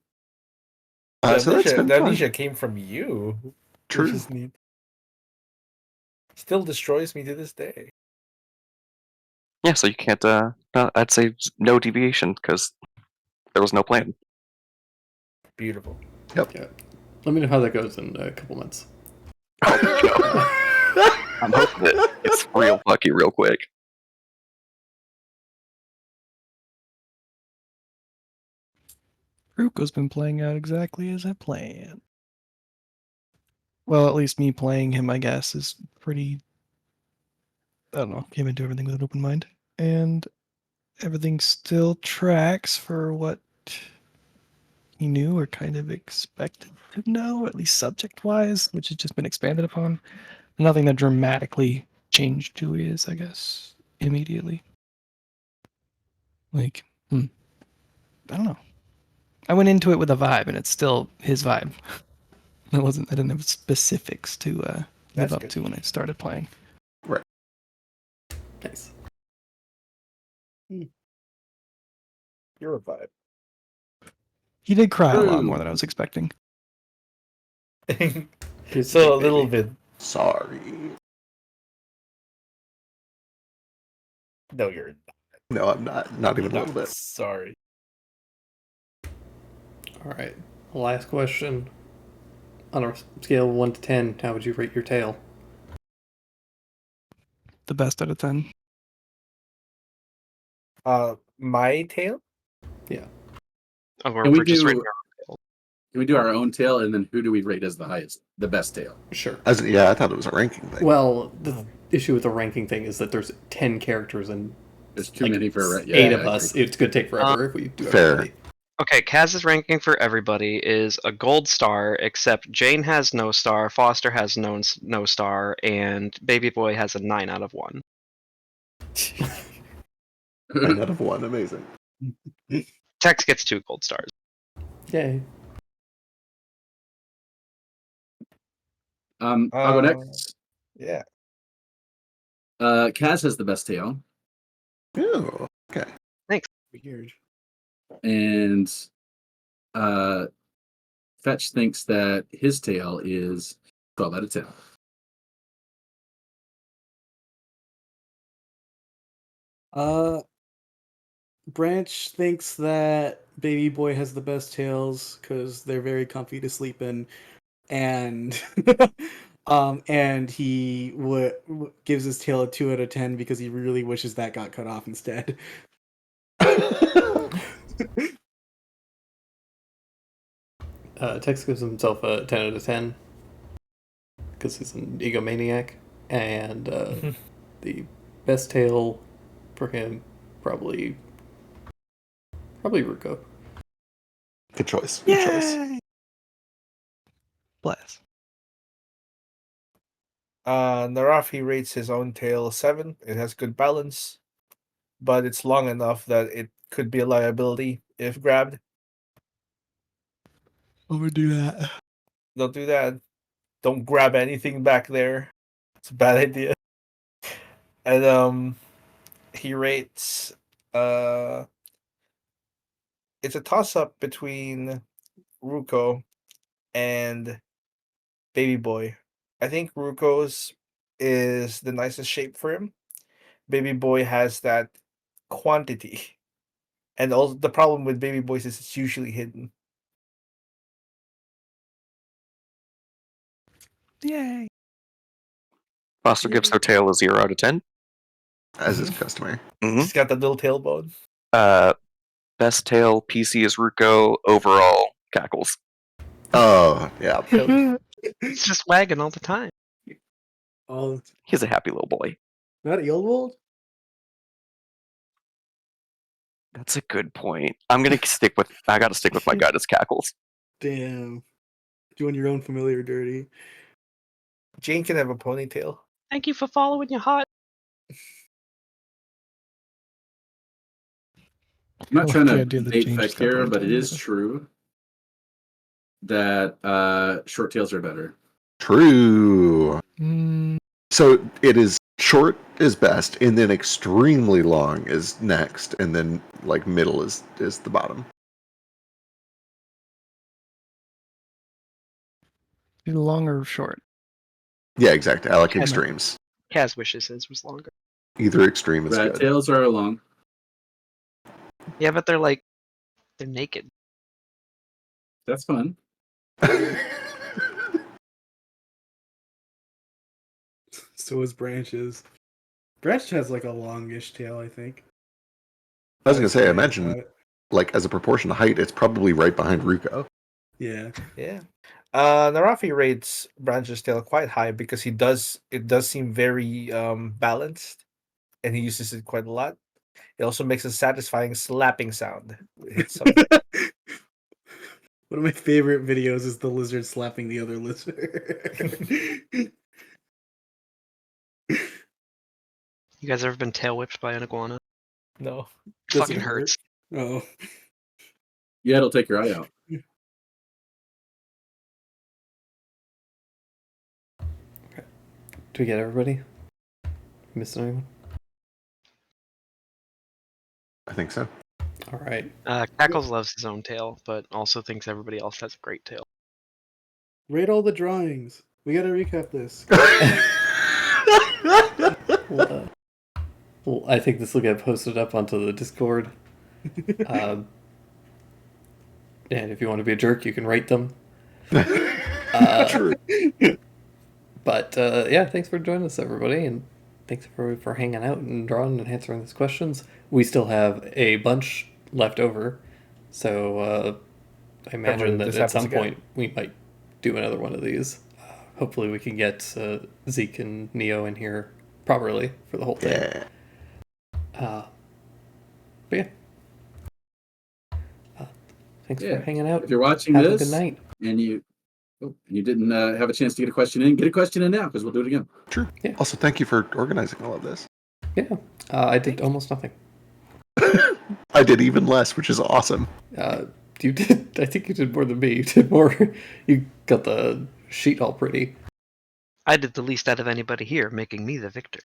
So that's been the fun. amnesia came from you. True. Which is neat. Still destroys me to this day. Yeah, so you can't, I'd say no deviation, because there was no plan. Beautiful. Yep. Yeah. Let me know how that goes in a couple months. I'm hoping it's real lucky real quick. Ruko's been playing out exactly as I planned. Well, at least me playing him, I guess, is pretty. I don't know. Came into everything with an open mind, and everything still tracks for what he knew or kind of expected to know, at least subject-wise, which has just been expanded upon. Nothing that dramatically changed who he is, I guess, immediately. Like, I don't know. I went into it with a vibe, and it's still his vibe. I didn't have specifics to live That's up good. to when I started playing. Right. Nice. You're a vibe. He did cry a lot more than I was expecting. So a little bit. Sorry. No, you're No, I'm not. Not even a little bit. sorry. All right. Last question. On a scale of 1 to 10, how would you rate your tail? The best out of 10. My tail? Yeah. Oh, Can we we're just do? rating Can we do our own tail, and then who do we rate as the highest, the best tail? Sure. Yeah, I thought it was a ranking thing. Well, the issue with the ranking thing is that there's 10 characters and there's too like many for a 8 of us. It's going to take forever if we do everybody. Okay, Kaz's ranking for everybody is a gold star, except Jane has no star, Foster has no star, and Baby Boy has a 9 out of 1. 9 out of 1, amazing. Tex gets 2 gold stars. Yay. I'll go next. Yeah. Kaz has the best tail. Oh, okay. Thanks. Weird. And Fetch thinks that his tail is 12 out of 10. Branch thinks that Baby Boy has the best tails because they're very comfy to sleep in, and and he gives his tail a 2 out of 10 because he really wishes that got cut off instead. Tex gives himself a 10 out of 10 because he's an egomaniac, and the best tail for him probably Ruko. Good choice. Good choice. Bless. Narafi rates his own tail 7. It has good balance, but it's long enough that it could be a liability if grabbed. Overdo that. Don't do that. Don't grab anything back there. It's a bad idea. And he rates it's a toss up between Ruko and Baby Boy. I think Ruko's is the nicest shape for him. Baby Boy has that quantity. And also the problem with Baby Boys is it's usually hidden. Yay. Foster gives their tail a 0 out of 10. As is customary. He's got that little tailbone. Best tail, PC is Ruko, overall, Cackles. Oh, yeah. It's just wagging all the time. Oh, He's a happy little boy. not Eelwold? That's a good point. I gotta stick with my gut as Cackles. Damn. Doing your own familiar dirty. Jane can have a ponytail. Thank you for following your heart. I'm not Oh, trying okay, to I did the date change Fetch stuff here, all the but it time, is so. true that short tails are better. True. Mm, So it is short is best, and then extremely long is next, and then like middle is the bottom. long or short? Yeah, exactly. I like Kaz- extremes. Kaz wishes his was longer. Either extreme is Rat good. tails are long. Yeah, but they're naked. That's fun. So is Branch's. Branch has like a longish tail, I think. I was gonna say, I Yeah, imagine, like as a proportion to height, it's probably right behind Ruko. Yeah. Yeah. Narafi rates Branch's tail quite high because it does seem very balanced, and he uses it quite a lot. It also makes a satisfying slapping sound. When it hits something. One of my favorite videos is the lizard slapping the other lizard. You guys ever been tail whipped by an iguana? No. It fucking hurts. Oh. Yeah, it'll take your eye out. Do we get everybody? Missing anyone? I think so. All right. Cackles loves his own tail, but also thinks everybody else has a great tail. Rate all the drawings. We gotta recap this. Well, I think this will get posted up onto the Discord. And if you want to be a jerk, you can rate them. True. But yeah, thanks for joining us, everybody, and thanks for hanging out and drawing and answering these questions. We still have a bunch left over, so I imagine that at some point we might do another one of these. Hopefully, we can get Zeke and Neo in here properly for the whole thing. Yeah. But yeah. Thanks for hanging out. If you're watching Have this a good night. and you didn't have a chance to get a question in, get a question in now because we'll do it again. True. Yeah. Also, thank you for organizing all of this. Yeah. I did almost nothing. I did even less, which is awesome. You did. I think you did more than me. You did more. You got the sheet all pretty. I did the least out of anybody here, making me the victor.